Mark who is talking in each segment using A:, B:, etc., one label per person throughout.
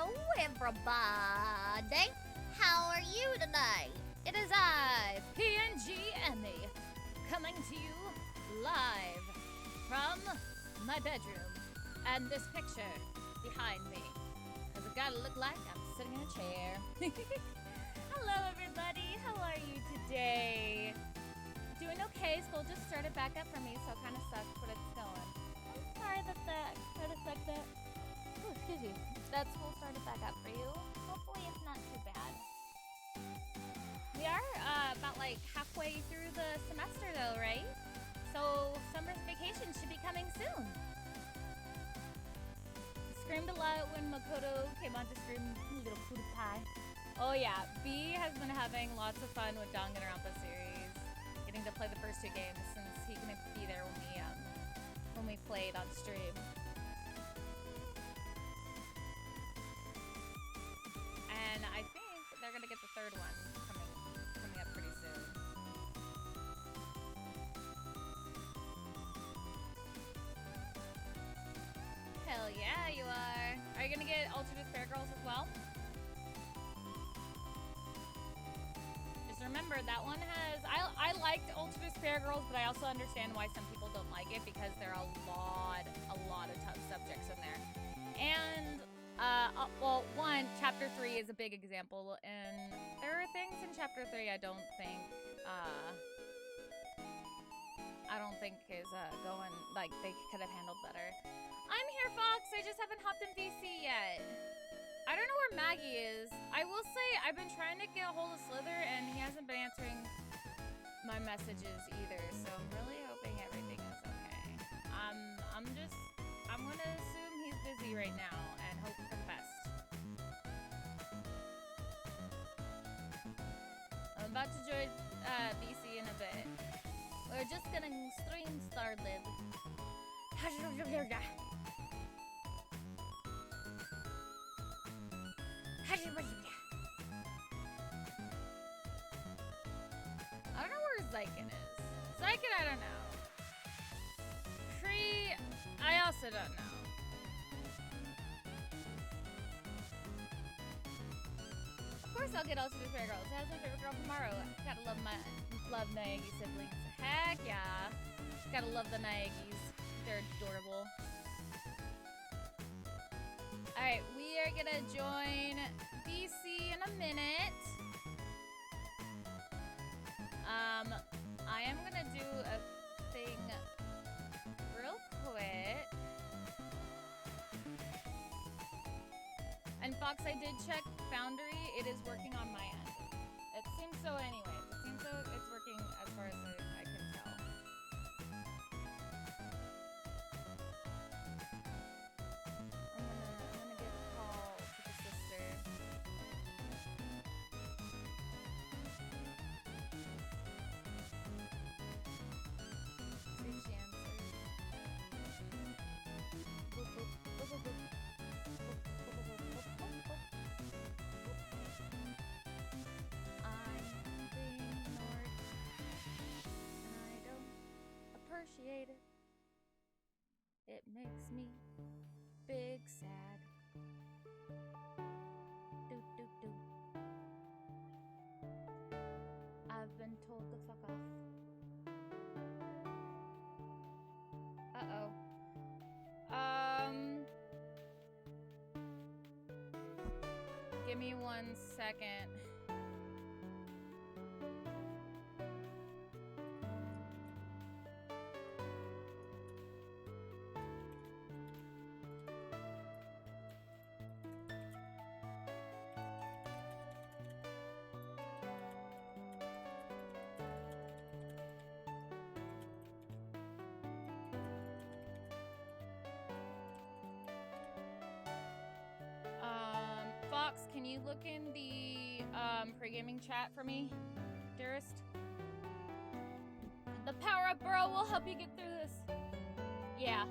A: Hello, everybody. How are you today? It is I, PNG Emi, coming to you live from my bedroom. And this picture behind me, because it gotta look like I'm sitting in a chair. Hello, everybody. How are you today? Doing okay. School just started back up for me, so it kind of sucks, but it's going. I'm sorry that kind of sucked up. Oh, excuse me. That school started back up for you. Hopefully it's not too bad. We are about like halfway through the semester though, right? So summer vacation should be coming soon. Screamed a lot when Makoto came on to stream little food pie. Oh yeah, B has been having lots of fun with Danganronpa series. Getting to play the first two games since he couldn't be there when we played on stream. And I think they're gonna get the third one coming up pretty soon. Hell yeah, you are. Are you gonna get Ultra Despair Girls as well? Just remember that one has. I liked Ultra Despair Girls, but I also understand why some people don't like it because there are a lot of tough subjects in there. And well, one, chapter 3 is a big example, and there are things in chapter 3 I don't think is going, like, they could have handled better. I'm here, Fox. I just haven't hopped in VC yet. I don't know where Maggie is. I will say I've been trying to get a hold of Sliithrr, and he hasn't been answering my messages either, so I'm really hoping everything is okay. I'm gonna assume he's busy right now and hope for the best. I'm about to join VC in a bit. We're just getting stream started. I don't know where Xyken is. Xyken, I don't know. Free, I also don't know. Of course I'll get Ultra Despair Girls. That's my favorite girl tomorrow. Gotta love Naegi siblings. Heck yeah. Gotta love the Naegis. They're adorable. Alright, we are gonna join BC in a minute. I am gonna do a thing real quick. And Fox, I did check Foundry. It is working on my end. It seems so anyways. It seems so it's working as far as I can tell. I'm gonna give a call to the sister. See if she answers. Boop, boop, boop, boop, boop. Appreciate it. It makes me big sad. Doot doot doot. I've been told to fuck off. Uh-oh. Give me 1 second. Fox, can you look in the pre-gaming chat for me, dearest? The power-up bro will help you get through this. Yeah.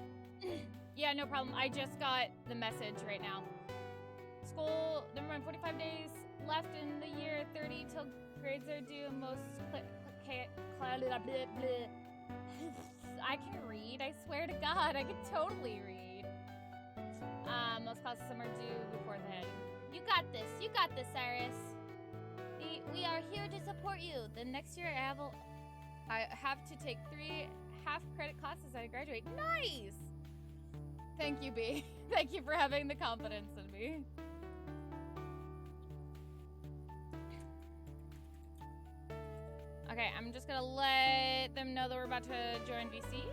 A: Yeah, no problem. I just got the message right now. School, never mind, 45 days left in the year, 30 till grades are due. Most I can read. I swear to God, I can totally read. Most classes some are due before then. You got this. You got this, Cyrus. We are here to support you. The next year I have to take 3 half-credit classes as I graduate. Nice! Thank you, B. Thank you for having the confidence in me. Okay, I'm just gonna let them know that we're about to join VC.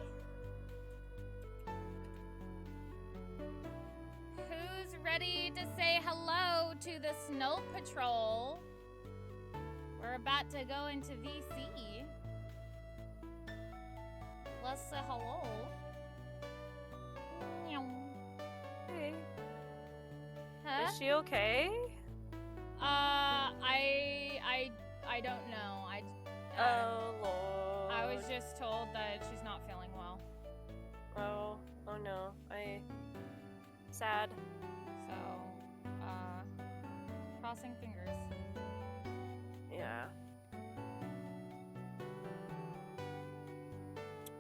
A: Who's ready to say hello to the Snow Patrol? We're about to go into VC. Let's say hello.
B: Hey.
A: Huh?
B: Is she okay?
A: I don't know.
B: Oh, Lord.
A: I was just told that she's not feeling well.
B: Oh no. Sad.
A: So, crossing fingers.
B: Yeah.
A: I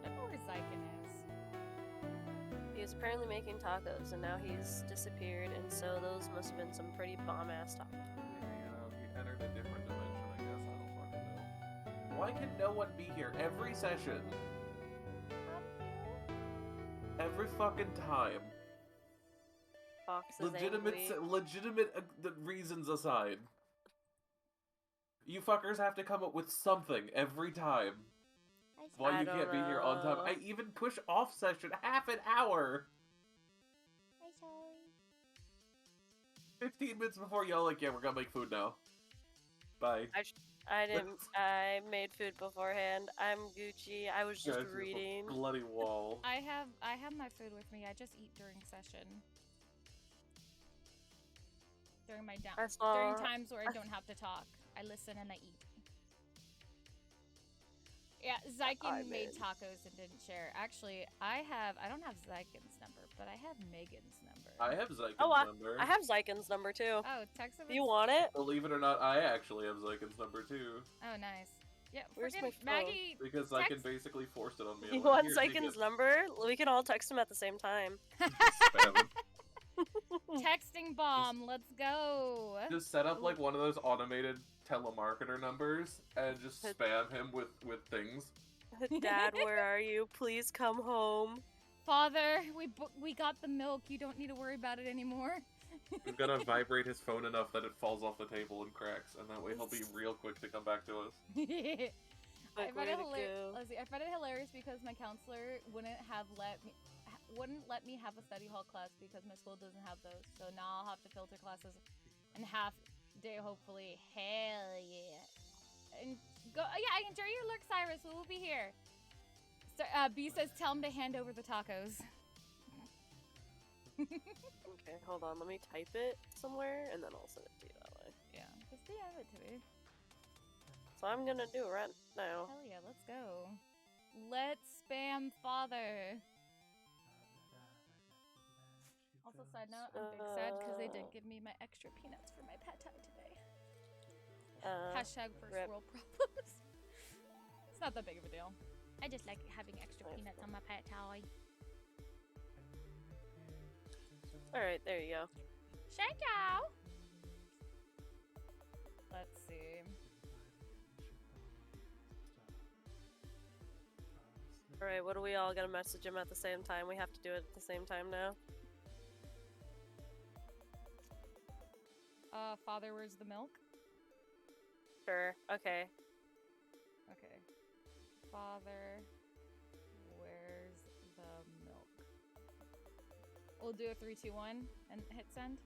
A: don't know where Xyken is.
B: He was apparently making tacos, and now he's disappeared, and so those must have been some pretty bomb-ass tacos.
C: He entered a different dimension, I guess. I don't fucking know. Why can no one be here every session? Every fucking time.
B: Fox is angry.
C: Legitimate reasons aside. You fuckers have to come up with something every time. Why you can't be here on time. I even push off session half an hour. 15 minutes before y'all like, yeah, we're gonna make food now. Bye.
B: I made food beforehand. I'm Gucci. I was just reading.
C: Bloody wall.
A: I have my food with me. I just eat during session. During my during times where I don't have to talk. I listen and I eat. Yeah, Xyken made tacos and didn't share. Actually, I don't have Xyken's number, but I have Megan's number.
C: I have Xyken's number.
B: I have Xyken's number too.
A: Oh, text him.
B: Do you want it?
C: Believe it or not, I actually have Xyken's number too.
A: Oh, nice. Yeah,
B: where's my phone?
A: Maggie?
C: Because Xyken basically forced it on me.
B: You want Xyken's number? We can all text him at the same time.
A: Texting bomb, let's go.
C: Just set up like one of those automated telemarketer numbers and just spam him with things.
B: Dad, where are you? Please come home.
A: Father, we got the milk. You don't need to worry about it anymore.
C: We've got to vibrate his phone enough that it falls off the table and cracks, and that way he'll be real quick to come back to us.
A: I find it hilarious because my counselor wouldn't let me have a study hall class because my school doesn't have those. So now I'll have to filter classes and half day, hopefully. Hell yeah. And go, yeah, enjoy your lurk, Cyrus. We will be here. So, B says, tell him to hand over the tacos.
B: Okay, hold on. Let me type it somewhere, and then I'll send it to you that way.
A: Yeah, just DM it to me.
B: So I'm gonna do it right now.
A: Hell yeah, let's go. Let's spam father. Also, side note, I'm big sad because they didn't give me my extra peanuts for my pad thai today. Hashtag first world problems. It's not that big of a deal. I just like having extra peanuts on my pad thai.
B: Alright, there you go.
A: Thank you! Let's see.
B: Alright, what do we all gotta message him at the same time? We have to do it at the same time now.
A: Father, where's the milk?
B: Sure, okay.
A: Okay. Father, where's the milk? We'll do a 3, 2, 1 and hit send.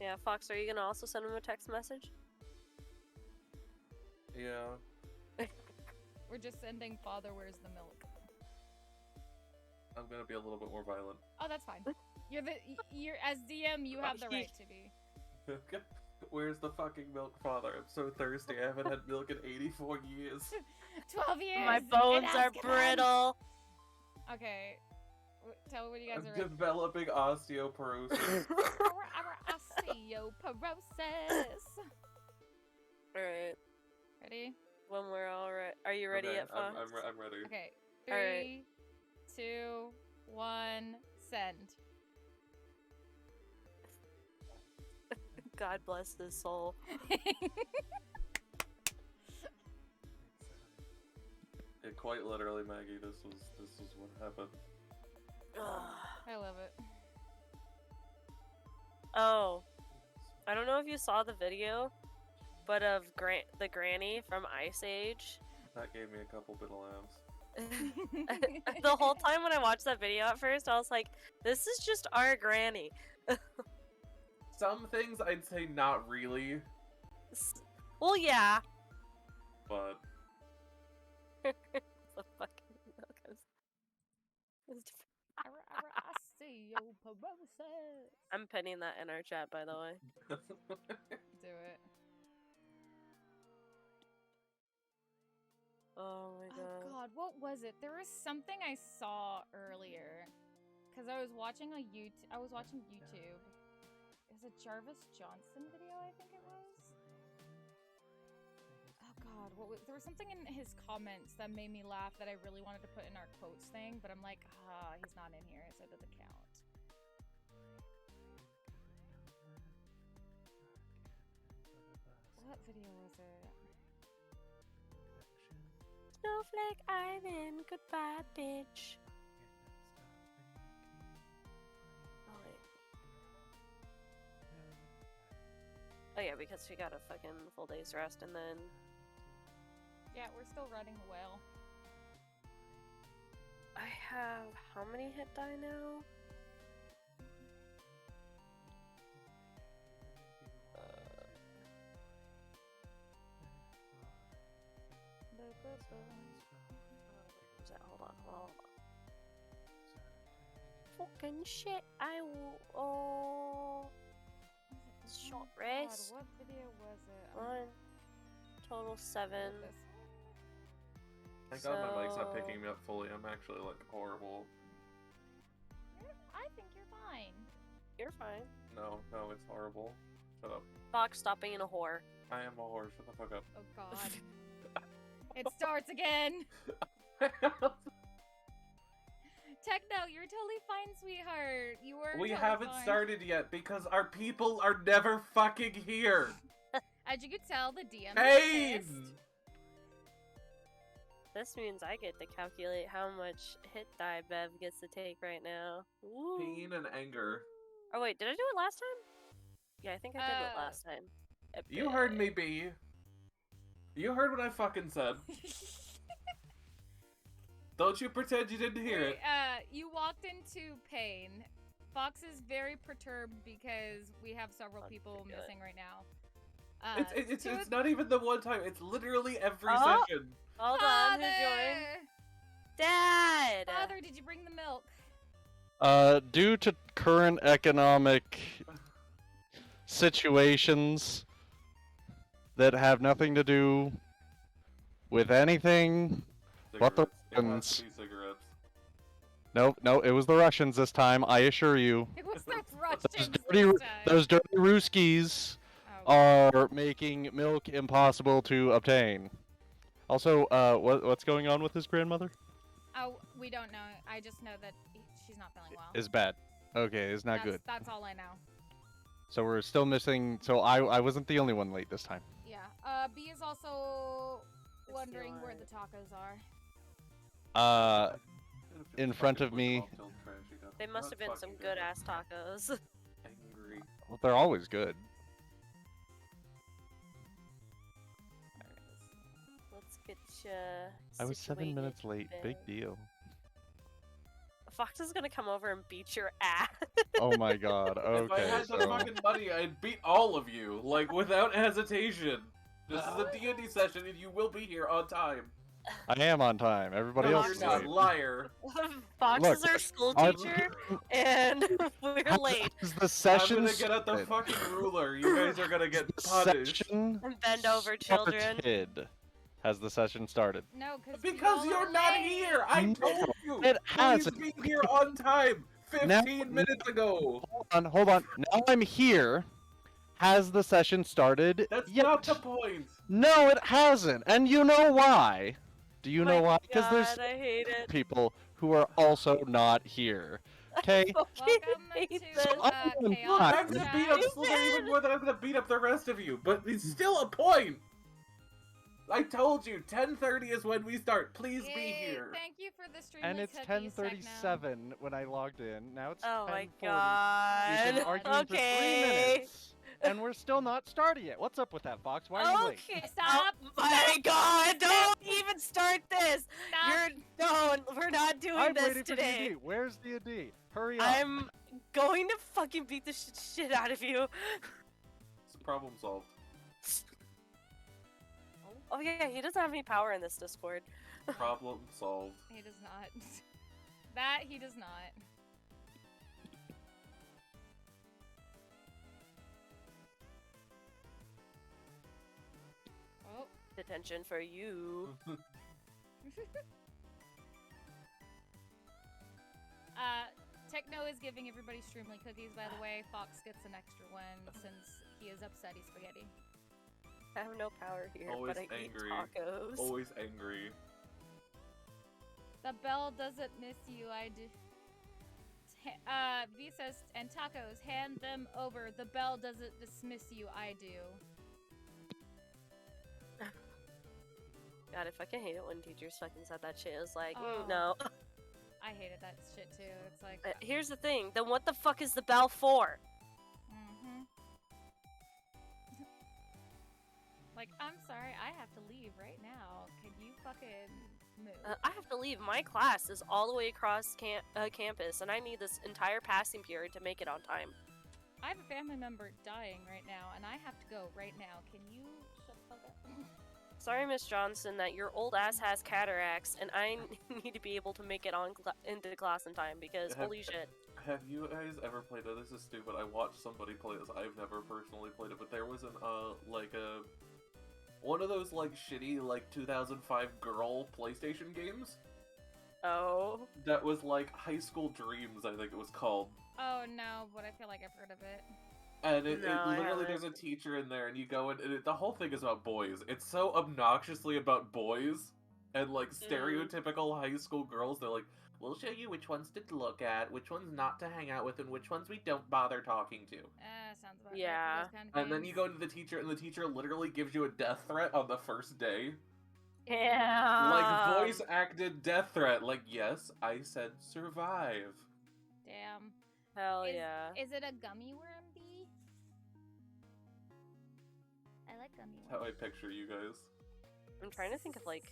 B: Yeah, Fox, are you gonna also send him a text message?
C: Yeah.
A: We're just sending Father, where's the milk?
C: I'm gonna be a little bit more violent.
A: Oh, that's fine. You're as DM, you have the right to be.
C: Where's the fucking milk, Father? I'm so thirsty. I haven't had milk in 84 years.
A: 12 years!
B: My bones are brittle!
A: Okay. Tell me when you guys are
C: ready. I'm developing osteoporosis.
A: Osteoporosis!
B: Alright.
A: Ready?
B: When we're all right. Are you ready yet, Fox?
C: I'm ready.
A: Okay. 3, 2, 1, send.
B: God bless his soul.
C: Yeah, quite literally, Maggie. This was what happened.
A: I love it.
B: Oh, I don't know if you saw the video, but of the granny from Ice Age.
C: That gave me a couple bit of laughs.
B: The whole time when I watched that video at first, I was like, "This is just our granny."
C: Some things I'd say not really,
B: Well, yeah.
C: but
B: The fucking
A: I see your process.
B: I'm pinning that in our chat, by the way.
A: Do it.
B: Oh my god.
A: Oh god, what was it? There was something I saw earlier. Cause I was watching YouTube. It was a Jarvis Johnson video, I think it was. Oh god, there was something in his comments that made me laugh that I really wanted to put in our quotes thing, but I'm like, he's not in here, so it doesn't count. What video was it?
B: Snowflake Island, goodbye, bitch. Oh wait. Oh yeah, because we got a fucking full day's rest and then...
A: Yeah, we're still riding the whale.
B: I have... how many hit die now? Where's that? Hold on. Fucking shit, I will... Oh... Short rest.
A: God, what video was it?
B: 1. Total 7.
C: Thank God my mic's not picking me up fully. I'm actually, like, horrible.
A: I think you're fine.
B: You're fine.
C: No, it's horrible. Shut up.
B: Fox, stop being a whore.
C: I am a whore. Shut the fuck up.
A: Oh god. It starts again! Techno, you're totally fine, sweetheart. You were
C: We
A: totally
C: haven't
A: fine.
C: started yet because our people are never fucking here.
A: As you could tell, the DM is
C: Pain!
A: pissed.
B: This means I get to calculate how much hit die Bev gets to take right now. Ooh.
C: Pain and anger.
B: Oh wait, did I do it last time? Yeah, I think I did it last time.
C: You heard me, B. You heard what I fucking said. Don't you pretend you didn't hear it.
A: You walked into pain. Fox is very perturbed because we have several people missing right now.
C: It's not even the one time. It's literally every session.
B: Hold on, who joined? Dad!
A: Father, did you bring the milk?
D: Due to current economic situations that have nothing to do with anything but the Russians.
C: Cigarettes.
D: No, it was the Russians this time, I assure you.
A: It was the Russians
D: Those dirty Ruskies are making milk impossible to obtain. Also, what's going on with his grandmother?
A: Oh, we don't know. I just know that she's not feeling well.
D: It's bad. Okay, it's not good.
A: That's all I know.
D: So we're still missing. So I wasn't the only one late this time.
A: Yeah. B is also wondering where the tacos are.
D: In front of me.
B: They must have been some good ass tacos.
C: Angry.
D: Well, they're always good.
B: Let's get you.
D: I was 7 minutes late. Big deal.
B: Fox is gonna come over and beat your ass.
D: Oh my god. Okay.
C: If I had the fucking money, I'd beat all of you, like without hesitation. This is a D&D session, and you will be here on time.
D: I am on time. Everybody
C: No,
D: else
C: you're
D: is
C: not,
D: late.
C: liar.
B: Fox
D: Look,
B: is our school teacher, and we're late.
D: The session
C: I'm gonna get out the fucking ruler. You guys are gonna get punished.
D: session
B: And bend over, children.
D: Has the session started?
A: No,
C: Because you're not here. I told you.
D: It
C: Please
D: hasn't.
C: be here on time. 15 minutes ago.
D: Hold on. Now I'm here. Has the session started?
C: That's
D: yet?
C: not the point.
D: No, it hasn't. And you know why? Do you know why? Because there's
B: I hate it.
D: people who are also not here. Okay.
B: Fucking
A: Welcome
B: hate
A: to
B: this.
A: Chaos.
C: I'm gonna beat up Sliithrr even more than I'm gonna beat up the rest of you, but it's still a point! I told you, 10:30 is when we start. Please be
A: Yay,
C: here.
A: Thank you for the stream.
D: And it's 10:37 when I logged in. Now it's 10:40.
B: Oh my
D: We've
B: god.
D: been arguing for 3 minutes, and we're still not started yet. What's up with that, Fox? Why are you late?
B: Okay.
A: Stop.
B: Oh my god! Don't even start this.
A: Stop.
B: We're not doing
D: I'm
B: this
D: waiting for the
B: today.
D: AD. Where's the AD? Hurry up.
B: I'm going to fucking beat the shit out of you.
C: It's problem solved.
B: Oh yeah, he doesn't have any power in this Discord.
C: Problem solved.
A: He does not. That he does not. Oh.
B: Detention for you.
A: Techno is giving everybody Streamly cookies, by the way. Fox gets an extra one since he is upsetty spaghetti.
B: I have no power here,
C: Always
B: but I
C: angry.
B: eat tacos.
C: Always angry.
A: The bell doesn't miss you, I do. V says, and tacos, hand them over. The bell doesn't dismiss you, I do.
B: God, I fucking hate it when teachers fucking said that shit. It was like,
A: Oh.
B: no.
A: I hated that shit too. It's like,
B: Here's the thing. Then what the fuck is the bell for?
A: Like, I'm sorry, I have to leave right now. Can you fucking move?
B: I have to leave. My class is all the way across campus, and I need this entire passing period to make it on time.
A: I have a family member dying right now, and I have to go right now. Can you shut the fuck up?
B: Sorry, Miss Johnson, that your old ass has cataracts, and I need to be able to make it on into class in time, because holy shit.
C: Have you guys ever played it? This is stupid. I watched somebody play this. I've never personally played it, but there was an, one of those, like, shitty, like, 2005 girl PlayStation games.
B: Oh.
C: That was, like, High School Dreams, I think it was called.
A: Oh no, but I feel like I've heard of it.
C: And it
B: No, I
C: literally, there's a teacher in there, and you go in, and the whole thing is about boys. It's so obnoxiously about boys, and, like, stereotypical high school girls. They're like, we'll show you which ones to look at, which ones not to hang out with, and which ones we don't bother talking to.
A: Sounds about
B: Yeah.
A: right for those kind of
C: And then
A: games.
C: you go into the teacher, and the teacher literally gives you a death threat on the first day.
B: Yeah.
C: Like, voice acted death threat. Like, yes, I said survive.
A: Damn.
B: Hell
A: Is-
B: yeah.
A: Is it a gummy worm bee? I like gummy
C: That's how I
A: worms.
C: picture you guys.
B: I'm trying to think of, like,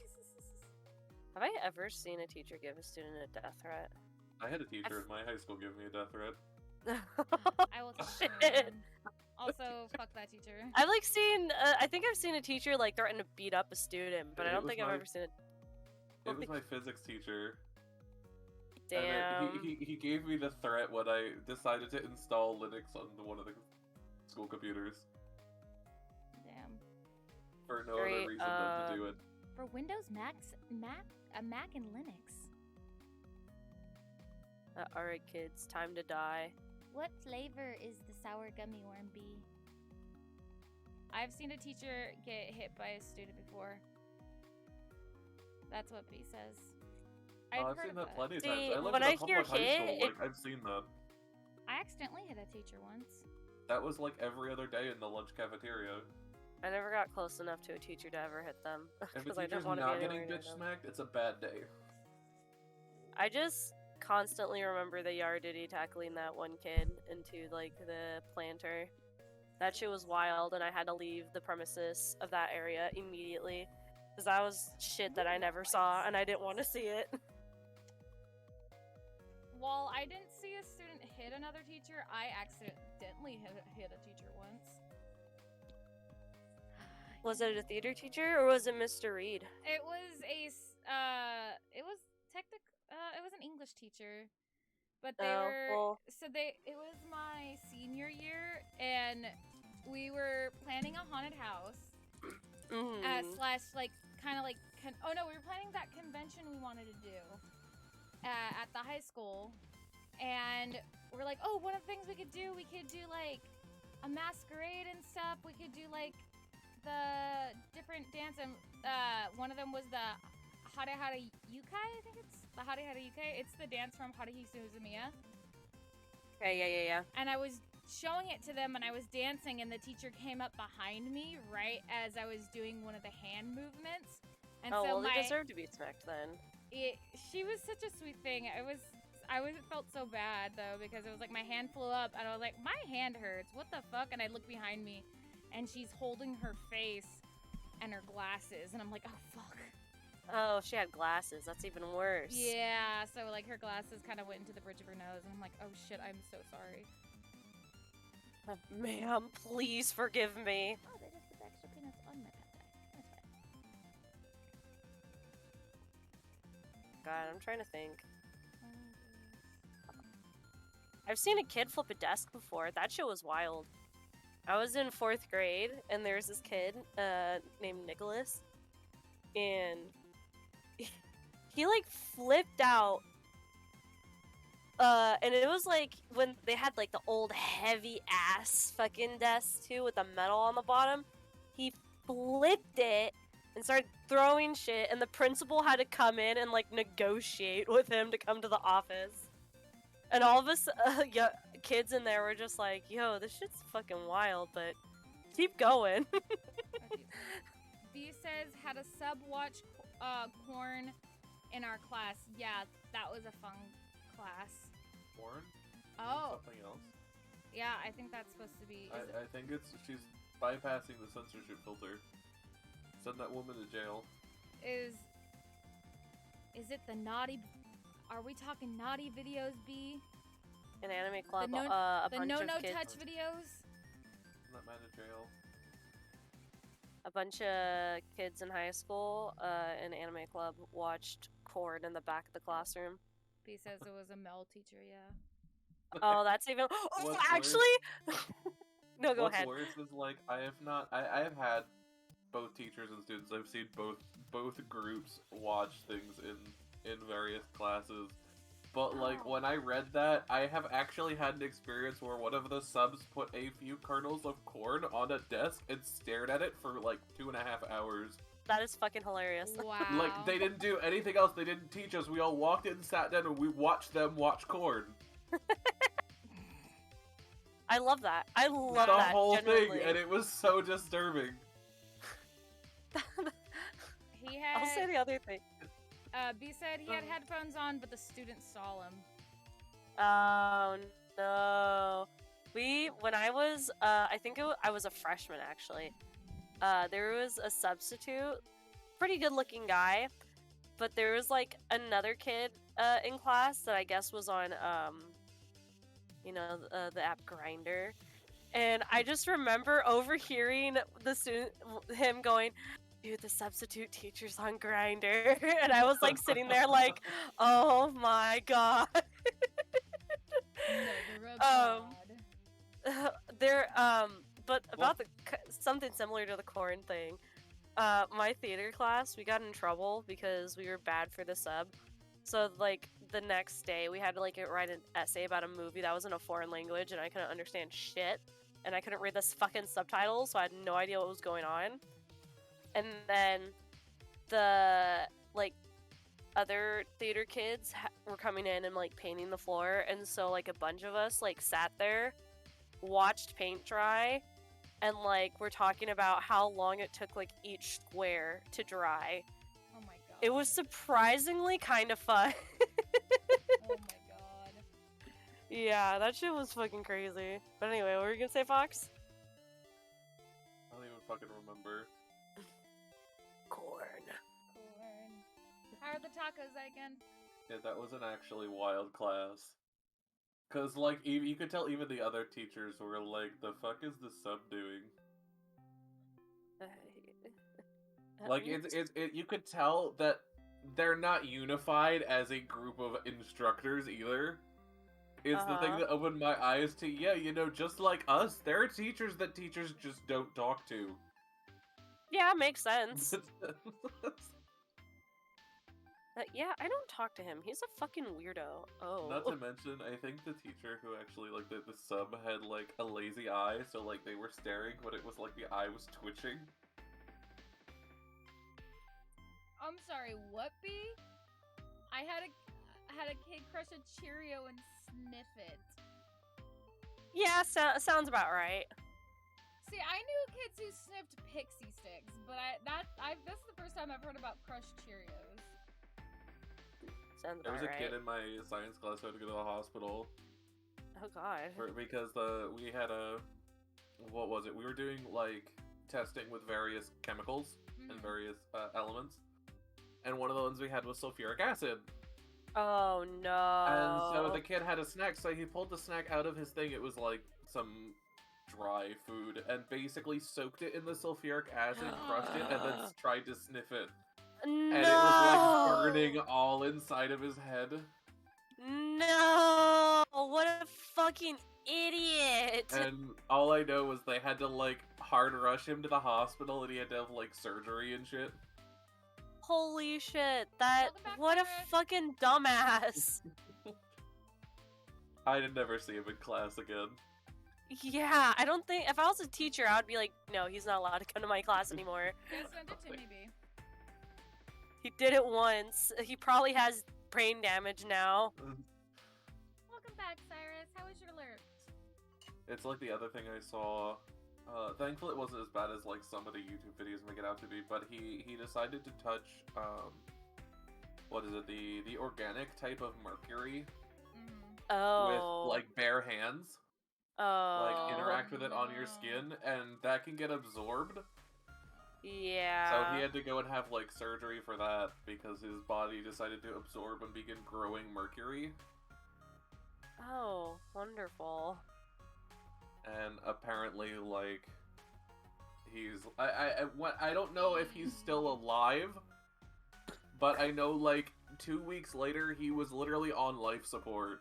B: have I ever seen a teacher give a student a death threat?
C: I had a teacher in my high school give me a death threat.
A: I will take
B: Shit.
A: it. Also, fuck that teacher.
B: I've like seen, I think I've seen a teacher like threaten to beat up a student, but I
C: It
B: don't
C: was
B: think I've
C: my-
B: ever seen it.
C: It was my physics teacher.
B: Damn.
C: And then he gave me the threat when I decided to install Linux on one of the school computers.
A: Damn.
C: For no
B: Great,
C: other reason than to do it.
A: For Windows, Mac, Mac, and Linux.
B: Alright, kids, time to die.
A: What flavor is the sour gummy worm bee? I've seen a teacher get hit by a student before. That's what B says.
C: I've
A: heard
C: seen
A: of
C: that plenty of
B: See,
C: times. I lived
B: when
C: in a
B: I hear
C: public high
B: hit,
C: school.
B: it-
C: Like, I've seen that.
A: I accidentally hit a teacher once.
C: That was like every other day in the lunch cafeteria.
B: I never got close enough to a teacher to ever hit them.
C: If a
B: Because I
C: teacher's
B: don't want to
C: not
B: be
C: getting
B: anywhere near
C: bitch
B: them.
C: smacked, it's a bad day.
B: I just constantly remember the Yardity tackling that one kid into like the planter. That shit was wild, and I had to leave the premises of that area immediately. Because that was shit that I never saw, and I didn't want to see it.
A: While I didn't see a student hit another teacher, I accidentally hit a teacher once.
B: Was it a theater teacher, or was it Mr. Reed?
A: It was it was it was an English teacher, but they it was my senior year, and we were planning a haunted house, slash like kind of like we were planning that convention we wanted to do at the high school, and we're like, oh, one of the things we could do like a masquerade and stuff. We could do like the different dance, and one of them was the Hare Hare Yukai. I think it's the Hare Hare Yukai. It's the dance from Haruhi Suzumiya.
B: Yeah.
A: And I was showing it to them, and I was dancing, and the teacher came up behind me right as I was doing one of the hand movements. And
B: oh,
A: so
B: well, they deserve to be smacked then.
A: She was such a sweet thing. I felt so bad though, because it was like my hand flew up, and I was like, my hand hurts. What the fuck? And I look behind me, and she's holding her face and her glasses, and I'm like, oh fuck.
B: Oh, she had glasses. That's even worse.
A: Yeah, so like her glasses kind of went into the bridge of her nose, and I'm like, oh shit, I'm so sorry.
B: Ma'am, please forgive me.
A: Oh, they just put the extra peanuts on my pad thai. That's fine.
B: God, I'm trying to think. I've seen a kid flip a desk before. That shit was wild. I was in 4th grade, and there's this kid named Nicholas, and he like flipped out. And it was like when they had like the old heavy ass fucking desk too with the metal on the bottom. He flipped it and started throwing shit, and the principal had to come in and like negotiate with him to come to the office. And all of us kids in there were just like, yo, this shit's fucking wild, but keep going.
A: B says, had a sub watch corn in our class. Yeah, that was a fun class.
C: Corn?
A: Oh.
C: Something else?
A: Yeah, I think that's supposed to be...
C: I think she's bypassing the censorship filter. Send that woman to jail.
A: Is it the naughty... Are we talking naughty videos, B?
B: An anime club,
A: the
B: a bunch of kids.
A: touch videos?
C: Not man in jail.
B: A bunch of kids in high school, in anime club, watched Cord in the back of the classroom.
A: B says it was a Mel teacher, yeah.
B: Oh, that's even... Oh, actually? No, go ahead.
C: What's worse is, like, I have had both teachers and students. I've seen both groups watch things in various classes. But, like, when I read that, I have actually had an experience where one of the subs put a few kernels of corn on a desk and stared at it for, like, 2.5 hours.
B: That is fucking hilarious.
A: Wow.
C: Like, they didn't do anything else. They didn't teach us. We all walked in, sat down, and we watched them watch corn.
B: I love that. I love
C: the
B: that,
C: whole
B: genuinely.
C: thing, and it was so disturbing.
B: I'll say the other thing.
A: B said he had headphones on, but the students saw him.
B: Oh no. When I was, I think I was a freshman actually. There was a substitute, pretty good looking guy, but there was like another kid in class that I guess was on, the app Grinder. And I just remember overhearing him going, dude, the substitute teacher's on Grinder. And I was like sitting there like, oh my god. But about something similar to the corn thing, my theater class, we got in trouble because we were bad for the sub. So like the next day we had to like write an essay about a movie that was in a foreign language, and I couldn't understand shit, and I couldn't read the fucking subtitles, so I had no idea what was going on. And then the like other theater kids were coming in and like painting the floor, and so like a bunch of us like sat there, watched paint dry, and like we're talking about how long it took like each square to dry.
A: Oh my god.
B: It was surprisingly kind of fun.
A: Oh my god.
B: Yeah, that shit was fucking crazy. But anyway, what were you gonna say, Fox?
C: I don't even fucking remember.
B: Corn.
A: How are the tacos, Xyken?
C: Yeah, that was an actually wild class. Cause like you could tell even the other teachers were like, "The fuck is the sub doing?" Like you could tell that they're not unified as a group of instructors either. It's the thing that opened my eyes to, yeah, just like us, there are teachers that teachers just don't talk to.
B: Yeah, makes sense. Yeah, I don't talk to him. He's a fucking weirdo. Oh.
C: Not to mention, I think the teacher who actually, like, the sub had, like, a lazy eye, so, like, they were staring, but it was like the eye was twitching.
A: I'm sorry, what, B? I had a kid crush a Cheerio and sniff it.
B: Yeah, sounds about right.
A: See, I knew kids who sniffed pixie sticks, but this is the first time I've heard about crushed Cheerios.
B: Sounds
C: There
B: about
C: was a
B: right.
C: kid in my science class who had to go to the hospital.
B: Oh god.
C: Because we had a... What was it? We were doing, like, testing with various chemicals and various elements. And one of the ones we had was sulfuric acid.
B: Oh no.
C: And so the kid had a snack, so he pulled the snack out of his thing. It was like some dry food, and basically soaked it in the sulfuric acid, crushed it, and then tried to sniff it.
B: No!
C: And it was like burning all inside of his head.
B: No! What a fucking idiot!
C: And all I know was they had to like hard rush him to the hospital, and he had to have like surgery and shit.
B: Holy shit!
A: Welcome back,
B: What a
A: Cyrus.
B: fucking dumbass!
C: I'd never see him in class again.
B: Yeah, I don't think if I was a teacher, I would be like, no, he's not allowed to come to my class anymore.
A: Yeah, send it to me, B.
B: He did it once. He probably has brain damage now.
A: Welcome back, Cyrus. How was your alert?
C: It's like the other thing I saw. Thankfully, it wasn't as bad as like some of the YouTube videos make it out to be. But he decided to touch what is it? The organic type of mercury
B: Oh.
C: with like bare hands.
B: Oh.
C: Like interact with it on your skin, and that can get absorbed.
B: Yeah.
C: So he had to go and have like surgery for that because his body decided to absorb and begin growing mercury.
B: Oh, wonderful.
C: And apparently, like, he's I don't know if he's still alive, but I know like 2 weeks later he was literally on life support.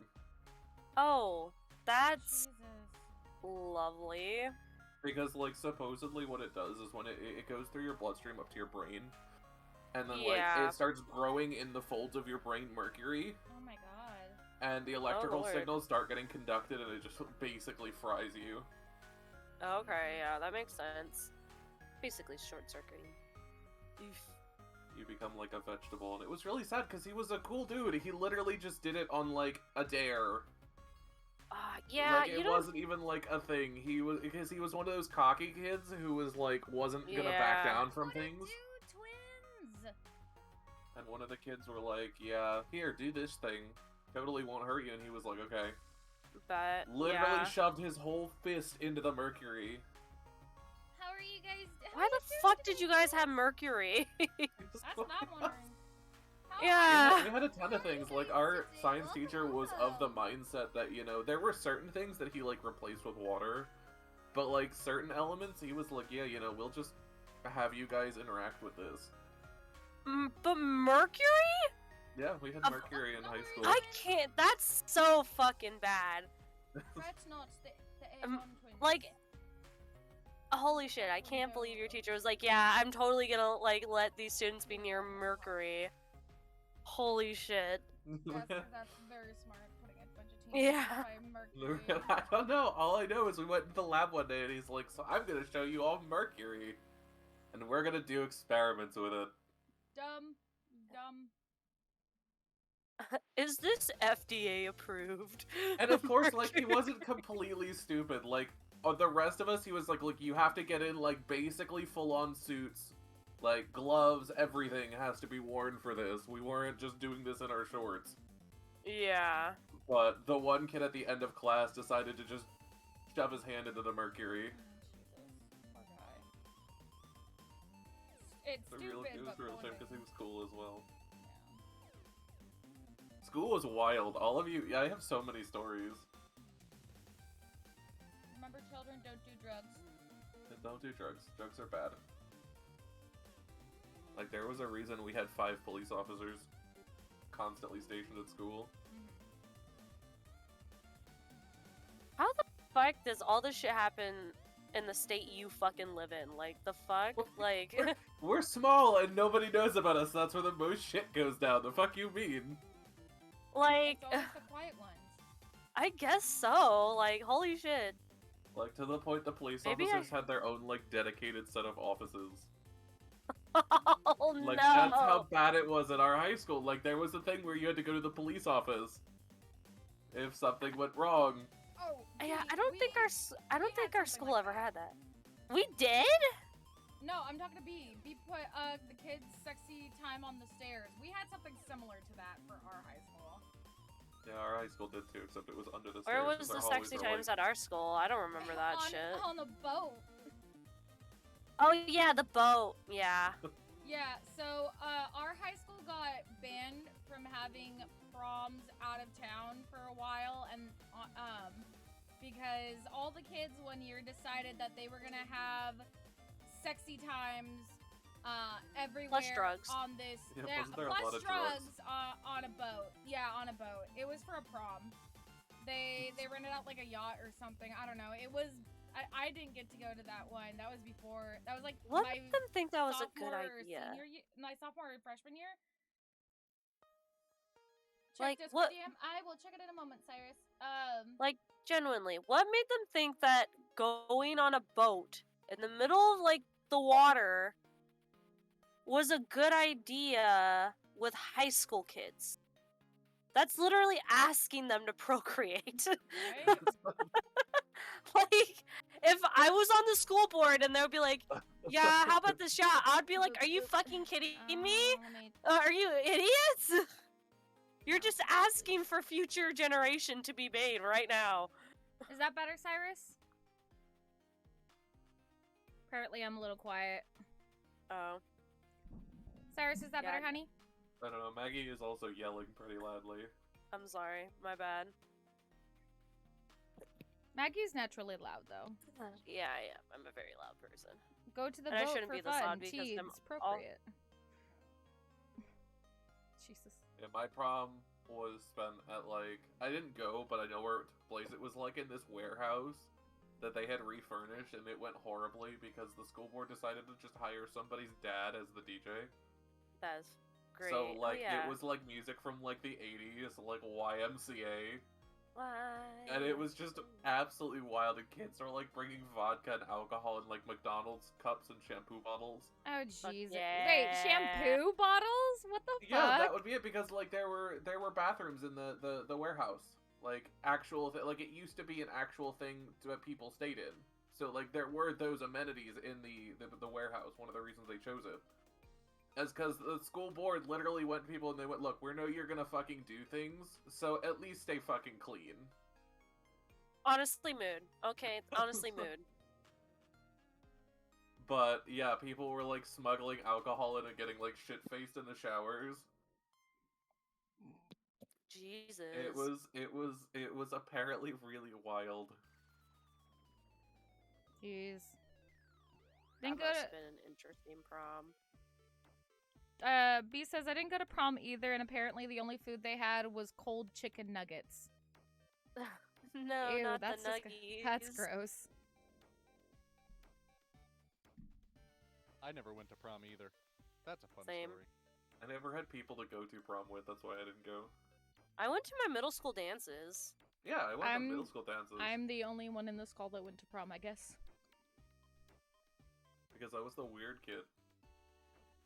B: Oh, that's
A: Jesus.
B: lovely.
C: Because like supposedly what it does is when it goes through your bloodstream up to your brain, and then
B: Yeah.
C: like it starts growing in the folds of your brain mercury,
A: Oh my god.
C: and the electrical
B: Lord.
C: signals start getting conducted, and it just basically fries you.
B: Okay, yeah, that makes sense. Basically short circuiting.
C: You become like a vegetable, and it was really sad because he was a cool dude. He literally just did it on like a dare.
B: Yeah,
C: like, it wasn't even like a thing. He was because he was one of those cocky kids who was like wasn't gonna back
B: Yeah.
C: down from
A: What a
C: things.
A: dude, twins.
C: And one of the kids were like, "Yeah, here, do this thing. Totally won't hurt you." And he was like, "Okay."
B: But
C: Literally
B: yeah.
C: shoved his whole fist into the mercury.
A: How are you guys? how
B: Why
A: are
B: the
A: you
B: fuck
A: doing
B: did you
A: today?
B: guys have mercury?
A: That's what I'm wondering. How
B: Yeah.
C: We had a ton of things. Like, our science teacher was of the mindset that, you know, there were certain things that he, like, replaced with water. But, like, certain elements, he was like, yeah, you know, we'll just have you guys interact with this.
B: But mercury?
C: Yeah, we had
B: Of-
C: mercury in high school.
B: I can't. That's so fucking bad.
A: Fret not, the
B: Um,
A: A1 twins.
B: Like, holy shit! I can't believe your teacher was like, "Yeah, I'm totally gonna like let these students be near mercury." Holy shit!
A: That's very smart. Putting a bunch of teens
B: Yeah.
A: by mercury.
C: I don't know. All I know is we went into the lab one day and he's like, so I'm gonna show you all mercury. And we're gonna do experiments with it.
A: Dumb.
B: Is this FDA approved?
C: And of course, like, he wasn't completely stupid. Like, the rest of us, he was like, look, you have to get in, like, basically full-on suits. Like, gloves, everything has to be worn for this. We weren't just doing this in our shorts.
B: Yeah.
C: But the one kid at the end of class decided to just shove his hand into the mercury.
A: Jesus. Poor guy. It's
C: It
A: stupid,
C: was a
A: but
C: real shame
A: poetic.
C: because he was cool as well.
A: Yeah.
C: School was wild. All of you, yeah, I have so many stories.
A: Remember, children, don't do drugs.
C: Don't do drugs. Drugs are bad. Like, there was a reason we had 5 police officers constantly stationed at school.
B: How the fuck does all this shit happen in the state you fucking live in? Like, the fuck? Like,
C: We're small and nobody knows about us. That's where the most shit goes down. The fuck you mean?
B: like,
A: It's always the quiet ones.
B: I guess so. Like, holy shit.
C: Like, to the point the police
B: Maybe
C: officers had their own, like, dedicated set of offices.
B: Oh
C: Like,
B: no.
C: that's how bad it was at our high school. Like, there was a thing where you had to go to the police office if something went wrong.
E: Oh,
B: Yeah, I don't think our school
E: like
B: ever
E: that.
B: had that. We did?
E: No, I'm talking to B. B put the kids' sexy time on the stairs. We had something similar to that for our high school.
C: Yeah, our high school did too, except it was under the
B: Where
C: stairs.
B: was
C: 'cause
B: the
C: our hallways
B: sexy
C: are,
B: times
C: like...
B: at our school? I don't remember that shit.
E: On the boat.
B: Oh yeah, the boat. Yeah.
E: Yeah, so our high school got banned from having proms out of town for a while, and because all the kids one year decided that they were gonna have sexy times everywhere
B: Plus drugs.
E: on this.
C: Yeah, wasn't there a lot
E: plus
C: of drugs?
E: on a boat. Yeah, on a boat. It was for a prom. They rented out like a yacht or something. I don't know. It was. I didn't get to go to that one. That was before. That was like
B: What
E: my
B: made them think that was a good
E: sophomore or
B: idea?
E: senior year, my sophomore or freshman year.
B: Like,
E: Check
B: what-
E: Discord DM. I will check it in a moment, Cyrus.
B: Like, genuinely, what made them think that going on a boat in the middle of, like, the water was a good idea with high school kids? That's literally asking them to procreate.
E: Right?
B: Like, if I was on the school board and they would be like, yeah, how about this shot? I'd be like, are you fucking kidding me?
E: Let me-
B: Are you idiots? You're just asking for future generation to be made right now.
E: Is that better, Cyrus? Apparently, I'm a little quiet.
B: Oh.
E: Cyrus, is that
B: Yeah,
E: better, honey?
C: I don't know, Maggie is also yelling pretty loudly.
B: I'm sorry. My bad.
E: Maggie's naturally loud, though.
B: Yeah, I am. I'm a very loud person.
E: Go to the
B: And I
E: boat
B: shouldn't
E: for
B: be this
E: fun.
B: loud because
E: Teens,
B: I'm
E: appropriate. Jesus.
C: Yeah, my prom was spent at, like... I didn't go, but I know where it took place. It was, like, in this warehouse that they had refurnished, and it went horribly because the school board decided to just hire somebody's dad as the DJ.
B: That's great.
C: So, like,
B: yeah.
C: it was, like, music from, like, the 80s, like, YMCA.
B: Why?
C: And it was just absolutely wild, and kids are, like, bringing vodka and alcohol in, like, McDonald's cups and shampoo bottles.
E: Oh,
B: Fuck
E: Jesus.
B: yeah.
E: Wait, shampoo bottles? What the fuck?
C: Yeah, that would be it, because, like, there were bathrooms in the warehouse. Like, actual, like, it used to be an actual thing that people stayed in. So, like, there were those amenities in the warehouse, one of the reasons they chose it. As because the school board literally went to people and they went, look, we know you're gonna fucking do things, so at least stay fucking clean.
B: Honestly, mood. Okay, honestly, mood.
C: But, yeah, people were, like, smuggling alcohol in and getting, like, shit-faced in the showers.
B: Jesus.
C: It was apparently really wild.
E: Jeez.
B: That
E: Didn't go
B: must
E: to...
B: have been an interesting prom.
E: B says, I didn't go to prom either, and apparently the only food they had was cold chicken nuggets.
B: No,
E: Ew,
B: not
E: that's
B: the nuggies.
E: That's gross.
D: I never went to prom either. That's a fun
B: Same.
D: story.
C: I never had people to go to prom with, that's why I didn't go.
B: I went to my middle school dances.
C: Yeah, I went to middle school dances.
E: I'm the only one in the school that went to prom, I guess.
C: Because I was the weird kid.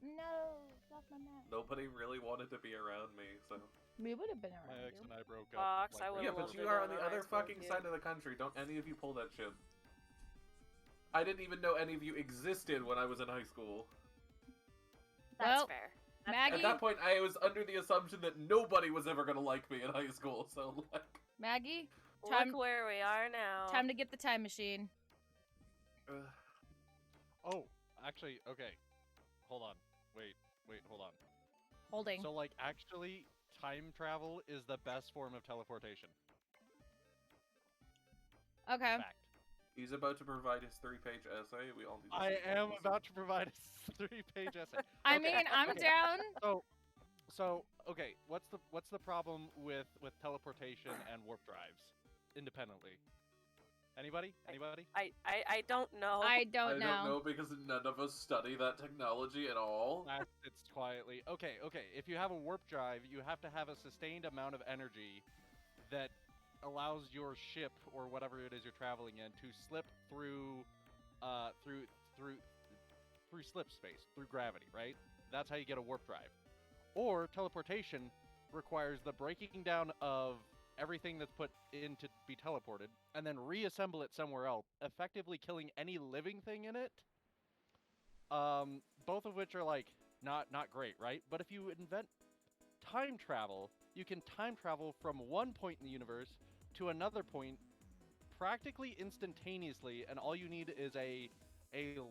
E: No, not my man.
C: Nobody really wanted to be around me, so...
E: We would have been
D: My
E: around
D: ex
E: you.
D: and I broke
B: Fox,
D: up.
B: I would've
C: Yeah,
B: loved
C: but you
B: to
C: are
B: go
C: on the
B: to
C: other
B: high school
C: fucking
B: with
C: side
B: you.
C: of the country. Don't any of you pull that shit. I didn't even know any of you existed when I was in high school.
B: That's
E: Well,
B: fair.
E: Maggie-
C: At that point, I was under the assumption that nobody was ever gonna like me in high school, so, like...
E: Maggie, time,
B: Look where we are now.
E: time to get the time machine.
D: Oh, actually, okay. Hold on. Wait, hold on.
E: Holding.
D: So, like, actually, time travel is the best form of teleportation.
E: Okay.
D: Fact.
C: He's about to provide his 3-page essay. We all need to
D: I
C: see
D: am
C: this.
D: about to provide a 3-page essay.
E: I
D: Okay,
E: mean, I'm
D: okay.
E: down.
D: So, okay, what's the problem with teleportation and warp drives independently? Anybody?
B: I don't know.
E: I
C: I
E: don't
C: don't know because none of us study that technology at all.
D: It's quietly. Okay. If you have a warp drive, you have to have a sustained amount of energy that allows your ship or whatever it is you're traveling in to slip through slip space, through gravity, right? That's how you get a warp drive. Or teleportation requires the breaking down of everything that's put in to be teleported, and then reassemble it somewhere else, effectively killing any living thing in it. Both of which are like not great, right? But if you invent time travel, you can time travel from one point in the universe to another point practically instantaneously, and all you need is a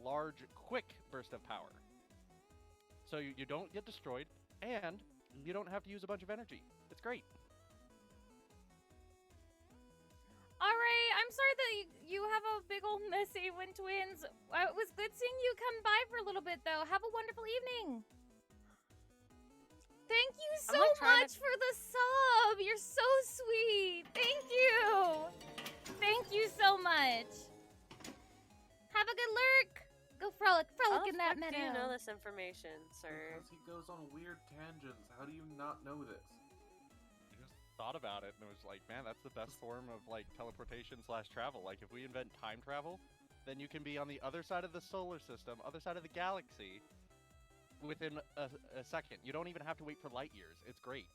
D: large, quick burst of power. So you don't get destroyed, and you don't have to use a bunch of energy. It's great.
E: Alright, I'm sorry that you have a big old messy when twins. It was good seeing you come by for a little bit, though. Have a wonderful evening. Thank you so much for the sub. You're so sweet. Thank you. Thank you so much. Have a good lurk. Go frolic in that meadow.
B: How do you know this information, sir?
C: Because he goes on weird tangents. How do you not know this?
D: I just thought about it and it was like, man, that's the best form of like teleportation / travel. Like if we invent time travel, then you can be on the other side of the solar system, other side of the galaxy, within a second. You don't even have to wait for light years. It's great.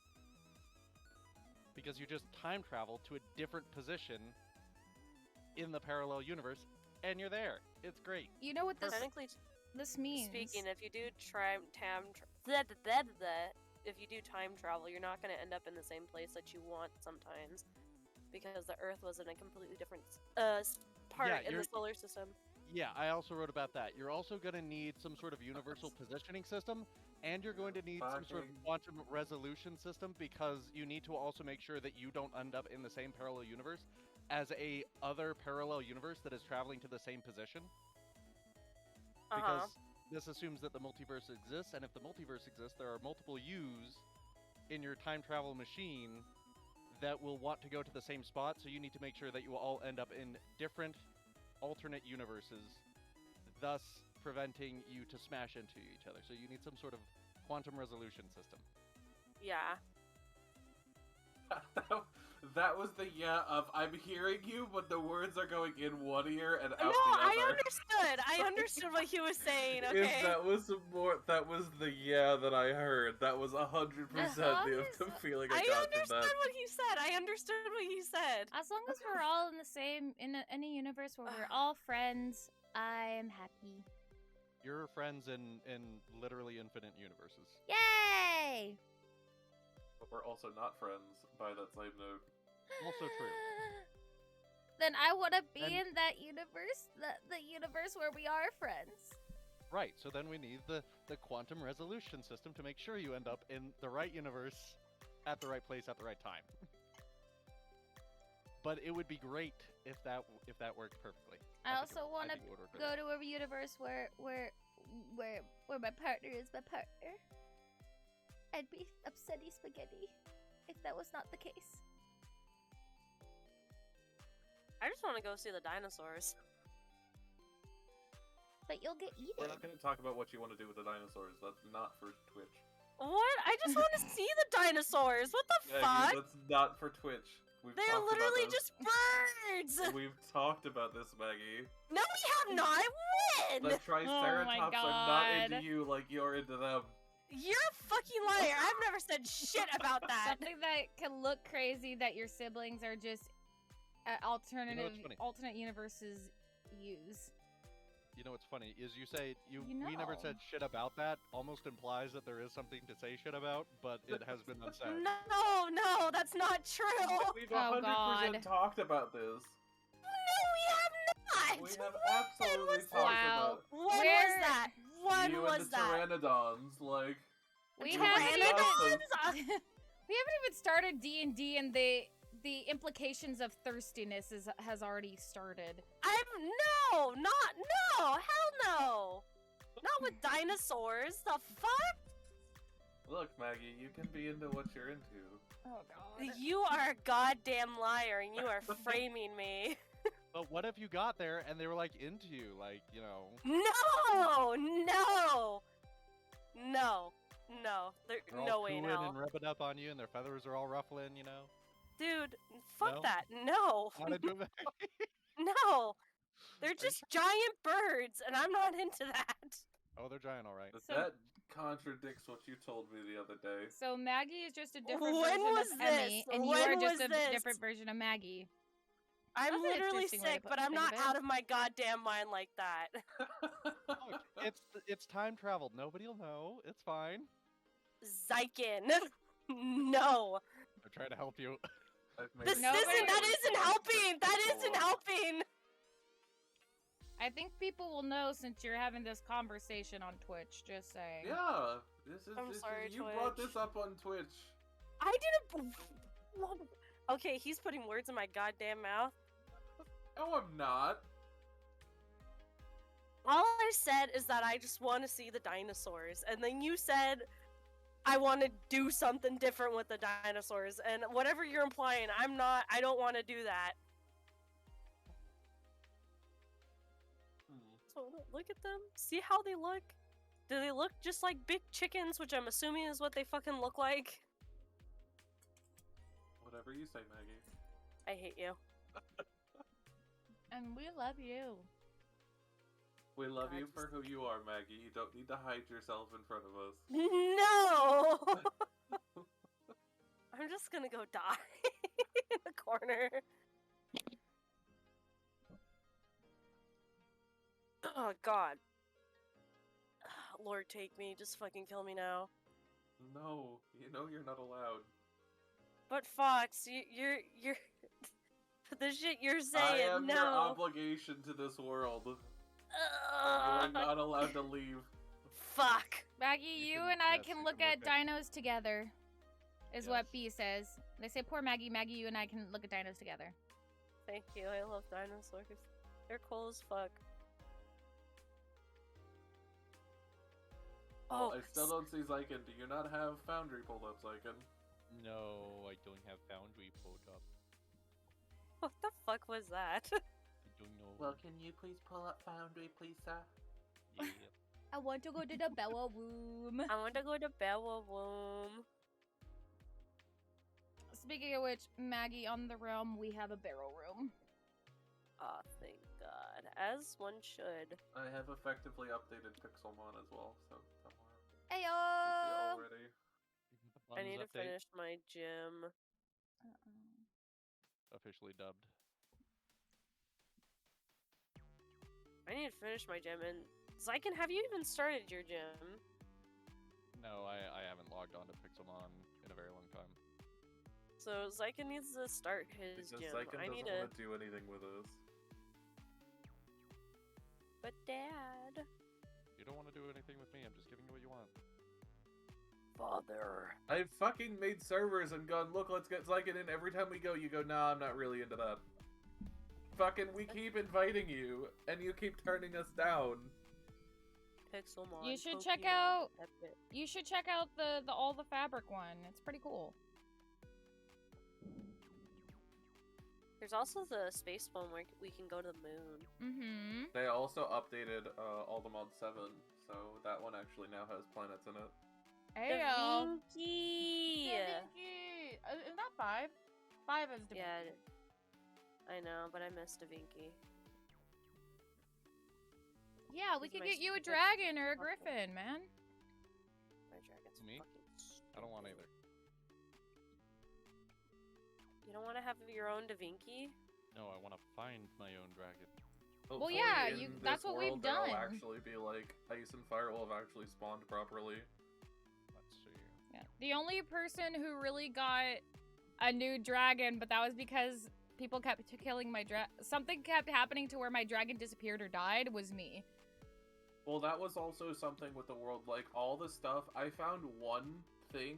D: Because you just time travel to a different position in the parallel universe, and you're there. It's great.
E: You know what this means?
B: Speaking, if you do if you do time travel, you're not going to end up in the same place that you want sometimes, because the Earth was in a completely different part in the solar system.
D: Yeah, I also wrote about that. You're also going to need some sort of universal positioning system, and you're going to need some sort of quantum resolution system, because you need to also make sure that you don't end up in the same parallel universe as a other parallel universe that is traveling to the same position. Because this assumes that the multiverse exists, and if the multiverse exists, there are multiple yous in your time travel machine that will want to go to the same spot, so you need to make sure that you will all end up in different alternate universes, thus preventing you to smash into each other. So you need some sort of quantum resolution system.
B: Yeah.
C: That was the of I'm hearing you, but the words are going in one ear and out the other.
B: I understood what he was saying, okay?
C: That was the that I heard. That was 100% the feeling I got from that.
B: I understood what he said.
E: As long as we're all in the same, in any universe where we're all friends, I am happy.
D: You're friends in literally infinite universes.
E: Yay!
C: But we're also not friends by that same note.
D: Also true.
E: Then I want to be in that universe, the universe where we are friends.
D: Right, so then we need the quantum resolution system to make sure you end up in the right universe at the right place at the right time. But it would be great if that worked perfectly.
E: I also want to go to a universe where my partner is my partner. I'd be upsetty spaghetti if that was not the case.
B: I just want to go see the dinosaurs.
E: But you'll get eaten.
C: We're not going to talk about what you want to do with the dinosaurs. That's not for Twitch.
B: What? I just want to see the dinosaurs. What the fuck?
C: That's not for Twitch.
B: They're literally just birds!
C: We've talked about this, Maggie.
B: No, we have not! When?
C: The Triceratops are not into you like you're into them.
B: You're a fucking liar. I've never said shit about that.
E: Something that can look crazy that your siblings are just alternate universes use.
D: You know what's funny is you say we never said shit about that almost implies that there is something to say shit about, but it has been unsaid.
B: No, that's not true.
C: We've 100% talked about this.
B: No, we have not.
C: We have absolutely talked about it.
B: When was that?
C: You and the Pteranodons, like.
E: We haven't even started D&D, and the implications of thirstiness has already started.
B: Hell no! Not with dinosaurs, the fuck?
C: Look, Maggie, you can be into what you're into.
E: Oh god.
B: You are a goddamn liar, and you are framing me.
D: But what if you got there and they were like into you, like, you know? No. There's no way in hell. And rubbing up on you, and their feathers are all ruffling, you know?
B: Dude, fuck that. No. No. They're just giant birds, and I'm not into that.
D: Oh, they're giant, all right.
E: So-
C: That contradicts what you told me the other day.
E: So Maggie is just a different
B: When
E: version
B: was
E: of
B: this?
E: Emi, and you
B: When
E: are just
B: was
E: a
B: this?
E: different version of Maggie.
B: I'm
E: That's an
B: literally
E: interesting way to
B: sick,
E: put-
B: but I'm
E: think
B: not
E: of it.
B: out of my goddamn mind like that.
D: Look, it's time traveled. Nobody'll know. It's fine.
B: Xyken. No.
D: I'm trying to help you.
C: I've made
B: This
C: it
E: Nobody-
B: isn't, that
C: clear
B: isn't
C: for
B: helping! That
C: so
B: isn't
C: long.
B: helping!
E: I think people will know since you're having this conversation on Twitch. Just saying.
C: Yeah, this is.
B: I'm sorry,
C: you brought
B: Twitch.
C: this up on Twitch.
B: I didn't. Okay, he's putting words in my goddamn mouth.
C: No, I'm not.
B: All I said is that I just want to see the dinosaurs, and then you said I want to do something different with the dinosaurs, and whatever you're implying, I don't want to do that. So look at them. See how they look? Do they look just like big chickens, which I'm assuming is what they fucking look like?
C: Whatever you say, Maggie.
B: I hate you.
E: And we love you.
C: We love
B: God,
C: you for who you are, Maggie. You don't need to hide yourself in front of us.
B: No! I'm just gonna go die in the corner. Oh god. Lord, take me. Just fucking kill me now.
C: No, you know you're not allowed.
B: But Fox, you're the shit you're saying.
C: I am
B: no.
C: your obligation to this world. You are not allowed to leave.
B: Fuck.
E: Maggie,
C: You
E: you
C: can-
E: and I
C: yes,
E: can
C: you
E: look
C: can
E: at
C: look at-
E: dinos together. Is what
D: Yes.
E: B says. They say, poor Maggie. Maggie, you and I can look at dinos together.
B: Thank you. I love dinosaurs. They're cool as fuck.
C: Oh,
B: Oh,
C: I still don't see Xyken. Do you not have Foundry pulled up, Xyken?
D: No, I don't have Foundry pulled up.
B: What the fuck was that?
D: I don't know.
C: can you please pull up Foundry, please, sir?
D: Yeah.
E: I want to go to the Bella room.
B: I want to go to Bella Room.
E: Speaking of which, Maggie, on the realm, we have a barrel room.
B: Oh, thank God. As one should.
C: I have effectively updated Pixelmon as well, so don't worry.
E: Ayo!
C: Already.
B: I need to
D: Update
B: finish my gym.
D: officially dubbed.
B: I need to finish my gym. And Xyken, have you even started your gym?
D: No, I haven't logged on to Pixelmon in a very long time.
B: So Xyken needs to start his
C: Because
B: gym.
C: Xyken
B: I
C: doesn't
B: need to.
C: want to do anything with us.
B: But Dad.
D: You don't want to do anything with me. I'm just giving you what you want.
B: Father.
C: I've fucking made servers and gone, look, let's get Xyken in. Every time we go, you go, nah, I'm not really into that. Fucking, we keep inviting you, and you keep turning us down.
B: Pixelmon.
E: You should check
B: Pokemon,
E: out-
B: Epic.
E: You should check out the all the fabric one. It's pretty cool.
B: There's also the space one where we can go to the moon.
E: Mm-hmm.
C: They also updated Aldemon 7, so that one actually now has planets in it.
E: Ayo!
B: Vinky!
E: Is that 5? 5 is the
B: Yeah, I know, but I missed a Vinky.
E: Yeah, we
B: He's
E: could
B: my
E: get you a
B: stupid
E: dragon or a
B: fucker.
E: griffin, man.
B: My dragon's
D: Me?
B: fucking
D: I don't want
B: stupid.
D: either.
B: You don't want to have your own Da Vinci?
D: No, I want to find my own dragon.
C: Hopefully
E: yeah,
C: in
E: you-
C: this
E: that's what we've
C: world, there'll
E: done.
C: actually be like, Ice and Fire will have actually spawned properly.
D: Let's see.
E: Yeah. The only person who really got a new dragon, but that was because people kept killing my something kept happening to where my dragon disappeared or died, was me.
C: Well, that was also something with the world, like, all the stuff, I found one thing,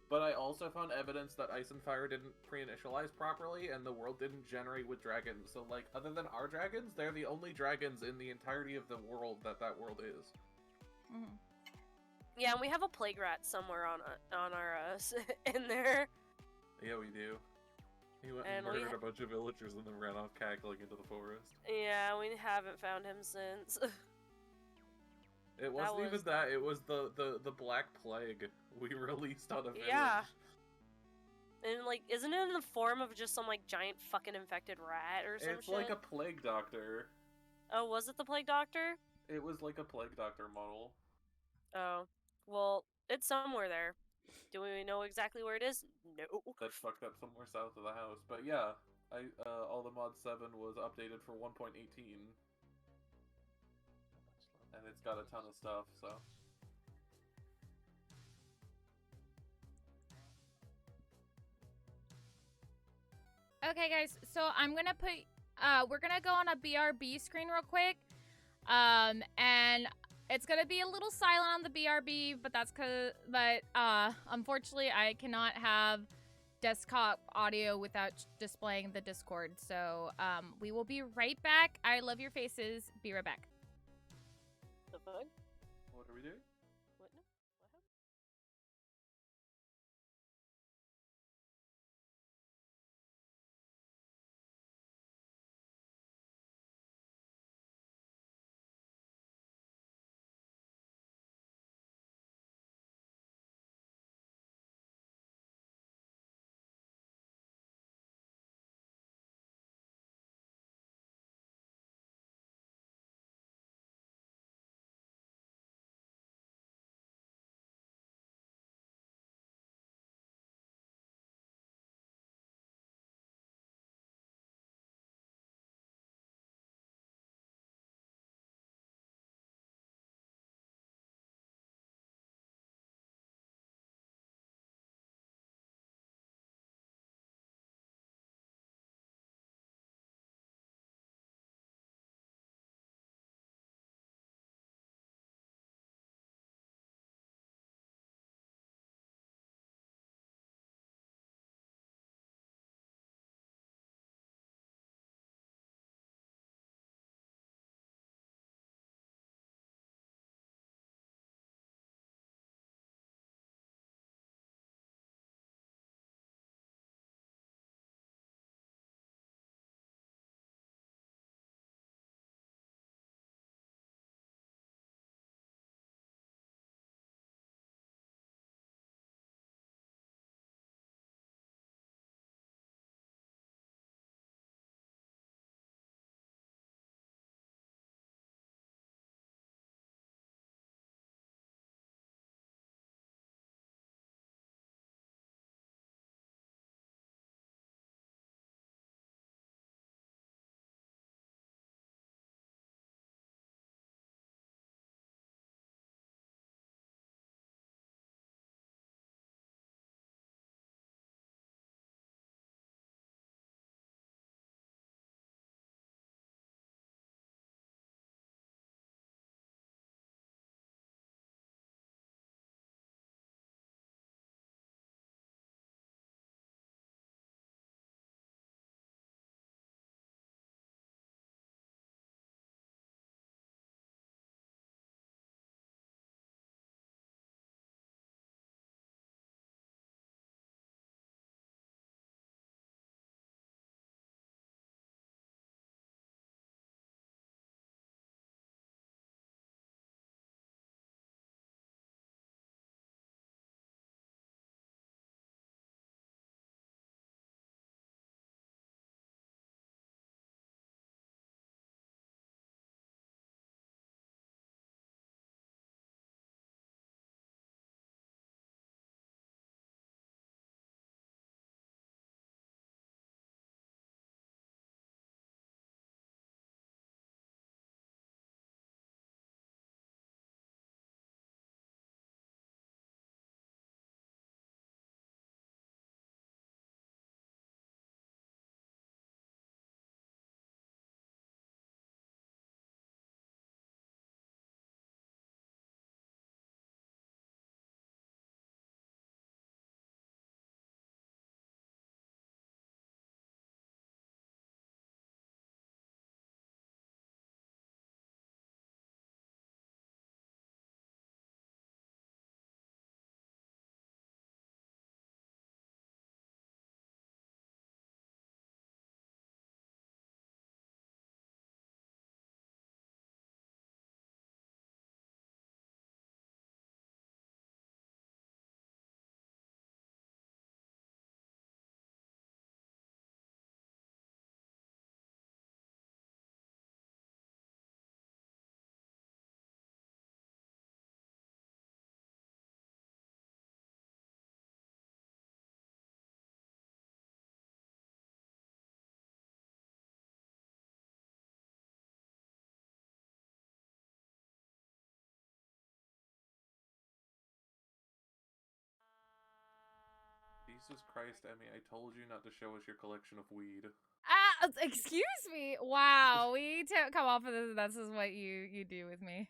C: but I also found evidence that Ice and Fire didn't pre-initialize properly, and the world didn't generate with dragons, so, like, other than our dragons, they're the only dragons in the entirety of the world that world is.
E: Mhm.
B: Yeah, and we have a plague rat somewhere on our in there.
C: Yeah, we do. He went and
B: And we
C: murdered
B: ha-
C: a bunch of villagers and then ran off cackling into the forest.
B: Yeah, we haven't found him since.
C: It wasn't even
B: was-
C: that, it was the Black Plague we released on a village.
B: Yeah. And like, isn't it in the form of just some like giant fucking infected rat or some
C: It's
B: shit?
C: like a plague doctor.
B: Oh, was it the plague doctor?
C: It was like a Plague Doctor model.
B: Oh, well, it's somewhere there. Do we know exactly where it is? No.
C: That's fucked up somewhere south of the house. But yeah, all the mod 7 was updated for 1.18. And it's got a ton of stuff, so.
E: Okay, guys, so I'm gonna put, we're gonna go on a BRB screen real quick. And it's gonna be a little silent on the BRB, but unfortunately I cannot have desktop audio without displaying the Discord. So, we will be right back. I love your faces. Be right back.
B: The fuck?
C: What are we doing? Jesus Christ, Emmy, I told you not to show us your collection of weed.
E: Excuse me. Wow, we come off of this. This is what you do with me.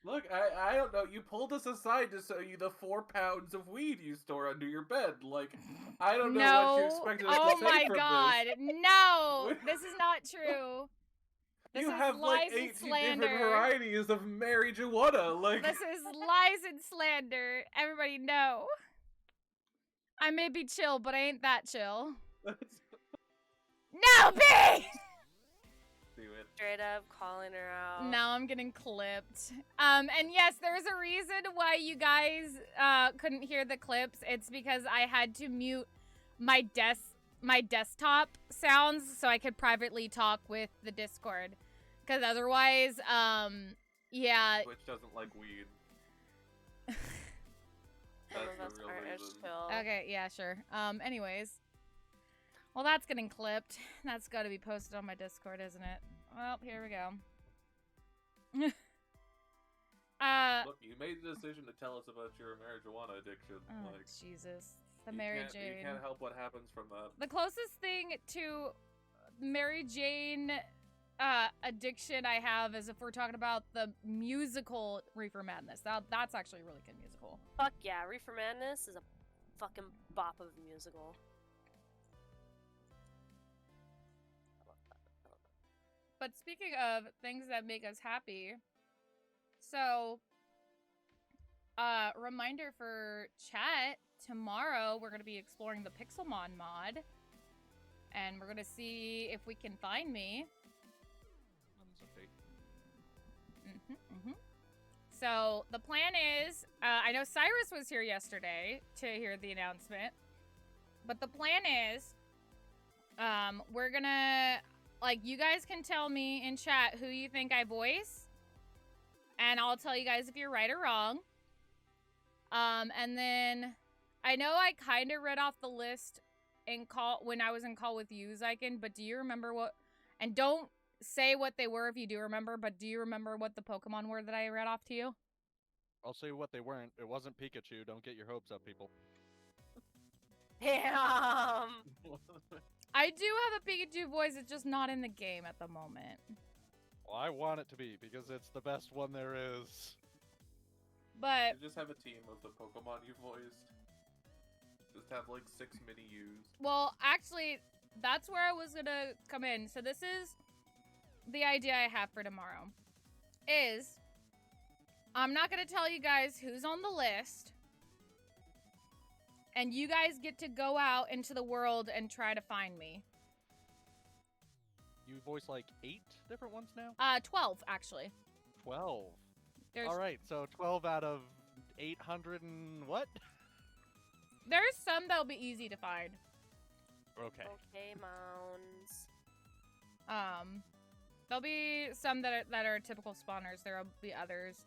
C: Look, I don't know. You pulled us aside to show you the 4 pounds of weed you store under your bed. Like, I don't know what you expected us to say
E: Oh my
C: from
E: god.
C: this.
E: No! This is not true. This
C: You
E: is
C: have
E: lies
C: like
E: and
C: 18
E: slander.
C: different varieties of marijuana. Like,
E: This is lies and slander. Everybody know. I may be chill, but I ain't that chill. No, B!
C: do it.
B: Straight up calling her out.
E: Now I'm getting clipped. And yes, there's a reason why you guys couldn't hear the clips. It's because I had to mute my desktop sounds so I could privately talk with the Discord. Because otherwise, yeah.
C: Twitch doesn't like weed.
B: Some
C: That's
B: of us
C: the real
B: are
C: reason.
B: chill.
E: Okay, yeah, sure. Anyways. Well, that's getting clipped. That's got to be posted on my Discord, isn't it? Well, here we go.
C: Look, you made the decision to tell us about your marijuana addiction.
E: Oh,
C: Like,
E: Jesus. The Mary Jane.
C: You can't help what happens from that.
E: The closest thing to Mary Jane addiction I have is if we're talking about the musical Reefer Madness. That's actually a really good musical.
B: Fuck yeah, Reefer Madness is a fucking bop of a musical.
E: But speaking of things that make us happy, so reminder for chat, tomorrow we're going to be exploring the Pixelmon mod, and we're going to see if we can find me. So the plan is, I know Cyrus was here yesterday to hear the announcement, but the plan is, we're gonna, like, you guys can tell me in chat who you think I voice, and I'll tell you guys if you're right or wrong. And then I know I kind of read off the list in call when I was in call with you, Xyken, but do you remember what? And don't say what they were if you do remember, but do you remember what the Pokemon were that I read off to you?
D: I'll say what they weren't. It wasn't Pikachu. Don't get your hopes up, people.
B: Damn!
E: I do have a Pikachu voice, it's just not in the game at the moment.
D: Well, I want it to be, because it's the best one there is.
E: But
C: You just have a team of the Pokemon you voiced. Just have like 6 mini U's.
E: well, actually, that's where I was gonna come in. So this is the idea I have for tomorrow. Is I'm not gonna tell you guys who's on the list, and you guys get to go out into the world and try to find me.
D: You voice like 8 different ones now?
E: 12 actually.
D: 12.
E: There's
D: Alright, so 12 out of 800 and what?
E: there's some that'll be easy to find.
D: Okay.
B: Okay, Mounds.
E: There'll be some that are typical spawners. There'll be others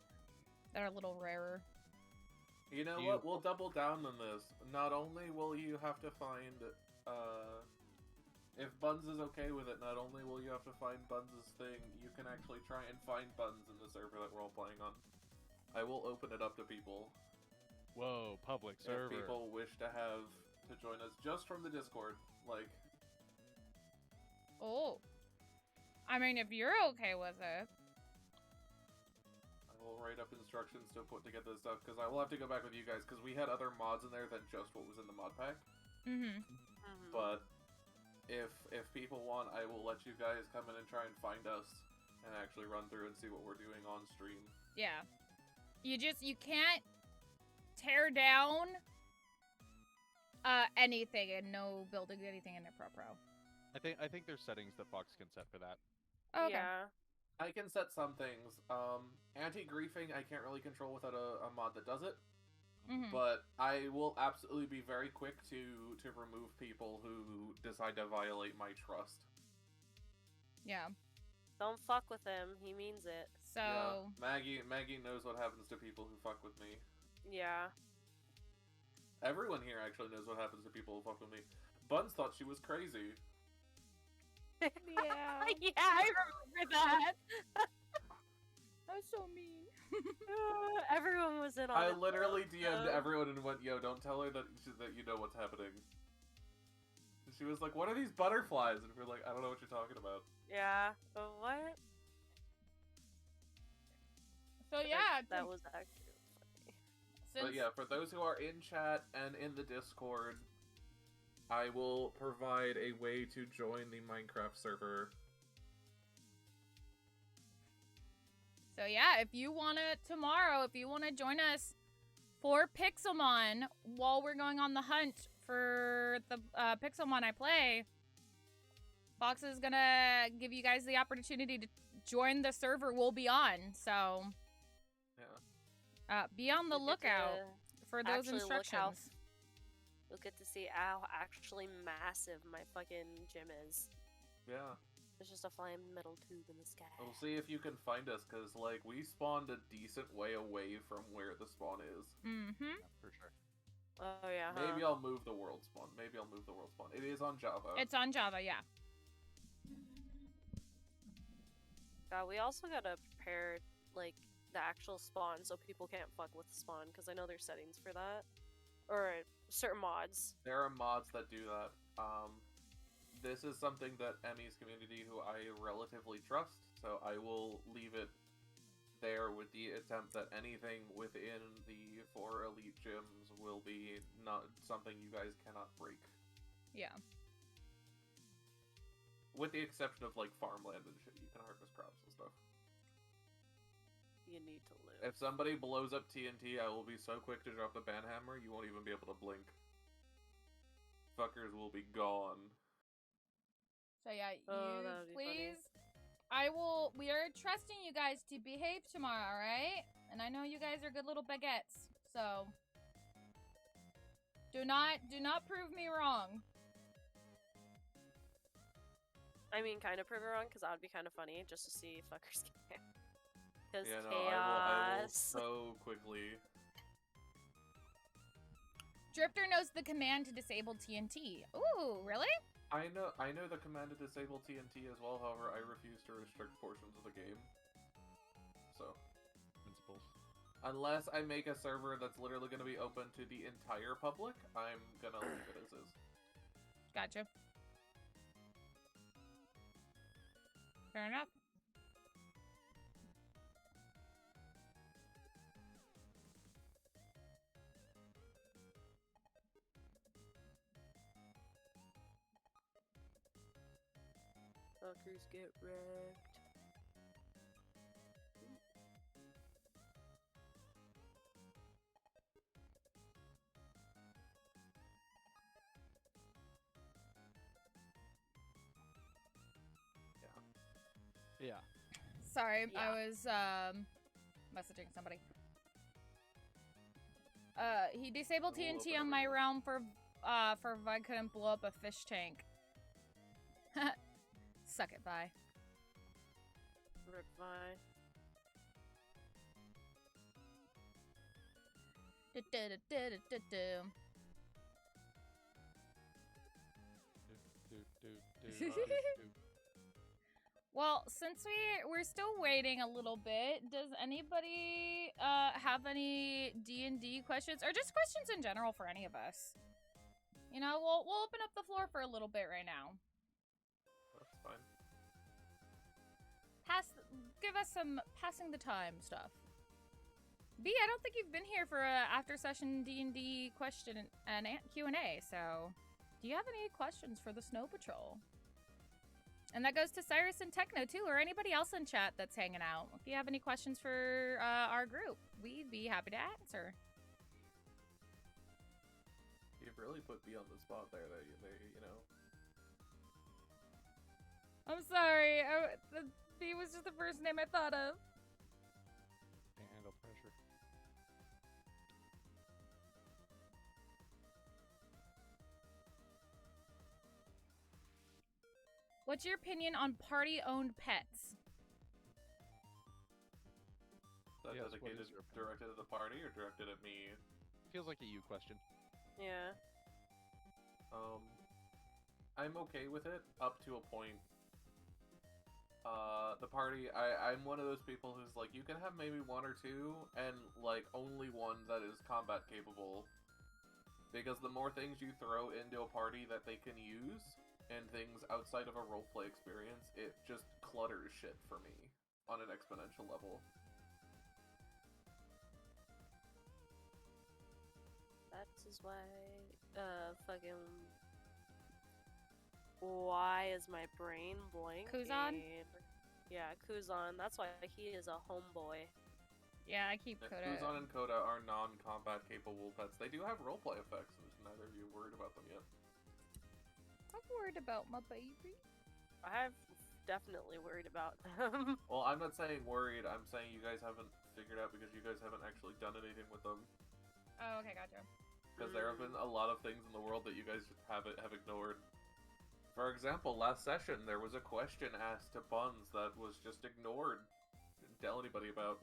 E: that are a little rarer.
C: You know what? We'll double down on this. Not only will you have to find, if Buns is okay with it, not only will you have to find Buns' thing, you can actually try and find Buns in the server that we're all playing on. I will open it up to people.
D: Whoa, public server.
C: If people wish to join us just from the Discord, like.
E: Oh. I mean, if you're okay with it.
C: I will write up instructions to put together the stuff, because I will have to go back with you guys, because we had other mods in there than just what was in the mod pack.
E: Mm-hmm.
C: But if people want, I will let you guys come in and try and find us, and actually run through and see what we're doing on stream.
E: Yeah. You can't tear down anything and no building anything in their pro.
D: I think there's settings that Fox can set for that.
E: Oh, okay.
B: Yeah.
C: I can set some things. Anti-griefing I can't really control without a mod that does it.
E: Mm-hmm.
C: But I will absolutely be very quick to remove people who decide to violate my trust.
E: Yeah.
B: Don't fuck with him. He means it.
E: So
C: Yeah. Maggie knows what happens to people who fuck with me.
B: Yeah.
C: Everyone here actually knows what happens to people who fuck with me. Buns thought she was crazy.
E: yeah.
B: Yeah, I remember that.
E: That's so mean.
B: Everyone was in on
C: I
B: it.
C: literally DM'd
B: though.
C: everyone and went, yo, don't tell her that you know what's happening. She was like, what are these butterflies? And we're like, I don't know what you're talking about.
B: Yeah. But what?
E: So yeah,
B: That was actually funny.
C: But yeah, for those who are in chat and in the Discord, I will provide a way to join the Minecraft server.
E: So yeah, if you wanna join us for Pixelmon while we're going on the hunt for the Pixelmon I play, Fox is gonna give you guys the opportunity to join the server we'll be on. So
C: yeah,
E: be on the
B: You'll get
E: lookout
B: to
E: for those
B: actually look how-
E: instructions.
B: You'll get to see how actually massive my fucking gym is.
C: yeah.
B: It's just a flying metal tube in the sky.
C: We'll see if you can find us, because, like, we spawned a decent way away from where the spawn is.
E: Mm-hmm.
D: Yeah, for sure.
B: Oh yeah.
C: Maybe I'll move the world spawn. It is on Java.
E: It's on Java, yeah.
B: We also gotta prepare like the actual spawn so people can't fuck with the spawn because I know there's settings for that, or certain mods.
C: There are mods that do that. This is something that Emi's community, who I relatively trust, so I will leave it there with the attempt that anything within the 4 elite gyms will be not something you guys cannot break.
E: Yeah.
C: With the exception of, like, farmland and shit, you can harvest crops and stuff.
B: You need to live.
C: If somebody blows up TNT, I will be so quick to drop the banhammer, you won't even be able to blink. Fuckers will be gone.
E: So yeah,
B: Oh, that would be
E: please.
B: funny.
E: We are trusting you guys to behave tomorrow, alright? And I know you guys are good little baguettes, so do not prove me wrong.
B: I mean, kind of prove it wrong because that would be kind of funny just to see fuckers get because
C: Yeah, no, I
B: chaos.
C: will so quickly.
E: Drifter knows the command to disable TNT. Ooh, really?
C: I know the command to disable TNT as well, however, I refuse to restrict portions of the game. So,
D: Principles.
C: unless I make a server that's literally going to be open to the entire public, I'm gonna leave it as is.
E: Gotcha. Fair enough.
B: Fuckers get wrecked.
D: Yeah.
E: Sorry,
B: Yeah.
E: I was messaging somebody. He disabled
C: We'll
E: TNT
C: open
E: on my
C: everything.
E: realm for if I couldn't blow up a fish tank. Suck it, bye.
B: Rip Vi.
E: Well, since we're still waiting a little bit, does anybody have any D&D questions or just questions in general for any of us? You know, we'll open up the floor for a little bit right now.
C: That's fine.
E: Give us some passing the time stuff. B, I don't think you've been here for a after session D&D question and Q&A, so do you have any questions for the Snow Patrol? And that goes to Cyrus and Techno too, or anybody else in chat that's hanging out. If you have any questions for our group, we'd be happy to answer.
C: You've really put me on the spot there, you know.
E: I'm sorry, B was just the first name I thought of.
D: Can't handle pressure.
E: What's your opinion on party-owned pets?
C: That
D: Yes, what
C: dedicated
D: is your opinion?
C: directed at the party or directed at me?
D: Feels like a you question.
B: Yeah.
C: I'm okay with it up to a point. the party, I'm one of those people who's like, you can have maybe one or two, and like only one that is combat capable. Because the more things you throw into a party that they can use, and things outside of a roleplay experience, it just clutters shit for me on an exponential level.
B: That is why, fucking... Why is my brain blanking?
E: Kuzan?
B: Yeah, Kuzan. That's why he is a homeboy.
E: Yeah, I keep Coda.
C: Kuzan and Coda are non-combat capable pets. They do have roleplay effects, and neither of you worried about them yet.
E: I'm worried about my baby.
B: I've definitely worried about them.
C: Well, I'm not saying worried, I'm saying you guys haven't figured out because you guys haven't actually done anything with them.
E: Oh, okay, gotcha.
C: Because there have been a lot of things in the world that you guys have ignored. For example, last session, there was a question asked to Buns that was just ignored. Didn't tell anybody about.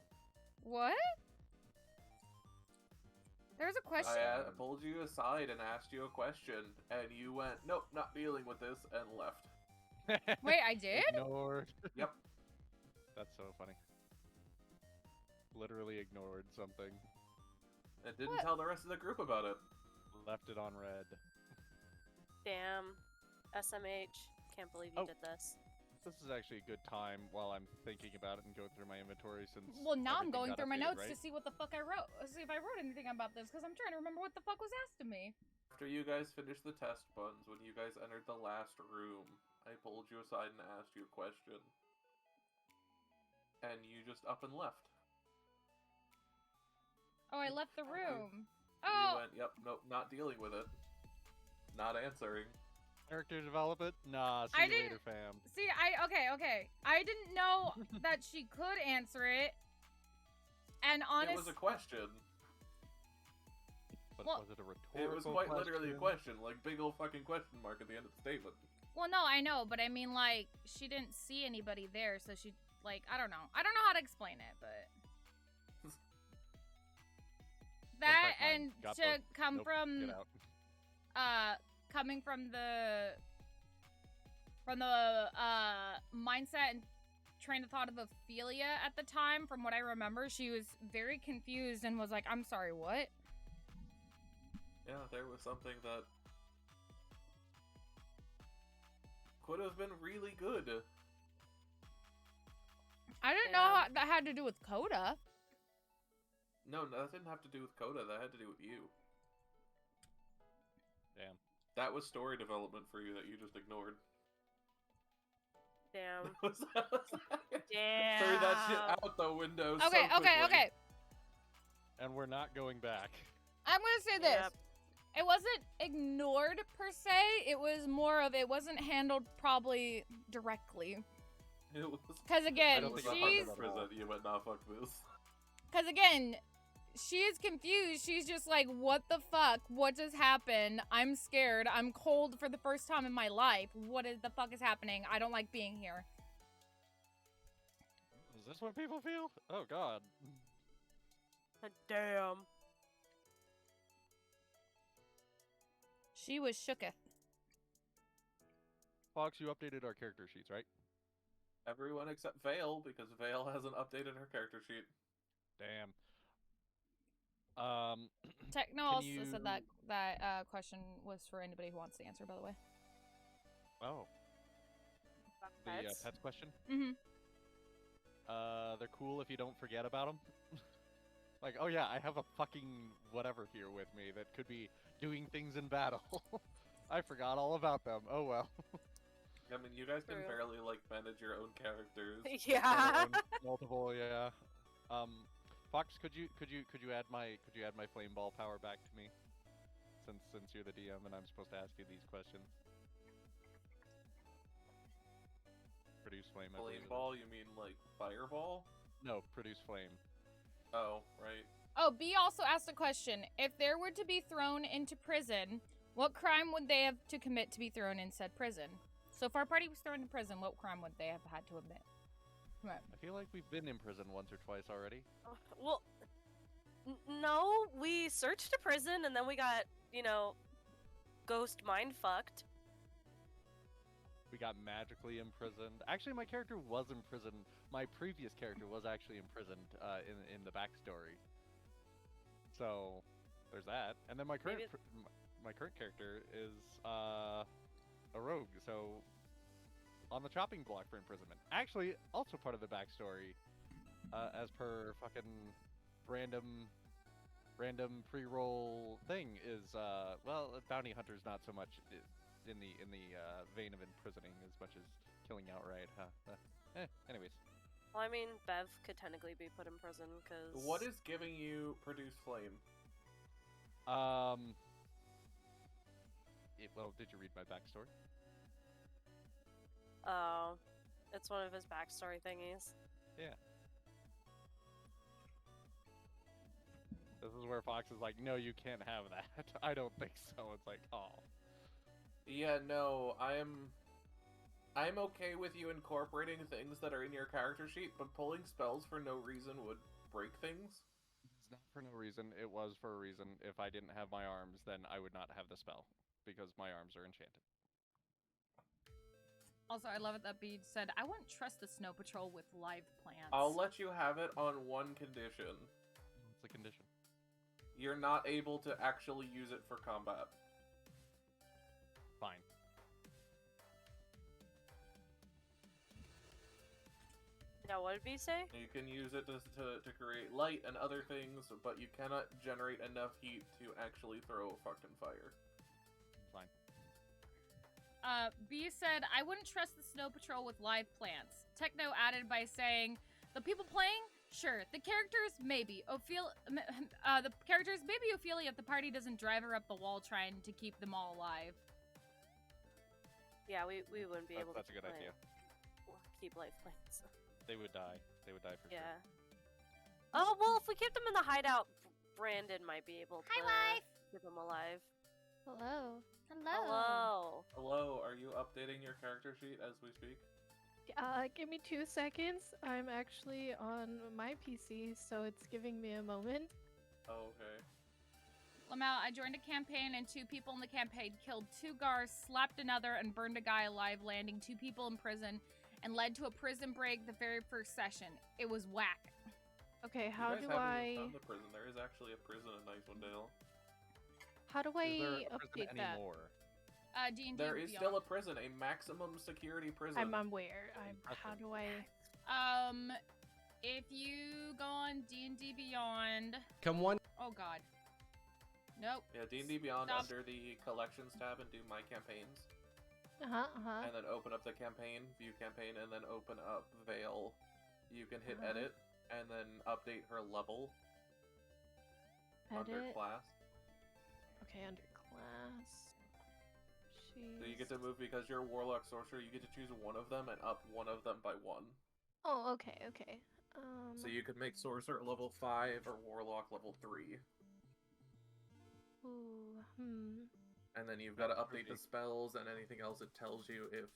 E: What? There's a question.
C: I pulled you aside and asked you a question, and you went, nope, not dealing with this, and left.
E: Wait, I did?
D: Ignored.
C: Yep.
D: That's so funny. Literally ignored something.
C: And didn't
E: What?
C: tell the rest of the group about it.
D: Left it on red.
B: Damn. SMH. Can't believe you did this.
D: This is actually a good time while I'm thinking about it and going through my inventory since.
E: Well, now I'm
D: everything
E: going
D: got
E: through my
D: updated,
E: notes to
D: right?
E: see what the fuck I wrote. See if I wrote anything about this, because I'm trying to remember what the fuck was asked of me.
C: After you guys finished the test, Buns, when you guys entered the last room, I pulled you aside and asked you a question. And you just up and left.
E: Oh, I left the room.
C: You
E: Oh!
C: went, yep, nope, not dealing with it. Not answering.
D: Character development? Nah, see
E: I
D: you
E: didn't-
D: later, fam.
E: See, okay. I didn't know that she could answer it. And
C: It
E: honest,
C: was a question.
D: But
E: Well,
D: was it a rhetorical
C: It was quite literally a
D: question?
C: question, like big old fucking question mark at the end of the statement.
E: well, no, I know, but I mean, like, she didn't see anybody there, so she, like, I don't know how to explain it, but that
D: Perfect
E: and
D: mind. Got
E: to
D: both.
E: come
D: Nope,
E: from
D: Get out.
E: coming from the mindset and train of thought of Ophelia at the time, from what I remember, she was very confused and was like, I'm sorry, what?
C: Yeah, there was something that could have been really good.
E: I didn't know how that had to do with Coda.
C: No, that didn't have to do with Coda, that had to do with you.
D: Damn.
C: That was story development for you that you just ignored.
B: Damn.
C: Damn. Threw that shit out the window so
E: Okay.
C: quickly.
D: And we're not going back.
E: I'm gonna say this.
B: Yep.
E: It wasn't ignored per se. It was more of it wasn't handled probably directly.
C: It was.
E: Because
C: I
E: again,
C: don't think I
E: she's
C: fucked prison. You went, nah, fuck this.
E: because again, she is confused. She's just like, what the fuck? What just happened? I'm scared. I'm cold for the first time in my life. What is the fuck is happening? I don't like being here.
D: Is this what people feel? Oh god.
B: Damn.
E: She was shooketh.
D: Fox, you updated our character sheets, right?
C: Everyone except Vale, because Vale hasn't updated her character sheet.
D: Damn.
E: Techno
D: Can
E: also
D: you-
E: said that question was for anybody who wants to answer, by the way.
D: Oh, the
B: Pets?
D: pets question?
E: Mm-hmm.
D: They're cool if you don't forget about them. Like, oh yeah, I have a fucking whatever here with me that could be doing things in battle. I forgot all about them. Oh well.
C: I mean, you guys can
B: True.
C: barely, like, manage your own characters.
B: Yeah.
D: Multiple, yeah. Fox, could you add my flame ball power back to me? Since you're the DM and I'm supposed to ask you these questions. Produce flame. I believe
C: Flame
D: it is.
C: ball, you mean, like, fireball?
D: No, produce flame.
C: Oh, right.
E: Oh, B also asked a question. If there were to be thrown into prison, what crime would they have to commit to be thrown in said prison? So if our party was thrown in prison, what crime would they have had to admit? Right.
D: I feel like we've been in prison once or twice already.
B: Well, no, we searched a prison and then we got, ghost mind fucked.
D: we got magically imprisoned. Actually, my character was imprisoned. My previous character was actually imprisoned in the backstory. So there's that. And then my current character is a rogue. So on the chopping block for imprisonment. Actually, also part of the backstory, as per fucking random pre-roll thing is well, bounty hunter's not so much in the vein of imprisoning as much as killing outright. Anyways.
B: Well, I mean, Bev could technically be put in prison because.
C: What is giving you produce flame?
D: Well, did you read my backstory?
B: Oh, it's one of his backstory thingies.
D: Yeah. This is where Fox is like, no, you can't have that. I don't think so. It's like, oh.
C: Yeah, no, I'm okay with you incorporating things that are in your character sheet, but pulling spells for no reason would break things.
D: It's not for no reason. It was for a reason. If I didn't have my arms, then I would not have the spell, because my arms are enchanted.
E: Also, I love it that Bede said, I wouldn't trust the Snow Patrol with live plants.
C: I'll let you have it on one condition.
D: What's the condition?
C: You're not able to actually use it for combat.
D: Fine.
B: Yeah, what did he say?
C: You can use it to create light and other things, but you cannot generate enough heat to actually throw a fucking fire.
D: Fine.
E: B said, I wouldn't trust the Snow Patrol with live plants. Techno added by saying, the people playing? Sure. The characters? Maybe. The characters? Maybe Ophelia if the party doesn't drive her up the wall trying to keep them all alive.
B: Yeah, we wouldn't be able to.
D: That's a good idea.
B: Keep life plants.
D: They would die. They would die for sure.
B: Yeah. Oh, well, if we keep them in the hideout, Brandon might be able to keep them alive.
F: Hello.
B: Hello.
C: Hello, are you updating your character sheet as we speak?
F: Give me 2 seconds. I'm actually on my PC, so it's giving me a moment.
C: Oh, okay.
E: Lamau, I joined a campaign and 2 people in the campaign killed 2 guards, slapped another, and burned a guy alive, landing 2 people in prison, and led to a prison break the very first session. It was whack.
F: Okay, how do I...
C: Found the prison. There is actually a prison in Icewind Dale.
F: How do
D: Is there
F: I
D: a prison
F: update that?
D: anymore?
E: D&D
C: There is
E: Beyond.
C: still a prison, a maximum security prison.
F: I'm aware. How do I...
E: If you go on D&D Beyond...
G: Come one.
E: Oh, God. Nope.
C: Yeah, D&D Beyond
E: Stop.
C: under the collections tab and do my campaigns.
F: Uh-huh.
C: And then open up the campaign, view campaign, and then open up Veil. You can hit edit, and then update her level. Under
F: Edit.
C: class.
F: Okay, under class.
C: So you get to move because you're a warlock sorcerer, you get to choose one of them and up one of them by 1.
F: Oh, okay.
C: So you could make sorcerer level 5 or warlock level 3.
F: Ooh,
C: And then you've got to update the spells and anything else it tells you if...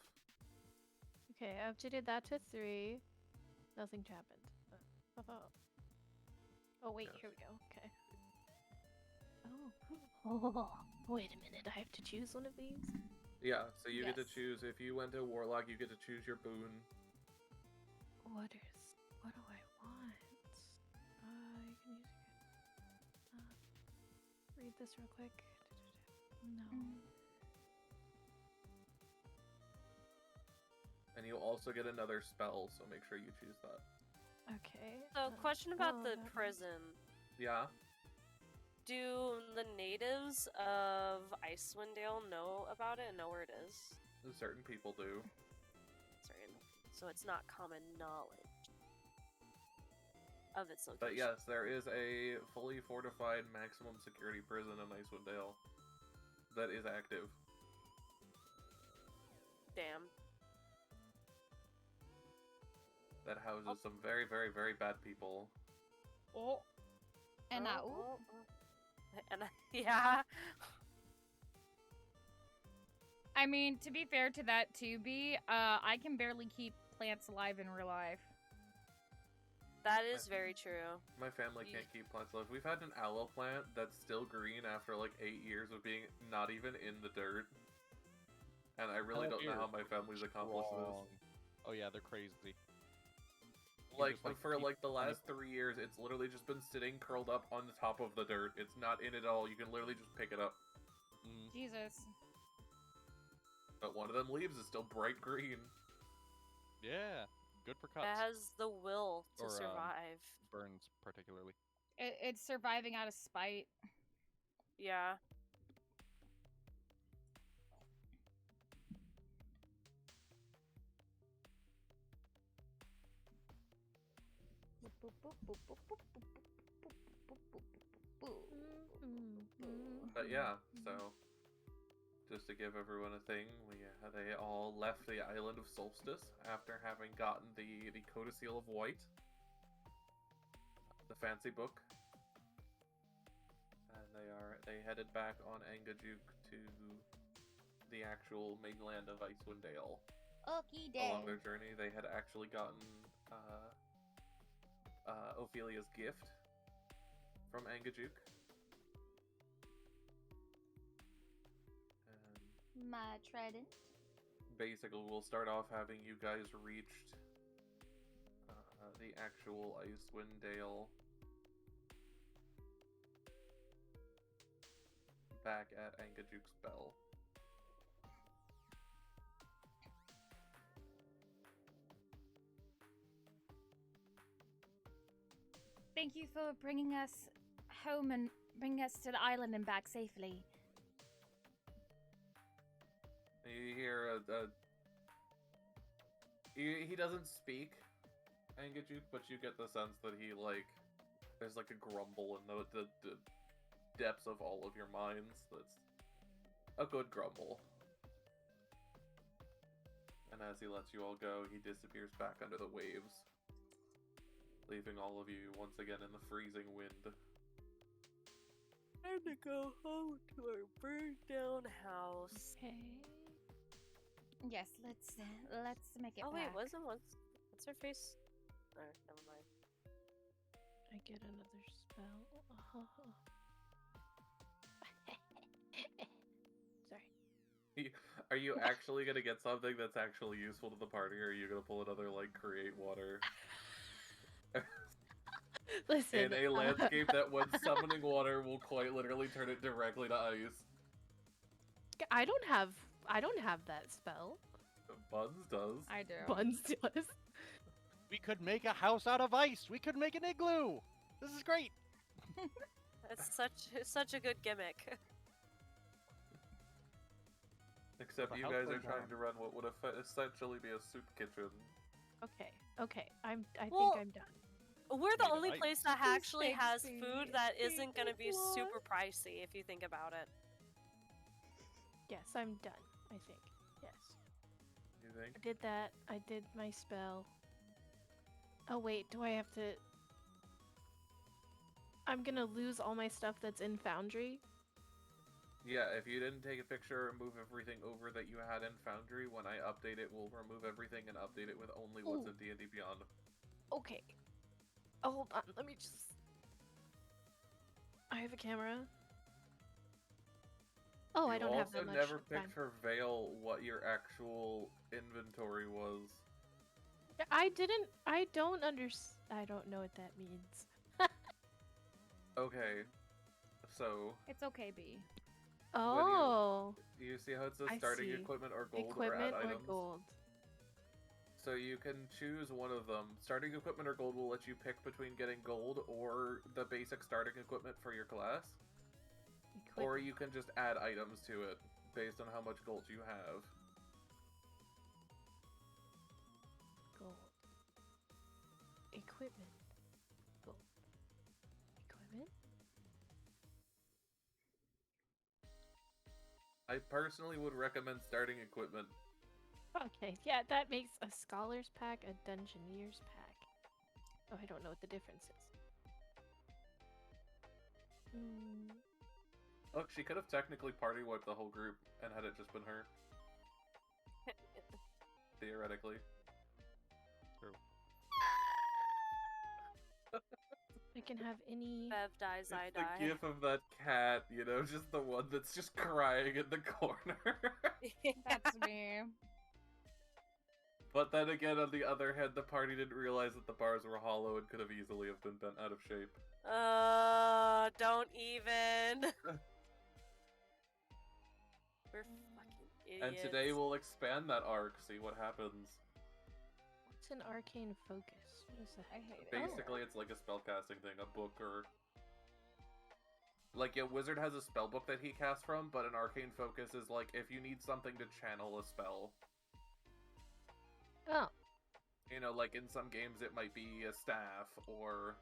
F: Okay, I updated that to 3. Nothing happened. Oh, wait,
C: Yeah.
F: here we go. Okay. Oh, wait a minute. I have to choose one of these?
C: Yeah, so you get to
F: Yes.
C: choose, if you went to warlock, you get to choose your boon.
F: What do I want? You can use read this real quick. No.
C: And you'll also get another spell, so make sure you choose that.
F: Okay.
B: So, question about the
F: that one.
B: prison.
C: Yeah?
B: Do the natives of Icewind Dale know about it and know where it is?
C: Certain people do.
B: So it's not common knowledge of its location.
C: But yes, there is a fully fortified maximum security prison in Icewind Dale that is active.
B: Damn.
C: That houses some very, very, very bad people.
E: Oh. And
B: yeah.
E: I mean, to be fair to that too, B, I can barely keep plants alive in real life.
B: That is very true.
C: My family can't keep plants alive. We've had an aloe plant that's still green after like 8 years of being not even in the dirt. and I really don't know
D: Here.
C: how my family's accomplished
D: Wrong. Oh yeah, they're crazy.
C: this. Like,
D: just,
C: for
D: keep
C: like the
D: running.
C: last 3 years, it's literally just been sitting curled up on the top of the dirt. It's not in it at all. You can literally just pick it up.
D: Mm.
E: Jesus.
C: But one of them leaves is still bright green.
D: Yeah, good for cuts.
B: It has the will to
D: Or,
B: survive.
D: Burns, particularly.
E: It's surviving out of spite.
B: Yeah.
C: But yeah, so just to give everyone a thing, they all left the island of Solstice after having gotten the Codicil of White, the fancy book, and they headed back on Angajuk to the actual mainland of Icewind Dale.
E: Okie day.
C: Along their journey, they had actually gotten Ophelia's gift from Angajuk.
E: My trident.
C: Basically, we'll start off having you guys reached the actual Icewind Dale back at Angajuk's Bell.
E: Thank you for bringing us home and bringing us to the island and back safely.
C: You hear he doesn't speak Angajuk, but you get the sense that he, like, there's like a grumble in the depths of all of your minds. That's a good grumble. And as he lets you all go, he disappears back under the waves, leaving all of you once again in the freezing wind.
B: Time to go home to our burned down house.
F: Okay.
E: Yes, let's make it.
B: Oh wait,
E: back.
B: what's her face? Oh, never mind.
F: I get another spell. Sorry.
C: Are you actually gonna get something that's actually useful to the party, or are you gonna pull another, like, create water?
F: Listen.
C: In a landscape that when summoning water will quite literally turn it directly to ice.
F: I don't have that spell.
C: Buns does.
E: I do.
F: Buns does.
D: We could make a house out of ice. We could make an igloo. This is great.
B: It's such a good gimmick.
C: Except
D: The
C: you
D: house
C: guys are
D: burns
C: trying
D: down.
C: to run what would essentially be a soup kitchen.
F: Okay. I
B: Well,
F: think I'm done.
B: We're the
D: Made of
B: only
D: ice.
B: place that
F: Please
B: actually
F: fix
B: has
F: me.
B: food that isn't gonna be
F: What?
B: super pricey if you think about it.
F: Yes, I'm done. I think. Yes.
C: You think?
F: I did that. I did my spell. Oh wait, do I have to? I'm gonna lose all my stuff that's in Foundry.
C: Yeah, if you didn't take a picture or move everything over that you had in Foundry, when I update it, we'll remove everything and update it with only what's
F: Ooh.
C: in D&D Beyond.
F: Okay. Oh, hold on. Let me just. I have a camera. Oh, I don't have that much.
C: You also never
F: time.
C: picked for Vale what your actual inventory was.
F: I didn't. I don't understand. I don't know what that means.
C: Okay, so
E: It's okay, B.
F: Oh,
C: you see how it says
F: I
C: starting
F: see.
C: equipment or gold
F: equipment
C: or add
F: or
C: items?
F: gold?
C: So you can choose one of them. Starting equipment or gold will let you pick between getting gold or the basic starting equipment for your class. Or you can just add items to it based on how much gold you have.
F: Gold. Equipment. Gold. Equipment?
C: I personally would recommend starting equipment.
F: Okay, yeah, that makes a Scholar's Pack, a Dungeoneer's Pack. Oh, I don't know what the difference is.
C: Look, she could have technically party wiped the whole group and had it just been her. Theoretically.
D: True.
F: I can have any.
B: Bev dies, I
C: The
B: die.
C: gif of that cat, you know, just the one that's just crying in the corner.
E: That's me.
C: But then again, on the other hand, the party didn't realize that the bars were hollow and could have easily have been bent out of shape.
B: Don't even. We're fucking idiots.
C: And today we'll expand that arc, see what happens.
F: What's an arcane focus? What is that?
E: I hate it.
C: Basically, it's like a spellcasting thing, a book or... Like, a wizard has a spell book that he casts from, but an arcane focus is like if you need something to channel a spell.
F: Oh.
C: You know, like in some games it might be a staff or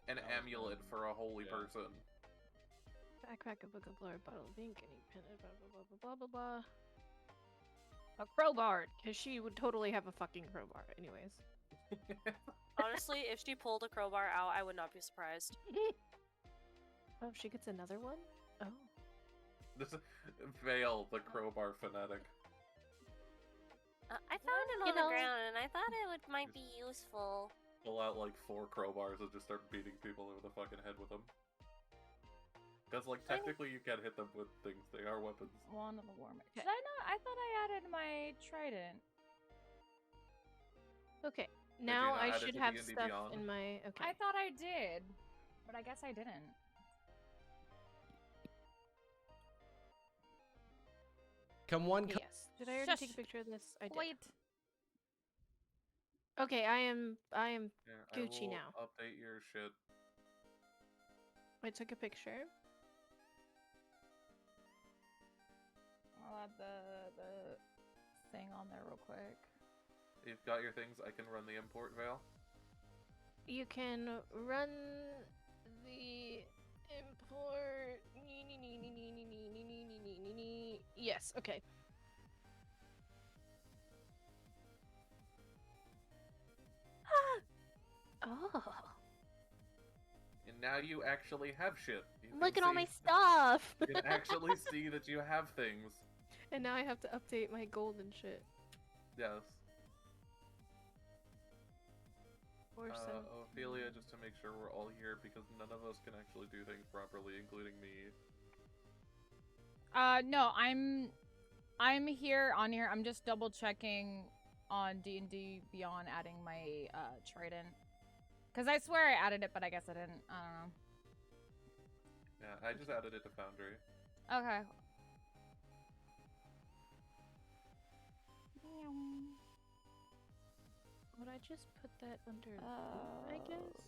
C: an amulet for a holy person.
F: Backpack, a book of lore, bottle of ink, any pen, blah blah blah blah blah blah. A crowbar, because she would totally have a fucking crowbar, anyways.
B: Honestly, if she pulled a crowbar out, I would not be surprised.
F: Oh, she gets another one? Oh.
C: This is Vale, the crowbar fanatic.
B: I found it on the ground, and I thought it might be useful.
C: Pull out like 4 crowbars and just start beating people over the fucking head with them. Because, like, technically you can't hit them with things. They are weapons.
E: Wand of the Warmage. Did I not? I thought I added my trident.
F: Okay,
C: you
F: now
C: not
F: I
C: add it
F: should
C: to
F: have
C: D&D
F: stuff
C: Beyond?
F: in my... Okay.
E: I thought I did, but I guess I didn't.
G: Come one.
F: Yes. Did I already take a
E: Shush.
F: picture of this? I did.
E: Wait.
F: Okay, I am
C: Yeah,
F: Gucci
C: I will
F: now.
C: update your shit.
F: I took a picture.
E: I'll add the thing on there real quick.
C: You've got your things, I can run the import, Vale.
F: You can run the import. Yes, okay. Oh.
C: And now you actually have shit. You can
F: Look at all my
C: see-
F: stuff!
C: You can actually see that you have things.
F: And now I have to update my gold and shit.
C: Yes.
F: Or some.
C: Ophelia, just to make sure we're all here, because none of us can actually do things properly, including me.
E: No, I'm here on here. I'm just double checking on D&D Beyond adding my trident. Cause I swear I added it, but I guess I didn't. I don't know.
C: Yeah, I just added it to Foundry.
E: Okay.
F: Would I just put that under loot, I guess?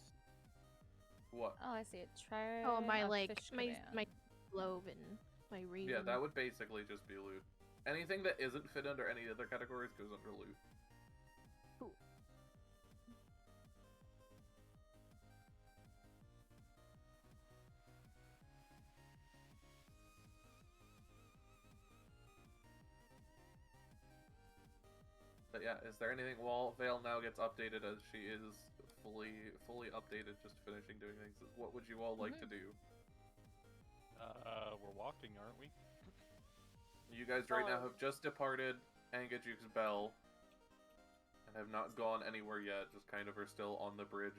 C: What?
E: Oh, I see it. Try.
F: Oh, my
E: a
F: like
E: fish
F: my
E: command.
F: globe and my raven.
C: Yeah, that would basically just be loot. Anything that isn't fit under any other categories goes under loot.
F: Cool.
C: But yeah, is there anything while Vale now gets updated as she is fully updated, just finishing doing things? What would you all like to do?
D: We're walking, aren't we?
C: You guys right now have just departed Angajuke's Bell and have not gone anywhere yet, just kind of are still on the bridge.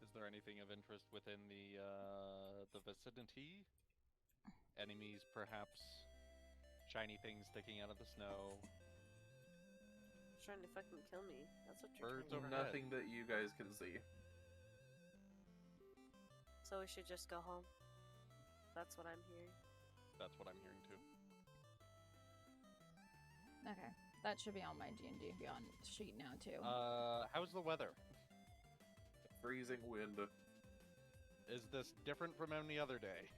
D: Is there anything of interest within the vicinity? Enemies, perhaps? Shiny things sticking out of the snow?
B: Trying to fucking kill me. That's what you're
D: Birds
B: trying to do.
D: overhead.
C: Nothing that you guys can see.
B: So we should just go home. That's what I'm hearing.
D: That's what I'm hearing too.
E: Okay, that should be on my D&D Beyond sheet now too.
D: How's the weather?
C: Freezing wind.
D: Is this different from any other day?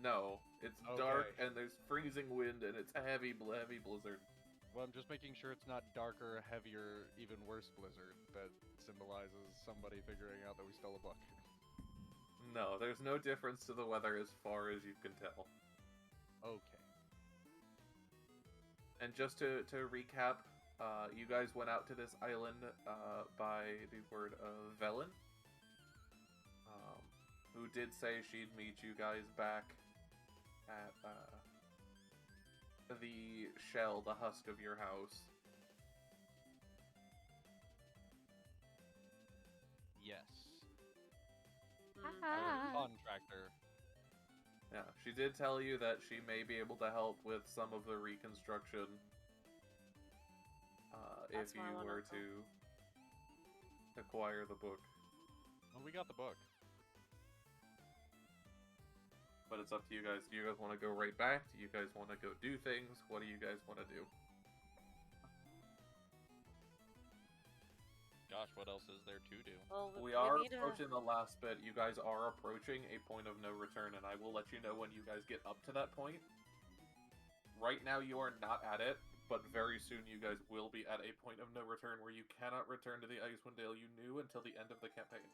C: No, it's
D: Okay.
C: dark and there's freezing wind and it's a heavy blizzard.
D: Well, I'm just making sure it's not darker, heavier, even worse blizzard that symbolizes somebody figuring out that we stole a book.
C: No, there's no difference to the weather as far as you can tell.
D: Okay.
C: And just to recap, you guys went out to this island by the word of Velen, who did say she'd meet you guys back at the shell, the husk of your house.
D: Yes. Our contractor.
C: Yeah, she did tell you that she may be able to help with some of the reconstruction. If you were to acquire the book.
D: Well, we got the book.
C: But it's up to you guys. Do you guys want to go right back? Do you guys want to go do things? What do you guys want to do?
D: Gosh, what else is there to do?
B: Well,
C: We are approaching the last bit. You guys are approaching a point of no return, and I will let you know when you guys get up to that point. Right now, you are not at it, but very soon you guys will be at a point of no return where you cannot return to the Icewind Dale you knew until the end of the campaign.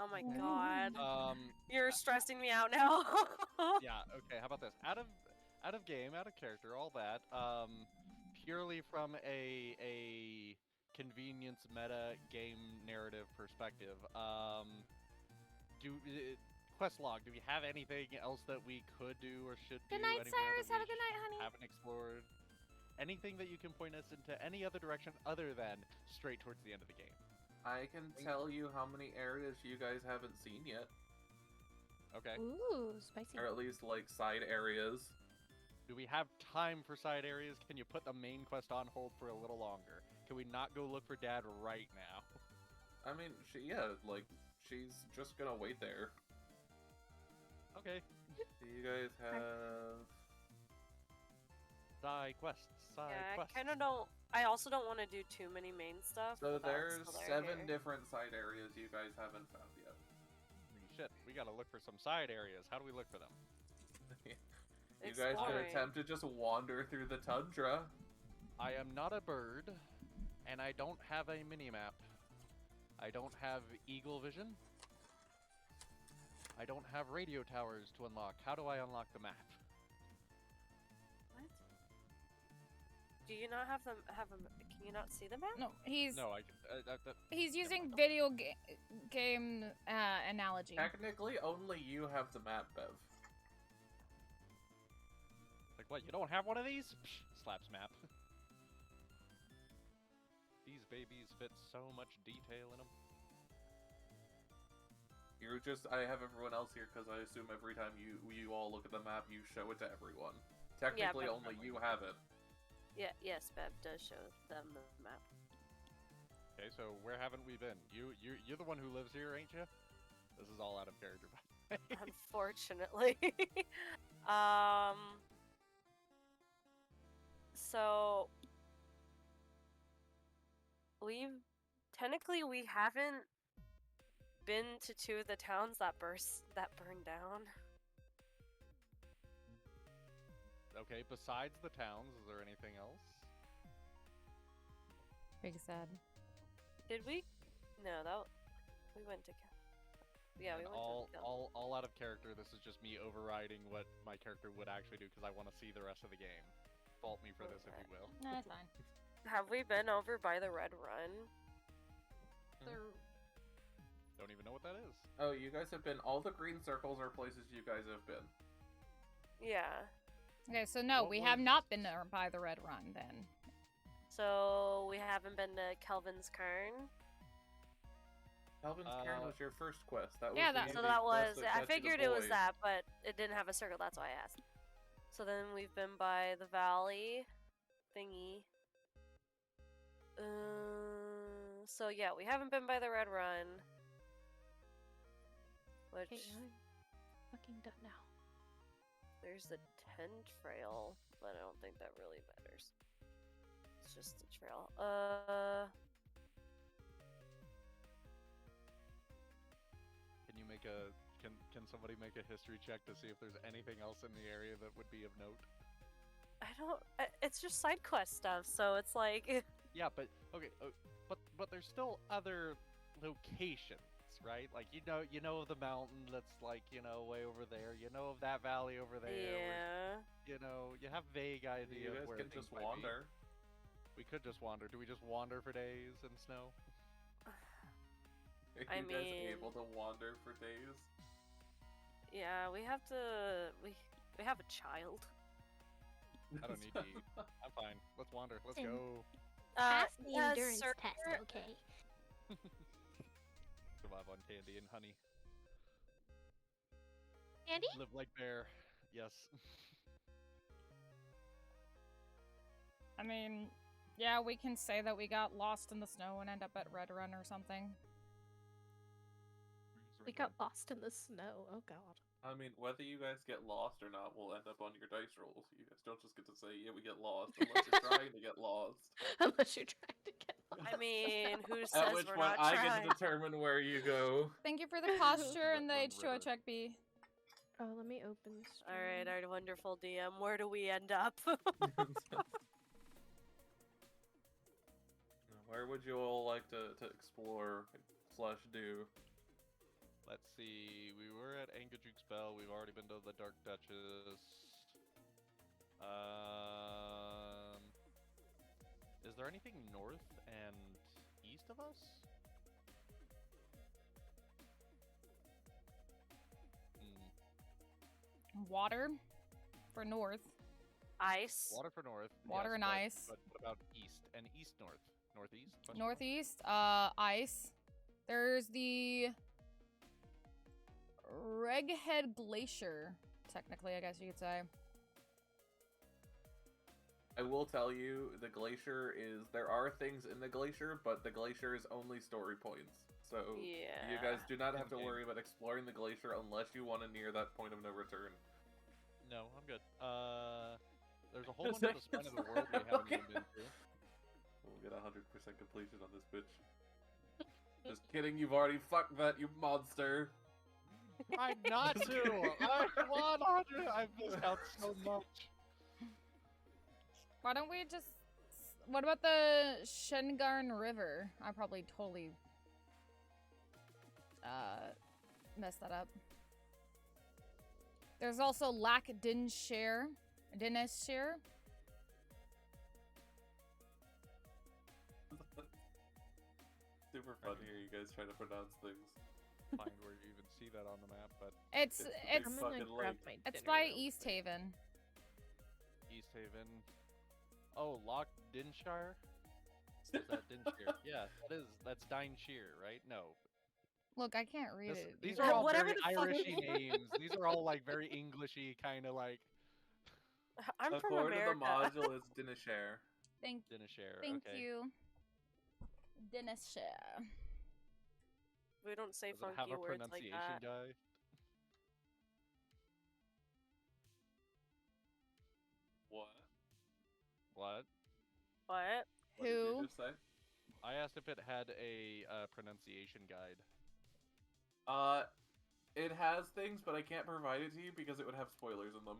B: Oh my god.
D: Um,
B: You're stressing me out now.
D: yeah. Okay. How about this? Out of game, out of character, all that. Purely from a convenience meta game narrative perspective. Quest log. Do we have anything else that we could do or should do?
E: Good night,
D: anywhere
E: Cyrus.
D: that
E: Have a
D: we
E: good night, honey.
D: Haven't explored. Anything that you can point us into any other direction other than straight towards the end of the game.
C: I can tell you how many areas you guys haven't seen yet.
D: Okay.
F: Ooh, spicy.
C: Or at least, like, side areas.
D: Do we have time for side areas? Can you put the main quest on hold for a little longer? Can we not go look for Dad right now?
C: I mean, she's just gonna wait there.
D: Okay.
C: Do you guys have...
D: Side quests. Side
B: Yeah,
D: quests.
B: I kind of don't. I also don't want to do too many main stuff.
C: So
B: but that's
C: there's
B: still there
C: 7
B: here.
C: different side areas you guys haven't found yet.
D: Shit, we gotta look for some side areas. How do we look for them?
C: You guys can
B: Exploring.
C: attempt to just wander through the tundra.
D: I am not a bird, and I don't have a mini-map. I don't have eagle vision. I don't have radio towers to unlock. How do I unlock the map?
B: What? Do you not have them? Can you not see the map?
E: No, he's
D: No, I can.
E: he's using video game analogy.
C: Technically, only you have the map, Bev.
D: Like, what? You don't have one of these? Psh, slaps map. These babies fit so much detail in them.
C: I have everyone else here because I assume every time you all look at the map, you show it to everyone. Technically,
B: but-
C: only you have it.
B: Yeah. Yes, Bev does show them the map.
D: Okay, so where haven't we been? You're the one who lives here, ain't you? This is all out of character, by the way.
B: Unfortunately. So we haven't been to 2 of the towns that burned down.
D: Okay, besides the towns, is there anything else?
E: Big sad.
B: Did we? No, we went to. Yeah, we
D: And
B: went to.
D: all out of character. This is just me overriding what my character would actually do because I want to see the rest of the game. Fault me for this if you will.
E: No, it's fine.
B: Have we been over by the Red Run?
D: Don't even know what that is.
C: Oh, you guys have been. All the green circles are places you guys have been.
B: Yeah.
E: Okay, so no,
D: What
E: we
D: was-
E: have not been there by the Red Run then.
B: So we haven't been to Kelvin's Cairn.
C: Calvin's Cairn was your first quest. That was
E: Yeah,
C: the
E: that-
B: So
C: ending
B: that
C: quest
B: was.
C: that
B: I
C: got you the
B: figured it was
C: boy.
B: that, but it didn't have a circle. That's why I asked. So then we've been by the valley thingy. So yeah, we haven't been by the Red Run. Which
F: Okay, I'm fucking done now.
B: there's the 10 trail, but I don't think that really matters. It's just the trail.
D: Can you make a can somebody make a history check to see if there's anything else in the area that would be of note?
B: I don't. It's just side quest stuff, so it's like.
D: Yeah, but okay, but there's still other locations, right? Like you know of the mountain that's like way over there. You know of that valley over there. Where,
B: Yeah.
D: you have vague idea
C: You
D: of
C: guys
D: where
C: can
D: things
C: just
D: might be.
C: wander.
D: We could just wander. Do we just wander for days in snow?
C: Are
B: I
C: you guys
B: mean-
C: able to wander for days?
B: Yeah, we have to. We have a child.
D: I don't need to eat. I'm fine. Let's wander. Let's
F: And-
D: go.
F: Pass the
B: yeah,
F: endurance
B: Sir-
F: test, okay?
D: Survive on candy and honey.
F: Andy?
D: Live like bear. Yes.
E: I mean, yeah, we can say that we got lost in the snow and end up at Red Run or something.
F: We got lost in the snow. Oh god.
C: I mean, whether you guys get lost or not will end up on your dice rolls. You guys don't just get to say, yeah, we get lost, unless you're trying to get lost.
F: Unless you're trying to get lost.
B: I mean, who
C: At
B: says
C: which
B: we're
C: point
B: not
C: I
B: trying?
C: get to determine where you go.
E: Thank you for the posture and the
D: Run
E: H2O
D: river.
E: check B.
F: Oh, let me open this.
B: All right, our wonderful DM. Where do we end up?
C: Where would you all like to explore / do?
D: Let's see. We were at Angajuke's Bell. We've already been to the Dark Duchess. Is there anything north and east of us?
E: Water for north.
B: Ice.
D: Water for north.
E: Water
D: yes,
E: and
D: but-
E: ice.
D: But what about east and east north? Northeast? Question mark?
E: Northeast, ice. There's the Reghead Glacier, technically, I guess you could say.
C: I will tell you, the glacier is... There are things in the glacier, but the glacier is only story points. So,
B: Yeah.
C: you guys do not have to
D: Okay.
C: worry about exploring the glacier unless you want to near that point of no return.
D: No, I'm good. There's a whole bunch of the spine of the world we haven't
C: Okay.
D: even been to.
C: We'll get 100% completion on this bitch. Just kidding, you've already fucked that, you monster!
D: I'm not to! I 100! I've missed out so much.
E: Why don't we just... What about the Shengarn River? I probably totally... messed that up. There's also Lac Dinshire. Dineshire.
C: Super fun here, you guys try to pronounce things.
D: Find where you even see that on the map, but
E: It's
C: It's the
E: it's
C: big
F: I'm gonna
C: fucking
F: grab
C: lake.
F: my
E: it's
F: dinner
E: by
F: real
E: East
F: quick.
E: Haven.
D: East Haven. Oh, Loch Dinshire? Is that Dinshire? Yeah, that's Dineshire, right? No.
E: Look, I can't read
D: This-
E: it.
D: these
E: either.
D: are all
B: Whatever
D: very
B: the fuck-
D: Irishy names. These are all like very Englishy kind of like
B: I'm from
C: According to the
B: America.
C: module, it's Dineshare.
E: Thank
D: Dineshire.
E: thank
D: okay.
E: you. Dineshire.
B: We don't say
D: Does it have
B: funky
D: a
B: words like
D: pronunciation
B: that.
D: guy?
C: What?
D: What?
B: What?
C: What did
E: Who?
C: you just say?
D: I asked if it had a pronunciation guide.
C: It has things, but I can't provide it to you because it would have spoilers in them.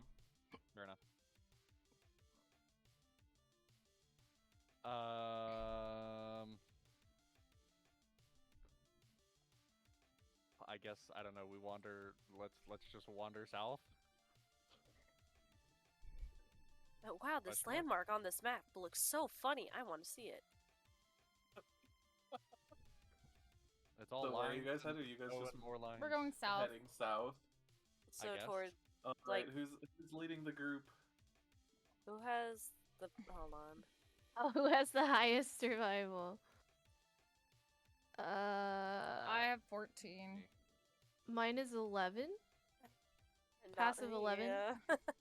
D: Fair enough. I guess I don't know. We wander. Let's just wander south.
B: Oh, wow, this
D: Question mark?
B: landmark on this map looks so funny. I want to see it.
D: It's all
C: So where are you
D: lines
C: guys
D: and
C: headed? You guys
D: snow
C: just
D: and more lines.
E: We're going south.
C: heading south?
B: So
D: guess.
B: toward
C: Alright,
B: Like-
C: who's leading the group?
B: who has the hold on.
F: Oh, who has the highest survival?
E: I have 14.
F: Mine is 11.
B: And
F: Passive 11?
B: Yeah.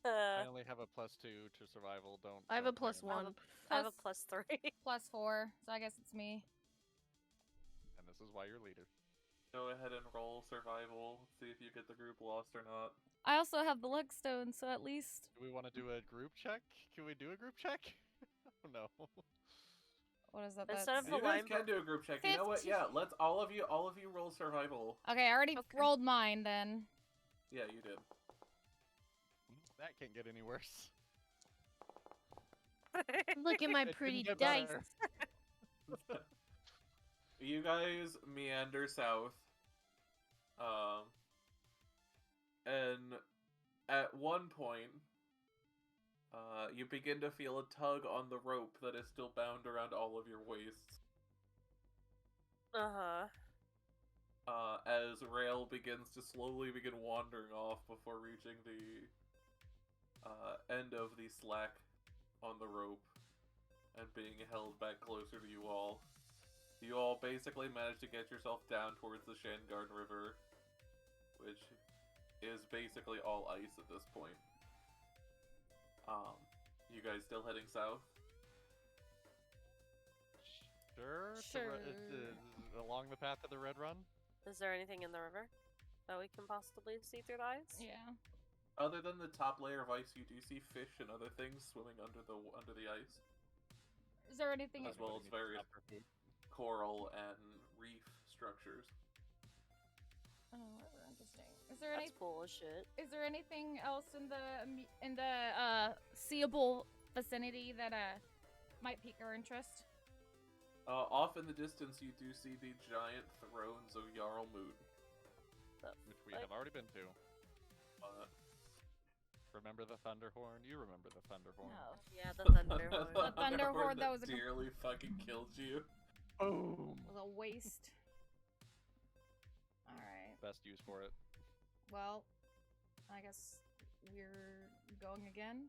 D: I only have a +2 to survival. Don't.
F: I have a
D: don't worry about
F: +1.
D: it.
B: I have a
E: Plus-
B: +3.
E: +4, so I guess it's me.
D: And this is why you're leader.
C: Go ahead and roll survival. See if you get the group lost or not.
E: I also have the luck stone, so at least...
D: Do we want to do a group check? Can we do a group check? Oh no.
E: What is that?
B: Instead
E: That's...
B: of the
C: You guys
B: line
C: can do a group check. You know what?
E: 15.
C: Yeah, let's all of you roll survival.
E: Okay, I already
B: Okay.
E: rolled mine then.
C: Yeah, you did.
D: That can't get any worse.
F: Look at my
D: It didn't
F: pretty
D: get
F: dice.
D: better.
C: You guys meander south. And at one point, you begin to feel a tug on the rope that is still bound around all of your waists.
B: Uh-huh.
C: As Rail begins to slowly begin wandering off before reaching the end of the slack on the rope and being held back closer to you all. You all basically manage to get yourself down towards the Shengarn River, which is basically all ice at this point. You guys still heading south?
D: Sure.
E: Sure.
D: Along the path of the Red Run?
B: Is there anything in the river that we can possibly see through the ice?
E: Yeah.
C: Other than the top layer of ice, you do see fish and other things swimming under the ice,
E: Is there anything?
C: as well as various coral and reef structures.
E: Oh, interesting. Is there
B: That's cool as shit.
E: Is there anything else in the seeable vicinity that might pique our interest?
C: Off in the distance, you do see the giant thrones of Jarl Mood.
D: Which we have already been to.
C: Uh,
D: Remember the Thunderhorn? You remember the Thunderhorn.
E: No.
B: Yeah, the Thunderhorn.
E: The Thunderhorn that was a
C: dearly fucking killed you.
D: Boom!
E: was a waste. Alright.
D: Best use for it.
E: Well, I guess we're going again.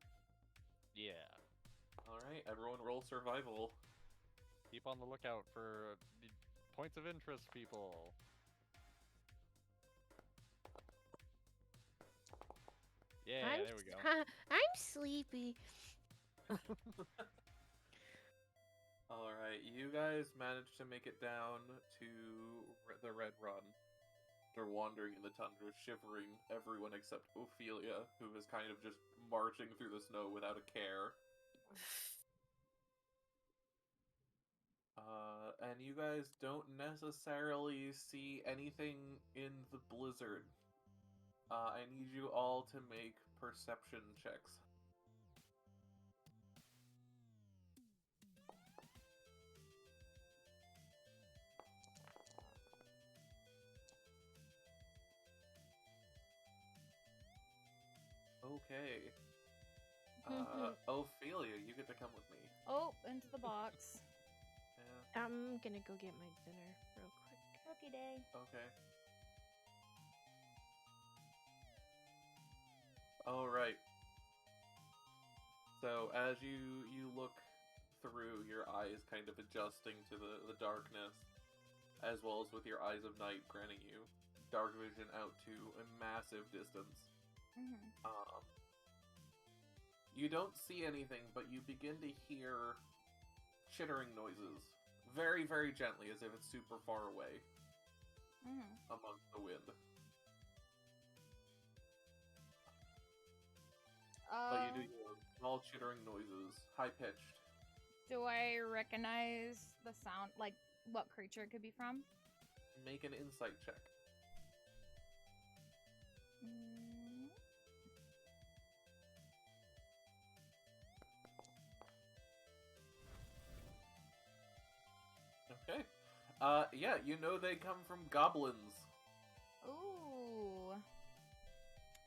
D: Yeah.
C: Alright, everyone roll survival.
D: Keep on the lookout for points of interest, people. Yeah, there we go.
F: I'm sleepy.
C: Alright, you guys managed to make it down to the Red Run. They're wandering in the tundra, shivering everyone except Ophelia, who is kind of just marching through the snow without a care. And you guys don't necessarily see anything in the blizzard. I need you all to make perception checks. Okay. Ophelia, you get to come with me.
E: Oh, into the box.
C: Yeah.
F: I'm gonna go get my dinner real quick.
E: Cookie day.
C: Okay. Alright. So, as you look through, your eyes kind of adjusting to the darkness, as well as with your eyes of night granting you dark vision out to a massive distance. You don't see anything, but you begin to hear chittering noises. Very, very gently, as if it's super far away. Amongst the wind. But you do hear small chittering noises, high-pitched.
E: Do I recognize the sound, like what creature it could be from?
C: Make an insight check. Okay. Yeah, you know they come from goblins.
E: Ooh.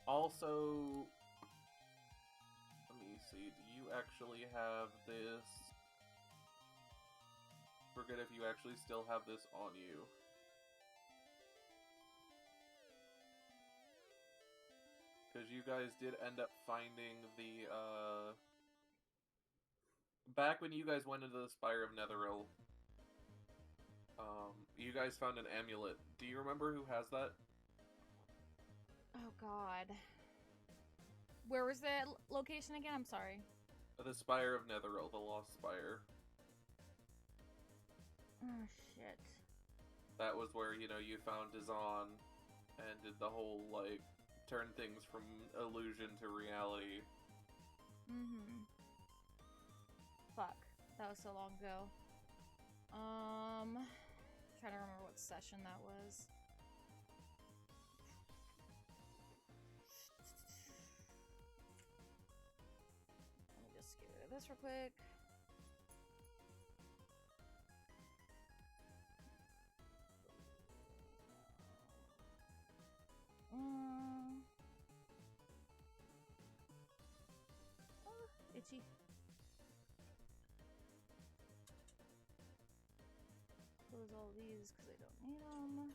C: Also, let me see, do you actually have this? Forget if you actually still have this on you. Because you guys did end up finding the, back when you guys went into the Spire of Netheril, you guys found an amulet. Do you remember who has that?
E: Oh god. Where was the location again? I'm sorry.
C: The Spire of Netheril, the Lost Spire.
E: Oh shit.
C: That was where, you know, you found Dazan and did the whole, like, turn things from illusion to reality.
E: Fuck. That was so long ago. Trying to remember what session that was. Let me just get rid of this real quick. Itchy. Close all these because I don't need them.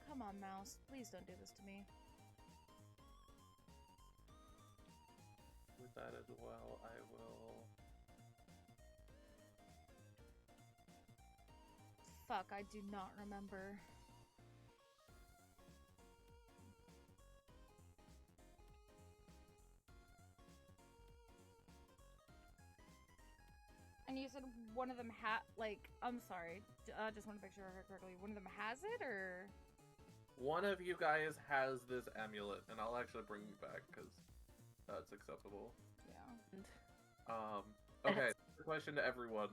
E: Come on, mouse. Please don't do this to me.
C: With that as well, I will...
E: Fuck, I do not remember. And you said one of them I'm sorry. Just want to make sure I heard correctly. One of them has it, or?
C: One of you guys has this amulet, and I'll actually bring you back, because that's acceptable.
E: Yeah.
C: Okay, question to everyone.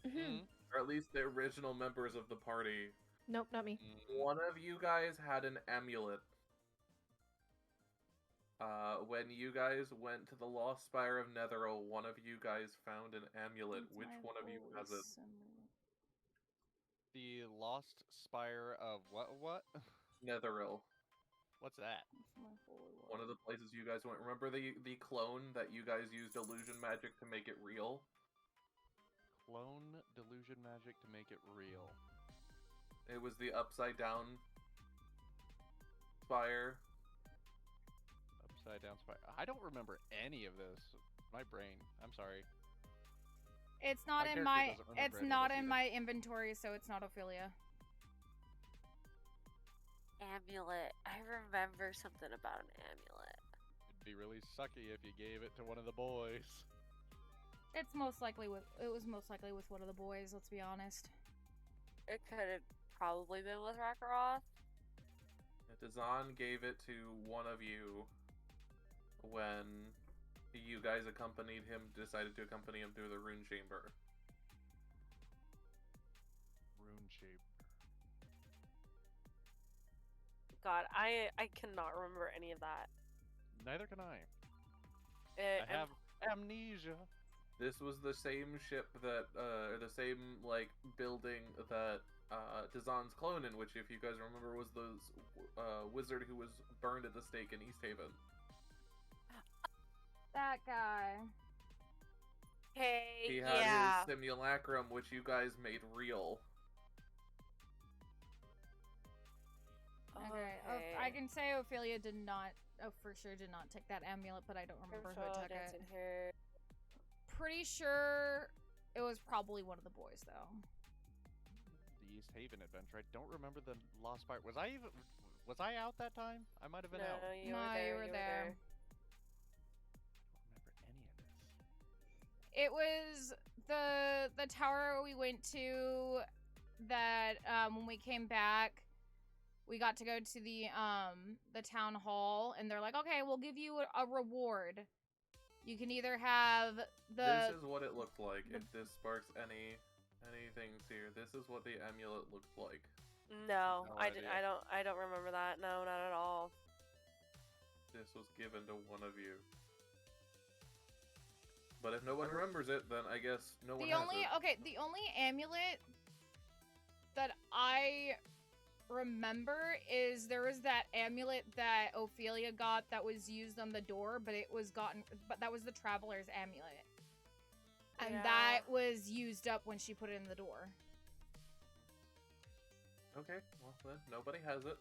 F: Mm-hmm.
C: Or at least the original members of the party.
F: Nope, not me.
C: One of you guys had an amulet. When you guys went to the Lost Spire of Netheril, one of you guys found an amulet. Which one of you has it?
D: The Lost Spire of what?
C: Netheril.
D: What's that?
C: One of the places you guys went. Remember the clone that you guys used illusion magic to make it real?
D: Clone delusion magic to make it real.
C: It was the upside down spire.
D: Upside down spire. I don't remember any of this. My brain. I'm sorry.
E: It's not in
D: My
E: my.
D: character doesn't remember
E: It's
D: any of
E: not
D: this
E: in
D: either.
E: my inventory, so it's not Ophelia.
B: Amulet. I remember something about an amulet.
D: It'd be really sucky if you gave it to one of the boys.
E: It was most likely with one of the boys. Let's be honest.
B: It could have probably been with Rakaroth.
C: Dazan gave it to one of you when you guys decided to accompany him through the rune chamber.
D: Rune shape.
B: God, I cannot remember any of that.
D: Neither can I.
B: It,
D: I have amnesia.
C: This was the same ship that, or the same, like, building that Dazan's clone in, which, if you guys remember, was the wizard who was burned at the stake in East Haven.
E: That guy.
B: Hey,
C: He had
B: yeah.
C: his simulacrum, which you guys made real.
E: Okay. I can say Ophelia did not. For sure did not take that amulet, but I don't remember who took it.
B: Her.
E: Pretty sure it was probably one of the boys, though.
D: The East Haven adventure. I don't remember the Lost Spire. Was I out that time? I might have been out.
B: You
E: No,
B: were there.
E: you were there.
D: I don't remember any of this.
E: It was the tower we went to that when we came back, we got to go to the town hall, and they're like, okay, we'll give you a reward. You can either have
C: This is what it looked like. If this sparks anything here, this is what the amulet looked like.
B: No,
C: No
B: I
C: idea.
B: don't remember that. No, not at all.
C: This was given to one of you. But if no one remembers it, then I guess no one has it.
E: the only amulet that I remember is there was that amulet that Ophelia got that was used on the door, but that was the traveler's amulet. And
B: Yeah.
E: that was used up when she put it in the door.
C: Okay, well then, nobody has it.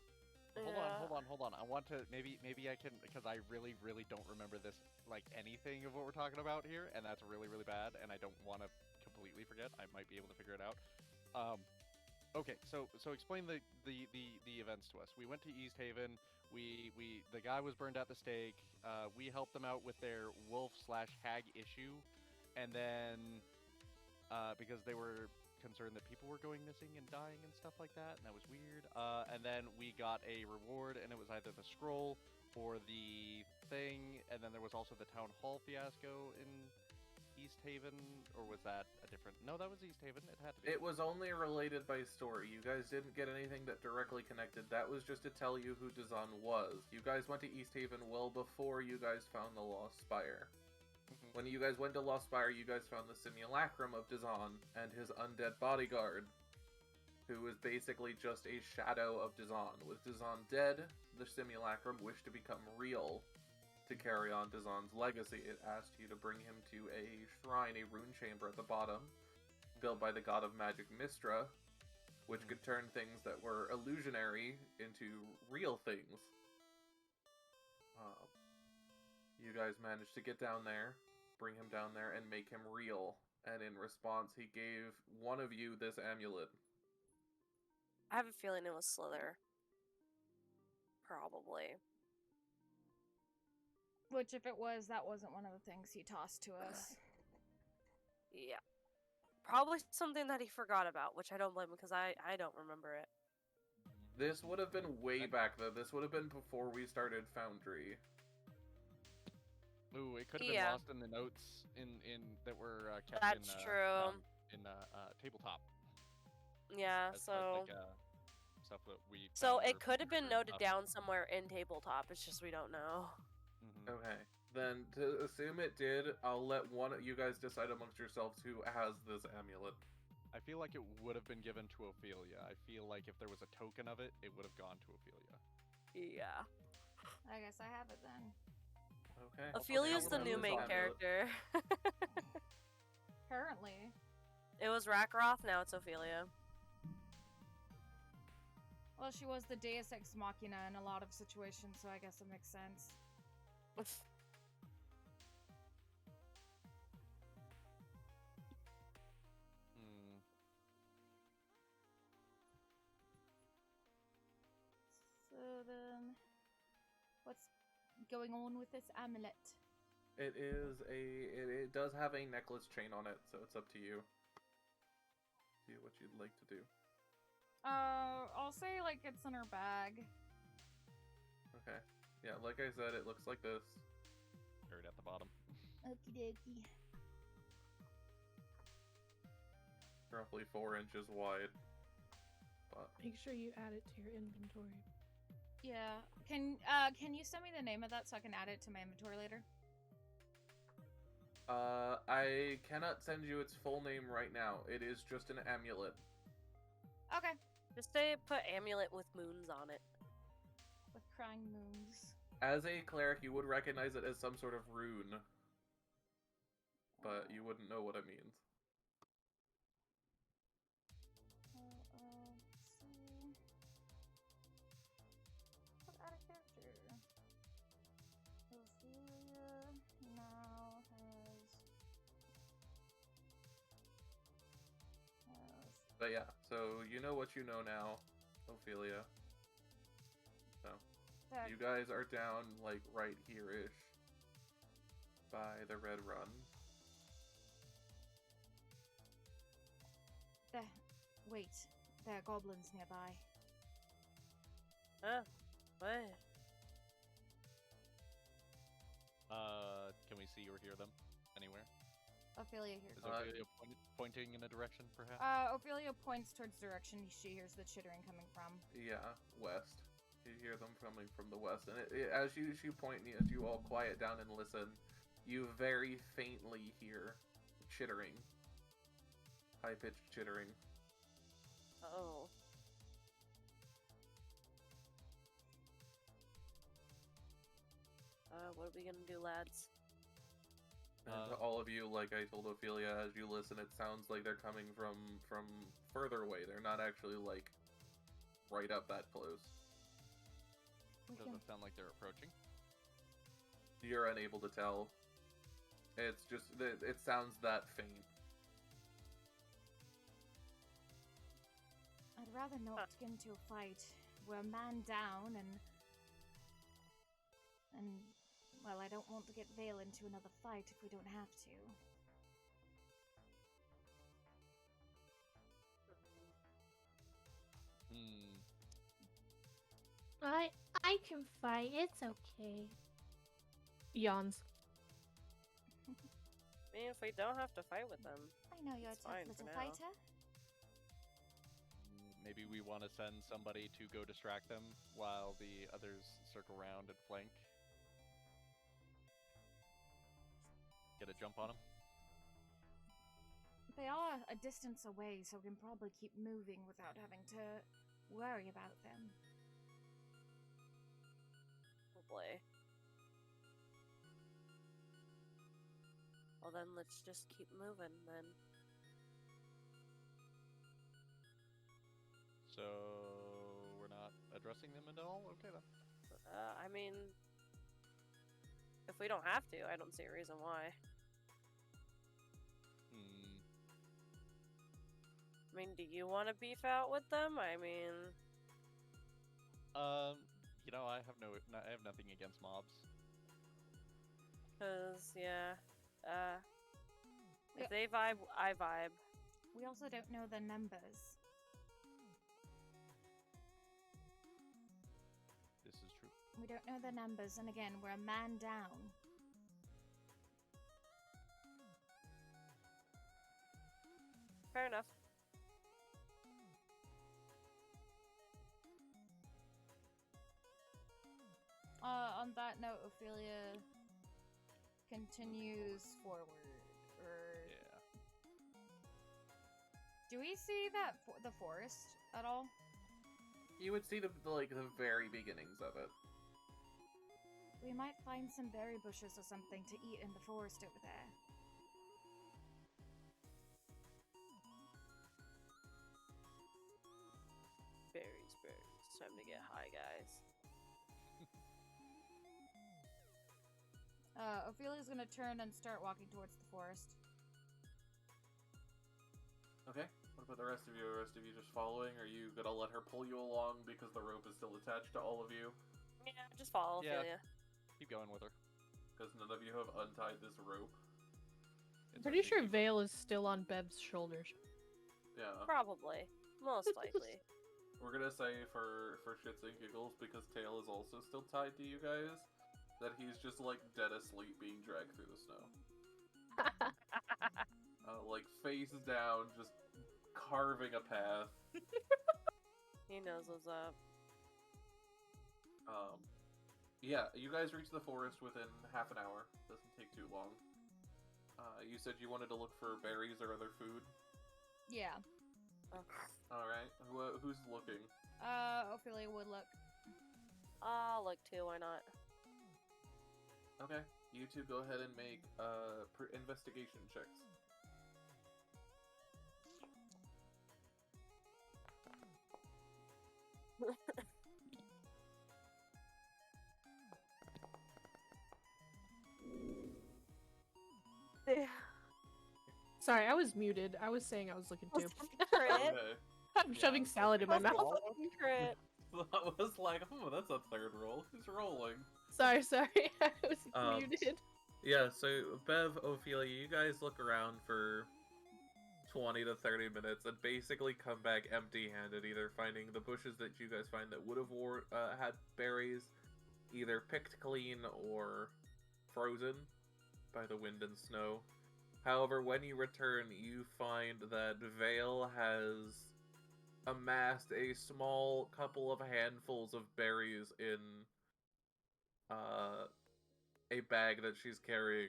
D: Hold on. I want to maybe I can, because I really don't remember this, like, anything of what we're talking about here, and that's really bad, and I don't want to completely forget. I might be able to figure it out. Okay, so explain the events to us. We went to East Haven. The guy was burned at the stake. We helped them out with their wolf/hag issue, and then because they were concerned that people were going missing and dying and stuff like that, and that was weird. And then we got a reward, and it was either the scroll or the thing, and then there was also the town hall fiasco in East Haven, or was that a different? No, that was East Haven. It had to be.
C: It was only related by story. You guys didn't get anything that directly connected. That was just to tell you who Dazan was. You guys went to East Haven well before you guys found the Lost Spire.
D: Mhm.
C: When you guys went to Lost Spire, you guys found the simulacrum of Dazan and his undead bodyguard, who was basically just a shadow of Dazan. With Dazan dead, the simulacrum wished to become real. To carry on Dazan's legacy, it asked you to bring him to a shrine, a rune chamber at the bottom, built by the god of magic Mistra, which could turn things that were illusionary into real things. You guys managed to get down there, bring him down there, and make him real. And in response, he gave one of you this amulet.
B: I have a feeling it was Sliithrr. Probably.
E: Which, if it was, that wasn't one of the things he tossed to us.
B: Yeah. Probably something that he forgot about, which I don't blame him because I don't remember it.
C: This would have been way back though. This would have been before we started Foundry.
D: Ooh, it could have been
B: Yeah.
D: lost in the notes in that were kept
B: That's
D: in
B: true.
D: tabletop.
B: Yeah,
D: As
B: so
D: stuff that we.
B: so
D: found
B: it
D: or
B: could have been
D: figured
B: noted
D: out.
B: down somewhere in tabletop. It's just we don't know.
D: Mhm.
C: Okay. Then to assume it did, I'll let one of you guys decide amongst yourselves who has this amulet.
D: I feel like it would have been given to Ophelia. I feel like if there was a token of it, it would have gone to Ophelia.
B: Yeah.
E: I guess I have it then.
C: Okay.
B: Ophelia's the
C: I'll
B: new
C: put
B: main
C: this amulet.
B: character.
E: Currently.
B: It was Rakroth, now it's Ophelia.
E: Well, she was the Deus Ex Machina in a lot of situations, so I guess it makes sense.
D: Hmm.
E: So then, what's going on with this amulet?
C: It is it does have a necklace chain on it, so it's up to you. See what you'd like to do.
E: I'll say like it's in her bag.
C: Okay. Yeah, like I said, it looks like this.
D: Buried at the bottom.
E: Okie dokie.
C: Roughly 4 inches wide. But
F: Make sure you add it to your inventory.
E: Yeah. Can you send me the name of that so I can add it to my inventory later?
C: I cannot send you its full name right now. It is just an amulet.
E: Okay.
B: Just say put amulet with moons on it.
E: With crying moons.
C: As a cleric, you would recognize it as some sort of rune, but you wouldn't know what it means.
E: So, what add a character? Ophelia now has
C: But yeah, so you know what you know now, Ophelia. So,
E: that.
C: you guys are down, like, right here-ish by the Red Run.
E: Wait, there are goblins nearby.
B: Huh? What?
D: Can we see or hear them anywhere?
E: Ophelia hears.
D: Is Ophelia pointing in a direction, perhaps?
E: Ophelia points towards the direction she hears the chittering coming from.
C: Yeah, west. You hear them coming from the west, and as you point, as you all quiet down and listen, you very faintly hear chittering, high-pitched chittering.
B: Oh. What are we gonna do, lads?
C: And to all of you, like I told Ophelia, as you listen, it sounds like they're coming from further away. They're not actually like right up that close.
D: Doesn't sound like they're approaching.
C: You're unable to tell. It's just it sounds that faint.
E: I'd rather not get into a fight. We're a man down, and well, I don't want to get Vale into another fight if we don't have to.
H: I can fight. It's okay.
F: Yawns.
B: I mean, if we don't have to fight with them.
E: I know you're a
B: It's
E: tough
B: fine for
E: little
B: now.
E: fighter.
D: Maybe we want to send somebody to go distract them while the others circle around and flank. Get a jump on them.
E: They are a distance away, so we can probably keep moving without having to worry about them.
B: Probably. Well then, let's just keep moving then.
D: So we're not addressing them at all? Okay then.
B: I mean, if we don't have to, I don't see a reason why. I mean, do you want to beef out with them? I mean,
D: you know, I have nothing against mobs.
B: cause yeah, if they vibe, I vibe.
E: We also don't know the numbers.
D: This is true.
E: We don't know the numbers, and again, we're a man down.
B: Fair enough.
E: On that note, Ophelia continues forward.
D: Yeah.
E: Do we see the forest at all?
C: You would see the very beginnings of it.
E: We might find some berry bushes or something to eat in the forest over there.
B: Berries, berries. Time to get high, guys.
E: Ophelia's gonna turn and start walking towards the forest.
C: Okay. What about the rest of you? Are the rest of you just following? Are you gonna let her pull you along because the rope is still attached to all of you?
B: Yeah, just follow
D: Yeah.
B: Ophelia.
D: Keep going with her.
C: Because none of you have untied this rope.
F: I'm pretty sure Vale is still on Bev's shoulders.
C: Yeah.
B: Probably. Most likely.
C: We're gonna say for shits and giggles, because Tail is also still tied to you guys, that he's just like dead asleep being dragged through the snow. Like face down, just carving a path.
B: He knows what's up.
C: Yeah, you guys reach the forest within half an hour. Doesn't take too long. You said you wanted to look for berries or other food?
E: Yeah.
C: Alright, who's looking?
E: Ophelia would look.
B: I'll look too, why not?
C: Okay, you two go ahead and make investigation checks.
F: Sorry, I was muted. I was saying I was looking too.
B: Crit.
C: Okay.
F: I'm shoving salad in my mouth.
B: Crit.
C: That was like, oh, that's a third roll. Who's rolling?
F: Sorry, I was
C: Um,
F: muted.
C: Yeah, so Bev, Ophelia, you guys look around for 20 to 30 minutes and basically come back empty-handed, either finding the bushes that you guys find that would have had berries, either picked clean or frozen by the wind and snow. However, when you return, you find that Vale has amassed a small couple of handfuls of berries in a bag that she's carrying.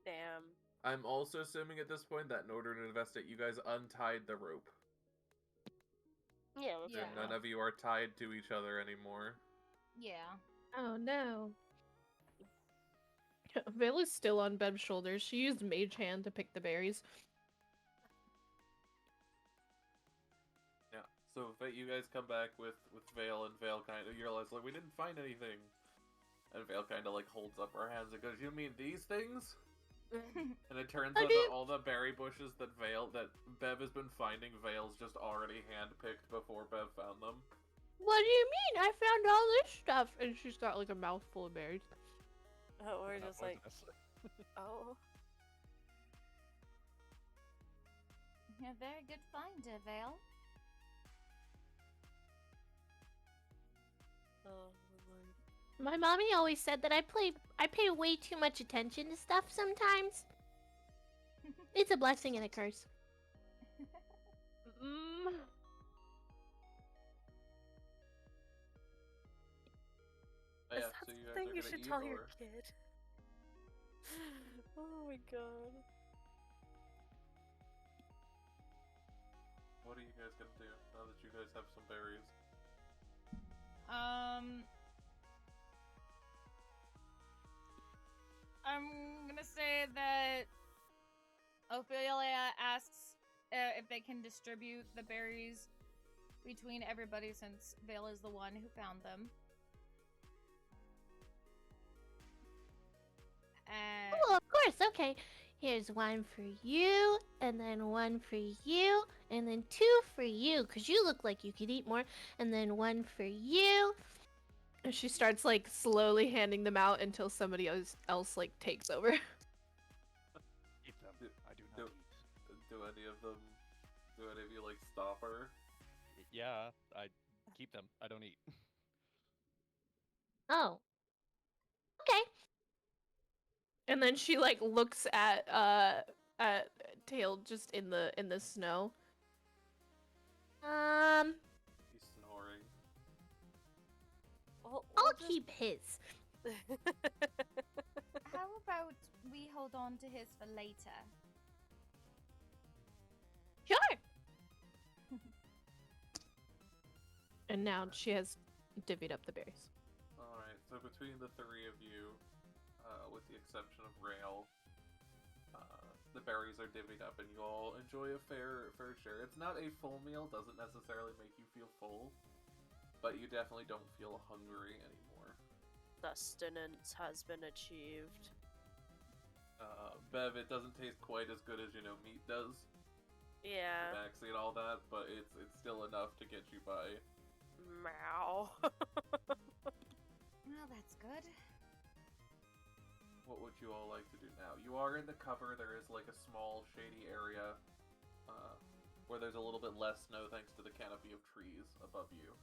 B: Damn.
C: I'm also assuming at this point that in order to investigate, you guys untied the rope.
B: Yeah,
E: Yeah.
C: And none of you are tied to each other anymore.
E: Yeah.
F: Oh no. Vale is still on Bev's shoulders. She used Mage Hand to pick the berries.
C: Yeah. So you guys come back with Vale, and Vale kind of, you realize, like, we didn't find anything. And Vale kind of, like, holds up her hands and goes, you mean these things? And it turns out that all the berry bushes that Bev has been finding, Vale's just already handpicked before Bev found them.
F: What do you mean? I found all this stuff. And she's got like a mouthful of berries.
B: Oh, we're
D: Not
B: just like,
D: poisonous.
B: oh.
E: Yeah, very good find, Vale.
B: Oh, Lord.
H: My mommy always said that I pay way too much attention to stuff sometimes. It's a blessing and a curse.
C: Oh, yeah,
B: Is that
C: so you guys
B: something
C: are
B: you
C: gonna
B: should
C: eat,
B: tell
C: or
B: your kid? Oh my god.
C: what are you guys gonna do now that you guys have some berries?
E: I'm gonna say that Ophelia asks if they can distribute the berries between everybody since Vale is the one who found them. And
H: Oh, of course. Okay. Here's one for you, and then one for you, and then two for you, because you look like you could eat more, and then one for you.
F: And she starts like slowly handing them out until somebody else like takes over.
D: Eat them. I do
C: Do,
D: not eat.
C: do any of them? Do any of you like stop her?
D: Yeah, I keep them. I don't eat.
H: Oh. Okay.
F: And then she like looks at Tail just in the snow.
C: He's snoring.
H: I'll keep his.
E: How about we hold on to his for later?
F: Sure. And now she has divvied up the berries.
C: Alright, so between the three of you, with the exception of Rail, the berries are divvied up and you all enjoy a fair share. It's not a full meal, doesn't necessarily make you feel full, but you definitely don't feel hungry anymore.
B: Sustenance has been achieved.
C: Bev, it doesn't taste quite as good as, meat does.
B: Yeah.
C: Maxi and all that, but it's still enough to get you by.
B: Meow.
E: Well, that's good.
C: What would you all like to do now? You are in the cover. There is like a small shady area where there's a little bit less snow thanks to the canopy of trees above you.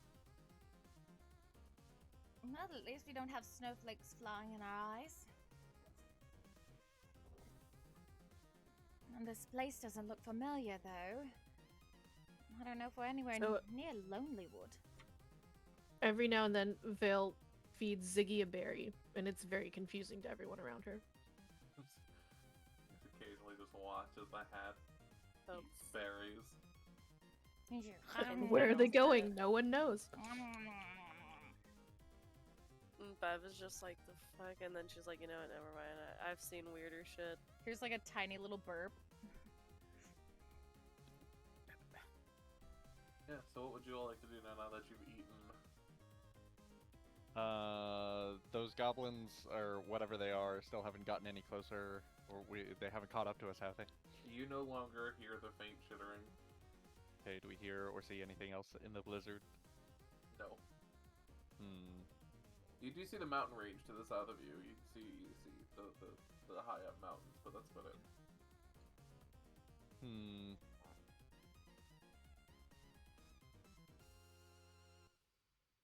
E: Well, at least we don't have snowflakes flying in our eyes. And this place doesn't look familiar, though. I don't know if we're anywhere near Lonelywood.
F: Every now and then, Vale feeds Ziggy a berry, and it's very confusing to everyone around her.
C: Occasionally just watches the hat eats berries.
F: And where are they going? No one knows.
B: Bev is just like, the fuck? And then she's like, you know what, never mind. I've seen weirder shit.
E: Here's like a tiny little burp.
C: Yeah, so what would you all like to do now that you've eaten?
D: Those goblins, or whatever they are, still haven't gotten any closer, or they haven't caught up to us, have they?
C: You no longer hear the faint chittering.
D: Okay, do we hear or see anything else in the blizzard?
C: No. You do see the mountain range to the south of you. You see the high up mountains, but that's about it.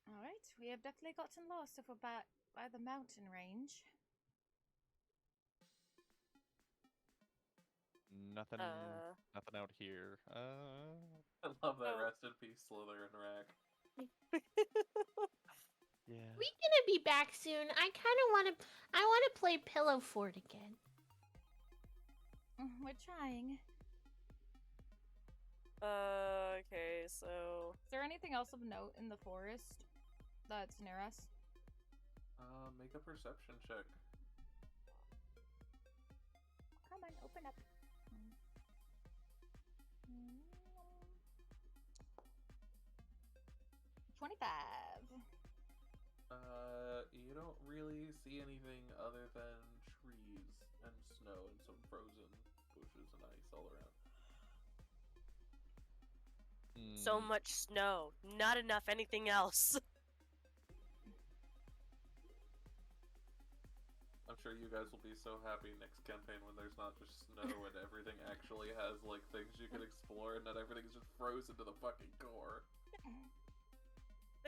E: Alright, we have definitely gotten lost if we're back by the mountain range.
D: Nothing out here.
C: I love that. Rest in peace, Sliithrr and Rack.
D: Yeah.
H: We gonna be back soon. I kind of want to play Pillow Fort again.
E: We're trying.
B: Okay, so...
E: Is there anything else of note in the forest that's near us?
C: Make a perception check.
E: Come on, open up. 25.
C: You don't really see anything other than trees and snow and some frozen bushes and ice all around.
B: So much snow, not enough anything else.
C: I'm sure you guys will be so happy next campaign when there's not just snow and everything actually has like things you can explore and not everything's just frozen to the fucking core.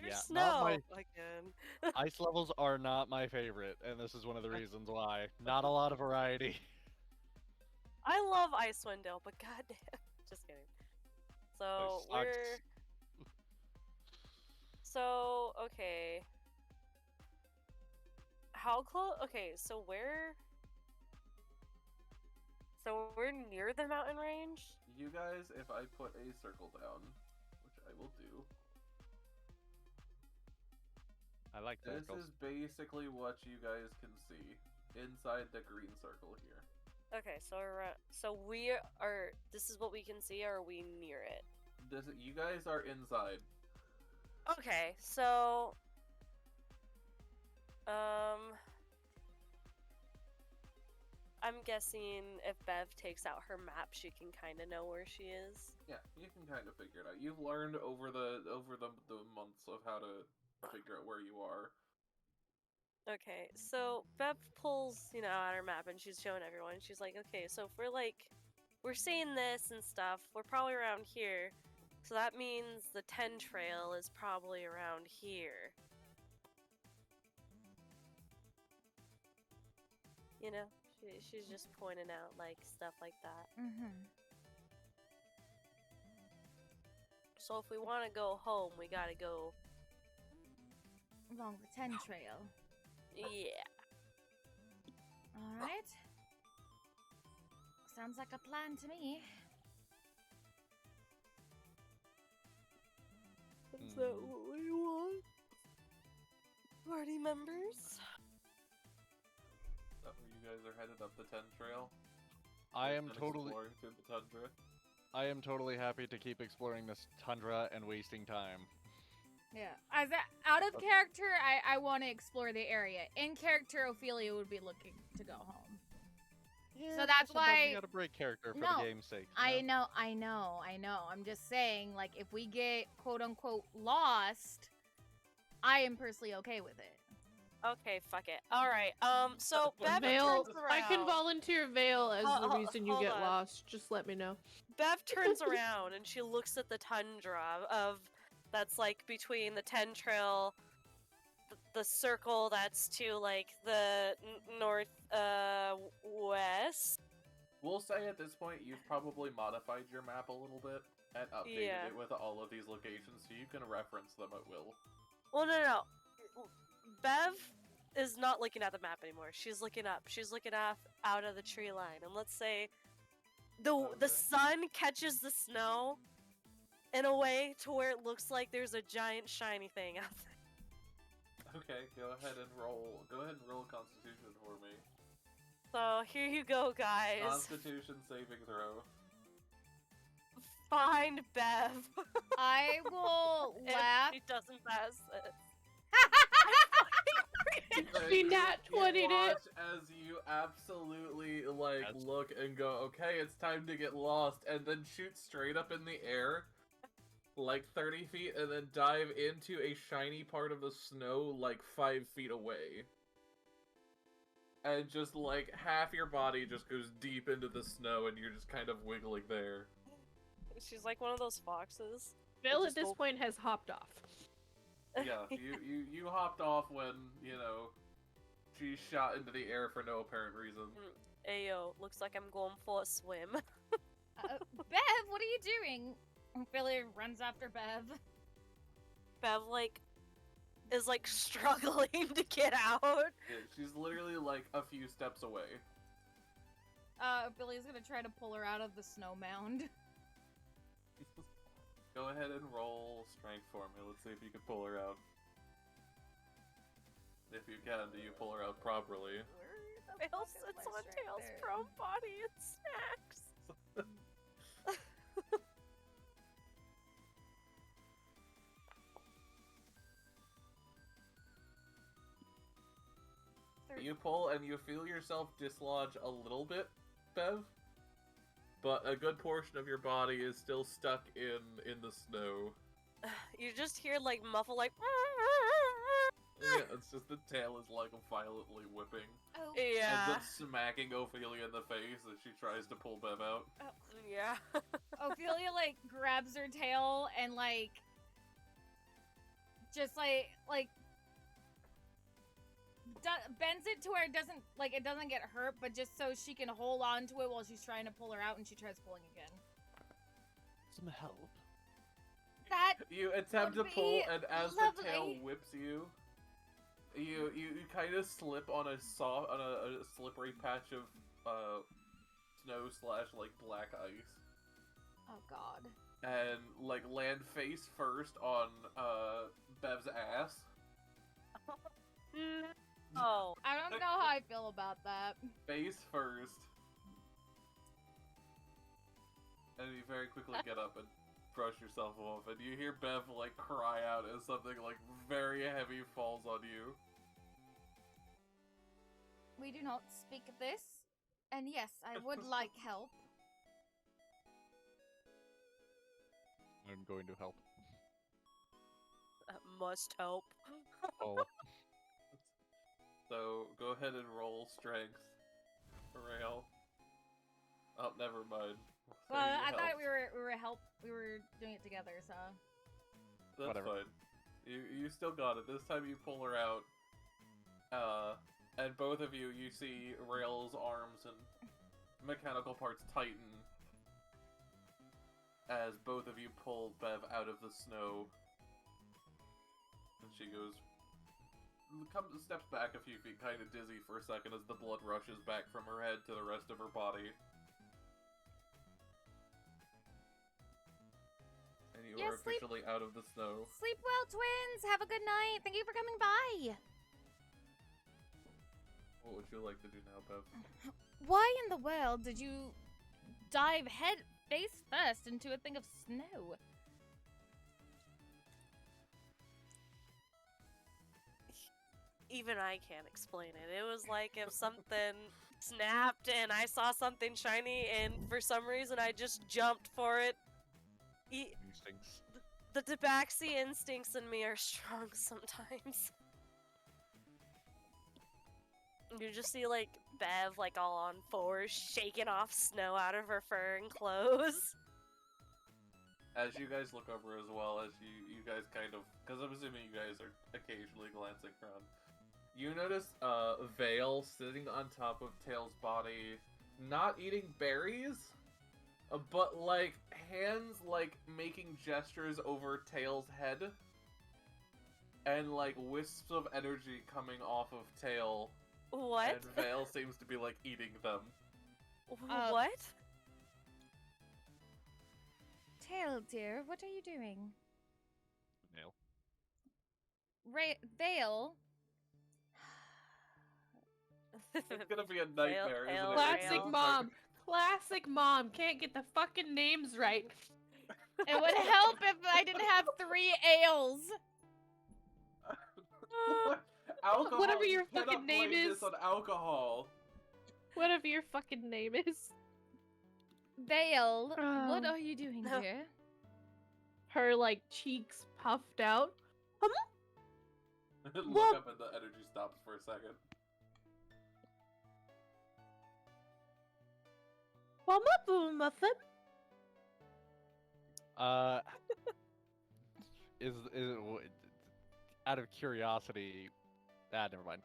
B: There's
D: not
B: snow again.
D: Ice levels are not my favorite, and this is one of the reasons why. Not a lot of variety.
B: I love Icewind Dale, but goddamn, just kidding. So we're okay. How close? Okay, so we're near the mountain range.
C: You guys, if I put a circle down, which I will do.
D: I like
C: this
D: circles.
C: Is basically what you guys can see inside the green circle here.
B: Okay, so we are. This is what we can see. Or are we near it?
C: You guys are inside.
B: Okay, so I'm guessing if Bev takes out her map, she can kind of know where she is.
C: Yeah, you can kind of figure it out. You've learned over the months of how to figure out where you are.
B: Okay, so Bev pulls, out her map and she's showing everyone. She's like, okay, so if we're seeing this and stuff, we're probably around here. So that means the 10 trail is probably around here. She's just pointing out, stuff like that. So if we want to go home, we gotta go...
E: along the 10 trail.
B: Yeah.
E: Alright. Sounds like a plan to me.
B: Is that what we want? Party members?
C: Is that where you guys are headed up the 10 trail?
D: I am
C: And
D: totally
C: exploring through the tundra?
D: I am totally happy to keep exploring this tundra and wasting time.
E: Yeah. Out of character, I want to explore the area. In character, Ophelia would be looking to go home.
D: Yeah,
E: So that's
D: sometimes
E: why...
D: you gotta break character for
E: No,
D: the game's sake.
E: I know. I'm just saying, if we get quote-unquote lost, I am personally okay with it.
B: Okay, fuck it. Alright, so Bev
F: Vale,
B: turns around.
F: I can volunteer Vale as the reason you
B: hold
F: get
B: on.
F: lost. Just let me know.
B: Bev turns around and she looks at the tundra that's between the 10 trail, the circle that's to the northwest.
C: We'll say at this point you've probably modified your map a little bit and updated it with all of these locations so you can reference them at will.
B: Well, no. Bev is not looking at the map anymore. She's looking up. She's looking up out of the tree line. And let's say the sun catches the snow in a way to where it looks like there's a giant shiny thing out there.
C: Okay, go ahead and roll a Constitution for me.
B: So here you go, guys.
C: Constitution saving throw.
B: Find Bev.
E: I will laugh.
B: If she doesn't pass this.
F: She nat 20'd it.
C: Watch as you absolutely look and go, okay, it's time to get lost, and then shoot straight up in the air, 30 feet, and then dive into a shiny part of the snow 5 feet away. And just half your body just goes deep into the snow, and you're just kind of wiggling there.
B: She's like one of those foxes.
F: Vale at this point has hopped off.
C: Yeah, you hopped off when, she shot into the air for no apparent reason.
B: Ayo, looks like I'm going for a swim.
E: Bev, what are you doing? Ophelia runs after Bev.
B: Bev, is struggling to get out.
C: Yeah, she's literally a few steps away.
E: Ophelia's gonna try to pull her out of the snow mound.
C: Go ahead and roll strength for me. Let's see if you can pull her out. If you can, do you pull her out properly?
B: Vale sits on Tails' prone body and snacks.
C: You pull and you feel yourself dislodge a little bit, Bev, but a good portion of your body is still stuck in the snow.
B: You just hear muffle
C: Yeah, it's just the tail is violently whipping.
E: Oh.
B: Yeah.
C: And then smacking Ophelia in the face as she tries to pull Bev out.
E: Oh.
B: Yeah.
E: Ophelia grabs her tail and just bends it to where it doesn't get hurt, but just so she can hold on to it while she's trying to pull her out, and she tries pulling again.
D: Some help.
E: That
C: You attempt to
E: would
C: pull,
E: be
C: and as the tail
E: lovely.
C: whips you, you kind of slip on a slippery patch of snow / black ice,
E: Oh god.
C: and land face first on Bev's ass.
B: Oh.
E: I don't know how I feel about that.
C: Face first. And you very quickly get up and brush yourself off, and you hear Bev cry out as something very heavy falls on you.
E: We do not speak of this. And yes, I would like help.
D: I'm going to help.
B: That must help.
D: Oh,
C: So go ahead and roll strength, Rail. Oh, never mind. So
E: Well,
C: you
E: I thought
C: helped.
E: we were doing it together, so.
C: That's
D: Whatever.
C: fine. You still got it. This time you pull her out. And both of you see Rail's arms and mechanical parts tighten as both of you pull Bev out of the snow. And she steps back a few feet, kind of dizzy for a second as the blood rushes back from her head to the rest of her body. And you
E: Yeah,
C: are officially out of the snow.
E: Sleep well, twins! Have a good night! Thank you for coming by!
C: What would you like to do now, Bev?
E: Why in the world did you dive head face first into a thing of snow?
B: Even I can't explain it. It was like if something snapped and I saw something shiny, and for some reason I just jumped for it.
D: instincts.
B: The tabaxi instincts in me are strong sometimes. You just see like Bev like all on fours, shaking off snow out of her fur and clothes.
C: As you guys look over as well, as you guys kind of, because I'm assuming you guys are occasionally glancing around, you notice Vale sitting on top of Tail's body, not eating berries, but like hands like making gestures over Tail's head, and like wisps of energy coming off of Tail.
B: What?
C: And Vale seems to be like eating them.
B: What?
E: Tail, dear, what are you doing?
D: Nail.
E: Vale?
C: It's gonna be a nightmare, isn't it?
F: Classic
B: Rail.
F: mom. Classic mom. Can't get the fucking names right.
E: It would help if I didn't have 3 ales.
C: Alcohol.
F: Whatever
C: you
F: your
C: cannot
F: fucking name
C: blame
F: is.
C: this on alcohol.
F: Whatever your fucking name is.
E: Vale, what
F: Oh.
E: are you doing, dear?
F: Her, like, cheeks puffed out.
C: Look
F: Well-
C: up and the energy stops for a second.
F: What am I doing, muffin?
D: Is out of curiosity? Never mind.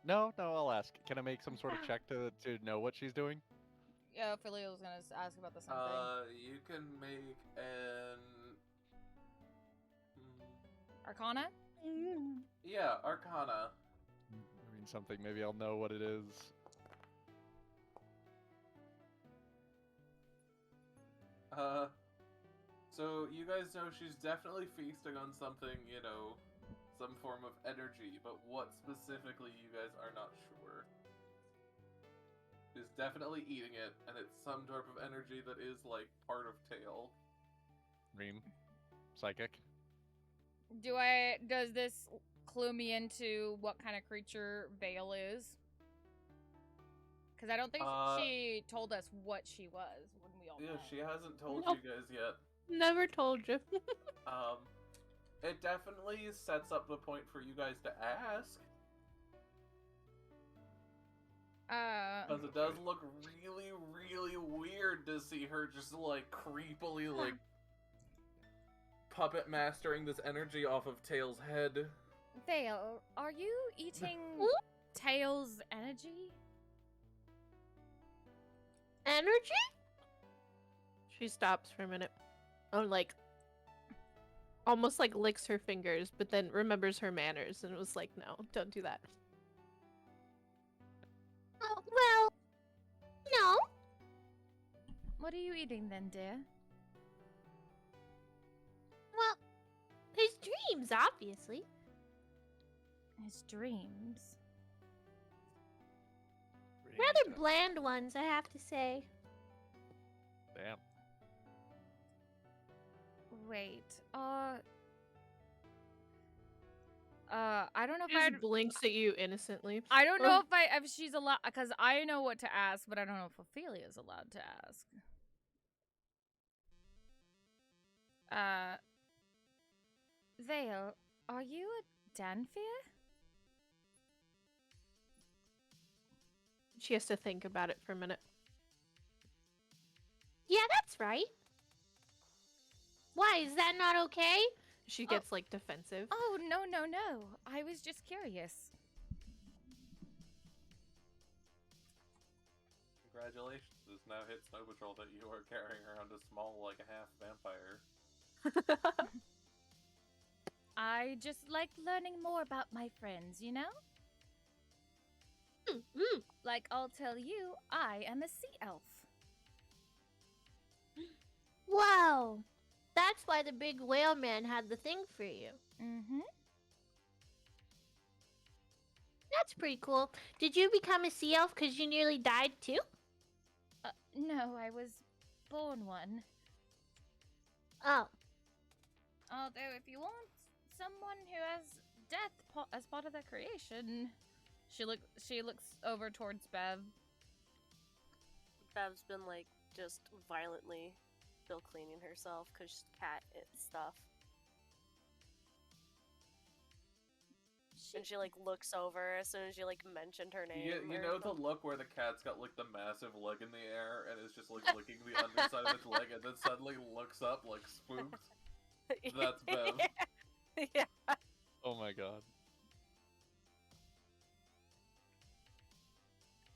D: No, I'll ask. Can I make some sort of check to know what she's doing?
E: Yeah, Ophelia was gonna ask about the same thing.
C: You can make an...
E: Arcana?
C: Yeah, Arcana.
D: I mean, something. Maybe I'll know what it is.
C: So you guys know she's definitely feasting on something, you know, some form of energy, but what specifically you guys are not sure. She's definitely eating it, and it's some type of energy that is, like, part of Tail.
D: Reem. Psychic.
E: Does this clue me into what kind of creature Vale is? Because I don't think she told us what she was when we all
C: Yeah,
E: met.
C: she hasn't told
F: Nope.
C: you guys yet.
F: Never told you.
C: It definitely sets up the point for you guys to ask. Because it does look really, really weird to see her just, like, creepily, like, puppet mastering this energy off of Tail's head.
E: Vale, are you eating Tail's energy?
F: Energy? She stops for a minute. Oh, like, almost like licks her fingers, but then remembers her manners and was like, no, don't do that.
H: Oh, well, no.
E: What are you eating then, dear?
H: Well, his dreams, obviously.
E: His dreams.
H: Rather bland ones, I have to say.
D: Damn.
E: Wait, I don't know if
F: She
E: I.
F: just blinks at you innocently.
E: I don't know if she's allowed, because I know what to ask, but I don't know if Ophelia's allowed to ask. Vale, are you a Danfir?
F: She has to think about it for a minute.
H: Yeah, that's right. Why, is that not okay?
F: She gets like defensive.
E: Oh, no. I was just curious.
C: Congratulations, it's now hit Snow Patrol that you are carrying around a small, like, half vampire.
E: I just like learning more about my friends, you know? Like, I'll tell you, I am a sea elf.
H: Wow. That's why the big whale man had the thing for you.
E: Mm-hmm.
H: That's pretty cool. Did you become a sea elf because you nearly died too?
E: No, I was born one.
H: Oh.
E: Although, if you want someone who has death as part of their creation, she looks over towards Bev.
B: Bev's been like just violently still cleaning herself because cat and stuff. And she like looks over as soon as you like mentioned her name.
C: You know the look where the cat's got like the massive leg in the air and is just like licking the underside of its leg and then suddenly looks up like spooked? That's Bev.
B: Yeah.
D: Oh my god.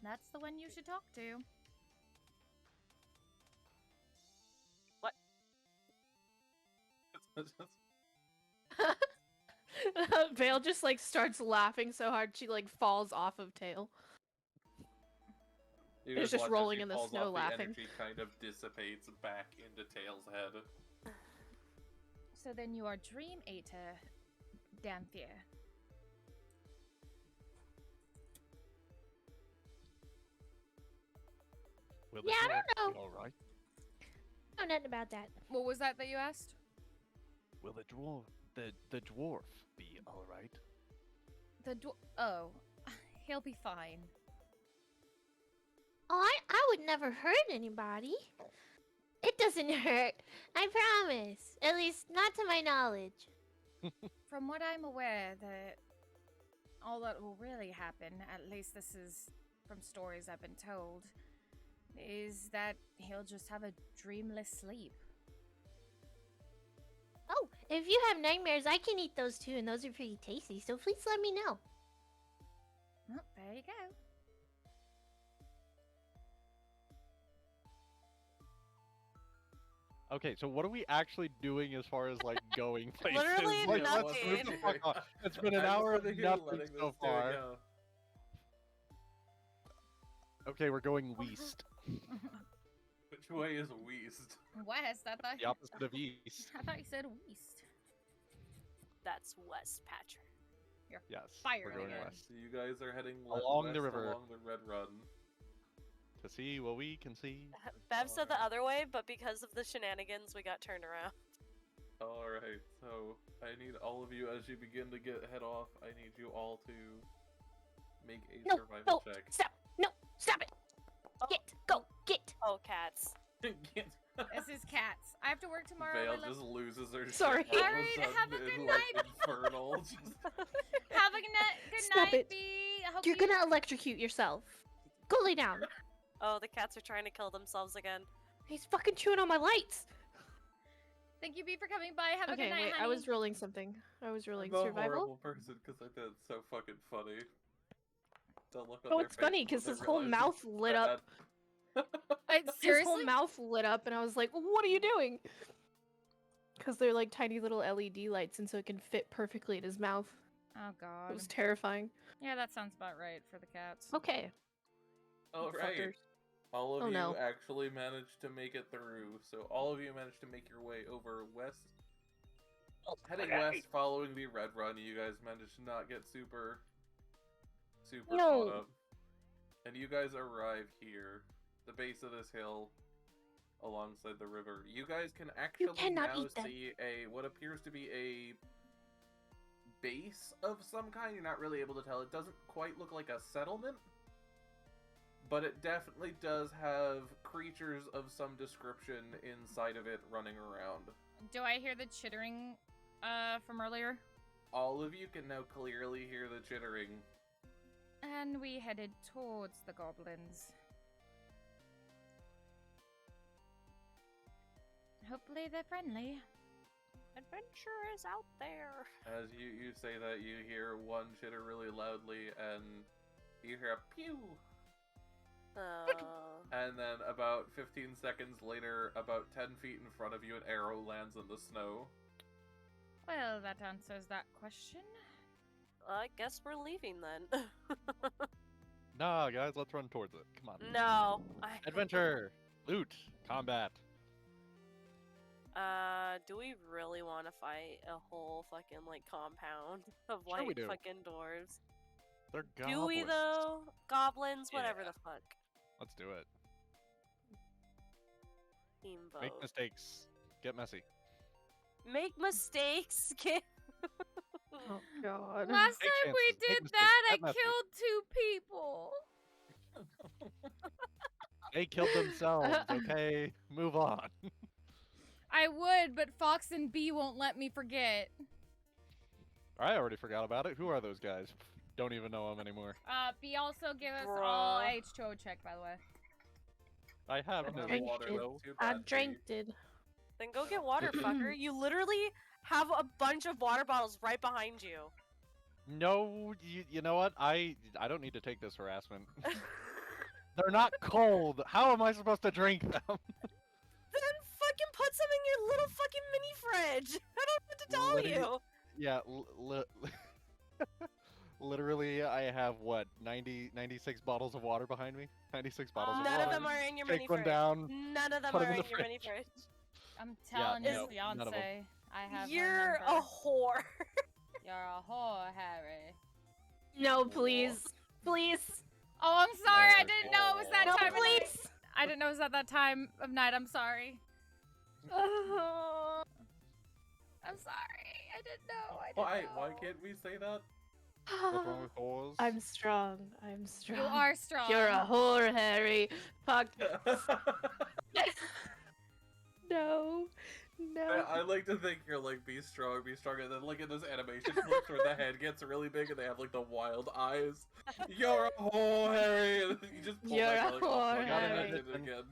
E: That's the one you should talk to.
F: Vale just like starts laughing so hard she like falls off of Tail.
C: You
F: It's
C: just
F: just
C: watch as
F: rolling
C: she
F: in the
C: falls
F: snow
C: off,
F: laughing.
C: The energy kind of dissipates back into Tail's head.
E: So then you are Dream Eater, Dampier.
D: Will
H: Yeah, I don't know.
D: All right.
H: I know nothing about that.
E: What was that you asked?
D: Will the dwarf be all right?
E: Oh, he'll be fine.
H: Oh, I would never hurt anybody. It doesn't hurt. I promise. At least, not to my knowledge.
E: From what I'm aware, that all that will really happen, at least this is from stories I've been told, is that he'll just have a dreamless sleep.
H: Oh, if you have nightmares, I can eat those too, and those are pretty tasty, so please let me know.
E: Oh, there you go.
D: Okay, so what are we actually doing as far as like going places?
B: Literally
D: Like, let's
B: nothing.
D: move the fuck on. It's been an hour of nothing so far. Okay, we're going west.
C: Which way is west?
E: West, I thought.
D: The opposite of east.
E: I thought you said west.
B: That's West Patrick.
D: Yes,
E: Fire
D: we're going
E: again.
D: west
C: So you guys are heading
D: Along
C: west
D: the river.
C: along the Red Run.
D: To see what we can see.
B: Bev said the other way, but because of the shenanigans, we got turned around.
C: Alright, so I need all of you as you begin to head off, I need you all to make a
H: No,
C: survival check.
H: stop! No, stop it! Get!
B: Oh, cats.
E: This is cats. I have to work tomorrow.
C: Vale
E: I love-
C: just loses her
F: Sorry.
C: shit all of a
E: Alright,
C: sudden
E: have a
C: in,
E: good
C: like,
E: night.
C: infernal. Just...
E: Have a good
F: Stop
E: night,
F: it.
E: B. I hope
F: You're
E: you-
F: gonna electrocute yourself. Go lay down.
B: Oh, the cats are trying to kill themselves again.
F: He's fucking chewing on my lights.
E: Thank you, B, for coming by. Have a
F: Okay,
E: good night,
F: wait.
E: honey.
F: I was rolling something. I was rolling
C: I'm a
F: survival.
C: horrible person because I did so fucking funny. The look on
F: Oh,
C: their
F: it's funny
C: faces
F: because
C: when
F: his
C: they
F: whole
C: realize
F: mouth
C: it's
F: lit up.
E: Wait,
F: His
E: seriously?
F: whole mouth lit up, and I was like, "What are you doing?" Because they're like tiny little LED lights, and so it can fit perfectly in his mouth.
E: Oh,
F: It
E: God.
F: was terrifying.
E: Yeah, that sounds about right for the cats.
F: Okay.
C: Alright.
F: Fuckers.
C: All of
F: Oh,
C: you
F: no.
C: actually managed to make it through. So all of you managed to make your way over west. Heading west, following the Red Run, you guys managed to not get super
F: No.
C: caught up. And you guys arrive here, the base of this hill, alongside the river. You guys can actually
H: cannot
C: now
H: eat them.
C: see what appears to be a base of some kind. You're not really able to tell. It doesn't quite look like a settlement, but it definitely does have creatures of some description inside of it running around.
E: Do I hear the chittering from earlier?
C: All of you can now clearly hear the chittering.
E: And we headed towards the goblins. Hopefully they're friendly.
B: Adventure is out there.
C: As you say that, you hear one chitter really loudly, and you hear a pew! And then about 15 seconds later, about 10 feet in front of you, an arrow lands in the snow.
E: Well, that answers that question.
B: I guess we're leaving then.
D: Nah, guys, let's run towards it. Come on.
B: No.
D: Adventure, loot, combat.
B: Do we really want to fight a whole fucking, like, compound of,
D: Sure
B: like,
D: we do.
B: fucking dwarves?
D: They're goblins.
B: Do we, though? Goblins? Whatever
D: Yeah.
B: the fuck.
D: Let's do it.
B: Teambo.
D: Make mistakes. Get messy.
B: Make mistakes? Get...
F: Oh god.
E: Last
D: Take
E: time we
D: chances, make
E: did
D: mistakes,
E: that, I
D: get messy.
E: killed 2 people.
D: They killed themselves, okay? Move on.
E: I would, but Fox and B won't let me forget.
D: I already forgot about it. Who are those guys? Don't even know them anymore.
E: B also give us all
B: Bruh.
E: H2O check, by the way.
D: I have no
F: Drink
C: water,
F: it.
C: though. Too
F: I
C: bad for
F: drank
C: you.
F: it.
B: Then go get water, fucker. You literally have a bunch of water bottles right behind you.
D: No, you know what? I don't need to take this harassment. They're not cold. How am I supposed to drink them?
B: Then fucking put some in your little fucking mini fridge. I don't know what to tell
D: Literally-
B: you.
D: Yeah, literally, I have what 96 bottles of water behind me. 96 bottles of
B: None
D: water.
B: of them are in your mini
D: Take one
B: fridge.
D: down.
B: None of them
D: put
B: are
D: them
B: in
D: in
B: your
D: the
B: mini fridge.
E: I'm
D: Yeah,
E: telling his
D: no, none of 'em.
E: fiance. I have her
B: You're
E: number.
B: a whore.
E: You're a whore, Harry.
F: No, please. Please.
E: Oh, I'm sorry. I
C: Never
E: didn't know it was that
F: No,
E: time of night.
F: please.
E: I didn't know it was at that time of night. I'm sorry.
F: Oh.
E: I'm sorry. I didn't know. I didn't
C: Why?
E: know.
C: Why can't we say that?
D: What's wrong with whores?
F: I'm strong. I'm strong.
E: You are strong.
F: You're a whore, Harry. Fuck. No. No.
C: I like to think you're like, be strong, and then like in those animation clips where the head gets really big and they have like the wild eyes. You're a whore, Harry! And you just pull
F: You're
C: back,
F: a
C: like, oh,
F: whore,
C: fuck, I
F: Harry.
C: did it again.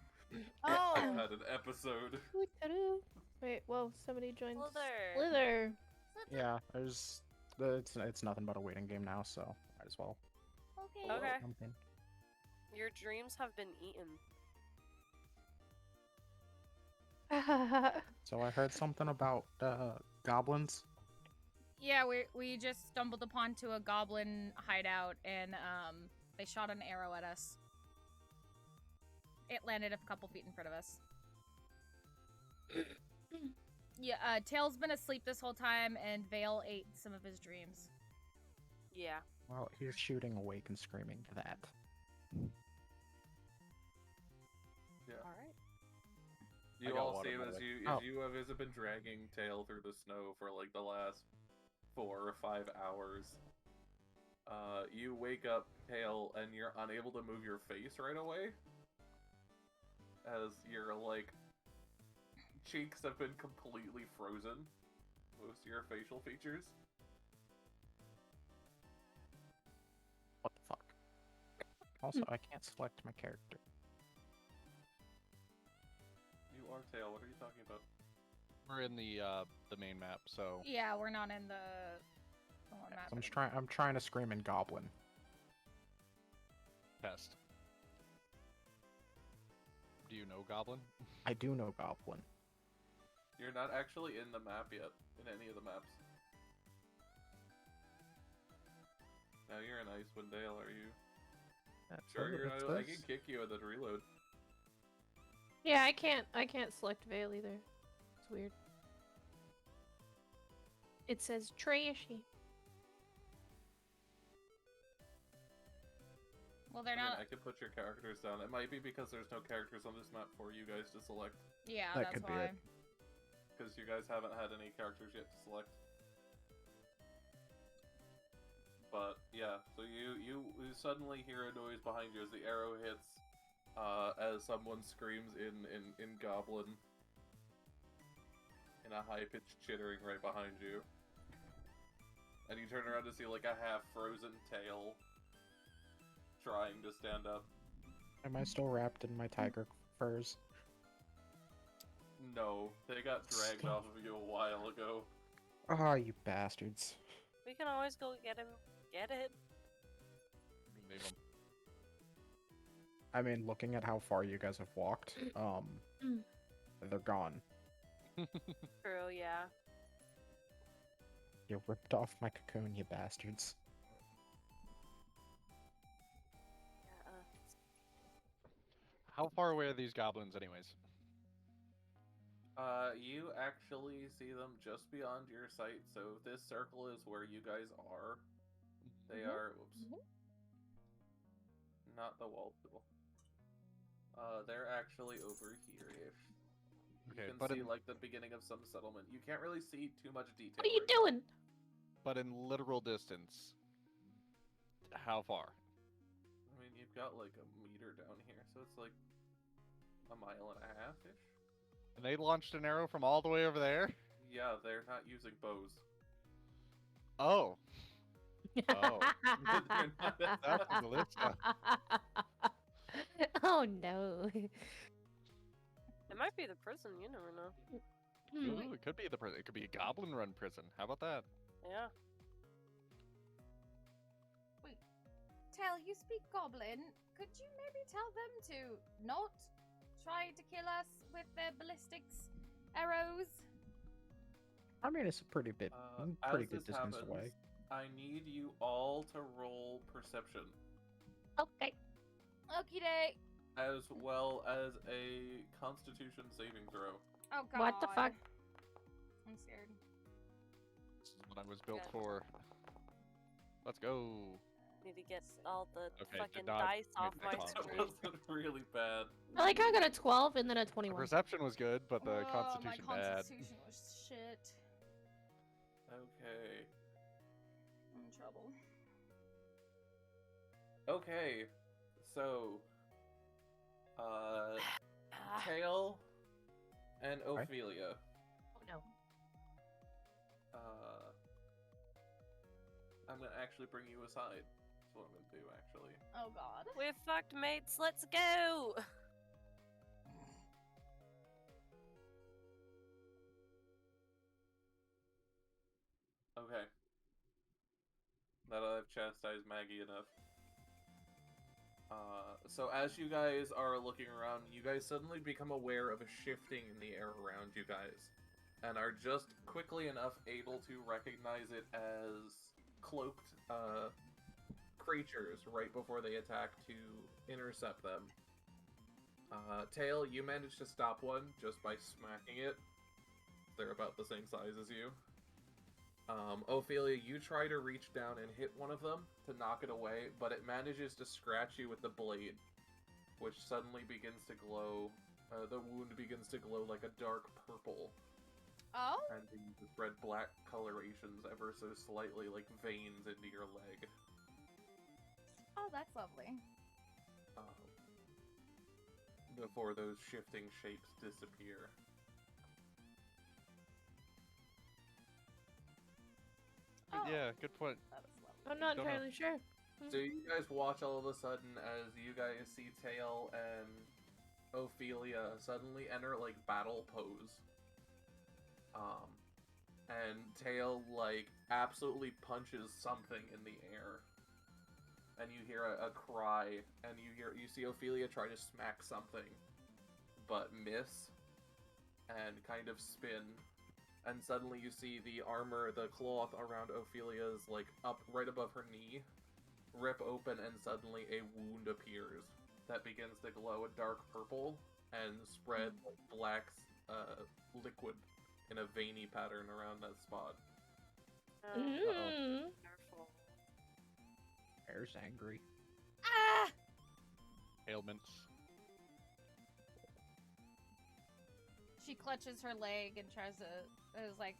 B: Oh,
C: I've had an episode.
F: Wait, whoa, somebody joined
B: Sliithrr.
F: Sliithrr.
I: Yeah, it's nothing but a waiting game now, so might as well.
E: Okay.
B: Okay.
I: Something.
B: Your dreams have been eaten.
I: So I heard something about goblins.
E: Yeah, we just stumbled upon to a goblin hideout, and they shot an arrow at us. It landed a couple feet in front of us. Yeah, Tail's been asleep this whole time, and Vale ate some of his dreams.
B: Yeah.
I: Well, he's shooting awake and screaming that.
B: Alright.
D: I
C: You
D: got
C: all
D: water,
C: see him
D: by the
C: as
D: way.
C: you
I: Oh.
C: have been dragging Tail through the snow for like the last 4 or 5 hours. You wake up, Tail, and you're unable to move your face right away. As your, like, cheeks have been completely frozen. Most of your facial features.
I: What the fuck? Also, I can't select my character.
C: You are Tail, what are you talking about?
D: We're in the main map, so
E: Yeah, we're not in the one map.
I: I'm trying to scream in Goblin.
D: test. Do you know Goblin?
I: I do know Goblin.
C: You're not actually in the map yet, in any of the maps. Now you're in Icewind Dale, are you? Sure, you're
I: What's
C: not, I
I: this?
C: can kick you and then reload.
F: Yeah, I can't select Vale either. It's weird. It says trashy.
E: Well, they're
C: I mean,
E: not.
C: I can put your characters down. It might be because there's no characters on this map for you guys to select.
E: Yeah,
I: That
E: that's
I: could be
E: why.
I: it.
C: Because you guys haven't had any characters yet to select. Yeah, so you suddenly hear a noise behind you as the arrow hits, as someone screams in Goblin, in a high-pitched chittering right behind you. And you turn around to see, like, a half-frozen tail trying to stand up.
I: Am I still wrapped in my tiger furs?
C: No, they got dragged off of you a while ago.
I: Ah, you bastards.
B: We can always go get him. Get it?
D: Leave 'em.
I: I mean, looking at how far you guys have walked, they're gone.
B: True, yeah.
I: You ripped off my cocoon, you bastards.
B: Yeah.
D: How far away are these goblins, anyways?
C: You actually see them just beyond your sight, so this circle is where you guys are. They are, not the wall people. They're actually over here-ish.
D: Okay,
C: You can
D: but
C: see,
D: in,
C: like, the beginning of some settlement. You can't really see too much detail.
F: What are you
C: right now.
F: doing?
D: but in literal distance, how far?
C: I mean, you've got, like, a meter down here, so it's, like, a mile and a half-ish.
D: And they launched an arrow from all the way over there?
C: Yeah, they're not using bows.
D: Oh. Oh.
C: They're not-
D: That's a ballista.
H: Oh no.
B: It might be the prison, you never know.
D: Ooh, it could be the prison. It could be a goblin run prison. How about that?
B: Yeah.
E: Tail, you speak Goblin. Could you maybe tell them to not try to kill us with their ballistics arrows?
I: I mean, it's a pretty good
C: as
I: distance
C: this happens,
I: away.
C: I need you all to roll perception,
H: Okay.
E: Okie doke.
C: as well as a Constitution saving throw.
E: Oh god.
H: What the fuck?
E: I'm scared.
D: This is what I was built
B: Good.
D: for. Let's go.
B: Need to get all the
D: Okay,
B: fucking
D: did not
B: dice off
D: make
B: my
D: that
C: That
B: screen.
C: wasn't really bad.
H: I like how I got a 12 and then a
D: The
H: 21.
D: perception was good, but the
E: Oh,
D: constitution
E: my
D: bad.
E: constitution was shit.
C: Okay.
E: I'm in trouble.
C: Okay. So, Tail and
I: Okay.
C: Ophelia.
H: Oh no.
C: I'm gonna actually bring you aside. That's what I'm gonna do, actually.
E: Oh god.
B: We're fucked, mates. Let's go.
C: Okay. Now that I've chastised Maggie enough. So as you guys are looking around, you guys suddenly become aware of a shifting in the air around you guys. And are just quickly enough able to recognize it as cloaked, creatures right before they attack to intercept them. Tail, you managed to stop one just by smacking it. They're about the same size as you. Ophelia, you try to reach down and hit one of them to knock it away, but it manages to scratch you with the blade, which suddenly begins to glow. The wound begins to glow like a dark purple,
E: Oh?
C: and the red-black colorations ever so slightly like veins into your leg.
E: Oh, that's lovely.
C: Before those shifting shapes disappear.
E: Oh,
D: Yeah, good point.
E: that was lovely.
F: I'm not
D: Don't know.
F: entirely sure.
C: So you guys watch all of a sudden as you guys see Tail and Ophelia suddenly enter like battle pose. And Tail like absolutely punches something in the air. And you hear a cry, and you see Ophelia try to smack something, but miss, and kind of spin. And suddenly you see the armor, the cloth around Ophelia's, like, up right above her knee, rip open, and suddenly a wound appears that begins to glow a dark purple and spread like black liquid in a veiny pattern around that spot.
H: Mm.
B: Careful.
I: Bear's angry.
E: Ah!
D: Ailments.
E: She clutches her leg and tries to. Is like.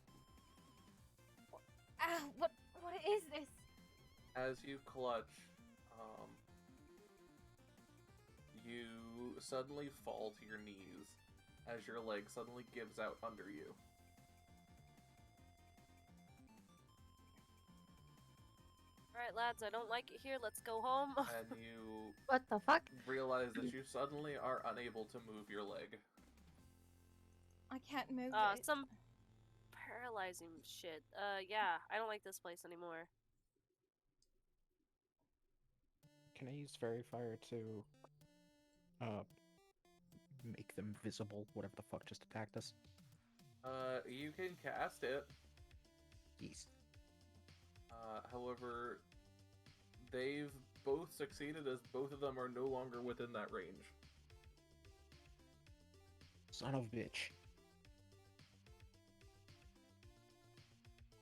E: Ah! What is this?
C: As you clutch, you suddenly fall to your knees as your leg suddenly gives out under you.
B: Alright, lads, I don't like it here. Let's go home.
C: And you
H: What the fuck?
C: realize that you suddenly are unable to move your leg.
E: I can't move it.
B: Some paralyzing shit. Yeah, I don't like this place anymore.
I: Can I use Fairy Fire to make them visible? Whatever the fuck just attacked us.
C: You can cast it.
I: Jeez.
C: However, they've both succeeded as both of them are no longer within that range.
I: Son of a bitch.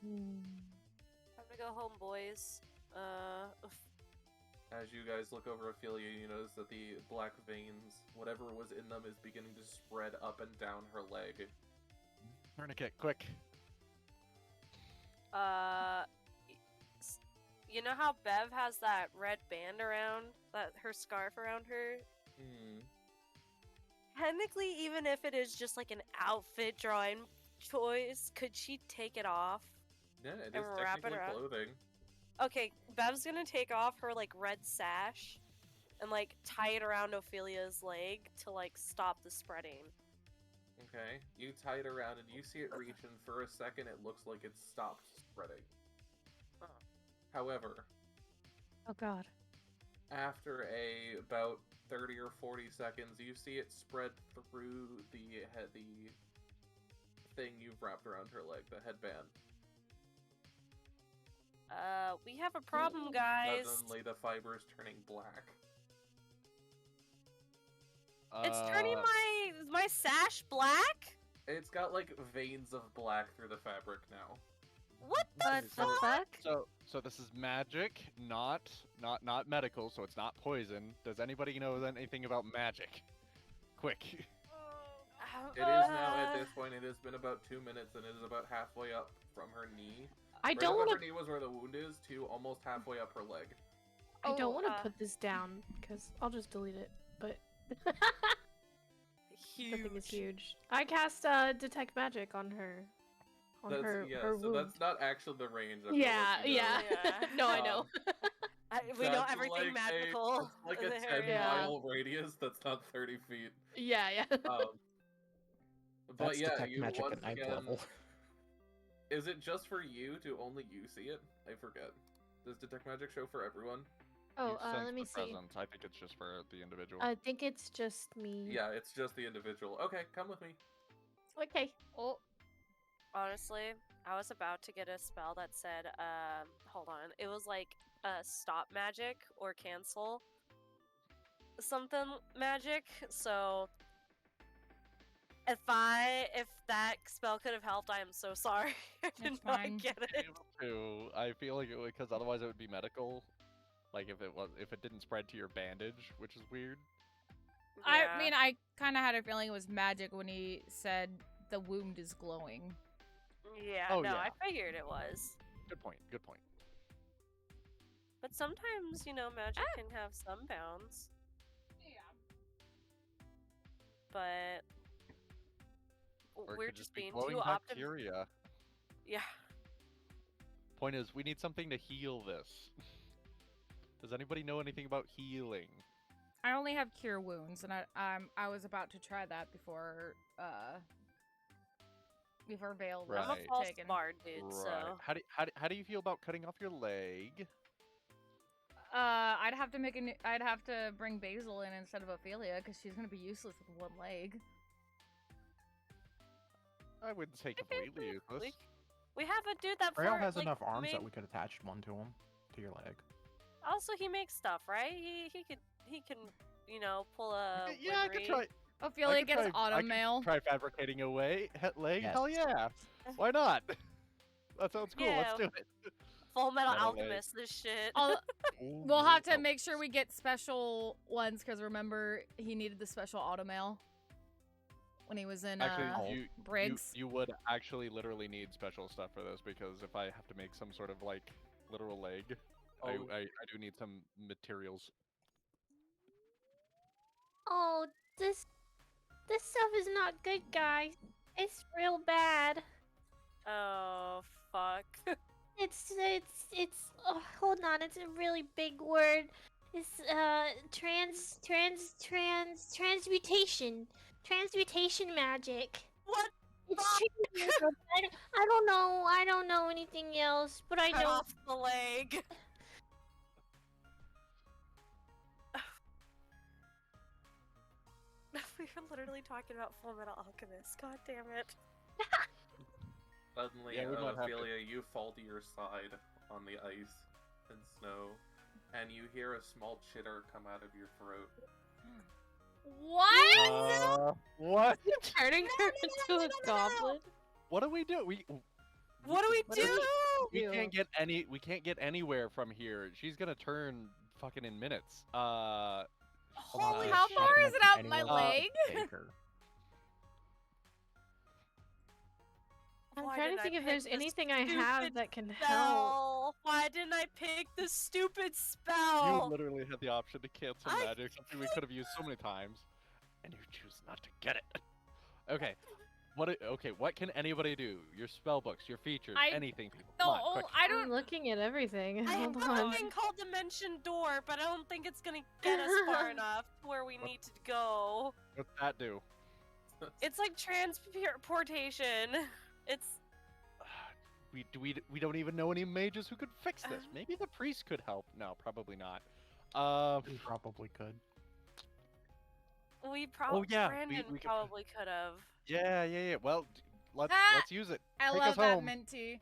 B: Time to go home, boys.
C: As you guys look over Ophelia, you notice that the black veins, whatever was in them, is beginning to spread up and down her leg.
D: Tourniquet, quick.
B: You know how Bev has that red band around, her scarf around her? Technically, even if it is just like an outfit drawing choice, could she take it off?
C: Yeah, it
B: And
C: is
B: wrap it
C: technically
B: around?
C: clothing.
B: Okay, Bev's gonna take off her like red sash and like tie it around Ophelia's leg to like stop the spreading.
C: Okay, you tie it around and you see it reach, and for a second it looks like it's stopped spreading. However,
F: Oh god.
C: after about 30 or 40 seconds, you see it spread through the thing you've wrapped around her leg, the headband.
B: We have a problem, guys.
C: Suddenly the fiber's turning black.
B: It's turning my sash black?
C: It's got like veins of black through the fabric now.
B: What the fuck?
D: So this is magic, not medical, so it's not poison. Does anybody know anything about magic? Quick.
C: It is now, at this point, it has been about 2 minutes, and it is about halfway up from her knee.
F: I
C: Right
F: don't
C: above
F: want
C: her knee was where the wound is, to almost halfway up her leg.
F: I don't want to
B: uh,
F: put this down because I'll just delete it. But
B: Huge.
F: the thing is huge. I cast detect magic on her.
C: That's,
F: her
C: so
F: wound.
C: that's not actually the range. I've
F: Yeah,
C: let you know.
F: yeah. No, I know.
B: We know
C: That's
B: everything
C: like
B: magical.
C: It's like a
B: in the
C: 10
B: area.
C: mile radius that's not 30 feet.
F: Yeah, yeah.
C: But
I: That's
C: yeah,
I: detect
C: you
I: magic
C: once
I: at ninth
C: again...
I: level.
C: Is it just for you? Do only you see it? I forget. Does detect magic show for everyone?
F: Oh,
D: You sense
F: let me
D: the
F: see.
D: presence. I think it's just for the individual.
F: I think it's just me.
C: Yeah, it's just the individual. Okay, come with me.
F: Okay.
E: Oh,
B: Honestly, I was about to get a spell that said, hold on. It was like stop magic or cancel something magic. So if that spell could have helped, I am so sorry. I did
E: It's
B: not
E: fine.
B: get it.
D: I feel like because otherwise it would be medical. Like if it didn't spread to your bandage, which is weird.
E: I mean, I kind of had a feeling it was magic when he said the wound is glowing.
B: Yeah,
D: Oh,
B: no,
D: yeah.
B: I figured it was.
D: Good point. Good point.
B: But sometimes, magic can have some bounds. But
D: Or it
B: we're
D: could
B: just
D: be
B: being
D: glowing
B: too optimistic.
D: bacteria.
B: Yeah.
D: Point is, we need something to heal this. Does anybody know anything about healing?
E: I only have cure wounds, and I was about to try that before Vale was
B: I'm a
D: Right.
B: false
E: taken.
B: bard, dude, so...
D: How do you feel about cutting off your leg?
E: I'd have to bring Basil in instead of Ophelia because she's gonna be useless with one leg.
D: I wouldn't say completely useless.
B: We have a dude that
I: Rail
B: for,
I: has
B: like,
I: enough arms
B: made...
I: that we could attach one to him, to your leg.
B: Also, he makes stuff, right? He can, pull a...
D: Yeah, I could try.
E: Ophelia gets auto mail.
D: Try fabricating a leg.
I: Yes.
D: Hell yeah! Why not? That sounds cool.
B: Yeah.
D: Let's do it.
B: Full Metal
D: Metal leg.
B: Alchemist, this shit.
E: We'll have to make sure we get special ones because remember he needed the special auto mail when he was in
D: Actually,
E: Briggs.
D: you would actually literally need special stuff for this because if I have to make some sort of like literal leg, I
C: Oh.
D: do need some materials.
H: Oh, this stuff is not good, guys. It's real bad.
B: Oh, fuck.
H: It's oh, hold on, it's a really big word. It's transmutation. Transmutation magic.
B: What?
H: It's
B: Fuck!
H: true. I don't know anything else, but I
B: Cut
H: know
B: off the leg. We were literally talking about Full Metal Alchemist. God damn it.
C: Suddenly,
D: Yeah, we might have to-
C: Ophelia, you fall to your side on the ice and snow, and you hear a small chitter come out of your throat.
E: What?
D: What?
F: Turning her into a goblin.
D: What do we do?
B: What do we do?
D: We can't get anywhere from here. She's gonna turn fucking in minutes.
B: Holy
E: How
B: shit.
E: far is it out my leg?
F: I'm
B: Why
F: trying to
B: didn't
F: think
B: I
F: if there's
B: pick this
F: anything I have
B: stupid
F: that can help.
B: Spell. Why didn't I pick the stupid
D: You
B: spell?
D: literally had the option to cancel
B: I
D: magic, something we could have used so many times, and you choose not to get it. Okay. What can anybody do? Your spell books, your features, anything, people. Come on, quick.
E: I
F: I'm
E: don't.
F: looking at everything.
B: I have
F: Hold on.
B: a thing called Dimension Door, but I don't think it's gonna get us far enough to where we need to go.
D: What's that do?
B: It's like transportation. It's
D: We don't even know any mages who could fix this. Maybe the priest could help. No, probably not.
I: We probably could.
B: we probably
D: yeah,
B: Brandon
D: we could-
B: probably could have.
D: Yeah. Well, let's use it.
E: I
D: Take
E: love
D: us
E: that
D: home.
E: minty.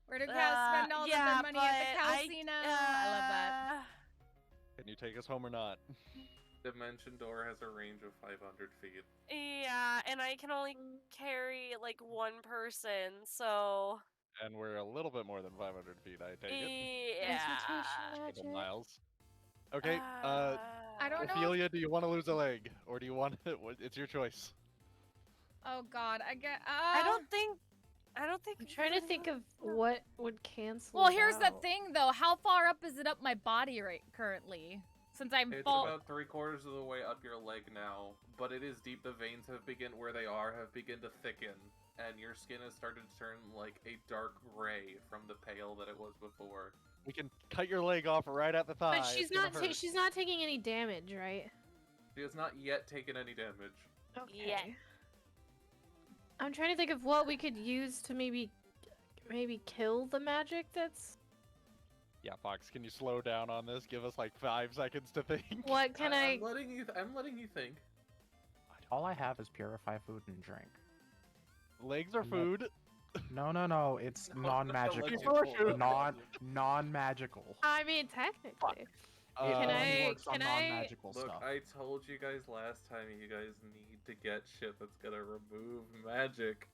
E: Where do cows spend all of their money at the casino? I love that.
D: Can you take us home or not?
C: Dimension Door has a range of 500 feet.
B: Yeah, and I can only carry like one person, so
D: And we're a little bit more than 500 feet, I take it.
B: yeah.
D: Couple miles. Okay,
E: I don't know.
D: Ophelia, do you want to lose a leg? Or do you want to... It's your choice.
E: Oh God, I get.
B: I don't think.
F: I'm trying to think of what would cancel.
E: Well, here's the
F: out.
E: thing, though. How far up is it up my body right currently? Since I'm
C: It's
E: full.
C: about 3/4 of the way up your leg now, but it is deep. The veins have begun to thicken, and your skin has started to turn like a dark gray from the pale that it was before.
D: We can cut your leg off right at the thigh.
F: But she's
D: It's gonna
F: not.
D: hurt.
F: She's not taking any damage, right?
C: She has not yet taken any damage.
F: Okay.
B: Yeah.
F: I'm trying to think of what we could use to maybe kill the magic that's.
D: Yeah, Fox, can you slow down on this? Give us like 5 seconds to think.
F: What can I?
C: I'm letting you think.
I: All I have is purify food and drink.
D: Legs are
I: No.
D: food.
I: No, it's non-magical.
C: Electrical.
I: Non-magical.
F: I mean, technically.
I: It
F: Can
I: only
F: I-
I: works on
F: can I-
I: non-magical
C: Look,
I: stuff.
C: I told you guys last time you guys need to get shit that's gonna remove magic.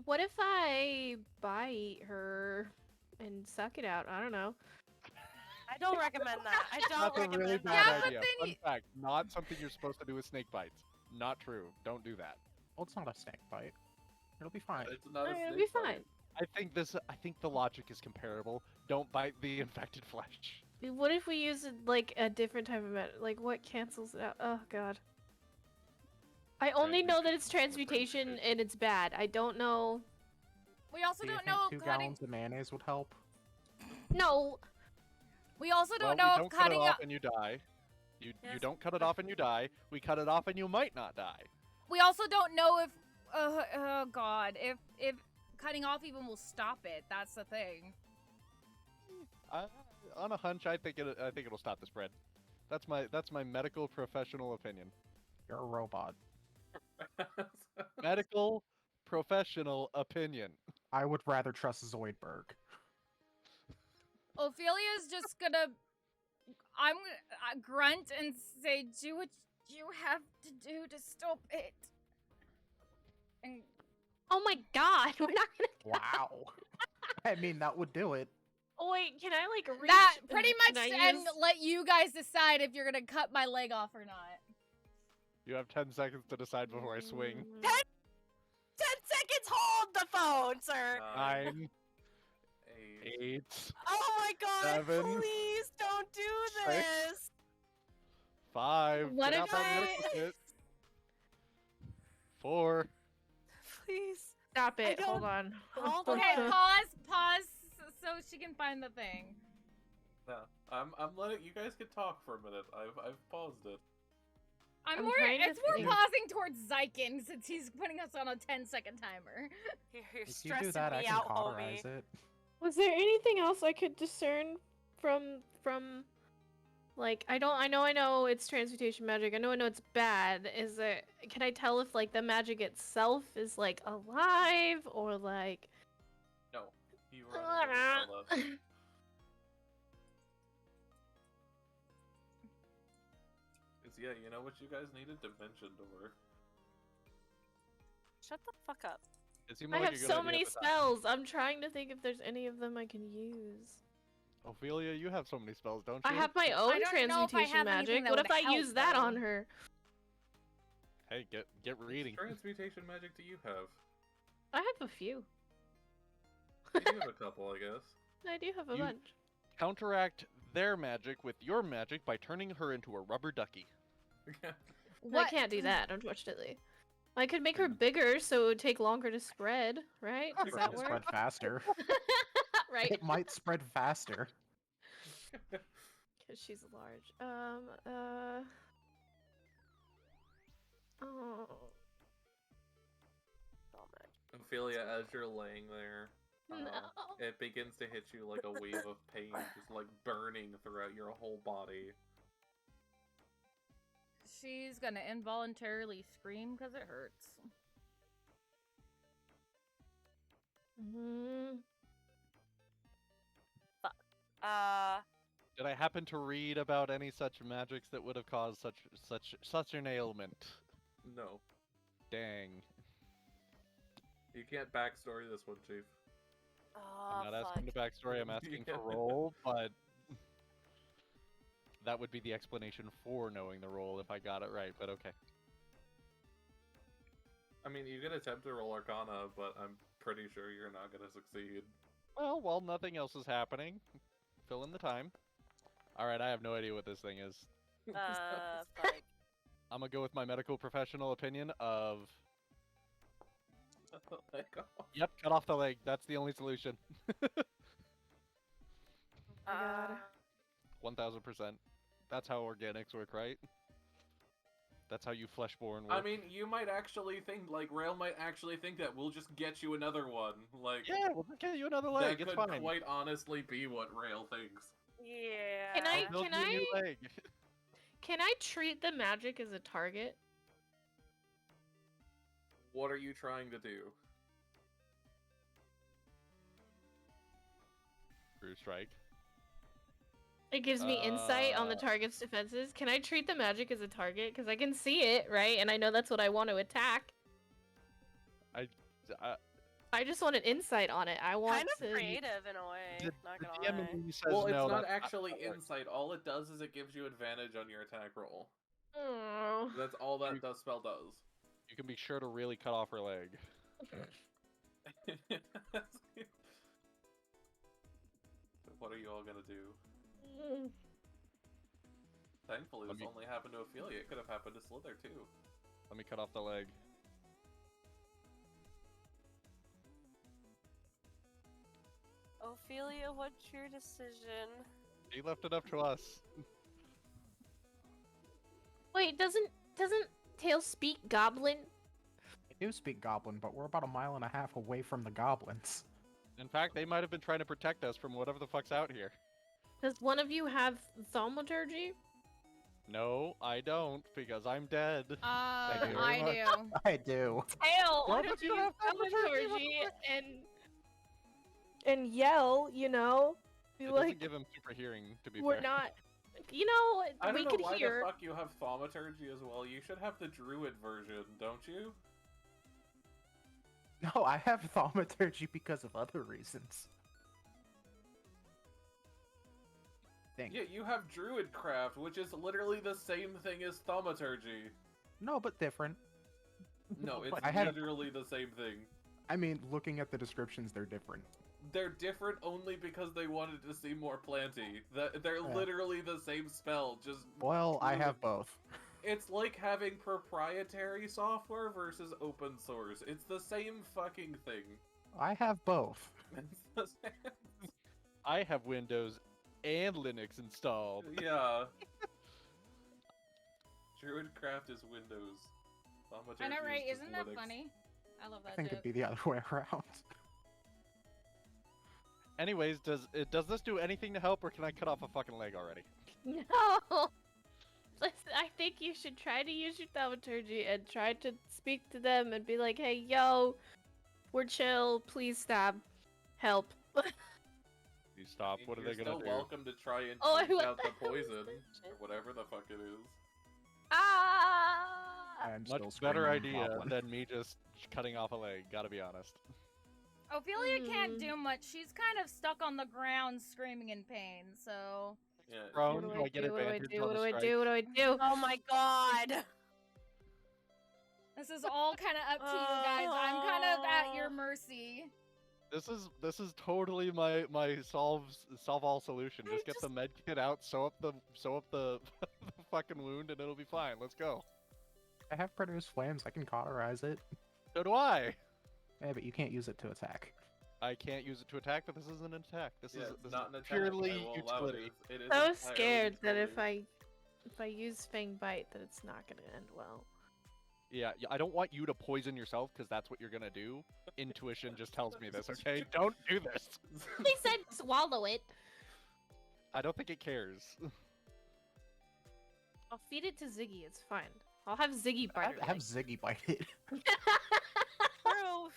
F: What if I bite her and suck it out? I don't know.
B: I don't recommend that. I don't
D: That's a
B: recommend
D: really
B: that.
D: bad
E: Yeah, but
D: idea.
E: then
D: Fun fact, not something you're supposed to do with snake bites. Not true. Don't do that.
I: Well, it's not a snake bite. It'll be fine.
C: It's not a
F: It'll
C: snake
F: be
C: bite.
F: fine.
D: I think the logic is comparable. Don't bite the infected flesh.
F: What if we use like a different type of like what cancels it out? Oh god. I only know that it's transmutation and it's bad. I don't know.
E: We also
I: Do you
E: don't
I: think
E: know
I: 2
E: cutting.
I: gallons of mayonnaise would help?
F: No.
E: We also
D: Well,
E: don't know
D: we
E: if
D: don't cut it
E: cutting
D: off
E: up.
D: and you die. You
B: Yes.
D: don't cut it off and you die. We cut it off and you might not die.
E: We also don't know if. Oh God, if cutting off even will stop it. That's the thing.
D: On a hunch, I think it'll stop the spread. That's my medical professional opinion.
I: You're a robot.
D: Medical professional opinion.
I: I would rather trust Zoidberg.
E: Ophelia's just gonna. I'm gonna grunt and say, "Do what you have to do to stop it." And
F: Oh my god. We're not gonna.
I: Wow. I mean, that would do it.
F: Oh wait, can I like reach?
E: that pretty
F: can
E: much,
F: I
E: and
F: use-
E: let you guys decide if you're gonna cut my leg off or not.
D: You have 10 seconds to decide before I swing.
B: 10 seconds, hold the phone, sir.
D: 9,
C: A
D: 8.
B: Oh my god,
D: 7.
B: please don't do
D: 6.
B: this!
D: 5.
F: What
D: Get
F: if
D: out that
F: I-
D: medical kit. 4.
B: Please.
F: Stop it.
B: don't-
F: Hold on.
B: Hold
E: Okay,
B: on.
E: pause so she can find the thing.
C: No, I'm letting you guys can talk for a minute. I've paused it.
F: I'm
E: It's more
F: think.
E: pausing towards Xyken since he's putting us on a 10-second timer.
B: You're
I: If you
B: stressing
I: do that, I
B: me
I: can
B: out,
I: cauterize
B: homie.
I: it.
F: Was there anything else I could discern from like I know it's transmutation magic. I know it's bad. Is it can I tell if like the magic itself is like alive or like
C: No, you were unable to tell us. Yeah, you know what you guys need a dimension door.
B: Shut the fuck up.
D: It seemed
F: I
D: like
F: have
D: a good
F: so
D: idea
F: many
D: at the time.
F: spells. I'm trying to think if there's any of them I can use.
D: Ophelia, you have so many spells, don't you?
F: I have my own
E: don't know if I
F: transmutation
E: have anything
F: magic.
E: that
F: What
E: would
F: if I
E: help,
F: use that
E: though.
F: on her?
D: Hey, get reading.
C: What transmutation magic do you have?
F: I have a few.
C: You do have a couple, I guess.
F: I do have a
D: You-
F: bunch.
D: Counteract their magic with your magic by turning her into a rubber ducky.
F: I can't do that, unfortunately. I could make her bigger so it would take longer to spread, right? Does that
I: Spread
F: work?
I: faster.
F: Right.
I: It might spread faster.
F: Because she's large. Oh.
C: Ophelia, as you're laying there,
F: No.
C: it begins to hit you like a wave of pain, just like burning throughout your whole body.
E: She's gonna involuntarily scream because it hurts.
D: Did I happen to read about any such magics that would have caused such an ailment?
C: No,
D: Dang.
C: you can't backstory this one, Chief.
B: Oh,
D: I'm not
B: fuck.
D: asking the backstory, I'm asking
C: Yeah.
D: for roll, but that would be the explanation for knowing the roll if I got it right, but okay.
C: I mean, you can attempt to roll Arcana, but I'm pretty sure you're not gonna succeed.
D: Well, while nothing else is happening, fill in the time. Alright, I have no idea what this thing is.
B: Fuck.
D: I'm gonna go with my medical professional opinion of,
C: Like, oh.
D: yep, cut off the leg. That's the only solution.
B: Uh,
D: 1000%. That's how organics work, right? That's how you fleshborn work.
C: I mean, you might actually think, like, Rail might actually think that we'll just get you another one. Like,
D: yeah, we'll get you another leg.
C: that
D: It's
C: could
D: fine.
C: quite honestly be what Rail thinks.
B: yeah.
F: Can I-
D: Build you a new leg.
F: Can I treat the magic as a target?
C: What are you trying to do?
D: True strike.
F: It gives me insight on the
D: Uh,
F: target's defenses. Can I treat the magic as a target? Because I can see it, right? And I know that's what I want to attack. I just want an insight on it. I want
B: Kind of
F: to...
B: creative in a way.
D: The
B: Not gonna
D: DM
B: lie.
D: in me says
C: Well, it's
D: no,
C: not
D: that's
C: actually
D: how it works.
C: insight. All it does is it gives you advantage on your attack roll.
F: Oh.
C: That's all that the spell does.
D: You can be sure to really cut off her leg.
C: What are you all gonna do?
F: Mm.
C: Thankfully,
D: Let
C: this
D: me-
C: only happened to Ophelia. It could have happened to Sliithrr too.
D: Let me cut off the leg.
B: Ophelia, what's your decision?
D: He left it up to us.
F: Wait, doesn't Tails speak Goblin?
I: I do speak Goblin, but we're about 1.5 miles away from the goblins.
D: In fact, they might have been trying to protect us from whatever the fuck's out here.
F: Does one of you have thaumaturgy?
D: No, I don't, because I'm dead.
I: you
E: I
I: very much.
E: do.
I: I do.
F: Tail, why
D: Both
F: don't
D: of
F: you
D: you
F: have
D: have thaumaturgy, what
F: thaumaturgy and yell, you know? Be
D: It
F: like,
D: doesn't give him super hearing, to be
F: we're
D: fair.
F: not... You know,
C: I don't
F: we
C: know
F: could
C: why
F: hear...
C: the fuck you have thaumaturgy as well. You should have the druid version, don't you?
I: No, I have thaumaturgy because of other reasons. Think.
C: Yeah, you have druidcraft, which is literally the same thing as thaumaturgy.
I: No, but different.
C: No, it's
I: I had-
C: literally the same thing.
I: I mean, looking at the descriptions, they're different.
C: they're different only because they wanted to seem more planty. They're
I: Yeah.
C: literally the same spell, just...
I: Well, I have both.
C: It's like having proprietary software versus open source. It's the same fucking thing.
I: I have both.
C: It's the same...
D: I have Windows and Linux installed.
C: Yeah. Druidcraft is Windows.
E: I know, right?
C: Thaumaturgy is
E: Isn't that
C: Linux.
E: funny? I love
I: I
E: that
I: think
E: joke.
I: it'd be the other way around.
D: Anyways, does this do anything to help, or can I cut off a fucking leg already?
F: No! Listen, I think you should try to use your thaumaturgy and try to speak to them and be like, hey, yo, we're chill, please stop. Help.
D: You stop. What are they
C: You're
D: gonna
C: still
D: do?
C: welcome to try and
F: Oh,
C: take
F: what
C: out
F: the
C: the
F: hell is
C: poison,
B: that
C: or whatever the fuck it is.
F: Ah!
I: I'm still
D: Much better
I: screaming
D: idea
I: goblin.
D: than me just cutting off a leg. Gotta be honest.
E: Ophelia can't do much. She's kind of stuck on the ground screaming in pain, so...
C: Yeah.
D: Prone,
F: What
D: do I get
F: What do I
D: advantage
F: do?
D: on
F: What
D: the
F: do I
D: strike?
F: do? What do I do?
B: Oh my god!
E: This is all kind of up to you guys. I'm kind of at your mercy.
D: This is totally my solve all solution. Just get the med kit out, sew up the the fucking wound, and it'll be fine. Let's go.
I: I have produce flames. I can cauterize it.
D: So do I.
I: Yeah, but you can't use it to attack.
D: I can't use it to attack, but this isn't an attack. This
C: Yeah,
D: is
C: it's
D: this
C: not
D: is
C: an attack.
D: purely
C: I will allow it.
D: utility.
C: It is
F: So
C: entirely
F: scared that if
C: utility.
F: I use Fang Bite, that it's not gonna end well.
D: Yeah, I don't want you to poison yourself because that's what you're gonna do. Intuition just tells me this. Okay, don't do this.
H: They said swallow it.
D: I don't think it cares.
F: I'll feed it to Ziggy. It's fine. I'll have Ziggy bite it.
I: Have Ziggy bite it.
B: True.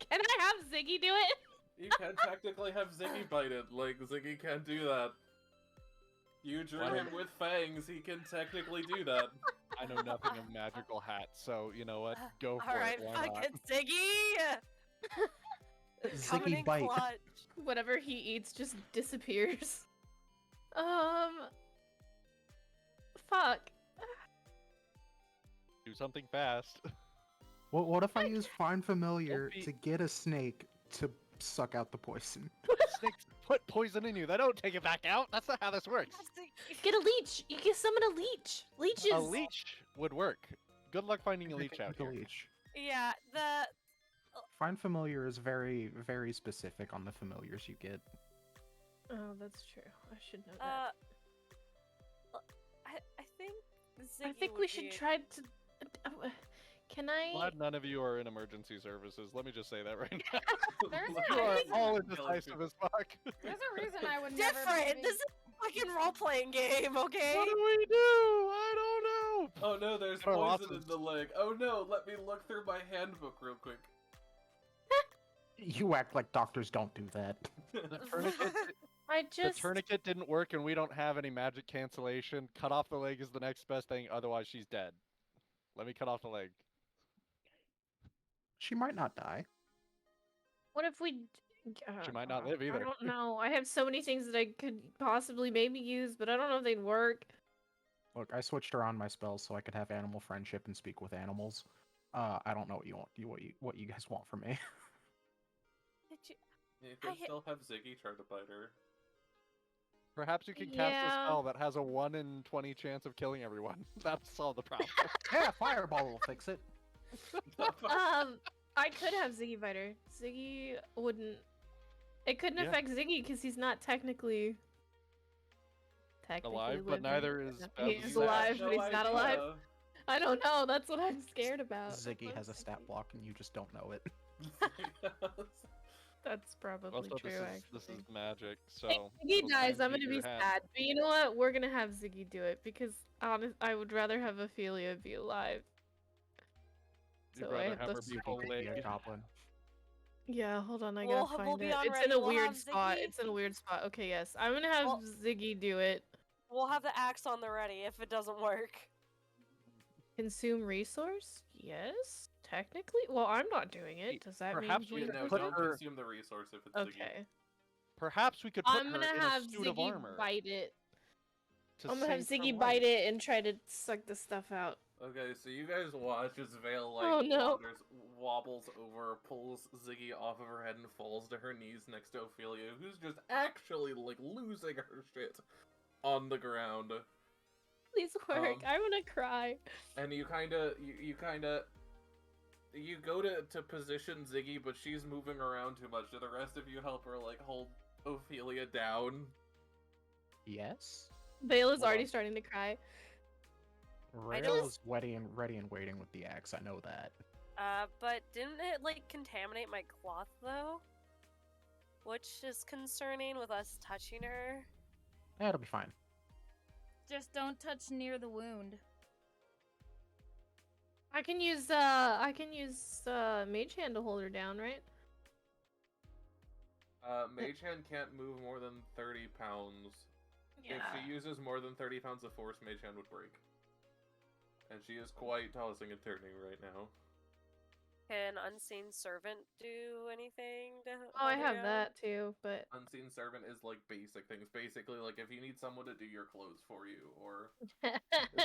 F: Can I have Ziggy do it?
C: You can technically have Ziggy bite it. Like, Ziggy can do that. You drew
D: Why
C: him
D: don't-
C: with fangs, he can technically do that.
D: I know nothing of magical hats, so you know what? Go for
B: Alright,
D: it. Why not?
B: fucking Ziggy! Coming
I: Ziggy
B: in
I: bite.
B: clutch.
F: Whatever he eats just disappears. Fuck.
D: Do something fast.
I: What if I use Find Familiar
D: Don't be-
I: to get a snake to suck out the poison?
D: Snakes put poison in you. They don't take it back out. That's not how this works.
F: Get a leech. You can summon a leech. Leeches.
D: A leech would work. Good luck finding a leech out
I: The
D: here.
I: leech.
B: Yeah, the
I: Find Familiar is very, very specific on the familiars you get.
F: Oh, that's true. I should know that.
B: I think Ziggy
F: I think
B: would
F: we should
B: be-
F: try to. Can I?
D: Glad none of you are in emergency services. Let me just say that right now.
E: There's
C: Look
E: a
D: You
C: at
D: are
E: reason.
C: that.
D: all indecisive as fuck.
E: There's a reason I would never
B: different.
E: be-
B: This is a fucking role-playing game, okay?
D: What do we do? I don't know.
C: Oh no, there's
D: What are
C: poison in
D: losses?
C: the leg. Oh no, let me look through my handbook real quick.
I: You act like doctors don't do that.
D: The tourniquet,
F: I
D: the
F: just.
D: tourniquet didn't work, and we don't have any magic cancellation. Cut off the leg is the next best thing. Otherwise, she's dead. Let me cut off the leg.
I: She might not die.
F: What if we?
D: She might not live
F: I
D: either.
F: don't know. I have so many things that I could possibly maybe use, but I don't know if they'd work.
I: Look, I switched around my spells so I could have animal friendship and speak with animals. I don't know what you want. What you guys want from me?
B: Did you-
C: You can
B: I-
C: still have Ziggy try to bite her.
D: Perhaps you can cast a
F: Yeah.
D: spell that has a 1 in 20 chance of killing everyone. That'll solve the problem.
I: Yeah, fireball will fix it.
F: I could have Ziggy biter. Ziggy wouldn't. It couldn't
D: Yeah.
F: affect Ziggy because he's not technically.
D: Alive, but
F: living.
D: neither is
F: He's
D: Bevy.
F: alive,
C: No
F: but he's not
C: idea.
F: alive. I don't know. That's what I'm scared about.
I: Ziggy has a stat block and you just don't know it.
F: That's probably
D: Also,
F: true.
D: this
F: actually.
D: is magic, so.
F: Hey, Ziggy
D: it'll
F: dies. I'm
D: change
F: gonna be
D: your hand.
F: sad, but you know what? We're gonna have Ziggy do it because I would rather have Ophelia be alive.
D: You'd
F: So I
D: rather
F: have
D: have
F: the
D: her be
F: s-
D: full
I: Ziggy could be a
D: leg.
I: goblin.
F: Yeah, hold on. I
B: We'll
F: gotta
B: we'll
F: find
B: be
F: it.
B: on
F: It's
B: ready.
F: in a
B: We'll
F: weird
B: have
F: spot.
B: Ziggy-
F: It's in a weird spot. Okay, yes. I'm gonna have
B: Well-
F: Ziggy do it.
B: We'll have the axe on the ready if it doesn't work.
F: Consume resource? Yes, technically. Well, I'm not doing it. Does that
D: Perhaps
F: mean
D: we
F: he
C: Yeah,
D: could
C: no,
D: put
C: don't
D: her-
C: consume the resource if it's Ziggy.
F: Okay.
D: Perhaps we could put
F: I'm
D: her
F: gonna
D: in
F: have
D: a suit of
F: Ziggy
D: armor.
F: bite it.
D: to
F: I'm gonna have
D: save her
F: Ziggy
D: life.
F: bite it and try to suck the stuff out.
C: Okay, so you guys watch as Vale
F: Oh, no.
C: wobbles over, pulls Ziggy off of her head, and falls to her knees next to Ophelia, who's just actually like losing her shit on the ground.
F: Please work. I wanna cry.
C: And you go to position Ziggy, but she's moving around too much. Do the rest of you help her like hold Ophelia down?
I: Yes.
F: Vale is
C: Hold
F: already
C: on.
F: starting to cry.
I: Rail is ready and waiting with the axe. I know that.
B: But didn't it, like, contaminate my cloth, though? Which is concerning with us touching her.
I: Yeah, it'll be fine.
E: Just don't touch near the wound.
F: I can use Mage Hand to hold her down, right?
C: Mage Hand can't move more than 30 pounds. If she uses more than 30 pounds of force, Mage Hand would break. And she is quite tossing and turning right now.
B: Can Unseen Servant do anything to
F: Oh, I
B: hold her
F: have
B: down?
F: that too, but
C: Unseen Servant is like basic things. Basically, like if you need someone to do your clothes for you, or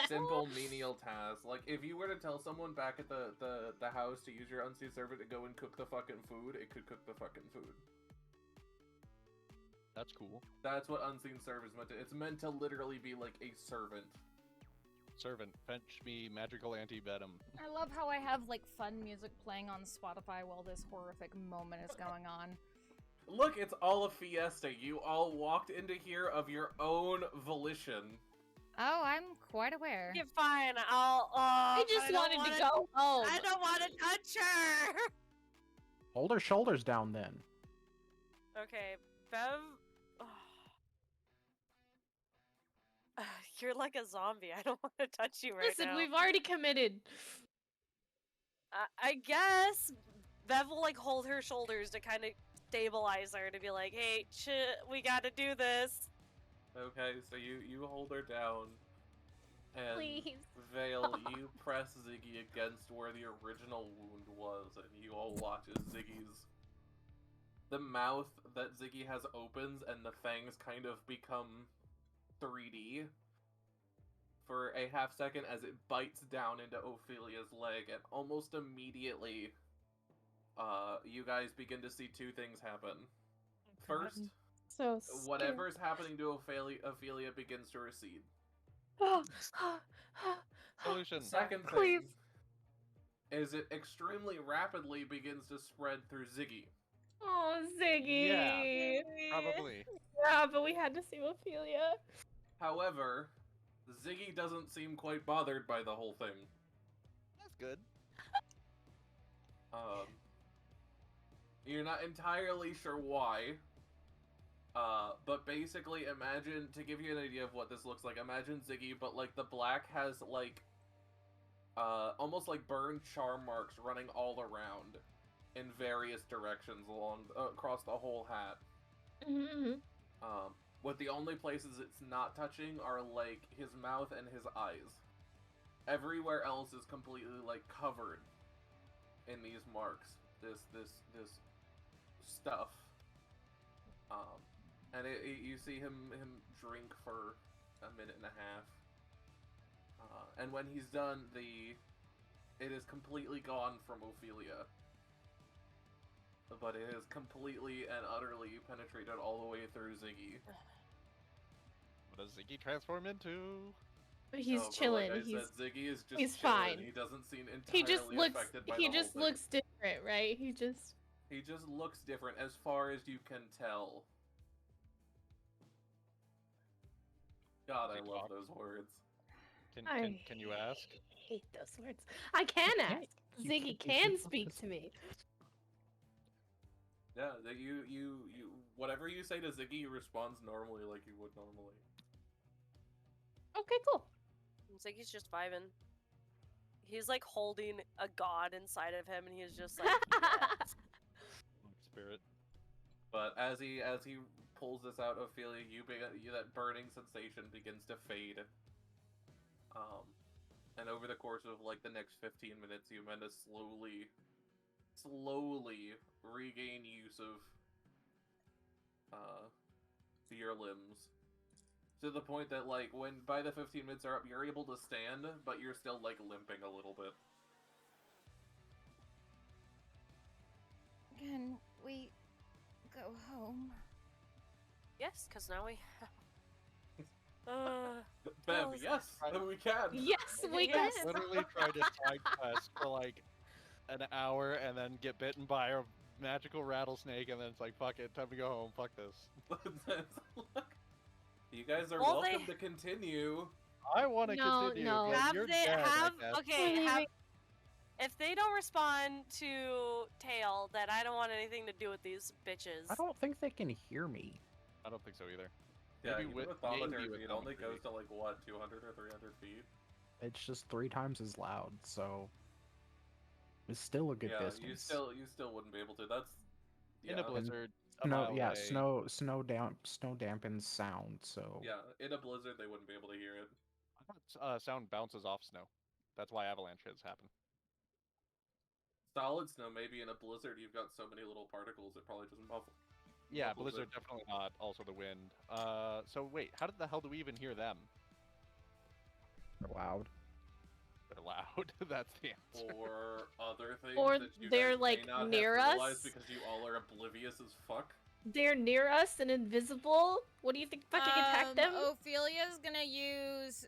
C: simple menial tasks. Like if you were to tell someone back at the house to use your Unseen Servant to go and cook the fucking food, it could cook the fucking food.
D: That's cool.
C: That's what Unseen Servant is meant to. It's meant to literally be like a servant.
D: Servant, fetch me magical anti-venom.
E: I love how I have like fun music playing on Spotify while this horrific moment is going on.
C: Look, it's all a fiesta. You all walked into here of your own volition.
E: Oh, I'm quite aware.
B: Okay, fine. I'll.
F: I just wanted to go home.
B: I don't want to touch her.
I: Hold her shoulders down then.
B: Okay, Bev. You're like a zombie. I don't want to touch you right
F: Listen,
B: now.
F: we've already committed.
B: I guess Bev will like hold her shoulders to kind of stabilize her, to be like, "Hey, we gotta do this."
C: Okay, so you hold her down, and
F: Please.
C: Vale, you press Ziggy against where the original wound was, and you all watch as the mouth that Ziggy has opens, and the fangs kind of become 3D for a half second as it bites down into Ophelia's leg, and almost immediately, you guys begin to see two things happen. First,
F: So
C: whatever's happening to Ophelia begins to recede.
D: Solution.
C: Second thing
F: Please.
C: is it extremely rapidly begins to spread through Ziggy.
F: Oh, Ziggy.
D: Yeah. Probably.
F: Yeah, but we had to see Ophelia.
C: However, Ziggy doesn't seem quite bothered by the whole thing.
D: That's good.
C: You're not entirely sure why. But basically imagine, to give you an idea of what this looks like, imagine Ziggy, but like the black has like, almost like burned char marks running all around in various directions across the whole hat.
F: Mm-hmm.
C: With the only places it's not touching are like his mouth and his eyes. Everywhere else is completely like covered in these marks. This stuff. And you see him drink for a minute and a half. And when he's done, it is completely gone from Ophelia. But it is completely and utterly penetrated all the way through Ziggy.
D: What does Ziggy transform into?
F: He's
C: But
F: chilling.
C: Like I said, Ziggy is just
F: he's
C: chilling.
F: fine.
C: He doesn't seem
F: He
C: entirely
F: just looks.
C: affected by
F: He
C: the
F: just
C: whole thing.
F: looks different, right? He just
C: looks different as far as you can tell. God, I love those words.
D: Can you ask?
F: hate those words. I can ask.
I: you
F: Ziggy
I: can't-
F: can speak to me.
C: Yeah, that you whatever you say to Ziggy, he responds normally like you would normally.
F: Okay, cool.
B: Ziggy's just vibing. He's like holding a god inside of him, and he's just like,
D: Spirit.
C: But as he pulls this out, Ophelia, that burning sensation begins to fade. And over the course of like the next 15 minutes, you begin to slowly regain use of your limbs. To the point that, like, when by the 15 minutes are up, you're able to stand, but you're still, like, limping a little bit.
E: Can we go home?
B: Yes, because now we.
C: Bam,
B: Feels-
C: yes, we can.
F: Yes, we
B: Yes.
F: can.
D: Literally tried to side quest for like an hour and then get bitten by a magical rattlesnake and then it's like, fuck it, time to go home, fuck this.
C: You guys are
B: Well,
C: welcome to continue.
D: I want to
F: No,
D: continue,
F: no.
D: but
B: Have
D: you're
B: they
D: dead,
B: have
D: I guess.
B: okay?
F: We're
B: Have,
F: leaving.
B: if they don't respond to Tail, then I don't want anything to do with these bitches.
I: I don't think they can hear me.
D: I don't think so either.
C: Yeah,
D: Maybe
C: even
D: with-
C: with monetary
D: maybe with
C: feet, it only
D: monetary.
C: goes to, like, what, 200 or 300 feet?
I: It's just 3 times as loud, so it's still a good
C: Yeah,
I: distance.
C: you still wouldn't be able to. That's
D: In a
C: yeah.
D: blizzard, a
I: No,
D: mile
I: yeah,
D: away.
I: snow dampens sound, so
C: Yeah, in a blizzard they wouldn't be able to hear it.
D: I thought, sound bounces off snow. That's why avalanches happen.
C: Solid snow, maybe in a blizzard you've got so many little particles it probably doesn't muffle.
D: Yeah,
C: muffles
D: blizzard
C: it.
D: definitely not. Also the wind. So wait, how the hell do we even hear them?
I: they're loud.
D: They're loud. That's the answer.
C: Or other things
F: Or
C: that you
F: they're,
C: guys may
F: like,
C: not
F: near
C: have realized
F: us.
C: because you all are oblivious as fuck.
F: They're near us and invisible. What do you think? Fucking attack them?
E: Ophelia's gonna use.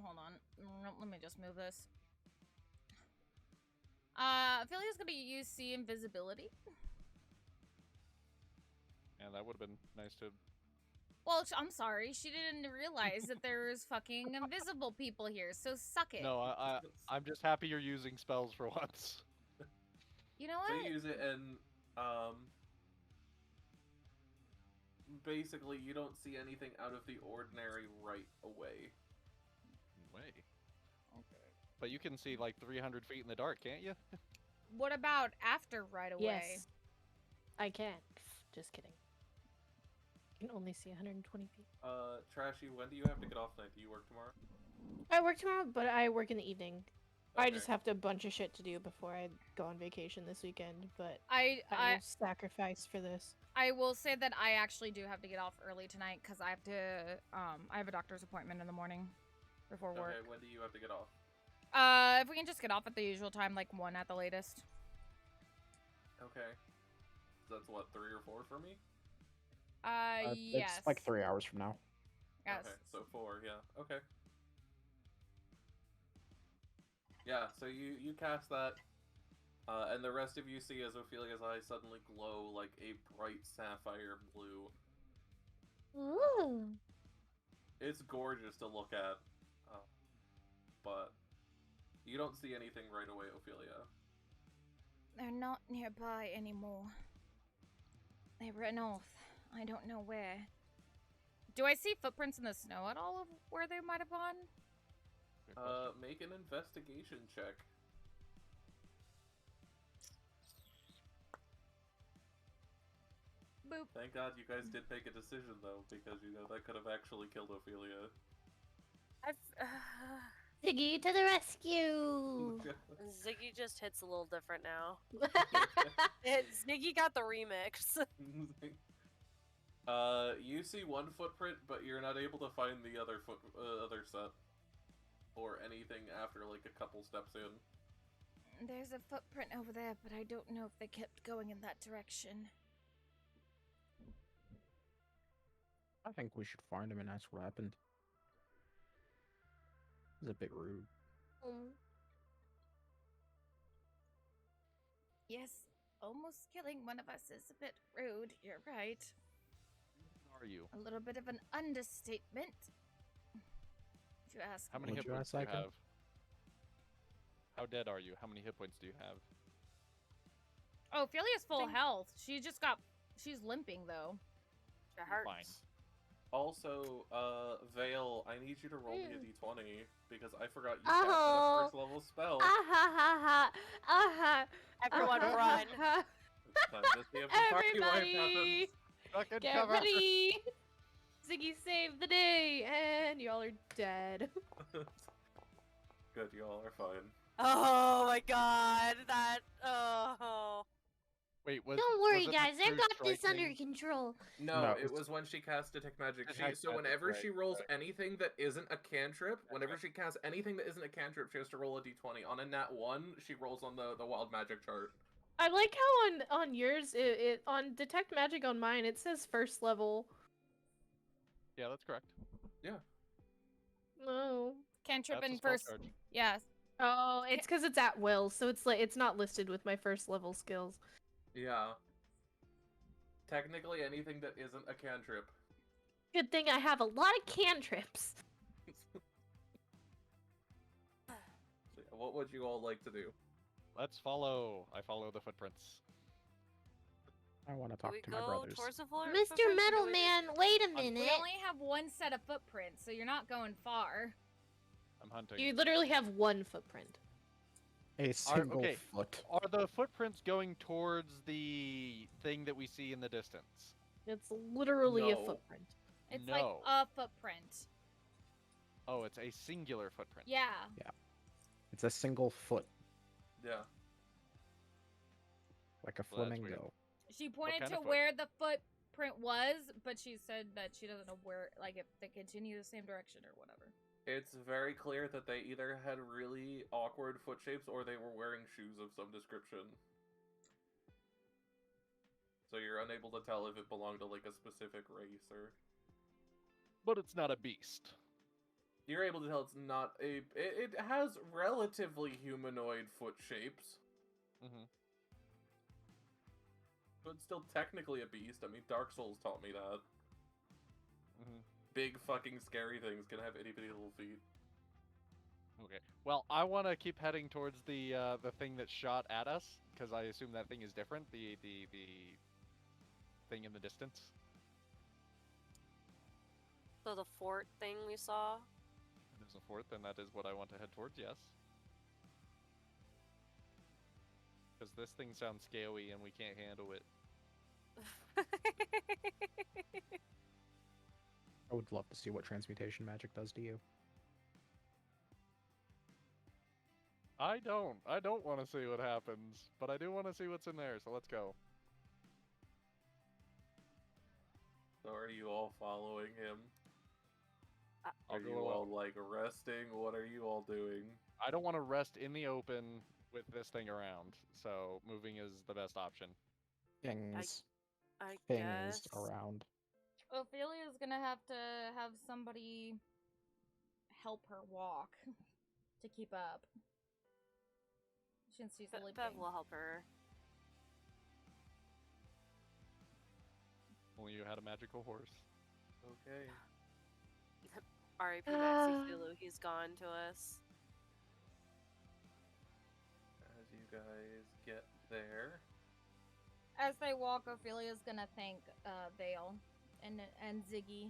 E: Hold on. Let me just move this. Ophelia's gonna use see invisibility.
D: Yeah, that would have been nice to.
E: Well, I'm sorry. She didn't realize that there's fucking invisible people here, so suck it.
D: No, I'm just happy you're using spells for once.
E: You know
C: So
E: what?
C: you use it and basically you don't see anything out of the ordinary right away.
D: Way. Okay. But you can see like 300 feet in the dark, can't you?
E: What about after right away?
F: Yes. I can. Just kidding. I can only see 120 feet.
C: Trashy, when do you have to get off tonight? Do you work tomorrow?
F: I work tomorrow, but I work in the evening. I
C: Okay.
F: just have a bunch of shit to do before I go on vacation this weekend, but
E: I
F: I will sacrifice for this.
E: I will say that I actually do have to get off early tonight because I have to I have a doctor's appointment in the morning before work.
C: Okay, when do you have to get off?
E: If we can just get off at the usual time, like 1 at the latest.
C: Okay. So that's what, 3 or 4 for me?
E: Yes.
I: It's like 3 hours from now.
E: Yes.
C: Okay, so 4, yeah. Okay. Yeah, so you cast that, and the rest of you see as Ophelia's eyes suddenly glow like a bright sapphire blue.
H: Ooh.
C: It's gorgeous to look at, but you don't see anything right away, Ophelia.
E: They're not nearby anymore. They ran off. I don't know where. Do I see footprints in the snow at all of where they might have gone?
D: Good question.
C: Make an investigation check.
E: Boop.
C: Thank God you guys did make a decision, though, because, you know, that could have actually killed Ophelia.
H: Ziggy to the rescue!
B: Ziggy just hits a little different now. Ziggy got the remix.
C: You see one footprint, but you're not able to find the other other set. Or anything after, like, a couple steps in.
E: There's a footprint over there, but I don't know if they kept going in that direction.
I: I think we should find him and ask what happened. It's a bit rude.
E: Yes, almost killing one of us is a bit rude. You're right.
D: How are you?
E: A little bit of an understatement. If you ask
D: How many
I: Would
D: hit
I: you
D: points
I: ask
D: do you
I: Xyken?
D: have? How dead are you? How many hit points do you have?
E: Oh, Ophelia's full
B: Think-
E: health. She's limping though.
B: It hurts.
D: Fine.
C: Also, Vale, I need you to roll me a d20, because I forgot you
H: Oh.
C: casted a first level spell.
H: Ah ha ha ha! Ah ha!
B: Everyone
H: ah,
B: run.
H: ha,
C: Time to see if the party wipe
F: Everybody,
D: Fucking
F: get
D: cover.
F: ready! Ziggy saved the day, and y'all are dead.
C: happens. Good, you all are fine.
B: Oh my god, that. Oh.
D: Wait,
H: Don't worry,
D: was it the
H: guys. I
D: true
H: got this
D: striking?
H: under control.
C: No,
I: No,
C: it was when she cast Detect Magic.
D: Detect
C: So
D: Magic,
C: whenever
D: right,
C: she rolls
D: right.
C: anything that isn't a cantrip, whenever she casts anything that isn't a cantrip, she has to roll a d20. On a nat 1, she rolls on the wild magic chart.
F: I like how on yours, it on Detect Magic on mine, it says first level.
D: Yeah, that's correct.
F: Oh.
E: Cantrip
D: That's a
E: and
D: spell
E: first.
D: charge.
E: Yes.
F: Oh, it's because it's at will, so it's like it's not listed with my first level skills.
C: Yeah. Technically, anything that isn't a cantrip.
F: Good thing I have a lot of cantrips.
C: So yeah, what would you all like to do?
D: Let's follow. I follow the footprints.
I: I want to
B: Do
I: talk
B: we
I: to my
B: go
I: brothers.
B: towards the floor?
H: Mr. Metal Man, wait a minute.
E: We only have one set of footprints, so you're not going far.
D: I'm hunting.
F: You literally have one footprint.
I: A single
D: okay.
I: foot.
D: Are the footprints going towards the thing that we see in the distance?
F: It's literally a
C: No.
F: footprint.
E: It's
D: No.
E: like a footprint.
D: Oh, it's a singular footprint.
E: Yeah.
I: It's a single foot,
C: Yeah.
I: like a
D: Well, that's weird.
I: flamingo.
E: She pointed
D: kind
E: to
D: of foot?
E: where the footprint was, but she said that she doesn't know where, like, if they continue the same direction or whatever.
C: It's very clear that they either had really awkward foot shapes or they were wearing shoes of some description. So you're unable to tell if it belonged to like a specific race or...
D: But it's not a beast.
C: You're able to tell it's not a... It has relatively humanoid foot shapes.
D: Mm-hmm.
C: But it's still technically a beast. I mean, Dark Souls taught me that.
D: Mm-hmm.
C: Big fucking scary things can have itty bitty little feet.
D: Okay. Well, I want to keep heading towards the thing that shot at us, because I assume that thing is different. The thing in the distance.
B: So the fort thing we saw.
D: There's a fourth, and that is what I want to head towards. Yes. Because this thing sounds scaly, and we can't handle it.
I: I would love to see what transmutation magic does to you.
D: I don't want to see what happens, but I do want to see what's in there, so let's go.
C: So are you all following him?
D: I'll
C: Are
D: go
C: you all,
D: alone.
C: like, resting? What are you all doing?
D: I don't want to rest in the open with this thing around, so moving is the best option.
I: Things
B: I
I: things
B: guess.
I: around.
E: Ophelia's gonna have to have somebody help her walk to keep up. Since she's limping.
B: Bev will help her.
D: Only you had a magical horse.
C: Okay.
B: R.I.P. Maxi Zulu, he's gone to us.
C: As you guys get there...
E: As they walk, Ophelia's gonna thank Vale and Ziggy.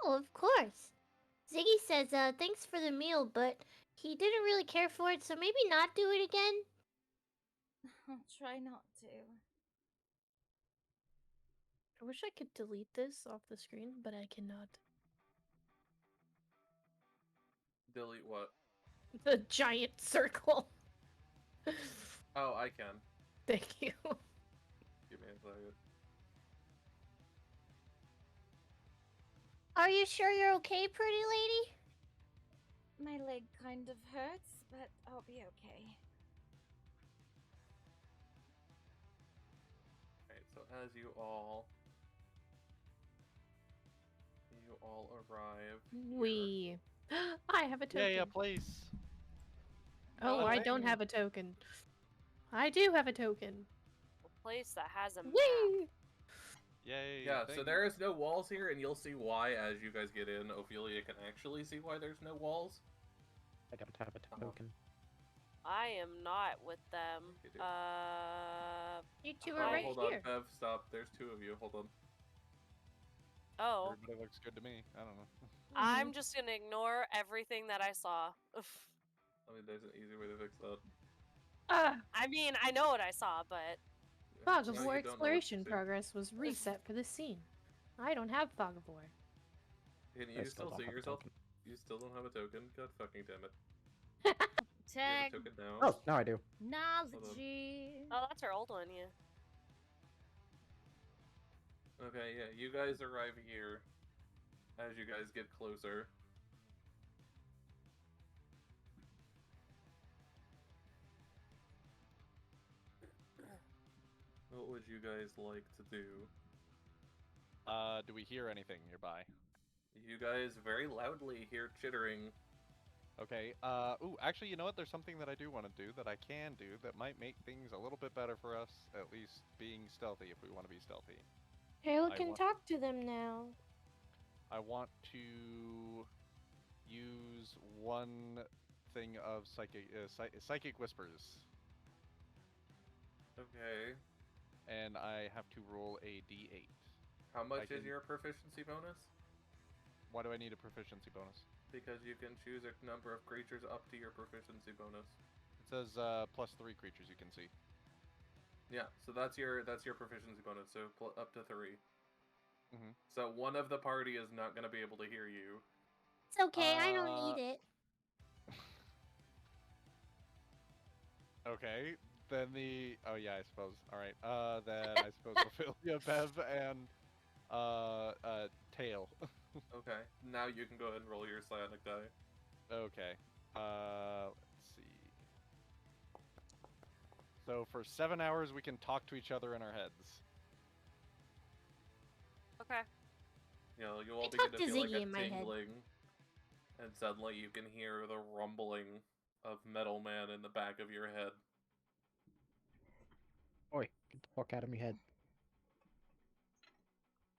H: Oh, of course. Ziggy says, thanks for the meal, but he didn't really care for it, so maybe not do it again?
E: I'll try not to.
F: I wish I could delete this off the screen, but I cannot.
C: Delete what?
F: The giant circle.
C: Oh, I can.
F: Thank you.
C: Give me a second.
H: Are you sure you're okay, pretty lady?
E: My leg kind of hurts, but I'll be okay.
C: Alright, so as you all arrive here.
F: We. I have a token.
D: Yeah, place.
F: Oh,
C: Oh,
F: I
C: right.
F: don't have a token. I do have a token.
B: A place that has a map.
F: Whee!
D: Yay.
C: Yeah, so
D: thing.
C: there is no walls here, and you'll see why as you guys get in. Ophelia can actually see why there's no walls.
I: I don't have a token.
B: I am not with them.
C: You do.
F: You two
C: Oh,
F: are right
C: hold
F: here.
C: on, Bev, stop. There's two of you. Hold on.
B: Oh,
D: Everybody looks good to me. I don't know.
B: I'm just gonna ignore everything that I saw.
C: I mean, there's an easy way to fix that.
B: I mean, I know what I saw, but
F: Fog
C: No,
F: of
C: you
F: War
C: don't know what
F: exploration
C: to see.
F: progress was reset for this scene. I don't have Fog of War.
C: Can
I: I
C: you
I: still
C: still
I: don't
C: see
I: have a
C: yourself?
I: token.
C: You still don't have a token? God fucking damn it. You have a token now?
I: Oh, now I do.
A: Technology.
B: Oh, that's our old one, yeah.
C: Okay, yeah, you guys arrive here as you guys get closer. What would you guys like to do?
D: Do we hear anything nearby?
C: You guys very loudly hear chittering.
D: Okay, ooh, actually, you know what? There's something that I do want to do that I can do that might make things a little bit better for us, at least being stealthy if we want to be stealthy.
H: Harold
D: I
H: can
D: want-
H: talk to them now.
D: I want to use one thing of psychic whispers,
C: Okay.
D: and I have to roll a d8.
C: How much is
D: can-
C: your proficiency bonus?
D: Why do I need a proficiency bonus?
C: Because you can choose a number of creatures up to your proficiency bonus.
D: It says +3 creatures you can see.
C: Yeah, so that's your proficiency bonus. So up to 3.
D: Mhm.
C: So one of the party is not going to be able to hear you.
H: It's okay, I don't need it.
D: Okay, then oh yeah, I suppose. All right, then I suppose Ophelia, Bev, and Tail.
C: Okay, now you can go ahead and roll your psionic die.
D: Okay, let's see. So for 7 hours, we can talk to each other in our heads.
B: Okay.
C: You know, you all
H: I
C: begin
H: talk
C: to
H: to
C: feel like
H: Ziggy
C: a
H: in my head.
C: tingling, and suddenly you can hear the rumbling of Metal Man in the back of your head.
I: Oi, get the fuck out of me head.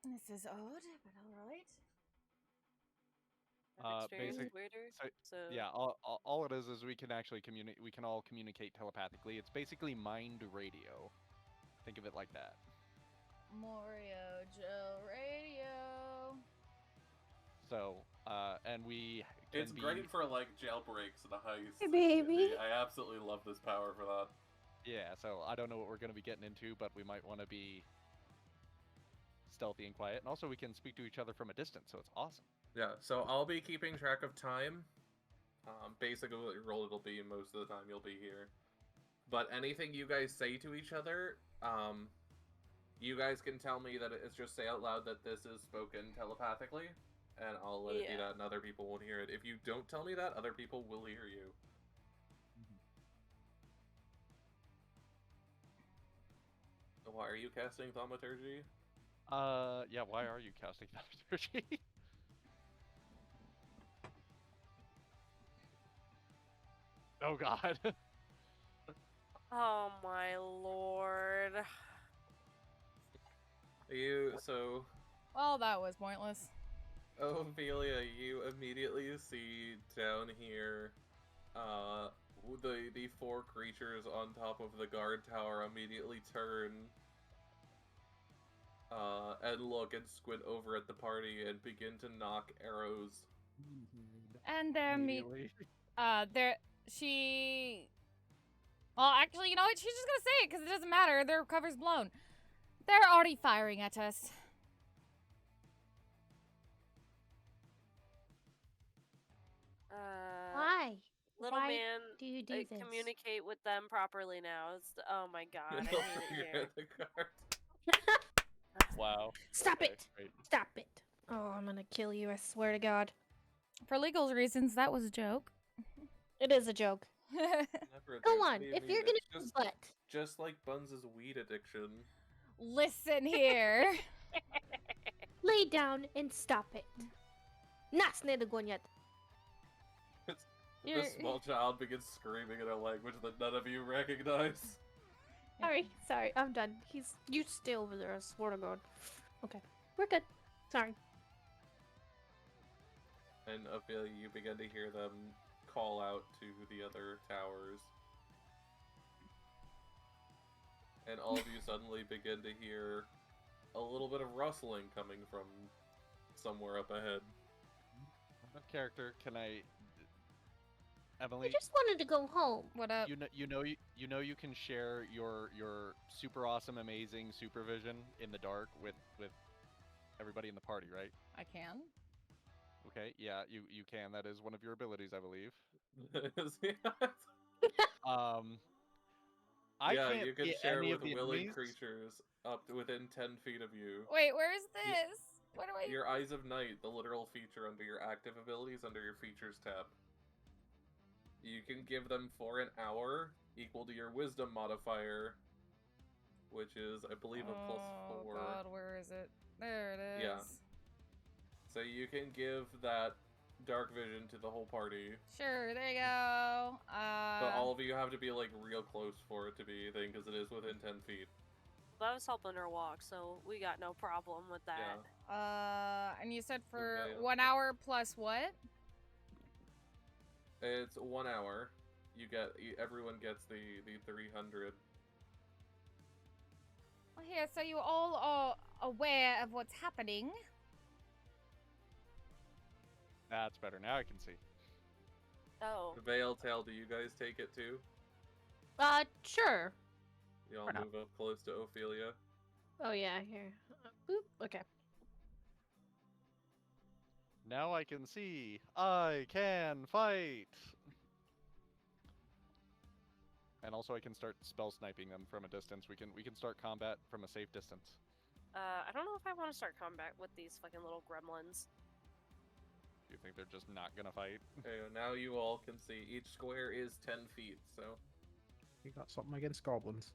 A: This is odd, but alright.
B: I've experienced
D: basic-
B: weirder. So
D: Yeah, all it is we can actually communicate. We can all communicate telepathically. It's basically mind radio. Think of it like that.
A: Morio Joe Radio.
D: So, and we can
C: It's great for like jailbreaks and heists.
H: Hey, baby.
C: I absolutely love this power for that.
D: Yeah, so I don't know what we're going to be getting into, but we might want to be stealthy and quiet. And also we can speak to each other from a distance, so it's awesome.
C: Yeah, so I'll be keeping track of time. Basically what your role it'll be most of the time you'll be here. But anything you guys say to each other, you guys can tell me that it's just say out loud that this is spoken telepathically, and I'll let it be that and other people won't hear it. If you don't tell me that, other people will hear you. Why are you casting Thaumaturgy?
D: Yeah, why are you casting Thaumaturgy? Oh god.
B: Oh my lord.
A: Well, that was pointless.
C: Ophelia, you immediately see down here, the 4 creatures on top of the guard tower immediately turn, and look and squint over at the party and begin to knock arrows.
A: And they're
D: Immediately.
A: Well, actually, you know what? She's just gonna say it because it doesn't matter. Their cover's blown. They're already firing at us.
H: Why?
B: Little
H: Why
B: man,
H: do you do this?
B: communicate with them properly now. Oh my god, I
C: Over
B: hate it
C: here
B: here.
C: at the guard.
D: Wow.
H: Stop
D: Okay,
H: it!
D: great.
H: Stop it! Oh, I'm gonna kill you, I swear to God.
A: For legal reasons, that was a joke.
H: It is a joke.
C: Never a
H: Go
C: joke.
H: on,
C: What do you
H: if
C: mean?
H: you're gonna
C: It's
H: do
C: just,
H: what?
C: just like Buns' weed addiction.
A: Listen here.
H: Lay down and stop it. Nas nedagonyat.
C: The small child begins screaming in a language that none of you recognize.
H: Sorry, I'm done. You stay over there, I swear to God. Okay, we're good. Sorry.
C: And Ophelia, you begin to hear them call out to the other towers. And all of you suddenly begin to hear a little bit of rustling coming from somewhere up ahead.
D: Character, can I...
H: I
D: Emily,
H: just wanted to go home.
A: What up?
D: you know you can share your super awesome, amazing supervision in the dark with everybody in the party, right?
A: I can.
D: Okay, yeah, you can. That is one of your abilities, I believe. I
C: yeah,
D: can't
C: you can
D: see
C: share
D: any
C: with
D: of the
C: willing
D: enemies.
C: creatures up to within 10 feet of you.
E: Wait, where is this? What do I?
C: Your Eyes of Night, the literal feature under your active abilities under your features tab. You can give them for an hour, equal to your Wisdom modifier, which is, I believe, a +4.
E: Oh God, where is it? There it is.
C: Yeah. So you can give that dark vision to the whole party.
E: Sure, there you go.
C: But all of you have to be like real close for it to be a thing, because it is within 10 feet.
B: That was helping her walk, so we got no problem with that.
C: Yeah.
E: And you said for
C: Okay.
E: 1 hour plus what?
C: It's 1 hour. Everyone gets the 300.
E: Well, here, so you all are aware of what's happening.
D: That's better. Now I can see.
B: Oh.
C: Veil Tail, do you guys take it too?
F: Sure.
C: You all
I: Why not?
C: move up close to Ophelia.
F: Oh yeah, here. Boop. Okay.
D: Now I can see. I can fight. And also I can start spell sniping them from a distance. We can start combat from a safe distance.
B: I don't know if I want to start combat with these fucking little gremlins.
D: You think they're just not gonna fight?
C: Okay, now you all can see. Each square is 10 feet, so...
I: You got something against goblins.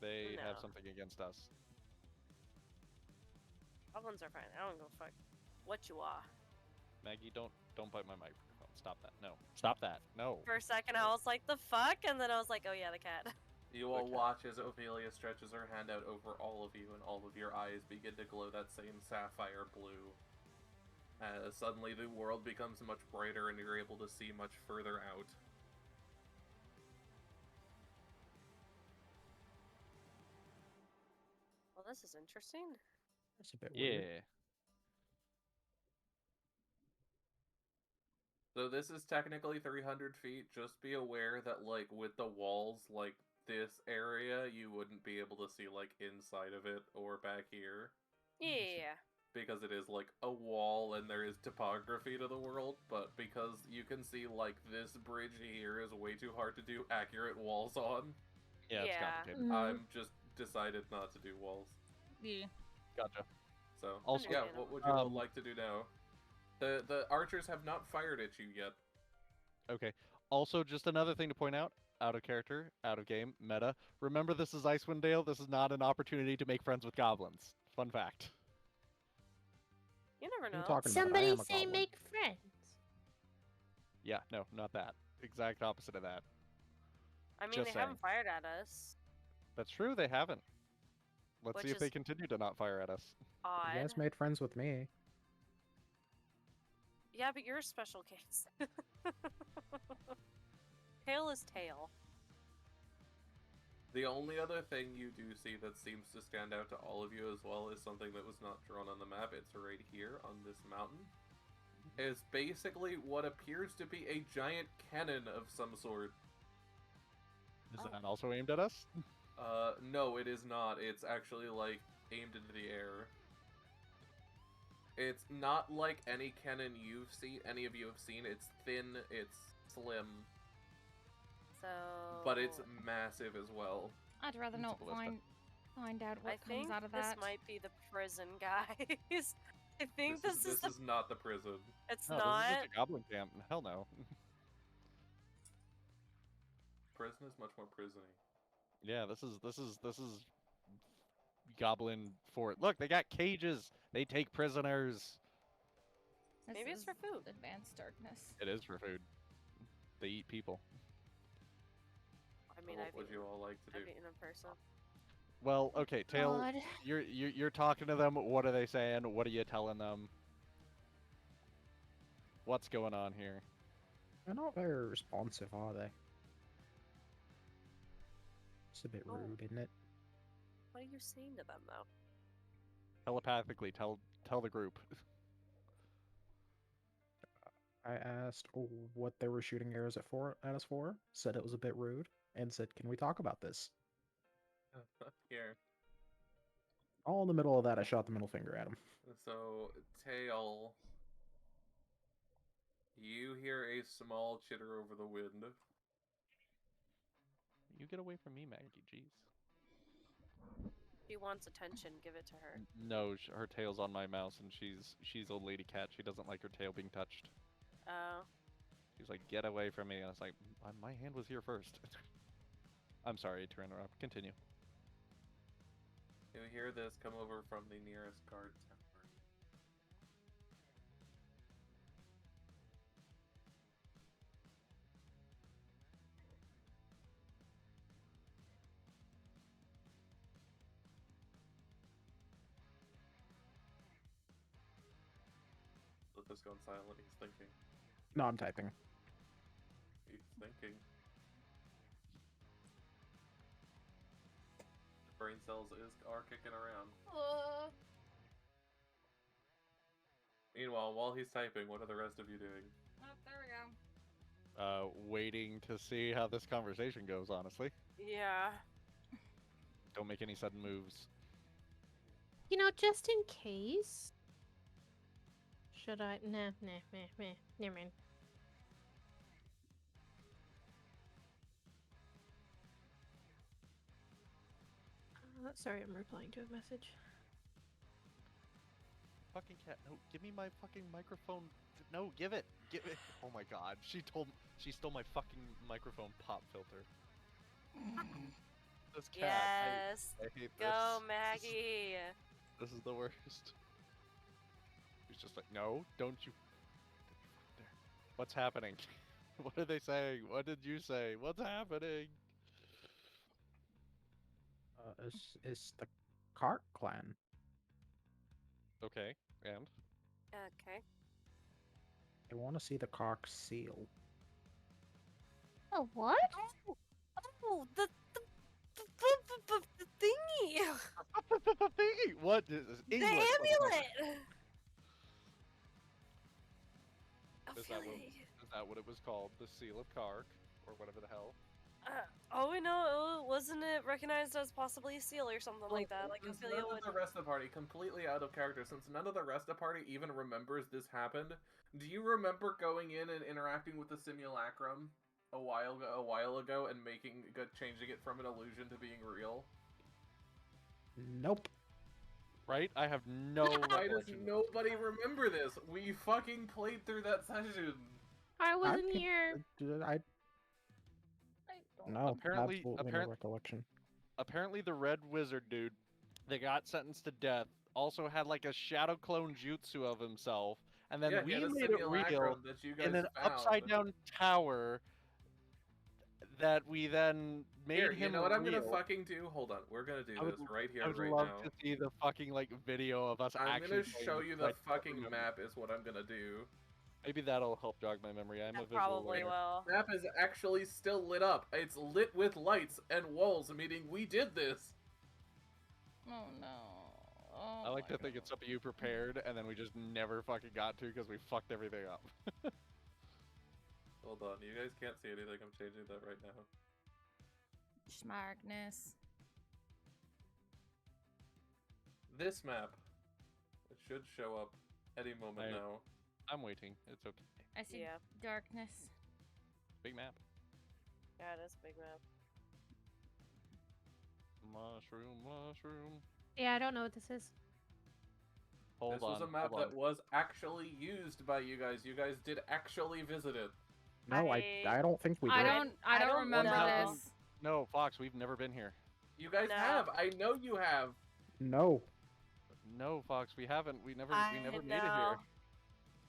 D: They have
B: No.
D: something against us.
B: Goblins are fine. I don't give a fuck what you are.
D: Maggie, don't bite my microphone. Stop that. No. Stop that. No.
B: For a second, I was like, the fuck? And then I was like, oh yeah, the cat.
C: You all
D: Okay.
C: watch as Ophelia stretches her hand out over all of you, and all of your eyes begin to glow that same sapphire blue. Suddenly the world becomes much brighter and you're able to see much further out.
B: Well, this is interesting.
I: That's a bit weird.
D: Yeah.
C: So this is technically 300 feet. Just be aware that, like, with the walls, like, this area, you wouldn't be able to see, like, inside of it or back here.
B: Yeah.
C: Because it is, like, a wall and there is topography to the world, but because you can see, like, this bridge here is way too hard to do accurate walls on,
D: Yeah, it's
B: Yeah.
D: complicated.
C: I'm just decided not to do walls.
E: Yeah.
D: Gotcha.
C: So,
D: Also-
C: yeah, what would you all
D: Um,
C: like to do now? The archers have not fired at you yet.
D: Okay. Also, just another thing to point out, out of character, out of game, meta. Remember, this is Icewind Dale. This is not an opportunity to make friends with goblins. Fun fact.
B: You never
I: What are
B: know.
I: you talking about? I
H: Somebody
I: am a
H: say
I: goblin.
H: make friends.
D: Yeah, no, not that. Exact opposite of that.
B: I mean,
D: Just
B: they haven't
D: saying.
B: fired at us.
D: That's true, they haven't. Let's
B: Which
D: see if they
B: is
D: continue to not fire at us.
B: Odd.
I: You guys made friends with me.
B: Yeah, but you're a special case. Tail is tail.
C: The only other thing you do see that seems to stand out to all of you as well is something that was not drawn on the map. It's right here on this mountain. Is basically what appears to be a giant cannon of some sort.
D: Is
B: Oh.
D: that also aimed at us?
C: No, it is not. It's actually, like, aimed into the air. It's not like any cannon any of you have seen. It's thin, it's slim,
B: So.
C: but it's massive as well.
E: I'd rather
D: It's a
E: not
D: ballista.
E: find out what
B: I
E: comes
B: think
E: out of
B: this
E: that.
B: might be the prison, guys. I think this is the.
C: not the prison.
B: It's
D: No,
B: not.
D: this is just a goblin camp. Hell no.
C: Prison is much more prisony.
D: Yeah, this is goblin fort. Look, they got cages. They take prisoners.
E: This
B: Maybe it's
E: is
B: for food.
E: Advanced darkness.
D: It is for food. They eat people.
B: I mean,
C: What
B: I've
C: would you all like to do?
B: I've eaten a person.
D: Well, okay, Tail,
H: God.
D: you're talking to them. What are they saying? What are you telling them? What's going on here?
I: They're not very responsive, are they? It's a bit
B: Oh.
I: rude, isn't it?
B: What are you saying to them, though?
D: Telepathically, tell the group.
I: I asked what they were shooting arrows at us for, said it was a bit rude, and said, "Can we talk about this?"
C: Here.
I: All in the middle of that, I shot the middle finger at him.
C: So, Tail, You hear a small chitter over the wind.
D: You get away from me, Maggie. Jeez.
B: She wants attention. Give it to her.
D: No, her tail's on my mouse, and she's a lady cat. She doesn't like her tail being touched.
B: Oh.
D: She's like, get away from me. And I was like, my hand was here first. I'm sorry to interrupt. Continue.
C: You hear this come over from the nearest guard tower. Lucas gone silent. He's thinking.
I: No, I'm typing.
C: He's thinking. Brain cells are kicking around. Meanwhile, while he's typing, what are the rest of you doing?
E: Oh, there we go.
D: Waiting to see how this conversation goes, honestly.
B: Yeah.
D: Don't make any sudden moves.
H: You know, just in case. Should I? Nah. Never mind. Sorry, I'm replying to a message.
D: Fucking cat, no, give me my fucking microphone. No, give it. Give it. Oh my god, she stole my fucking microphone pop filter. This cat.
B: Yes.
D: I hate this.
B: Go, Maggie.
D: This is the worst. She's just like, no, don't you. What's happening? What are they saying? What did you say? What's happening?
I: It's the Cart clan.
D: Okay, and?
B: Okay.
I: I want to see the Kark seal.
H: Oh, what?
B: Oh, the thingy.
D: What is this?
B: The
D: English?
B: amulet.
D: Is that what it was called? The Seal of Kark? Or whatever the hell?
B: Oh no, wasn't it recognized as possibly a seal or something like that? Like
C: Since
B: Ophelia
C: none
B: would.
C: of the rest of the party, completely out of character, since none of the rest of the party even remembers this happened, do you remember going in and interacting with the simulacrum a while ago and changing it from an illusion to being real?
I: Nope.
D: Right? I have no
C: Why does
D: recollection.
C: nobody remember this? We fucking played through that session.
H: I wasn't here.
I: No,
D: Apparently-
I: absolutely no recollection.
D: Apparently the red wizard dude that got sentenced to death also had like a shadow clone jutsu of himself, and then
C: Yeah,
D: we
C: he had a
D: made it real
C: simulacrum that you guys
D: in an
C: found.
D: upside down tower that we then made
C: Here,
D: him
C: you know what I'm
D: real.
C: gonna fucking do? Hold on, we're gonna do
D: I would-
C: this right here,
D: I would
C: right
D: love
C: now.
D: to see the fucking like video of us
C: I'm
D: actually
C: gonna
D: playing
C: show
D: this,
C: you
D: 'cause I
C: the
D: don't
C: fucking
D: remember.
C: map is what I'm gonna do.
D: Maybe that'll help jog my memory. I'm a visual
B: Probably
D: learner.
B: will.
C: Map is actually still lit up. It's lit with lights and walls, meaning we did this.
E: Oh no. Oh
D: I like
E: my
D: to think it's something you prepared and then we just never fucking got to because we fucked everything up.
C: Hold on, you guys can't see anything. I'm changing that right now.
E: Schmarkness.
C: This map, it should show up any moment
D: I-
C: now.
D: I'm waiting. It's okay.
E: I see
B: Yeah.
E: darkness.
D: Big map.
B: Yeah, it is a big map.
D: Mushroom.
H: Yeah, I don't know what this is.
D: Hold
C: This
D: on.
C: was a map
D: hold
C: that
D: on.
C: was actually used by you guys. You guys did actually visit it.
I: No, I don't think we did.
E: I don't
B: I don't
E: remember
B: know.
E: this.
D: No, Fox, we've never been here.
C: You guys
B: No.
C: have. I know you have.
I: No.
D: No, Fox, we haven't. We never
B: I
D: made it
B: know.
D: here.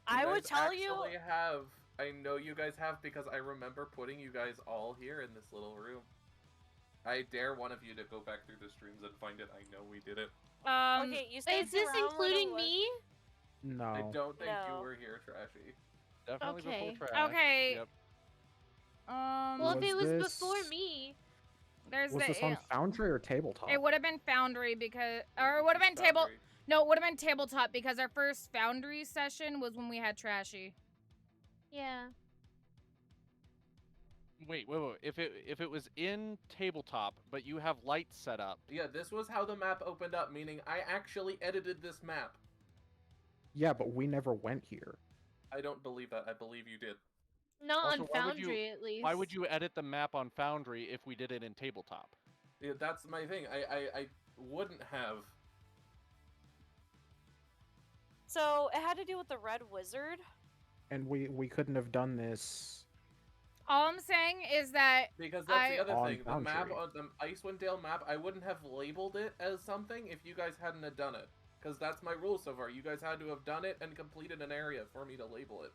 B: I
C: You
B: would
C: guys
B: tell you.
C: actually have. I know you guys have because I remember putting you guys all here in this little room. I dare one of you to go back through the streams and find it. I know we did it.
B: Okay, you said
H: Is this
B: around when it
H: including
B: was-
H: me?
I: No.
C: I don't think you
B: No.
C: were here, Trashy.
D: Definitely
H: Okay.
D: before trash.
E: Okay.
D: Yep.
H: Well, if
I: Was
H: it was
I: this-
H: before me.
E: There's
I: Was
E: the.
I: this on Foundry or Tabletop?
E: It would have been Foundry because, or it would have been
C: Boundary.
E: No, it would have been tabletop because our first Foundry session was when we had Trashy.
H: Yeah.
D: Wait. If it was in tabletop, but you have lights set up.
C: Yeah, this was how the map opened up, meaning I actually edited this map.
I: Yeah, but we never went here.
C: I don't believe that. I believe you did.
F: Not
D: Also,
F: on
D: why would you-
F: Foundry, at least.
D: Why would you edit the map on Foundry if we did it in tabletop?
C: Yeah, that's my thing. I wouldn't have.
B: So it had to do with the red wizard.
I: And we couldn't have done this.
E: All I'm saying is that
C: Because that's the other
I: On
C: thing. The map
I: Foundry.
C: on the Icewind Dale map, I wouldn't have labeled it as something if you guys hadn't have done it. Because that's my rule so far. You guys had to have done it and completed an area for me to label it.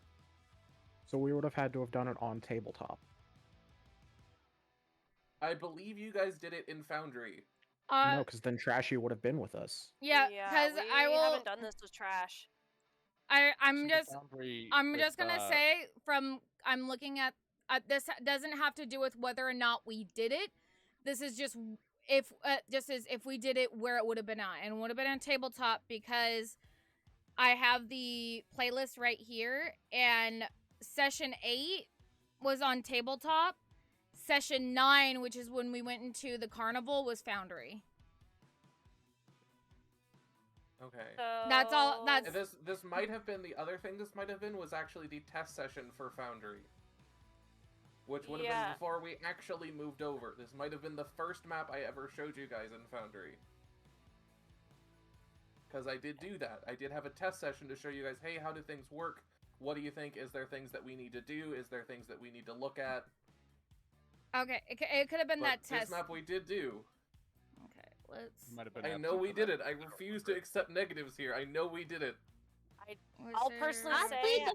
I: So we would have had to have done it on tabletop.
C: I believe you guys did it in Foundry.
I: No, because then Trashy would have been with us.
E: yeah, because
B: we
E: I will.
B: haven't done this with trash.
E: I'm
D: See,
E: just.
D: Foundry
E: I'm
D: with,
E: just gonna say from I'm looking at this doesn't have to do with whether or not we did it. This is just if just as if we did it where it would have been at, and it would have been on tabletop because I have the playlist right here, and session 8 was on tabletop. Session 9, which is when we went into the carnival, was Foundry.
C: Okay.
E: That's all. That's
C: This might have been the other thing. This might have been was actually the test session for Foundry, which would have been before we actually moved over. This might have been the first map I ever showed you guys in Foundry. Because I did do that. I did have a test session to show you guys, hey, how do things work? What do you think? Is there things that we need to do? Is there things that we need to look at?
E: okay. It could have been that test.
C: This map we did do.
E: Okay, let's.
D: Might have been
C: I know we did it. I refuse to accept negatives here. I know we did it.
B: I'll personally say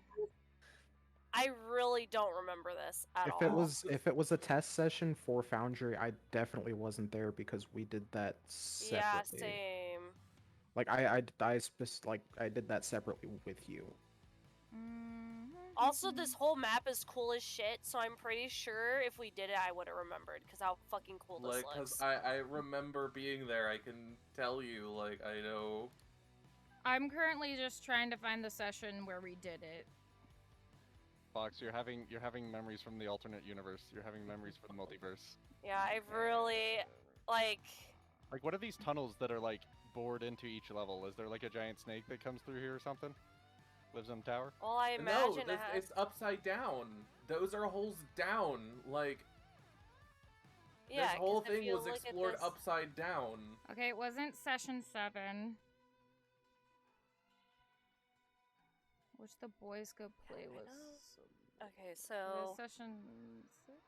B: I really don't remember this at all.
I: If it was a test session for Foundry, I definitely wasn't there because we did that separately.
B: Yeah, same.
I: Like I did that separately with you.
B: Also, this whole map is cool as shit, so I'm pretty sure if we did it, I would have remembered, because how fucking cool this looks.
C: I remember being there, I can tell you, like, I know.
E: I'm currently just trying to find the session where we did it.
D: Fox, you're having memories from the alternate universe. You're having memories from the multiverse.
B: Yeah, I really, like...
D: Like, what are these tunnels that are, like, bored into each level? Is there, like, a giant snake that comes through here or something? Lives on the tower?
B: Well, I imagine
C: no, it's upside down. Those are holes down. Like,
B: yeah,
C: this whole thing was
B: look
C: explored upside down.
E: Okay, it wasn't session 7. Which the boys go play was.
B: Okay, so...
E: Was session 6?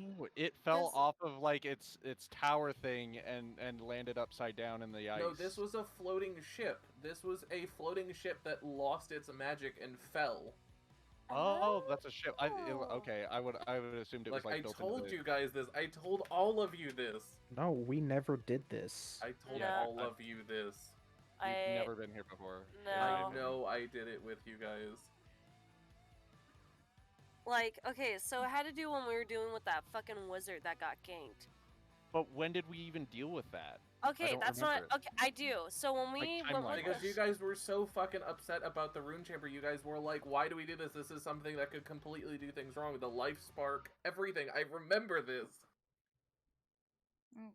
D: Ooh, it fell off of like its tower thing and landed upside down in the ice.
C: No, this was a floating ship. This was a floating ship that lost its magic and fell.
D: Oh, that's a ship. Okay, I would assumed it was like built
C: I told
D: into the...
C: you guys this. I told all of you this.
I: No, we never did this.
C: I told all of you this.
D: We've never been here before.
B: No.
C: I know I did it with you guys.
B: Like, okay, so it had to do when we were dealing with that fucking wizard that got ganked.
D: But when did we even deal with that?
B: Okay, that's not... Okay, I do. So when we...
C: Because you guys were so fucking upset about the rune chamber, you guys were like, why do we do this? This is something that could completely do things wrong. The life spark, everything. I remember this.
E: Okay.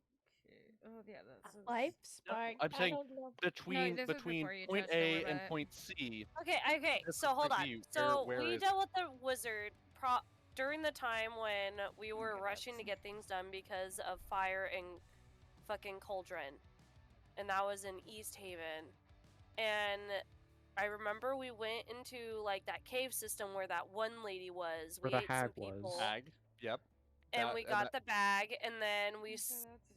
E: Oh, yeah, that's...
F: Life spark.
D: I'm saying between
E: this is
D: between
E: before you
D: point
E: touched
D: A
E: over
D: and
E: that.
D: point C.
B: Okay,
D: This
B: so
D: is
B: hold
D: the
B: on.
D: view.
B: So
D: Where
B: we
D: is-
B: dealt with the wizard during the time when we were rushing to get things done because of fire and fucking cauldron. And that was in East Haven. And I remember we went into like that cave system where that one lady was.
I: Where
B: we
I: the
B: ate
I: hag
B: some
I: was.
B: people.
D: Hag. Yep.
B: And
D: That-
B: we
D: and
B: got
D: that-
B: the bag, and then we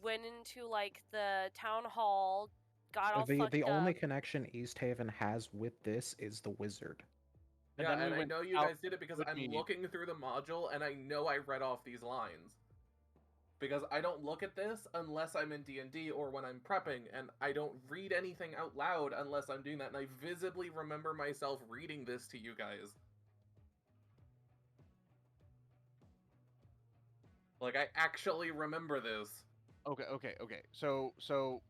B: went into like the town hall, got all fucked
I: The
B: up.
I: only connection East Haven has with this is the wizard.
D: And
C: Yeah,
D: then we
C: and I
D: went
C: know you
D: out
C: guys did it because
D: with
C: I'm
D: me.
C: looking through the module, and I know I read off these lines. Because I don't look at this unless I'm in D&D or when I'm prepping, and I don't read anything out loud unless I'm doing that, and I visibly remember myself reading this to you guys. Like, I actually remember this.
D: Okay. So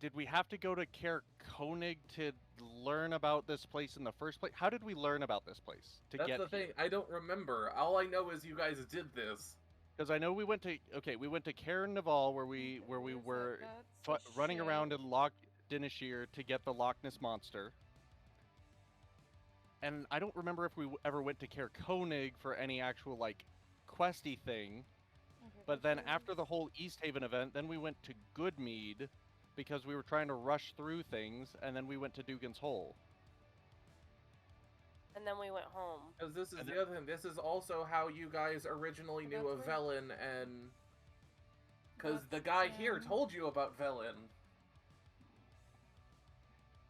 D: did we have to go to Kaer Konig to learn about this place in the first place? How did we learn about this place to
C: That's
D: get
C: the thing,
D: here?
C: I don't remember. All I know is you guys did this.
D: Because I know we went to Cairn Naval where we were running around in Loch Dinishir to get the Loch Ness monster. and I don't remember if we ever went to Caer Konig for any actual like questy thing. But then after the whole East Haven event, then we went to Goodmead because we were trying to rush through things, and then we went to Dugan's Hole.
B: And then we went home.
C: Because this is the other thing. This is also how you guys originally knew of Velen, and because the guy here told you about Velen.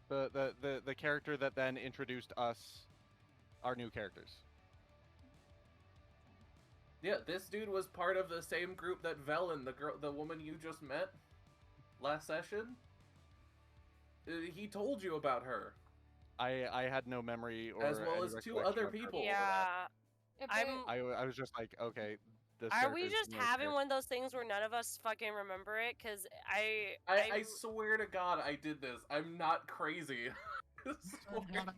D: The character that then introduced us, our new characters.
C: Yeah, this dude was part of the same group that Velen, the woman you just met last session. He told you about her.
D: I had no memory or
C: as well as two other people.
B: Yeah,
D: I was just like, okay. This
B: Are we
D: character's
B: just
D: no
B: having
D: character.
B: one of those things where none of us fucking remember it? Because
C: I swear to God, I did this. I'm not crazy.
D: I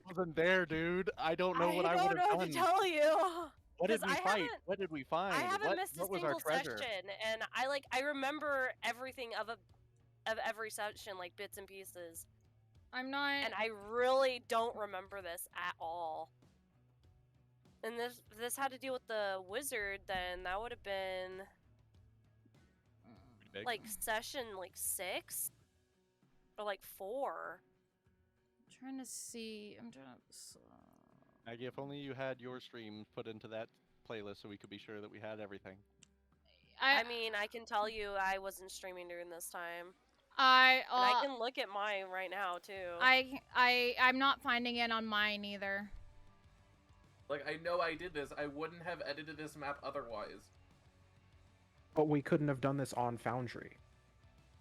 D: wasn't there, dude. I don't know what I would have done.
B: I don't know what to tell you.
D: What did we fight? What did we find?
B: I haven't missed a
D: what was our
B: single
D: treasure?
B: session, and I remember everything of every session, like bits and pieces.
E: I'm not.
B: And I really don't remember this at all. And this had to deal with the wizard. Then that would have been like session 6 or like 4.
E: I'm trying to see. I'm trying to.
D: Maggie, if only you had your stream put into that playlist so we could be sure that we had everything.
B: I mean, I can tell you I wasn't streaming during this time.
E: I
B: can look at mine right now too.
E: I'm not finding it on mine either.
C: Like, I know I did this. I wouldn't have edited this map otherwise.
I: But we couldn't have done this on Foundry.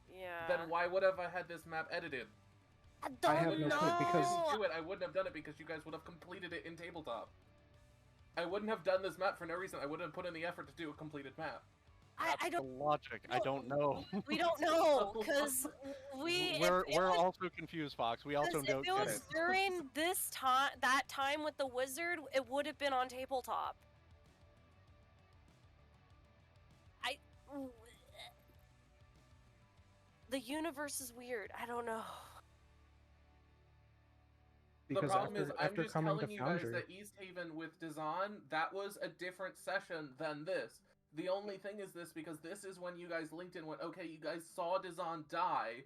B: Yeah.
C: Then why would have I had this map edited?
B: I
I: have no clue because
C: I wouldn't have done it because you guys would have completed it in tabletop. I wouldn't have done this map for no reason. I wouldn't have put in the effort to do a completed map.
B: I don't.
D: The logic. I don't know.
B: We don't know because
D: we're also confused, Fox. We also don't
B: get it. If it was during this time, that time with the wizard, it would have been on tabletop. The universe is weird. I don't know.
I: Because
C: the problem is, I'm
I: after
C: just
I: coming
C: telling
I: to
C: you
I: Foundry,
C: guys that East Haven with Dazan, that was a different session than this. The only thing is this, because this is when you guys linked in and went, okay, you guys saw Dazan die.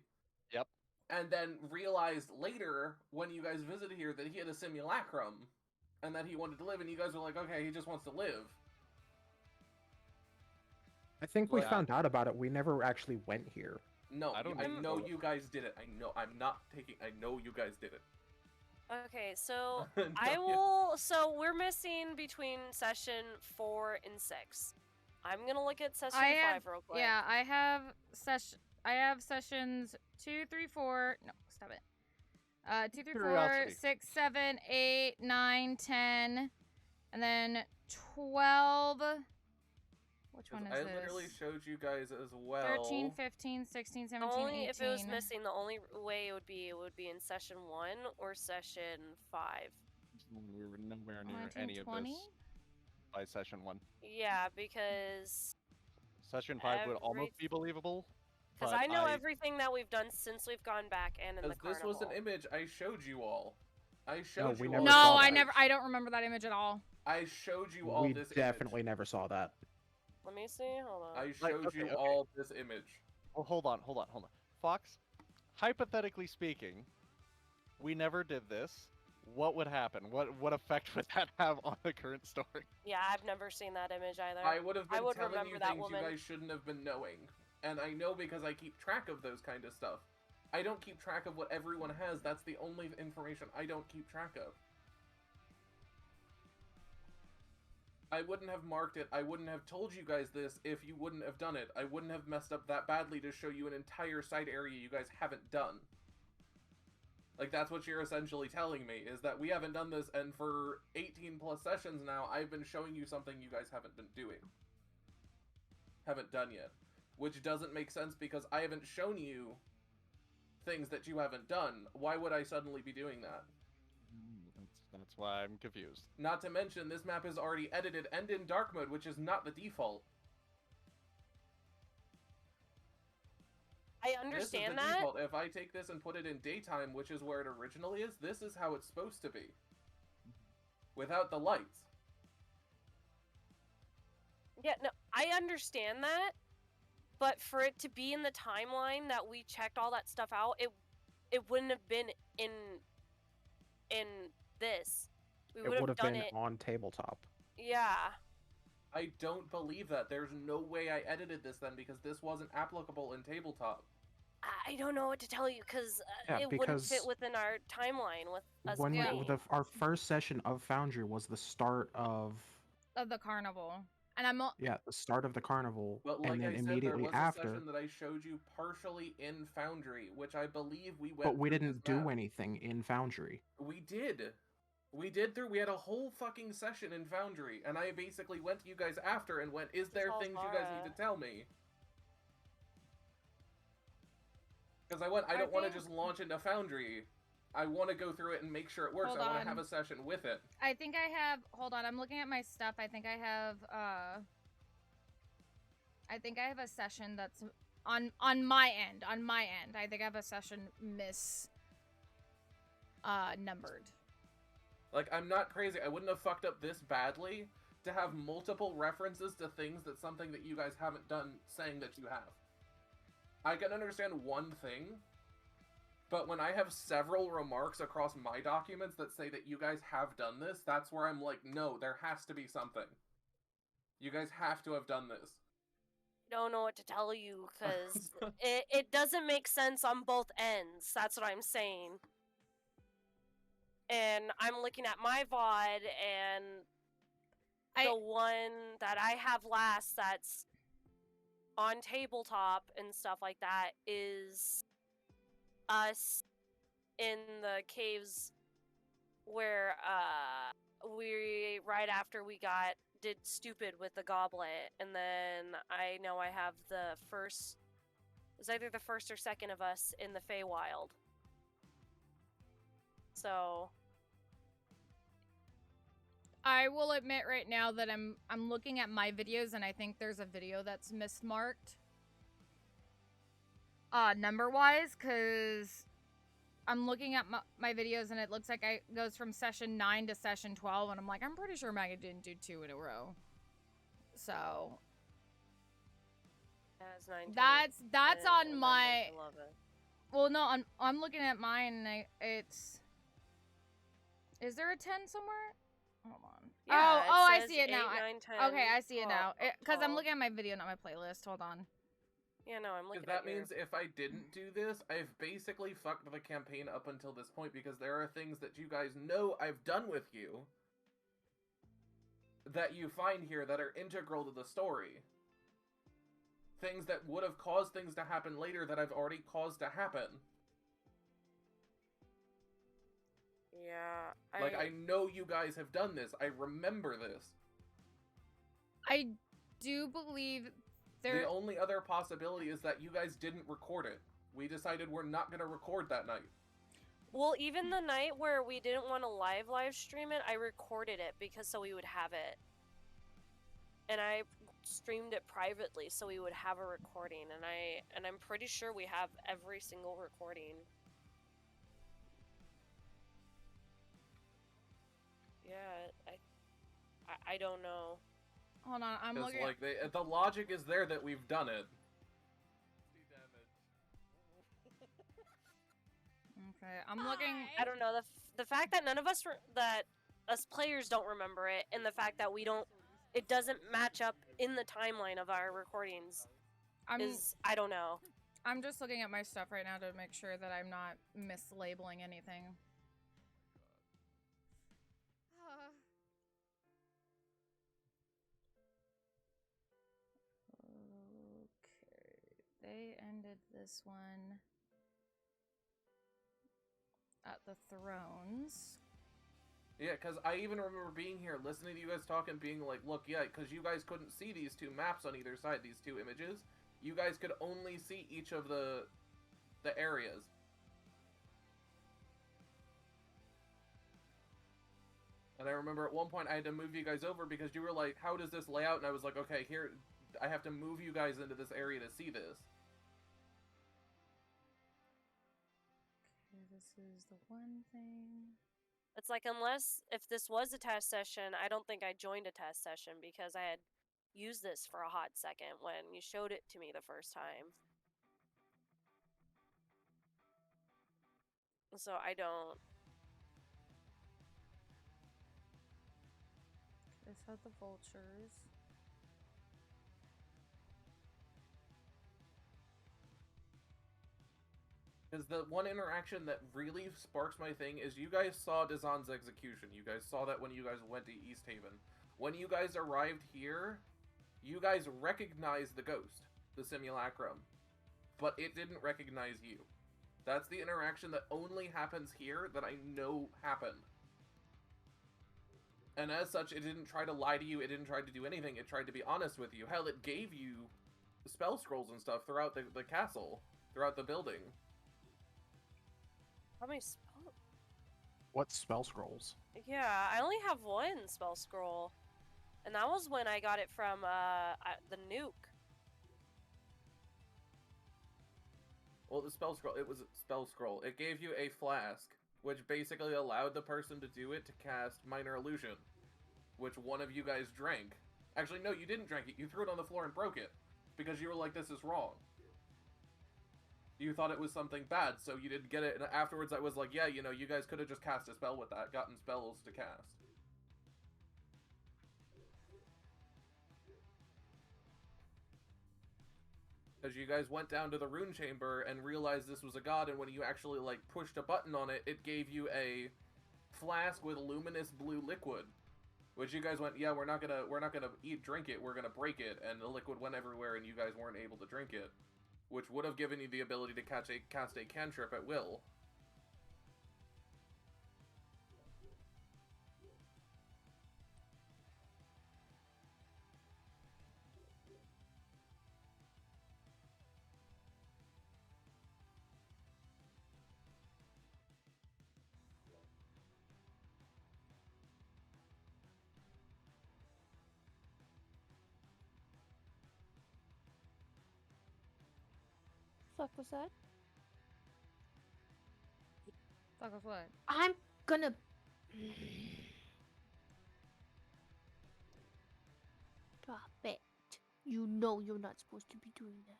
D: Yep.
C: And then realized later, when you guys visited here, that he had a simulacrum. And that he wanted to live, and you guys were like, okay, he just wants to live.
I: I think we found out about it. We never actually went here.
C: No, I know you guys did it. I know. I'm not taking. I know you guys did it.
B: Okay, so I will. So we're missing between session 4 and 6. I'm gonna look at session 5 real quick.
E: Yeah, I have sessions 2, 3, 4. No, stop it. 2, 3, 4, 6, 7, 8, 9, 10, and then 12. Which one is this?
C: I literally showed you guys as well.
E: 13, 15, 16, 17,
B: only
E: 18.
B: If it was missing, the only way it would be in session 1 or session 5.
D: We were nowhere near
E: 19,
D: any
E: 20?
D: of this by session 1.
B: Yeah, because
D: session 5 would almost be believable.
B: Because I know everything that we've done since we've gone back and in the carnival.
C: This was an image I showed you all. I showed you all.
E: No, I don't remember that image at all.
C: I showed you all this image.
I: We definitely never saw that.
B: Let me see. Hold on.
C: I showed you all this image.
D: Well, hold on. Fox, hypothetically speaking, we never did this. What would happen? What effect would that have on the current story?
B: Yeah, I've never seen that image either.
C: I would have been telling
B: remember
C: you
B: that
C: things
B: woman.
C: you guys shouldn't have been knowing. And I know because I keep track of those kind of stuff. I don't keep track of what everyone has. That's the only information I don't keep track of. I wouldn't have marked it. I wouldn't have told you guys this if you wouldn't have done it. I wouldn't have messed up that badly to show you an entire side area you guys haven't done. Like, that's what you're essentially telling me, is that we haven't done this, and for 18 plus sessions now, I've been showing you something you guys haven't been doing. Haven't done yet. Which doesn't make sense because I haven't shown you things that you haven't done. Why would I suddenly be doing that?
D: That's why I'm confused.
C: Not to mention, this map is already edited and in dark mode, which is not the default.
B: I understand
C: this is the
B: that.
C: Default. If I take this and put it in daytime, which is where it originally is, this is how it's supposed to be. without the lights.
B: Yeah, no, I understand that, but for it to be in the timeline that we checked all that stuff out, it wouldn't have been in this. We would
I: It would
B: have
I: have
B: done
I: been
B: it.
I: on tabletop.
B: Yeah.
C: I don't believe that. There's no way I edited this then, because this wasn't applicable in tabletop.
B: I don't know what to tell you, because
I: Yeah,
B: it wouldn't fit
I: because
B: within our timeline with us
I: when
B: playing.
I: our first session of Foundry was the start of
E: the carnival, and I'm
I: the start of the carnival,
C: But like
I: and then
C: I said, there
I: immediately
C: was
I: after.
C: a session that I showed you partially in Foundry, which I believe we went.
I: But we
C: through
I: didn't
C: this
I: do
C: map.
I: anything in Foundry.
C: We did. We had a whole fucking session in Foundry, and I basically went to you guys after and went, is there things you guys need to tell me? Because I don't want to just launch into Foundry. I want to go through it and make sure it works. I want to have a session with it.
E: I think I have, hold on, I'm looking at my stuff. I think I have a session that's on my end. I think I have a session numbered.
C: Like, I'm not crazy. I wouldn't have fucked up this badly to have multiple references to things that's something that you guys haven't done saying that you have. I can understand one thing, but when I have several remarks across my documents that say that you guys have done this, that's where I'm like, no, there has to be something. You guys have to have done this.
B: Don't know what to tell you, because it doesn't make sense on both ends. That's what I'm saying. And I'm looking at my VOD, and the one that I have last that's on tabletop and stuff like that is us in the caves where we, right after we did stupid with the goblet, and then I know I have it was either the first or second of us in the Feywild. So
E: I will admit right now that I'm looking at my videos, and I think there's a video that's mismarked number-wise, because I'm looking at my videos, and it looks like it goes from session 9 to session 12, and I'm like, I'm pretty sure Maggie didn't do 2 in a row. So that's on my. Well, no, I'm looking at mine, and it's. Is there a 10 somewhere? Hold on.
B: Yeah,
E: oh, I
B: says
E: see it now.
B: 8, 9, 10,
E: okay, I see it now. Because I'm
B: 12.
E: looking at my video, not my playlist. Hold on.
B: Yeah, no, I'm looking.
C: Because that means if I didn't do this, I've basically fucked the campaign up until this point, because there are things that you guys know I've done with you that you find here that are integral to the story. Things that would have caused things to happen later that I've already caused to happen.
B: Yeah.
C: Like, I know you guys have done this. I remember this.
E: I do believe
C: The only other possibility is that you guys didn't record it. We decided we're not going to record that night.
B: Well, even the night where we didn't want to live stream it, I recorded it because so we would have it. And I streamed it privately so we would have a recording, and I'm pretty sure we have every single recording. Yeah, I don't know.
E: Hold on, I'm looking.
C: Like, the logic is there that we've done it.
E: Okay, I'm looking.
B: I don't know, the fact that none of us that us players don't remember it, and the fact that it doesn't match up in the timeline of our recordings I don't know.
E: I'm just looking at my stuff right now to make sure that I'm not mislabeling anything. Okay, they ended this one at the Thrones.
C: Yeah, because I even remember being here, listening to you guys talk and being like, look, yeah, because you guys couldn't see these two maps on either side, these two images. You guys could only see each of the areas. And I remember at one point I had to move you guys over because you were like, how does this lay out? And I was like, okay, here, I have to move you guys into this area to see this.
E: Okay, this is the one thing.
B: It's like, unless if this was a test session, I don't think I joined a test session because I had used this for a hot second when you showed it to me the first time. So I don't.
E: This had the vultures.
C: Because the one interaction that really sparks my thing is you guys saw Dazan's execution. You guys saw that when you guys went to East Haven. When you guys arrived here, you guys recognized the ghost, the simulacrum, but it didn't recognize you. That's the interaction that only happens here that I know happened. And as such, it didn't try to lie to you, it didn't try to do anything, it tried to be honest with you. Hell, it gave you spell scrolls and stuff throughout the castle, throughout the building.
B: How many spell?
I: What spell scrolls?
B: Yeah, I only have one spell scroll. And that was when I got it from the nuke.
C: Well, the spell scroll, it was a spell scroll. It gave you a flask, which basically allowed the person to do it to cast Minor Illusion, which one of you guys drank. Actually, no, you didn't drink it. You threw it on the floor and broke it, because you were like, this is wrong. You thought it was something bad, so you didn't get it, and afterwards I was like, yeah, you know, you guys could have just cast a spell with that, gotten spells to cast. Because you guys went down to the rune chamber and realized this was a god, and when you actually, like, pushed a button on it, it gave you a flask with luminous blue liquid. Which you guys went, yeah, we're not gonna drink it, we're gonna break it, and the liquid went everywhere and you guys weren't able to drink it. Which would have given you the ability to cast a cantrip at will.
H: Fuck was that?
E: Fuck off what?
H: I'm gonna. Stop it. You know you're not supposed to be doing that.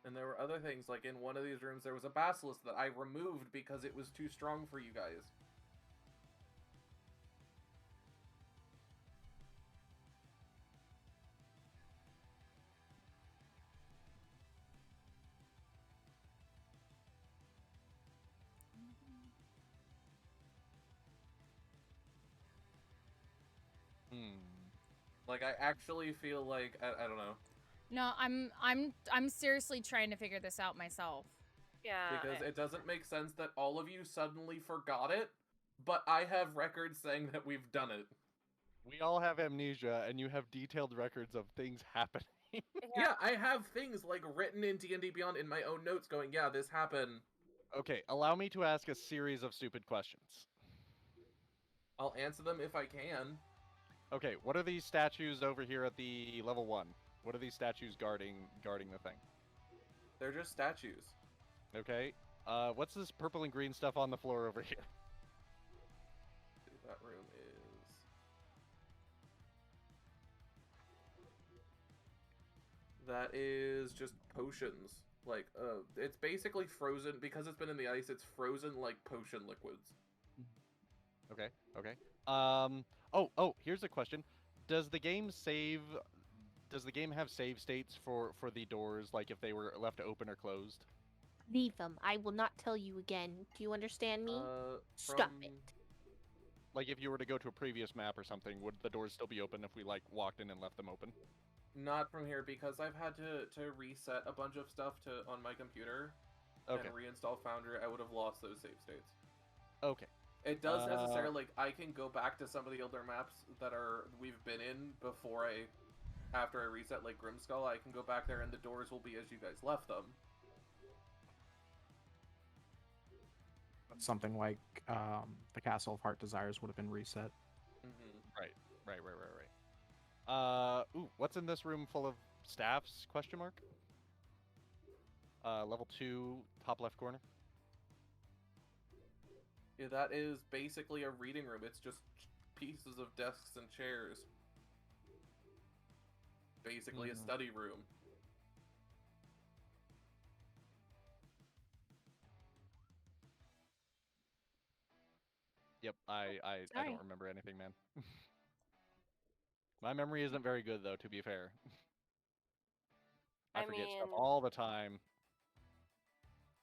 C: And there were other things, like in one of these rooms there was a basilisk that I removed because it was too strong for you guys. Like, I actually feel like, I don't know.
E: No, I'm seriously trying to figure this out myself.
B: Yeah.
C: Because it doesn't make sense that all of you suddenly forgot it, but I have records saying that we've done it.
D: We all have amnesia, and you have detailed records of things happening.
C: Yeah, I have things, like, written in D&D Beyond in my own notes going, yeah, this happened.
D: Okay, allow me to ask a series of stupid questions.
C: I'll answer them if I can.
D: Okay, what are these statues over here at the level 1? What are these statues guarding the thing?
C: They're just statues.
D: Okay, what's this purple and green stuff on the floor over here?
C: That room is... That is just potions. Like, it's basically frozen, because it's been in the ice, it's frozen like potion liquids.
D: Okay, okay. Oh, here's a question. Does the game have save states for the doors, like if they were left open or closed?
H: Leave them. I will not tell you again. Do you understand me? Stop it.
D: Like if you were to go to a previous map or something, would the doors still be open if we like walked in and left them open?
C: Not from here, because I've had to reset a bunch of stuff on my computer and reinstall Foundry. I would have lost those save states.
D: Okay.
C: It does necessarily, like, I can go back to some of the older maps that we've been in after I reset, like Grimskull. I can go back there and the doors will be as you guys left them.
I: Something like the Castle of Heart Desires would have been reset.
D: Mm-hmm. Right. Ooh, what's in this room full of staffs? Question mark. Level 2, top left corner.
C: Yeah, that is basically a reading room. It's just pieces of desks and chairs. Basically a study room.
D: Yep, I don't remember anything, man. My memory isn't very good, though, to be fair. I forget stuff all the time.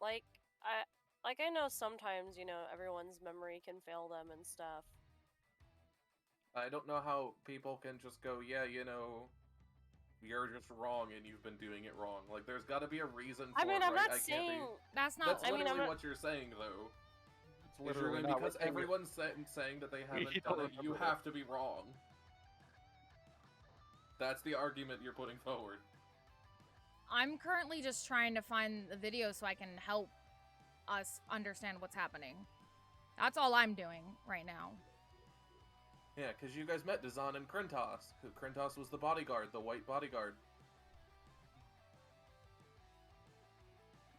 B: I know sometimes, everyone's memory can fail them and stuff.
C: I don't know how people can just go, yeah, you're just wrong and you've been doing it wrong. Like, there's got to be a reason for it,
B: I'm
C: right?
B: not saying...
A: That's not...
C: That's literally what you're saying, though.
D: It's literally not
C: because everyone's saying that they haven't done it, you have to be wrong. That's the argument you're putting forward.
A: I'm currently just trying to find the video so I can help us understand what's happening. That's all I'm doing right now.
C: Yeah, because you guys met Dazan and Krentos. Krentos was the bodyguard, the white bodyguard.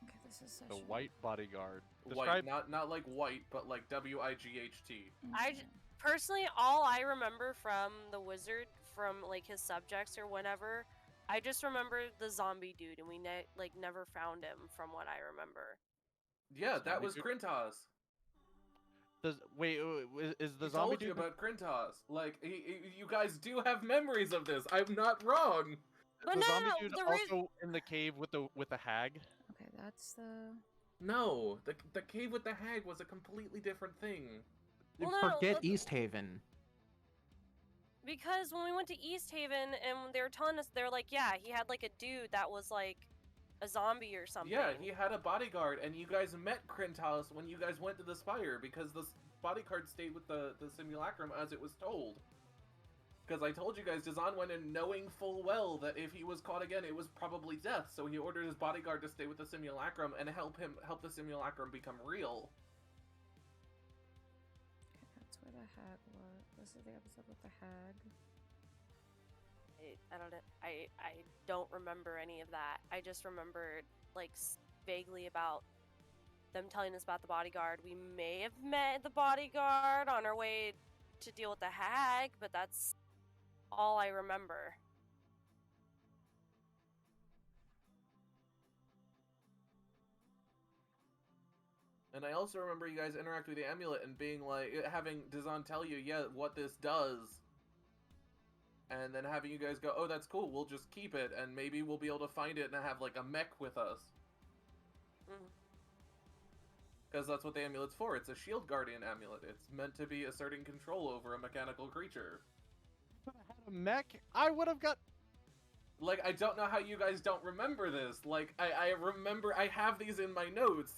A: Okay, this is such
D: The white bodyguard.
C: White, not like white, but like W-I-G-H-T.
B: Personally, all I remember from the wizard, from like his subjects or whatever, I just remember the zombie dude, and we never found him from what I remember.
C: Yeah, that was Krentos.
D: Wait, is the
C: I
D: zombie
C: told you about Krentos. Like, you guys do have memories of this. I'm not wrong.
B: But
D: the zombie dude also in the cave with the hag?
A: Okay, that's the...
C: No, the cave with the hag was a completely different thing.
I: Forget East Haven.
B: Because when we went to East Haven and they were telling us, they're like, yeah, he had like a dude that was like a zombie or something.
C: Yeah, he had a bodyguard, and you guys met Krentos when you guys went to the Spire, because the bodyguard stayed with the simulacrum as it was told. Because I told you guys, Dazan went in knowing full well that if he was caught again, it was probably death, so he ordered his bodyguard to stay with the simulacrum and help the simulacrum become real.
A: Okay, that's where the hag was. This is the episode with the hag.
B: I don't remember any of that. I just remembered like vaguely about them telling us about the bodyguard. We may have met the bodyguard on our way to deal with the hag, but that's all I remember.
C: And I also remember you guys interacting with the amulet and being like, having Dazan tell you, yeah, what this does. And then having you guys go, oh, that's cool, we'll just keep it, and maybe we'll be able to find it and have, like, a mech with us. Because that's what the amulet's for. It's a shield guardian amulet. It's meant to be asserting control over a mechanical creature.
D: If I had a mech, I would have got...
C: Like, I don't know how you guys don't remember this. Like, I remember, I have these in my notes.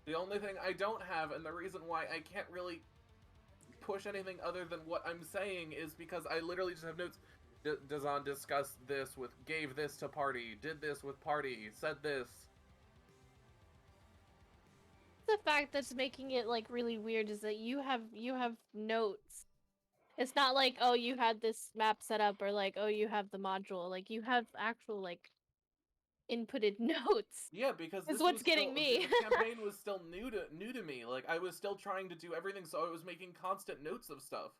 C: The only thing I don't have, and the reason why I can't really push anything other than what I'm saying, is because I literally just have notes. Dazan discussed this with, gave this to party, did this with party, said this.
F: The fact that's making it like really weird is that you have notes. It's not like, oh, you had this map set up, or like, oh, you have the module. Like, you have actual like inputted notes.
C: Yeah, because
F: this is what's getting me.
C: The campaign was still new to me. Like, I was still trying to do everything, so I was making constant notes of stuff.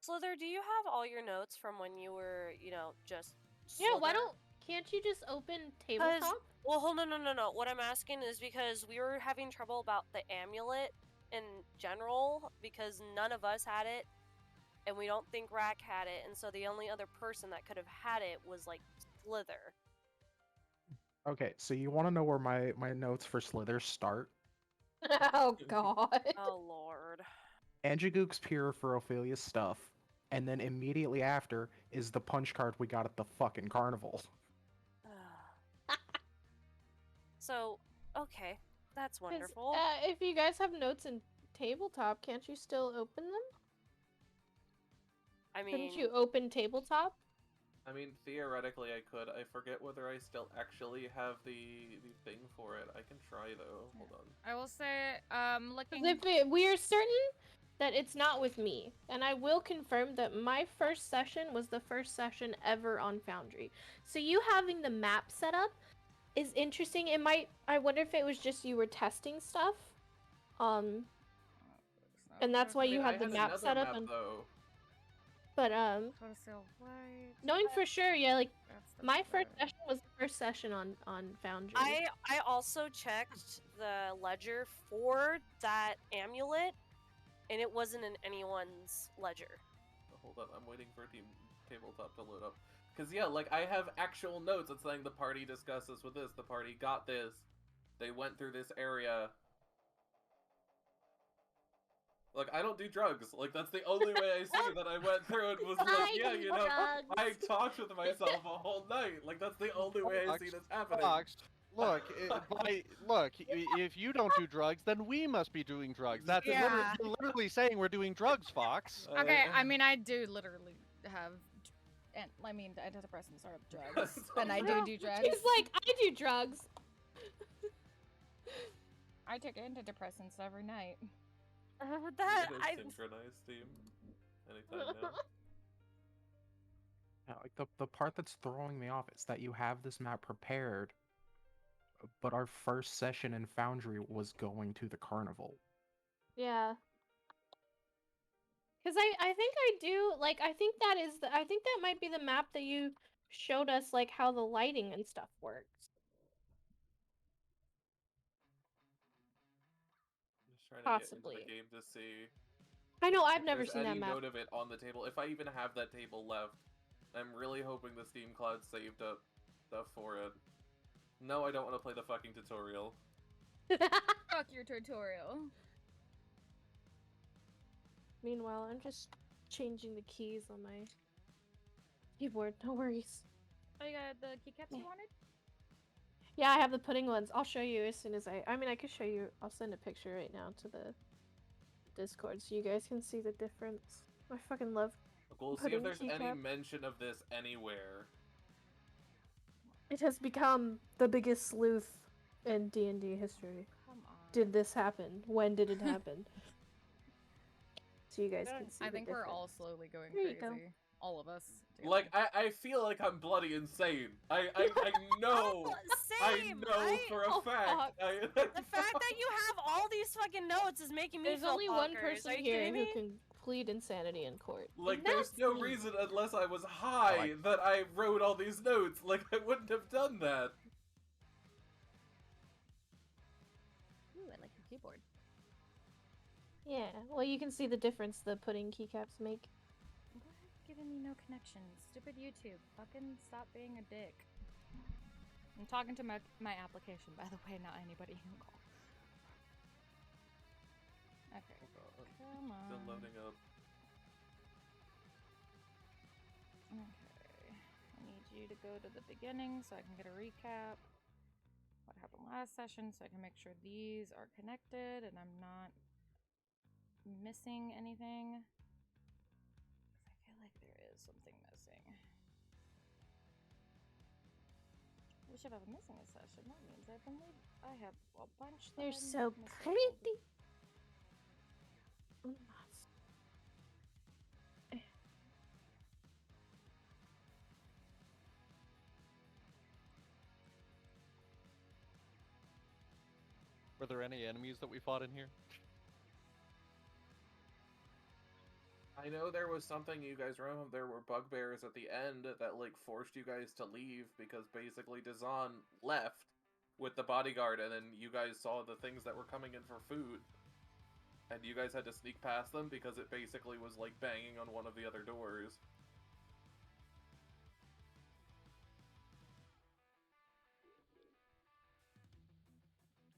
B: Sliithrr, do you have all your notes from when you were, just
F: Yeah, can't you just open tabletop?
B: Well, hold on, no. What I'm asking is because we were having trouble about the amulet in general, because none of us had it, and we don't think Rack had it, and so the only other person that could have had it was, like, Sliithrr.
I: Okay, so you want to know where my notes for Sliithrr start?
F: Oh, God.
B: Oh, Lord.
I: Anjigook's Pure for Ophelia's stuff, and then immediately after is the punch card we got at the fucking carnival.
B: So, okay, that's wonderful.
F: If you guys have notes in tabletop, can't you still open them?
B: I mean...
F: Couldn't you open tabletop?
C: I mean, theoretically I could. I forget whether I still actually have the thing for it. I can try, though. Hold on.
A: I will say, looking...
F: We are certain that it's not with me, and I will confirm that my first session was the first session ever on Foundry. So you having the map set up is interesting. It might. I wonder if it was just you were testing stuff. And that's why you had the map set up. And but knowing for sure, yeah, like my first session was the first session on Foundry.
B: I also checked the ledger for that amulet, and it wasn't in anyone's ledger.
C: Hold on, I'm waiting for tabletop to load up. Because, yeah, like, I have actual notes that's saying the party discussed this with this, the party got this, they went through this area. Like, I don't do drugs. Like, that's the only way I see that I went through it was like, yeah, you know, I talked with myself a whole night. Like, that's the only way I see this happening.
D: Look, if you don't do drugs, then we must be doing drugs. That's literally saying we're doing drugs, Fox.
E: Okay, I mean, I do literally have, and I mean, antidepressants are drugs, and I do drugs.
F: She's like, I do drugs.
E: I take antidepressants every night.
C: Synchronized team. Anytime now.
I: Yeah, like the part that's throwing me off is that you have this map prepared, but our first session in Foundry was going to the carnival.
F: Yeah. Because I think I do, like, I think that might be the map that you showed us, like, how the lighting and stuff works.
C: Possibly. Get into the game to see.
F: I know, I've never seen that map.
C: Note of it on the table. If I even have that table left, I'm really hoping the Steam Cloud saved up stuff for it. No, I don't want to play the fucking tutorial.
E: Fuck your tutorial.
F: Meanwhile, I'm just changing the keys on my keyboard. No worries.
E: Oh, you got the keycaps you wanted?
F: Yeah, I have the pudding ones. I'll show you as soon as I mean, I could show you. I'll send a picture right now to the Discord so you guys can see the difference. I fucking love
C: We'll see if there's any mention of this anywhere.
F: It has become the biggest sleuth in D&D history.
E: Come on.
F: Did this happen? When did it happen? So you guys can see
E: I think we're all slowly going
F: there
E: crazy.
F: You go.
E: All of us.
C: Like, I feel like I'm bloody insane. I know.
B: Same,
C: for a fact.
B: The fact that you have all these fucking notes is making me
F: There's
B: feel
F: only one
B: bonkers.
F: person here who can plead insanity in court.
C: Like, there's no reason unless I was high that I wrote all these notes. Like, I wouldn't have done that.
E: Ooh, I like your keyboard.
F: Yeah, well, you can see the difference the pudding keycaps make.
E: Giving me no connection. Stupid YouTube. Fucking stop being a dick. I'm talking to my application, by the way, not anybody who can call. Okay. Come on.
C: Still loading up.
E: Okay. I need you to go to the beginning so I can get a recap. What happened last session so I can make sure these are connected and I'm not missing anything. Something missing. We should have a missing a session. That means I have a bunch.
F: They're so pretty.
D: Were there any enemies that we fought in here?
C: I know there was something you guys remember. There were bugbears at the end that, like, forced you guys to leave because basically Dazan left with the bodyguard and then you guys saw the things that were coming in for food. And you guys had to sneak past them because it basically was, like, banging on one of the other doors.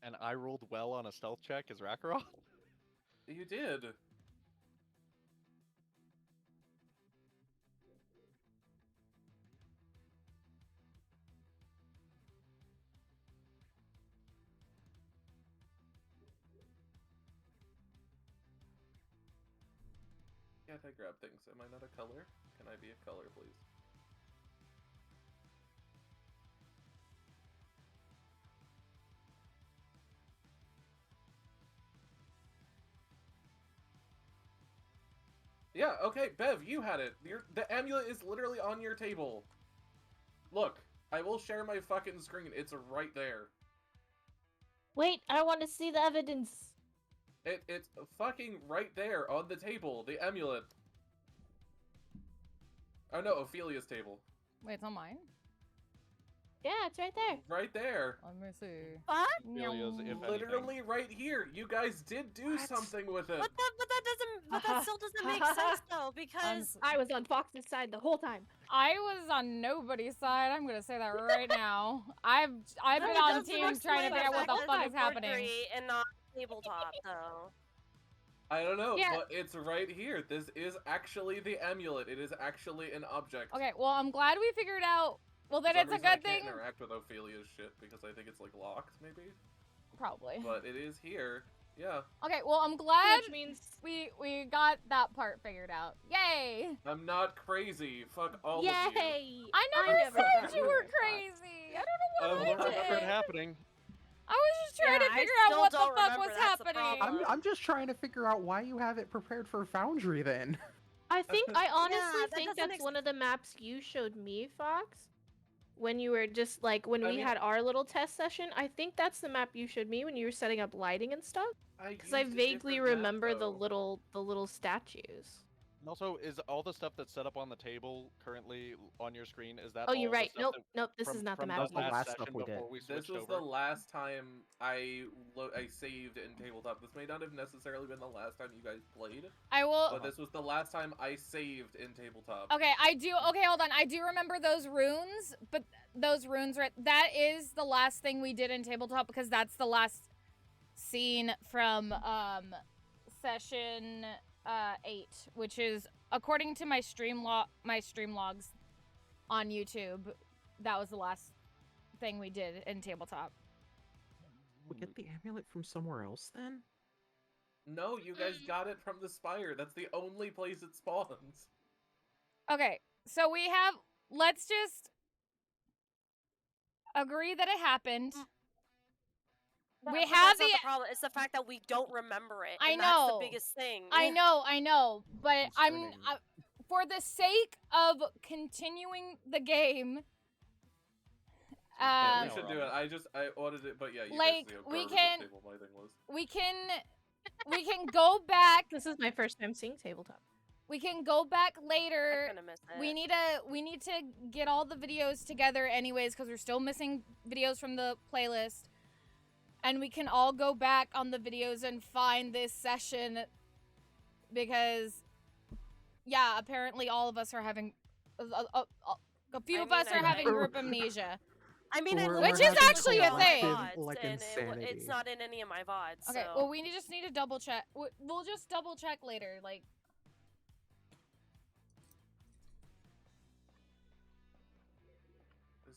D: And I rolled well on a stealth check as Rakarov?
C: You did. Can't I grab things? Am I not a color? Can I be a color, please? Yeah, okay, Bev, you had it. The amulet is literally on your table. Look. I will share my fucking screen. It's right there.
H: Wait, I want to see the evidence.
C: It's fucking right there on the table. The amulet. Oh no, Ophelia's table.
E: Wait, it's on mine?
H: Yeah, it's right there.
C: Right there.
E: Let me see.
B: What?
D: Ophelia's, if anything.
C: Literally right here. You guys did do
B: What?
C: something with it.
B: But that still doesn't make sense though, because
F: I was on Fox's side the whole time.
E: I was on nobody's side. I'm gonna say that right now. I've been
B: That
E: on
B: doesn't
E: team trying to figure out what the
B: explain
E: fuck
B: the
E: is happening.
B: forgery and not tabletop though.
C: I don't know,
F: Yeah.
C: but it's right here. This is actually the amulet. It is actually an object.
E: Okay, well, I'm glad we figured out. Well, then
C: For
E: it's
C: some
E: a
C: reason,
E: good
C: I
E: thing.
C: can't interact with Ophelia's shit because I think it's like locked, maybe.
E: Probably.
C: But it is here. Yeah.
E: Okay, well, I'm glad
F: Which means
E: we got that part figured out. Yay!
C: I'm not crazy. Fuck all of you.
H: Yay!
E: I never
H: never
E: said
H: thought
E: you
H: we
E: were
H: were
E: crazy. I don't know
C: Oh,
E: what
C: wow.
E: I
D: What's
E: did.
D: happening?
E: I was just trying
B: Yeah,
E: to
B: I
E: figure out
B: still
E: what the
B: don't
E: fuck
B: remember,
E: was
B: that's the
E: happening.
B: problem.
I: I'm just trying to figure out why you have it prepared for Foundry then.
F: I honestly
B: that
F: think
B: doesn't
F: that's one of the maps you showed me, Fox. When you were just like when
C: I
F: we
C: mean-
F: had our little test session, I think that's the map you showed me when you were setting up lighting and stuff. Because I
C: used a
F: vaguely
C: different map,
F: remember the
C: though.
F: little statues.
D: And also, is all the stuff that's set up on the table currently on your screen, is that
F: Oh,
D: all
F: you're
D: the
F: right.
D: stuff
F: Nope,
D: that
F: nope. This
D: from-
F: is not the
D: from
F: map.
I: That's the
F: you used.
I: last
D: session
I: stuff we did.
D: before we
C: This
D: switched
C: was
D: over?
C: the last time I saved in tabletop. This may not have necessarily been the last time you guys played,
E: I will.
C: but this was the last time I saved in tabletop.
E: Okay, I do. Okay, hold on. I do remember those runes, but those runes, right? That is the last thing we did in tabletop because that's the last scene from session 8, which is according to my stream logs on YouTube. That was the last thing we did in tabletop.
I: We get the amulet from somewhere else then?
C: No, you guys got it from the spire. That's the only place it spawns.
E: Okay, so we have. Let's just agree that it happened. We
B: But
E: have
B: that's not the problem. It's the fact that we don't remember it.
E: I
B: and
E: know.
B: That's the biggest thing.
E: I know, but
I: Concerning.
E: for the sake of continuing the game,
C: Yeah, we
D: Um,
C: should do it. I wanted it, but yeah, you
E: like,
C: guys see how
E: we
C: garbage
E: can-
C: the table lighting was.
E: we can go back.
F: This is my first time seeing tabletop.
E: We can go back
B: I
E: later.
B: kind of miss it.
E: We need to get all the videos together anyways because we're still missing videos from the playlist. And we can all go back on the videos and find this session because yeah, apparently all of us are having a few of
B: I
E: us
B: mean,
E: are
B: I
E: having
B: might-
E: group amnesia.
B: I mean,
I: We're-
E: Which
I: we're
E: is
I: having
E: actually a thing.
I: collective, like,
B: and
I: insanity.
B: it's not in any of my VODs.
E: Okay,
B: so.
E: well we just need to double check. We'll just double check later, like.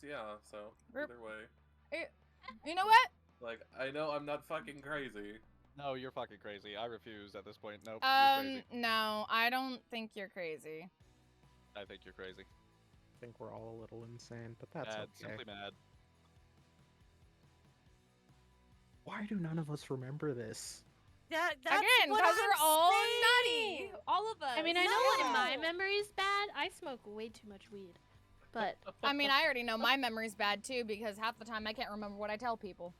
C: Yeah, so
E: Rip.
C: either way.
E: You know what?
C: Like, I know I'm not fucking crazy.
D: No, you're fucking crazy. I refuse at this point. Nope, you're crazy.
E: No, I don't think you're crazy.
D: I think you're crazy.
I: I think we're all a little insane, but that's
D: Mad,
I: okay.
D: simply mad.
I: Why do none of us remember this?
B: That's
E: Again,
B: what
E: because
B: I'm
E: we're all
B: saying.
E: nutty. All of us.
F: I mean, I know when my
B: No.
F: memory's bad. I smoke way too much weed. But
E: I mean, I already know my memory's bad too because half the time I can't remember what I tell people.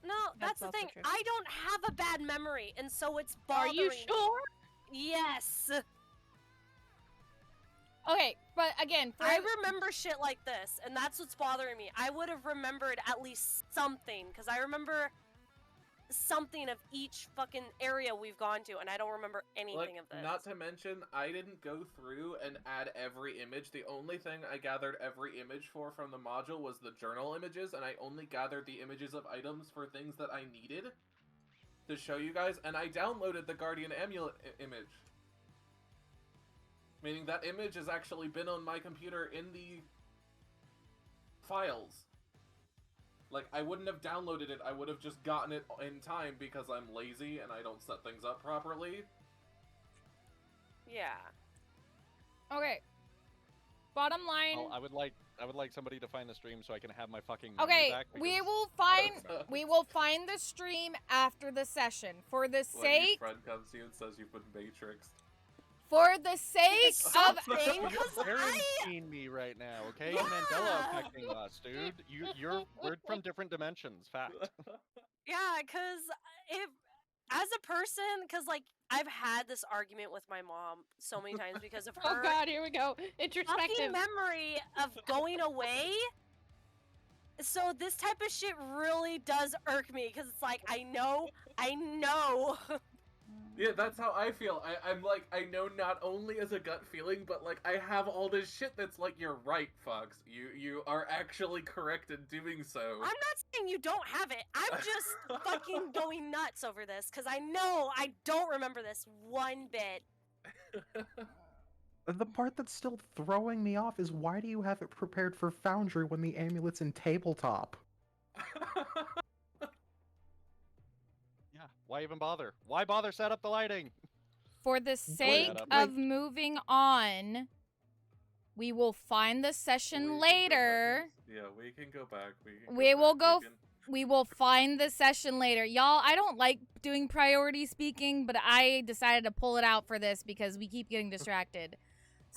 B: No, that's the
F: also
B: thing.
F: true.
B: I don't have a bad memory, and so it's
F: are
B: bothering
F: you
B: me.
F: sure?
B: Yes.
E: Okay, but again, for
B: I remember shit like this, and that's what's bothering me. I would have remembered at least something, because I remember something of each fucking area we've gone to, and I don't remember anything
C: Like,
B: of this.
C: not to mention, I didn't go through and add every image. The only thing I gathered every image for from the module was the journal images, and I only gathered the images of items for things that I needed to show you guys, and I downloaded the Guardian Amulet image. Meaning that image has actually been on my computer in the files. Like, I wouldn't have downloaded it, I would have just gotten it in time because I'm lazy and I don't set things up properly.
B: Yeah.
E: okay. Bottom line.
D: Well, I would like somebody to find the stream so I can have my fucking memory
E: Okay,
D: back.
E: we
D: because-
E: will find the stream after the session for the
C: When your
E: sake
C: friend comes to you and says you've been matrixed.
E: For the sake of
B: Something,
D: You're
B: because
D: quarantining me right now, okay? Mandela affecting us, dude. We're from different dimensions. Fact.
B: Yeah, because if as a person, because like I've had this argument with my mom so many times because of
F: Oh
B: her
F: god, here we go. Introspective.
B: fucking memory of going away. So this type of shit really does irk me because it's like I know.
C: Yeah, that's how I feel. I'm like, I know not only as a gut feeling, but like I have all this shit that's like, you're right, Fox. You are actually correct in doing so.
B: I'm not saying you don't have it. I'm just fucking going nuts over this because I know I don't remember this one bit.
I: The part that's still throwing me off is why do you have it prepared for Foundry when the amulet's in tabletop?
D: Yeah. Why even bother? Why bother set up the lighting?
E: For the sake of moving on, we will find the session later.
C: Yeah, we can go back.
E: We will find the session later. Y'all, I don't like doing priority speaking, but I decided to pull it out for this because we keep getting distracted.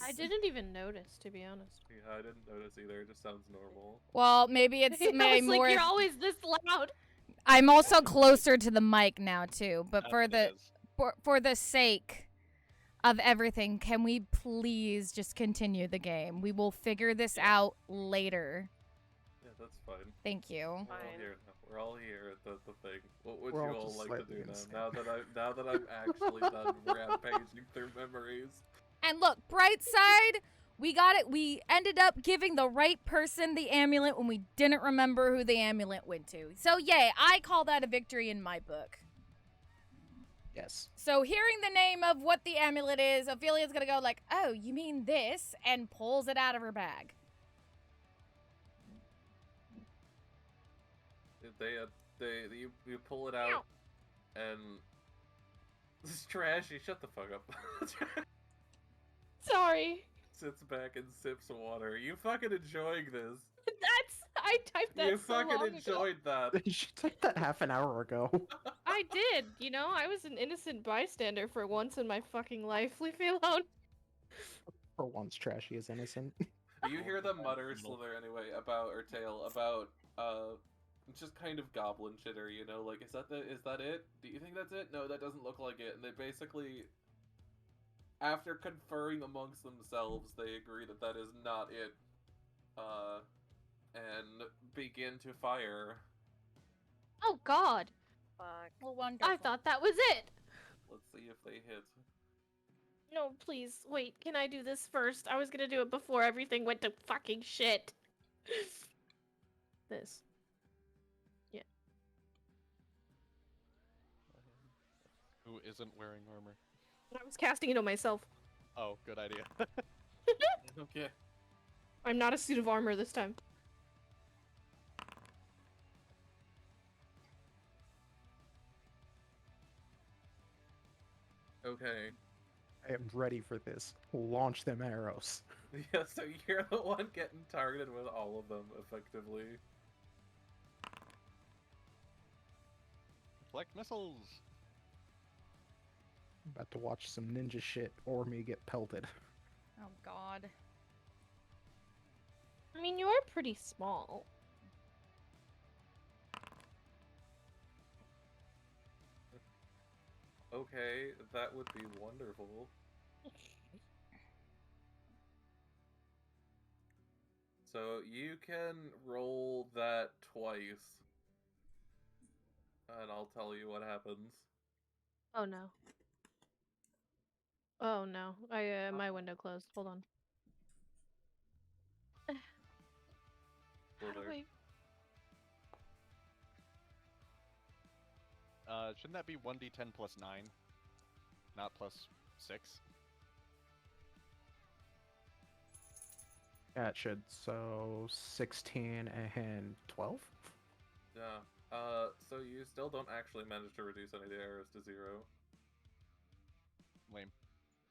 F: I didn't even notice, to be honest.
C: Yeah, I didn't notice either. It just sounds normal.
E: Well, maybe it's
F: I was like, you're always this loud.
E: I'm also closer to the mic now too, but
D: That's
E: for the sake of everything, can we please just continue the game? We will figure this out later.
C: Yeah, that's fine.
E: Thank you.
C: We're all here at the thing. What would
I: We're
C: you
I: all
C: all
I: just
C: like to
I: slightly
C: do
I: insane.
C: now that I'm actually done rampaging through memories?
E: And look, bright side, we got it. We ended up giving the right person the amulet when we didn't remember who the amulet went to. So yay, I call that a victory in my book.
I: Yes.
E: So hearing the name of what the amulet is, Ophelia's gonna go like, oh, you mean this? And pulls it out of her bag.
C: You pull it out, and this is trashy. Shut the fuck up.
F: Sorry.
C: Sits back and sips water. You fucking enjoying this?
F: I typed that
C: You
F: so
C: fucking
F: long ago.
C: enjoyed that.
I: She typed that half an hour ago.
F: I did. You know, I was an innocent bystander for once in my fucking life. Leave me alone.
I: For once, Trashy is innocent.
C: You hear them mutter, Slither, anyway, or Tail, about, just kind of goblin shitter, you know, like, is that it? Do you think that's it? No, that doesn't look like it. And they basically, after conferring amongst themselves, they agree that that is not it. And begin to fire.
F: Oh god.
B: Fuck.
E: Well, wonderful.
F: I thought that was it.
C: Let's see if they hit.
F: No, please. Wait, can I do this first? I was gonna do it before everything went to fucking shit. This. Yeah.
D: Who isn't wearing armor?
F: I was casting it on myself.
D: Oh, good idea.
C: Okay.
F: I'm not a suit of armor this time.
C: Okay.
I: I am ready for this. Launch them arrows.
C: Yeah, so you're the one getting targeted with all of them, effectively.
D: Deflect missiles.
I: About to watch some ninja shit or me get pelted.
E: Oh god.
F: I mean, you are pretty small.
C: Okay, that would be wonderful. So you can roll that twice. And I'll tell you what happens.
F: Oh no. Oh no. My window closed. Hold on. How do I...
D: Shouldn't that be 1d10 plus 9? Not plus 6?
I: Yeah, it should. So 16 and 12?
C: Yeah. So you still don't actually manage to reduce any of the arrows to 0.
D: Lame.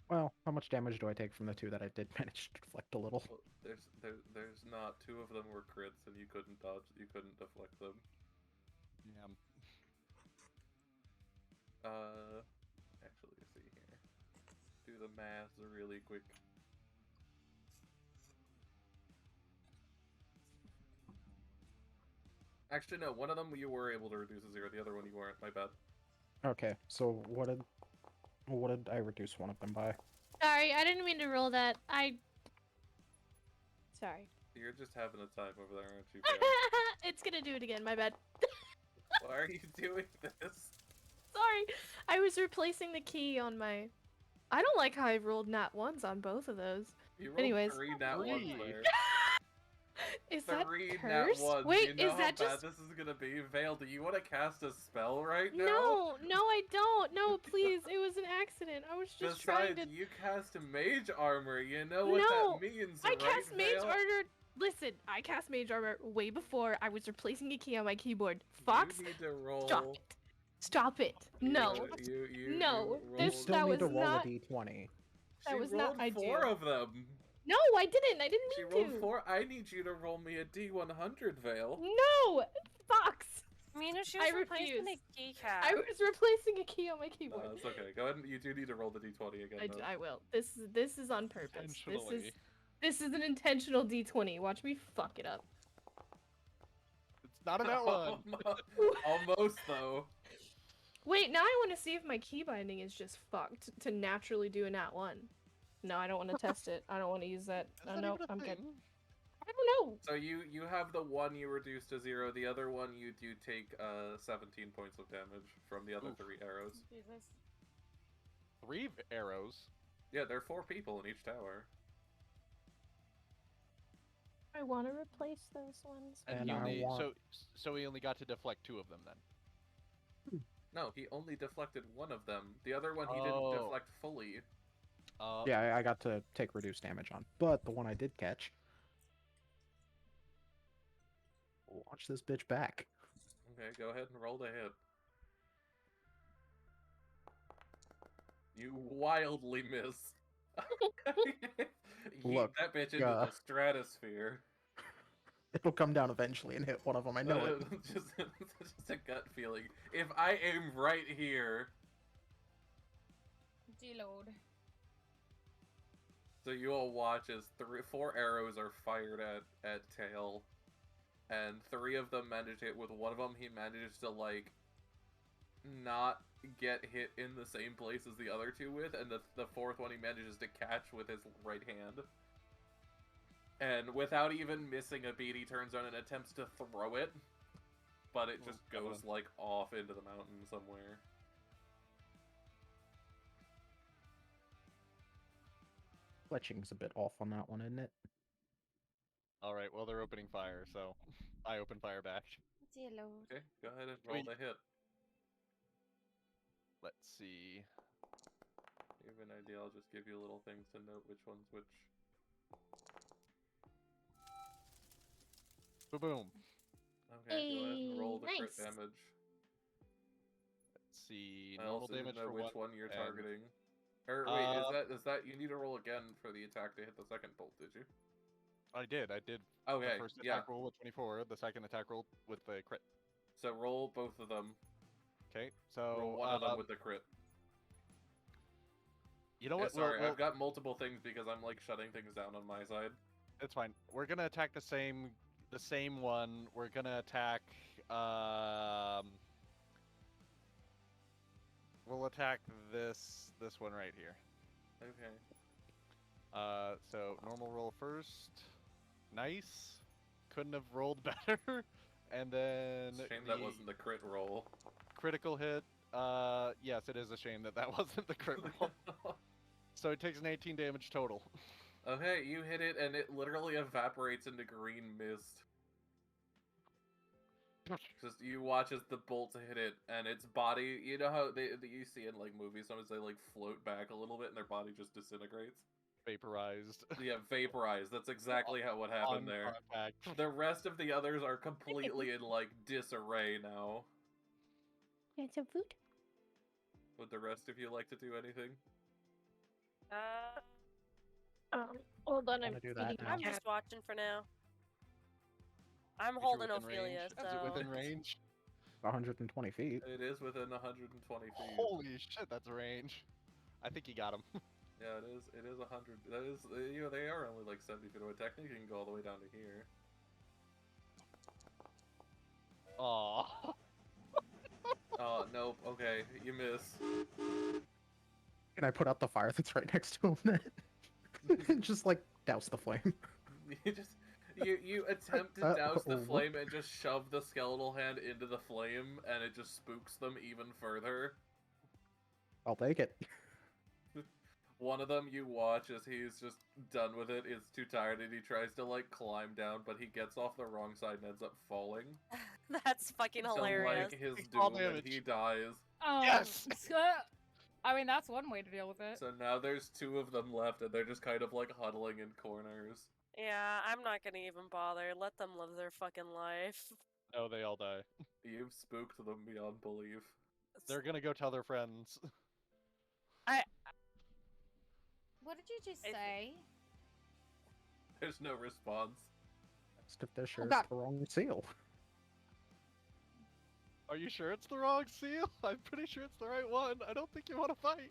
I: Well, how much damage do I take from the two that I did manage to deflect a little?
C: Well, there's not. 2 of them were crits, and you couldn't dodge. You couldn't deflect them.
D: Yeah.
C: Actually, let's see here. do the math really quick. Actually, no. One of them you were able to reduce to 0. The other one you weren't. My bad.
I: Okay, so what did I reduce one of them by?
F: Sorry, I didn't mean to roll that. Sorry.
C: You're just having a time over there, aren't you?
F: It's gonna do it again. My bad.
C: Why are you doing this?
F: Sorry, I was replacing the key on my. I don't like how I rolled nat ones on both of those.
C: You rolled
F: Anyways.
C: 3 nat 1s there.
F: Is that
C: 3
F: cursed?
C: nat 1s.
F: Wait,
C: you know
F: is
C: how
F: that
C: bad
F: just?
C: this is gonna be? Vale, do you want to cast a spell right now?
F: No, I don't. No, please. It was an accident. I was just trying
C: Besides,
F: to.
C: you cast mage armor. You know what
F: No,
C: that means,
F: I
C: right,
F: cast mage
C: Vale?
F: armor. Listen, I cast mage armor way before I was replacing a key on my keyboard. Fox,
C: You need to roll.
F: stop it. Stop it. No. No,
I: You
F: this-
I: still
F: that
I: need to
F: was
I: roll
F: not-
I: a d20.
F: that
C: She
F: was
C: rolled
F: not
C: 4
F: ideal.
C: of them.
F: No, I didn't. I didn't
C: She
F: mean
C: rolled
F: to.
C: 4. I need you to roll me a d100, Vale.
F: No, Fox.
B: I mean, if she
F: I
B: was replacing
F: refuse.
B: a keycap.
F: I was replacing a key on my
C: No,
F: keyboard.
C: it's okay. Go ahead and you do need to roll the d20 again. though.
F: I will. This is on purpose.
D: Intentionally.
F: This is an intentional d20. Watch me fuck it up.
D: It's not a nat one.
C: Almost, though.
F: Wait, now I want to see if my key binding is just fucked to naturally do a nat 1. No, I don't want to test it. I don't want to use that.
D: Is
F: Oh,
D: that
F: no,
D: even a
F: I'm good.
D: thing?
F: I don't know.
C: So you have the one you reduce to 0. The other one you do take 17 points of damage from the other
D: Oof.
C: 3 arrows.
E: Jesus.
D: 3 arrows.
C: Yeah, there are 4 people in each tower.
F: I want to replace those ones.
D: And
I: And
D: he
I: I
D: only,
I: want-
D: so he only got to deflect 2 of them then.
C: No, he only deflected 1 of them. The other one he didn't
D: Oh.
C: deflect fully.
I: Yeah, I got to take reduced damage on, but the one I did catch. Launch this bitch back.
C: Okay, go ahead and roll the hit. You wildly miss. Yeet
I: Look,
C: that bitch into the stratosphere.
I: It'll come down eventually and hit one of them. I know it.
C: just a gut feeling. If I aim right here,
E: Deload.
C: so you all watch as 4 arrows are fired at Tail, and 3 of them manage to hit. With one of them, he manages to like not get hit in the same place as the other 2 with, and the 4th one he manages to catch with his right hand. And without even missing a beat, he turns on and attempts to throw it, but it just goes like off into the mountain somewhere.
I: Fletching's a bit off on that one, isn't it?
D: Alright, well they're opening fire, so I open fire back.
E: Deload.
C: Okay, go ahead and roll
D: Wait.
C: the hit.
D: Let's see.
C: To give an idea, I'll just give you little things to note which one's which.
D: Boom.
C: Okay, go ahead and roll the crit
F: Nice.
C: damage.
D: Let's see.
C: I
D: Normal
C: also
D: damage
C: know
D: for
C: which
D: one.
C: one you're
D: and-
C: targeting. Or wait,
D: Uh,
C: is that you need to roll again for the attack to hit the second bolt? Did you?
D: I did. The
C: Okay,
D: first
C: yeah.
D: attack roll with 24, the second attack roll with the crit.
C: So roll both of them.
D: Okay, so
C: Roll one of them with the crit.
D: you know
C: Yeah,
D: what?
C: sorry,
D: we'll-
C: I've got multiple things because I'm like shutting things down on my side.
D: It's fine. We're gonna attack the same one. We're gonna attack. We'll attack this one right here.
C: Okay.
D: So normal roll first. Nice. Couldn't have rolled better. And then
C: It's a shame that wasn't the crit roll.
D: critical hit. Yes, it is a shame that that wasn't the crit roll. So it takes an 18 damage total.
C: Okay, you hit it and it literally evaporates into green mist. Just you watch as the bolt hit it and its body. You know how you see in like movies sometimes they like float back a little bit and their body just disintegrates.
D: Vaporized.
C: Yeah, vaporized. That's exactly how what happened
D: On
C: there.
D: contact.
C: The rest of the others are completely in like disarray now.
H: Get some food?
C: Would the rest of you like to do anything?
F: Hold on, I'm
I: Wanna do that
F: feeding
I: now?
F: my
B: I'm
F: cat.
B: just watching for now. I'm
D: If you're
B: holding
D: within
B: Ophelia
D: range.
B: still.
D: Is it within range?
I: 120 feet.
C: It is within 120 feet.
D: Holy shit, that's range. I think you got him.
C: Yeah, it is. It is 100. That is, you know, they are only like 70 feet away. Technically, you can go all the way down to here.
D: Aww.
C: Oh, nope. Okay, you miss.
I: Can I put out the fire that's right next to him then? Just like douse the flame.
C: You attempt to douse the flame and just shove the skeletal hand into the flame, and it just spooks them even further.
I: I'll take it.
C: One of them you watch as he's just done with it, is too tired, and he tries to like climb down, but he gets off the wrong side and ends up falling.
B: That's fucking hilarious.
C: So like his
D: All
C: doom and
D: damage.
C: he dies.
D: Yes!
E: I mean, that's one way to deal with it.
C: So now there's 2 of them left, and they're just kind of like huddling in corners.
B: Yeah, I'm not gonna even bother. Let them live their fucking life.
D: No, they all die.
C: You've spooked them beyond belief.
D: They're gonna go tell their friends.
E: What did you just say?
C: There's no response.
I: Asked if they're sure
E: God.
I: it's the wrong seal.
D: Are you sure it's the wrong seal? I'm pretty sure it's the right one. I don't think you want to fight.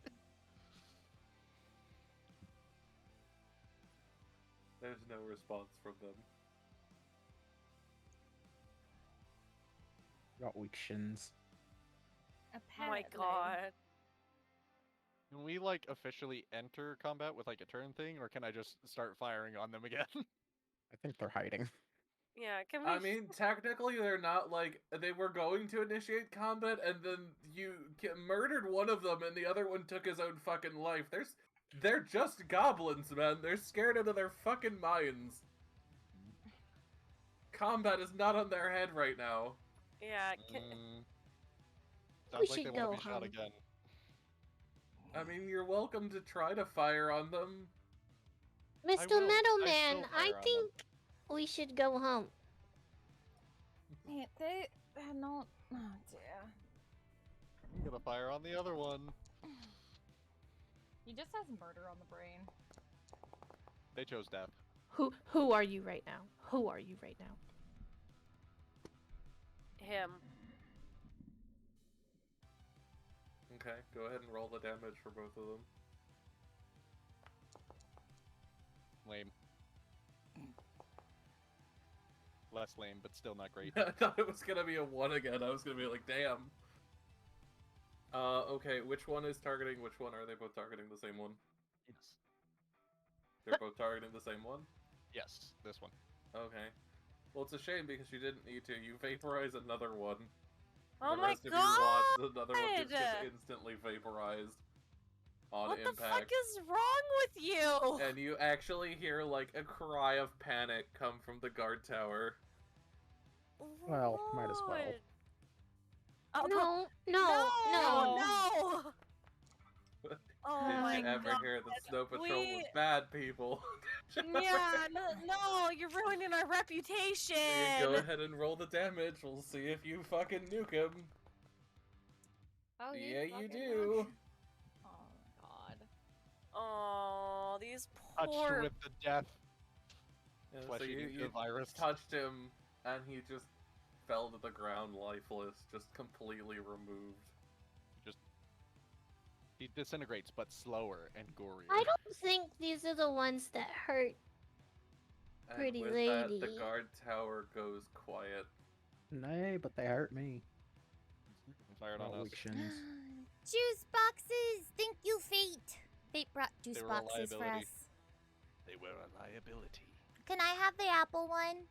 C: There's no response from them.
I: Got weak shins.
B: Oh my
E: Apparently.
B: god.
D: Can we, like, officially enter combat with, like, a turn thing, or can I just start firing on them again?
I: I think they're hiding.
B: Yeah, can we...
C: I mean, technically they're not like, they were going to initiate combat, and then you murdered one of them, and the other one took his own fucking life. They're just goblins, man. They're scared out of their fucking minds. Combat is not on their head right now.
B: Yeah,
D: Sounds like
H: should
D: they
H: go
D: want to be shot
H: home.
D: again.
C: I mean, you're welcome to try to fire on them.
H: Mr.
D: will.
H: Metalman,
D: I
H: I
D: still fire on
H: think we should go home.
E: Yeah, they not. Oh dear.
D: I'm gonna fire on the other one.
E: He just has murder on the brain.
D: They chose death.
F: Who are you right now? Who are you right now?
B: him.
C: Okay, go ahead and roll the damage for both of them.
D: Lame. Less lame, but still not great.
C: I thought it was gonna be a 1 again. I was gonna be like, damn. Okay, which one is targeting which one? Are they both targeting the same one?
D: Yes.
C: They're both targeting the same one?
D: Yes, this one.
C: Okay. Well, it's a shame because you didn't need to. You vaporize another one.
B: Oh
C: the
B: my
C: rest of you watch another one
B: God!
C: just instantly vaporized on
B: What
C: impact.
B: the fuck is wrong with you?
C: And you actually hear, like, a cry of panic come from the guard tower.
I: Well, might as well.
B: Lord. Oh,
H: No.
B: Oh
C: Did
B: my
C: you ever
B: god.
C: hear the Snow Patrol was
B: We-
C: bad people? Did you ever
B: Yeah,
C: hear-
B: no, you're ruining our reputation.
C: Go ahead and roll the damage. We'll see if you fucking nuke him.
E: Oh,
C: Yeah, you
E: fucking
C: do.
E: nuke. Oh god.
B: Oh, these
D: Touched
B: poor.
D: with the death.
C: Yeah, so
D: Flesh
C: you
D: eating the virus.
C: touched him, and he just fell to the ground lifeless, just completely removed.
D: He disintegrates, but slower and gorier.
H: I don't think these are the ones that hurt.
C: And
H: Pretty
C: with that, the
H: lady.
C: guard tower goes quiet.
I: Nay, but they hurt me.
D: Fired on
I: Got
D: us.
I: weak shins.
E: Juice boxes! Thank you, Fate! Fate brought juice
D: They were a
E: boxes for
D: liability.
E: us.
D: They were a liability.
E: Can I have the apple one?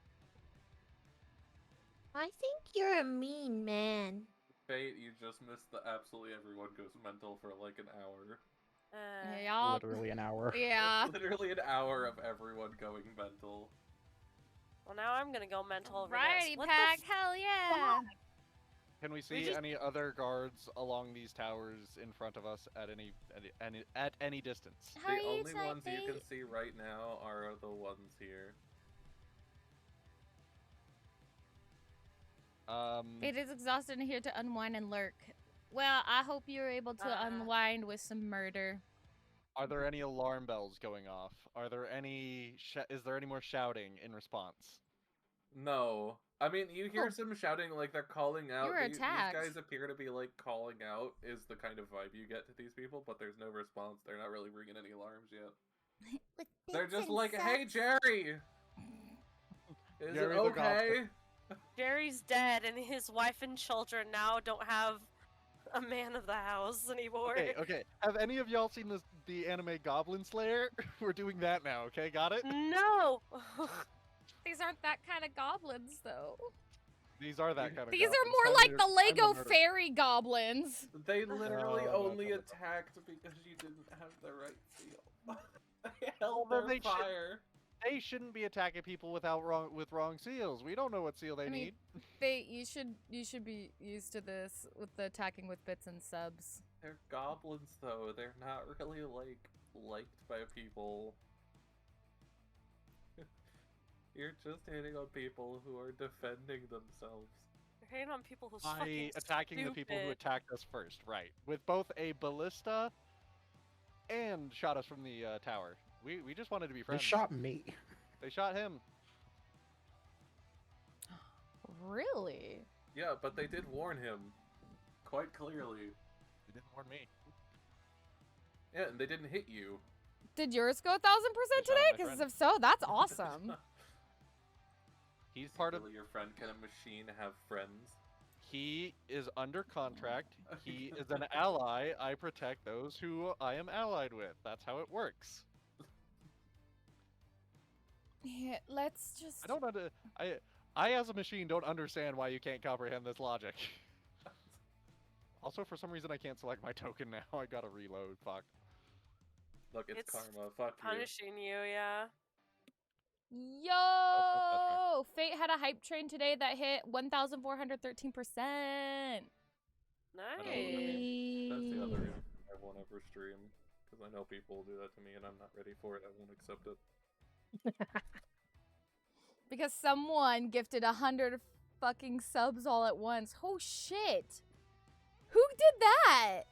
H: I think you're a mean man.
C: Fate, you just missed the absolutely everyone goes mental for like an hour.
E: Yeah.
I: Literally an hour.
E: Yeah.
C: Literally an hour of everyone going mental.
B: Well, now I'm gonna go mental over
E: Righty,
B: this. What
E: pack,
B: the
E: hell yeah!
D: Can we see
B: just-
D: any other guards along these towers in front of us at any distance?
E: How are
C: The
E: you
C: only
E: tonight,
C: ones you can
E: Fate?
C: see right now are the ones here.
E: It is exhausting here to unwind and lurk. Well, I hope you're able to unwind with some murder.
D: Are there any alarm bells going off? Are there any? Is there any more shouting in response?
C: No. I mean, you hear some shouting, like they're calling out.
E: You were
C: These
E: attacked.
C: guys appear to be like calling out. Is the kind of vibe you get to these people, but there's no response. They're not really ringing any alarms yet. They're just like, "Hey, Jerry, is
D: Jerry
C: it
D: the
C: okay?"
B: Jerry's dead, and his wife and children now don't have a man of the house anymore.
D: Okay. Have any of y'all seen the anime Goblin Slayer? We're doing that now, okay? Got it?
B: No!
E: These aren't that kind of goblins, though.
D: These are that kind of
E: These are
D: goblins.
E: more
D: Time
E: like
D: to-
E: the
D: time to
E: Lego
D: murder.
E: fairy goblins.
C: They literally
D: No,
C: only
D: no.
C: attacked because you didn't have the right seal. They held
D: Well,
C: their
D: then they should-
C: fire.
D: They shouldn't be attacking people with wrong seals. We don't know what seal they
E: I mean,
D: need.
E: you should be used to this with the attacking with bits and subs.
C: They're goblins, though. They're not really liked by people. You're just hitting on people who are defending themselves.
B: You're hating on people who's
D: By
B: fucking
D: attacking the people who
B: stupid.
D: attacked us first, right? With both a ballista and shot us from the tower. We just wanted to be
I: They
D: friends.
I: shot me.
D: They shot him.
E: Really?
C: Yeah, but they did warn him. Quite clearly.
D: They didn't warn me.
C: Yeah, and they didn't hit you.
E: Did yours go 1000%
D: They shot
E: today?
D: my
E: Because
D: friend.
E: if so, that's awesome.
D: He's part of.
C: Really, your friend. Can a machine have friends?
D: He is under contract. He is an ally. I protect those who I am allied with. That's how it works.
E: Yeah, let's just.
D: I don't under. I as a machine don't understand why you can't comprehend this logic. Also, for some reason, I can't select my token now. I gotta reload. Fuck.
C: Look, it's
B: It's
C: karma. Fuck you.
B: Punishing you, yeah.
E: Yo!
D: Oh,
E: Fate had a hype train today that hit 1,413%.
B: Nice.
C: That's the other reason I won't ever stream. Because I know people will do that to me and I'm not ready for it. I won't accept it.
E: Because someone gifted 100 fucking subs all at once. Oh shit! Who did that?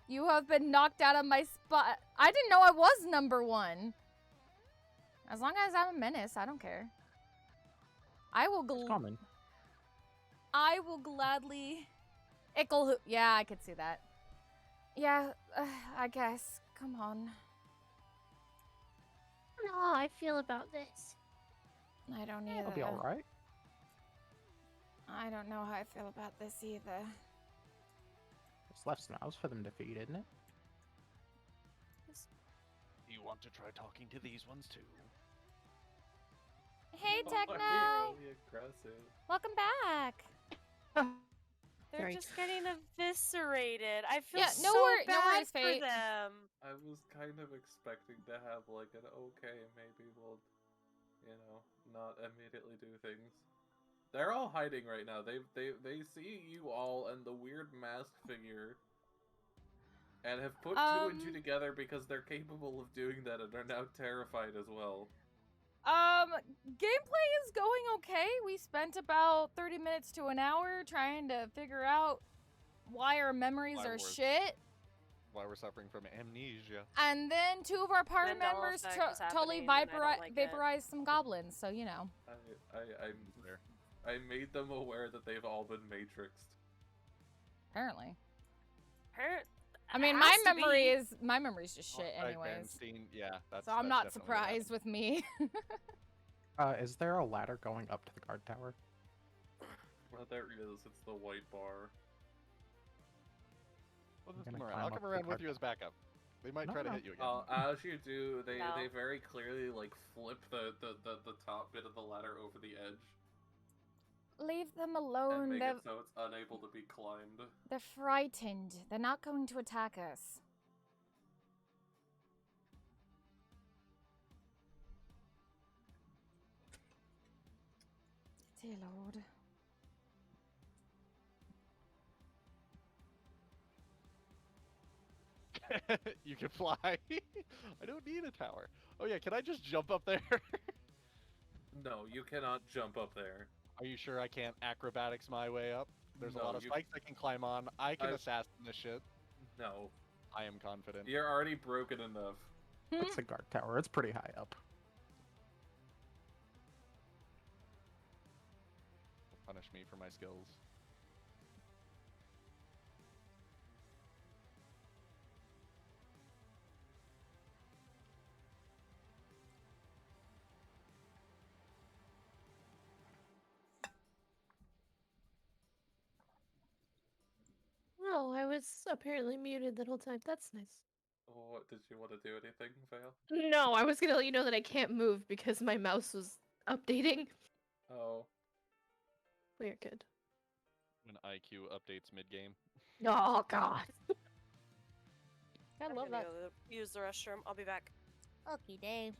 E: You have been knocked out of my spot. I didn't know I was #1. As long as I'm a menace, I don't care. I will
I: It's common.
E: I will gladly. Yeah, I could see that. Yeah, I guess. Come on.
H: I don't know how I feel about this.
E: I don't either.
I: I'll be alright.
E: I don't know how I feel about this either.
I: It's left smells for them to feed, isn't it?
D: You want to try talking to these ones too?
E: Hey,
C: Oh,
E: Techno!
C: I'm really aggressive.
E: Welcome back.
B: They're
H: Sorry.
B: just getting eviscerated. I feel
E: Yeah, no
B: so
E: wor- no
B: bad
E: worries,
B: for
E: Fate.
B: them.
C: I was kind of expecting to have like an okay, maybe we'll, not immediately do things. They're all hiding right now. They see you all and the weird masked figure, and have put two and two together because they're capable of doing that and are now terrified as well.
E: Gameplay is going okay. We spent about 30 minutes to an hour trying to figure out why our memories
D: Why
E: are
D: we're-
E: shit.
D: Why we're suffering from amnesia?
E: And then two of our party
B: Mandela
E: members
B: effect is
E: totally
B: happening, and I don't like it.
E: vaporized some goblins, so you know.
C: I made them aware that they've all been matrixed.
E: Apparently. I
B: It
E: mean,
B: has to be.
E: my memory's just shit
D: I've been
E: anyways.
D: seeing- yeah, that's.
E: So I'm
D: that's
E: not
D: definitely what
E: surprised with me.
I: Is there a ladder going up to the guard tower?
C: Well, there is. It's the white bar.
D: Well,
I: I'm
D: just
I: gonna
D: come around.
I: climb
D: I'll
I: up
D: come
I: the
D: around with
I: card
D: you as backup. They might try to
I: No.
D: hit you again.
C: As you do, they
B: No.
C: very clearly like flip the top bit of the ladder over the edge
E: Leave them
C: and
E: alone.
C: make it so it's unable to be climbed.
E: They're frightened. They're not going to attack us. Dear Lord.
D: You can fly. I don't need a tower. Oh yeah, can I just jump up there?
C: No, you cannot jump up there.
D: Are you sure I can't acrobatics my way up? There's a
C: No,
D: lot of
C: you-
D: spikes I can climb on. I can
C: I've-
D: assassin this shit.
C: No,
D: I am confident.
C: you're already broken enough.
I: It's a guard tower. It's pretty high up.
D: punish me for my skills.
F: Oh, I was apparently muted the whole time. That's nice.
C: What, did you want to do anything, Vale?
F: No, I was gonna let you know that I can't move because my mouse was updating.
C: Oh.
F: We're good.
D: When IQ updates mid-game.
F: Oh god.
E: I
B: I'm
E: love
B: gonna
E: that.
B: go use the restroom. I'll be back.
E: Okay, Dave.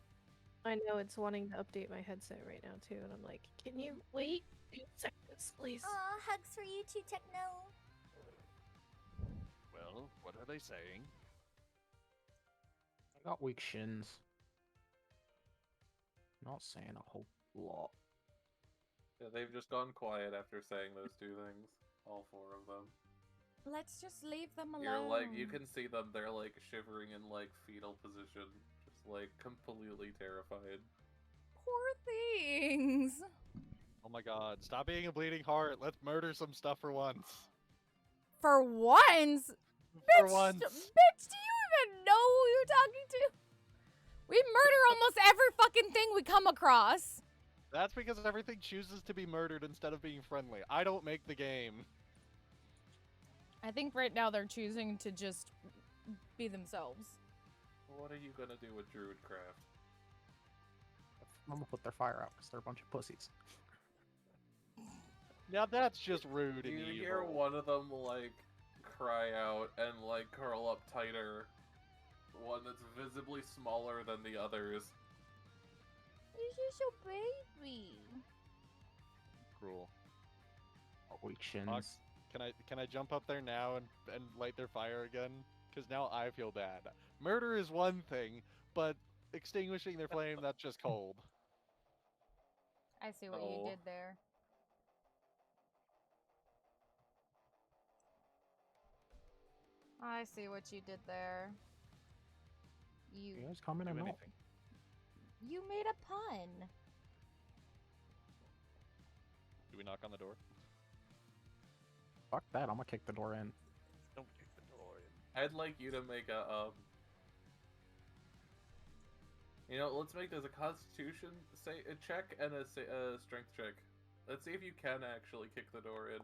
F: I know it's wanting to update my headset right now too, and I'm like, can you wait 2 seconds, please?
E: Aw, hugs for you too, Techno.
D: Well, what are they saying?
I: I got weak shins. Not saying a whole lot.
C: Yeah, they've just gone quiet after saying those two things. All 4 of them.
A: Let's just leave them alone.
C: You're like, you can see them, they're like shivering in like fetal position. Just like completely terrified.
A: Poor things.
D: Oh my god, stop being a bleeding heart. Let's murder some stuff for once.
A: For once?
D: For
A: Bitch,
D: once.
A: bitch, do you even know who you're talking to? We murder almost every fucking thing we come across.
D: That's because everything chooses to be murdered instead of being friendly. I don't make the game.
A: I think right now they're choosing to just be themselves.
C: What are you gonna do with Druidcraft?
I: I'm gonna put their fire out because they're a bunch of pussies.
D: Now that's just rude and
C: You
D: evil.
C: hear one of them like cry out and like curl up tighter. One that's visibly smaller than the others.
E: This is your baby.
D: Cruel.
I: Weak shins.
D: Fox, can I jump up there now and light their fire again? Because now I feel bad. Murder is one thing, but extinguishing their flame, that's just cold.
A: I see what you did there. I see what you did there.
I: You guys coming or
D: Do
I: not?
D: anything.
A: You made a pun.
D: Do we knock on the door?
I: Fuck that, I'm gonna kick the door in.
D: Don't kick the door in.
C: I'd like you to make a you know, let's make this a Constitution check and a Strength check. Let's see if you can actually kick the door in.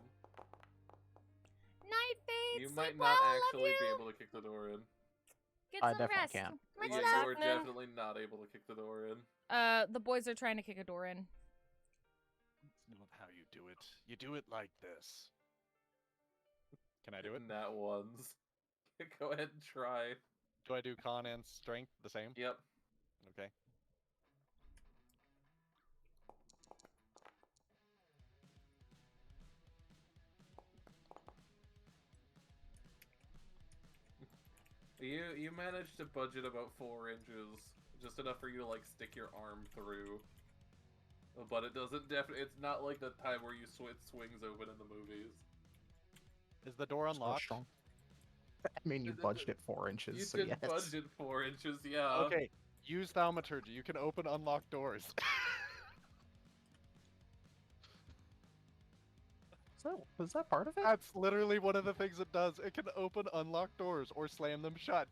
A: Night Fate,
C: You
A: sleep
C: might
A: well,
C: not
A: I love
C: actually be
A: you.
C: able to kick the door in.
A: Get
I: I
A: some
I: definitely
A: rest.
I: can't.
A: Much
C: You
A: love.
C: are
B: happening?
C: definitely not able to kick the door in.
A: The boys are trying to kick a door in.
D: That's not how you do it. You do it like this. Can I do it?
C: Nat ones. Go ahead and try.
D: Do I do con and strength the same?
C: Yep.
D: Okay.
C: You managed to budget about 4 inches, just enough for you to like stick your arm through. But it doesn't it's not like the time where it swings open in the movies.
D: Is the door
I: Still
D: unlocked?
I: strong. I mean, you budged it 4 inches,
C: You
I: so
C: did
I: yes.
C: budget 4 inches, yeah.
D: Okay. Use thaumaturgy. You can open unlocked doors.
I: So, is that part of it?
D: That's literally one of the things it does. It can open unlocked doors or slam them shut.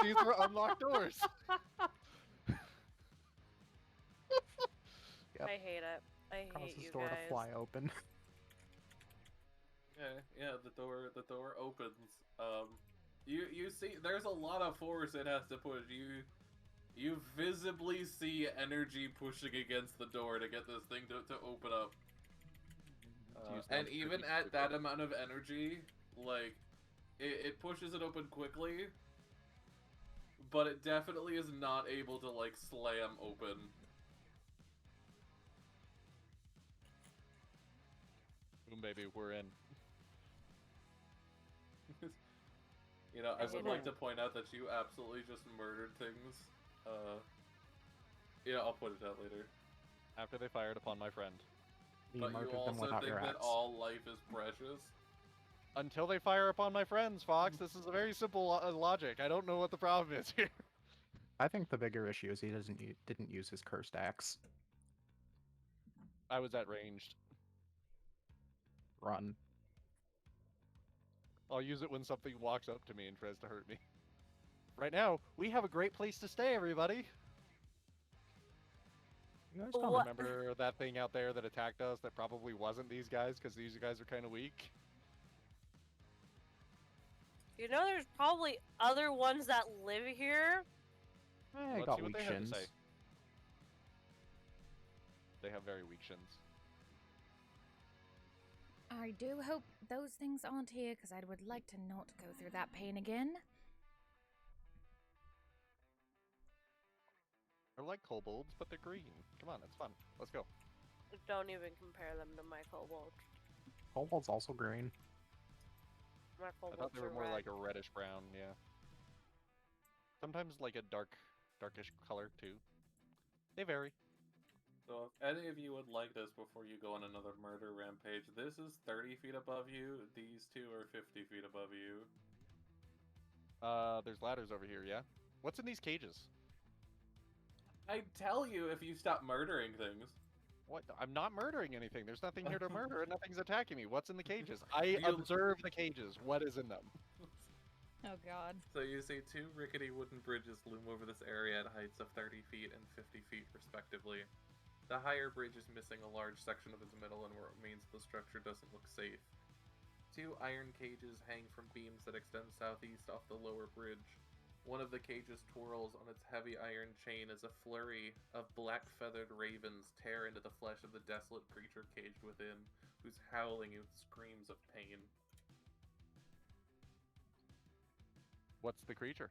D: These are unlocked doors.
I: Yep.
B: I hate it. I hate
I: Causes
B: you
I: door
B: guys.
I: to fly open.
C: Yeah, the door opens. You see, there's a lot of force it has to push. You visibly see energy pushing against the door to get this thing to open up. And even at that amount of energy, like, it pushes it open quickly, but it definitely is not able to, like, slam open.
D: Boom, baby, we're in.
C: You know, I would
B: hate
C: like
B: it.
C: to point out that you absolutely just murdered things. Yeah, I'll point it out later.
D: After they fired upon my friend.
I: You
C: But
I: murdered
C: you
I: them
C: also
I: without
C: think
I: your
C: that
I: axe.
C: all life is precious?
D: Until they fire upon my friends, Fox. This is a very simple logic. I don't know what the problem is here.
I: I think the bigger issue is he didn't use his cursed axe.
D: I was at ranged.
I: run.
D: I'll use it when something walks up to me and tries to hurt me. Right now, we have a great place to stay, everybody.
I: You guys
B: What?
D: Remember that thing out there that attacked us that probably wasn't these guys because these guys are kind of weak?
B: You know, there's probably other ones that live here.
I: I
D: Let's
I: got
D: see what
I: weak
D: they have to
I: shins.
D: say. They have very weak shins.
E: I do hope those things aren't here, because I would like to not go through that pain again.
D: They're like kobolds, but they're green. Come on, it's fun. Let's go.
B: Don't even compare them to my kobold.
I: Kobold's also green.
B: My
D: I
B: kobolds
D: thought they were
B: are
D: more
B: red.
D: like a reddish brown, yeah. Sometimes like a darkish color too. They vary.
C: So if any of you would like this before you go on another murder rampage, this is 30 feet above you, these two are 50 feet above you.
D: There's ladders over here, yeah? What's in these cages?
C: I tell you if you stop murdering things.
D: What? I'm not murdering anything. There's nothing here to murder and nothing's attacking me. What's in the cages? I
C: You-
D: observe the cages. What is in them?
E: Oh god.
C: So you see two rickety wooden bridges loom over this area at heights of 30 feet and 50 feet respectively. The higher bridge is missing a large section of its middle and where it means the structure doesn't look safe. Two iron cages hang from beams that extend southeast off the lower bridge. One of the cages twirls on its heavy iron chain as a flurry of black-feathered ravens tear into the flesh of the desolate creature caged within, who's howling with screams of pain.
D: What's the creature?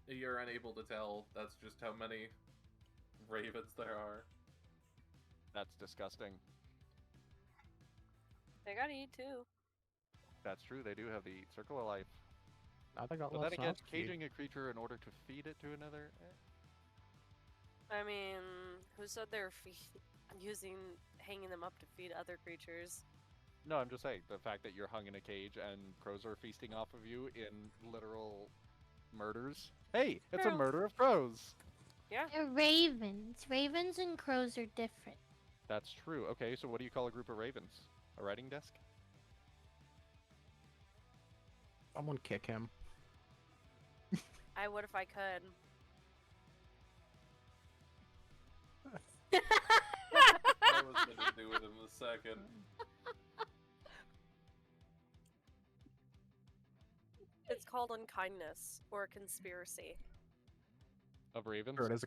C: You're unable to tell. That's just how many ravens there are.
D: That's disgusting.
B: They gotta eat too.
D: That's true. They do have the circle of life.
I: Now they got
D: But
I: less
D: then again,
I: mouths to feed.
D: caging a creature in order to feed it to another.
B: I mean, who said they're hanging them up to feed other creatures?
D: No, I'm just saying the fact that you're hung in a cage and crows are feasting off of you in literal murders. Hey, it's a
B: True.
D: murder of crows.
B: Yeah.
H: They're ravens. Ravens and crows are different.
D: That's true. Okay, so what do you call a group of ravens? A writing desk?
I: Someone kick him.
B: I would if I could.
C: I was gonna do it in a second.
B: It's called unkindness or conspiracy.
D: Of ravens?
I: Sure, it is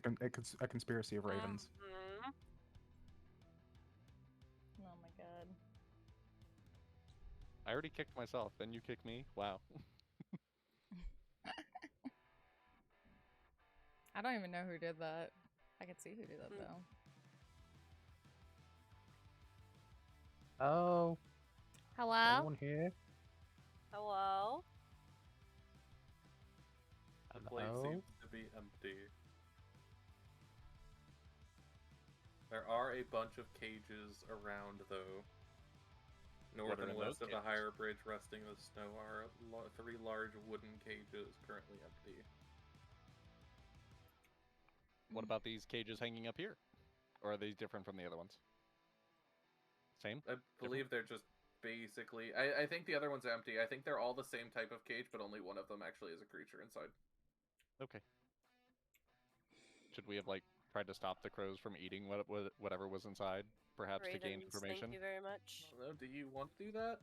I: a conspiracy of ravens.
B: Mhm.
E: Oh my god.
D: I already kicked myself, then you kick me? Wow.
E: I don't even know who did that. I can see who did that
B: Mm.
E: though.
I: Oh,
H: Hello?
I: anyone here?
B: Hello?
C: The place
I: Hello?
C: seems to be empty. There are a bunch of cages around, though. North
D: What are
C: and
D: in
C: west
D: those
C: of the
D: cages?
C: higher bridge resting in the snow are three large wooden cages currently empty.
D: What about these cages hanging up here? Or are these different from the other ones? Same?
C: I believe they're just basically... I think the other one's empty. I think they're all the same type of cage, but only one of them actually is a creature inside.
D: Okay. Should we have, like, tried to stop the crows from eating whatever was inside? Perhaps to gain
B: Ravens,
D: information?
B: thank you very much.
C: Well, do you want to do that?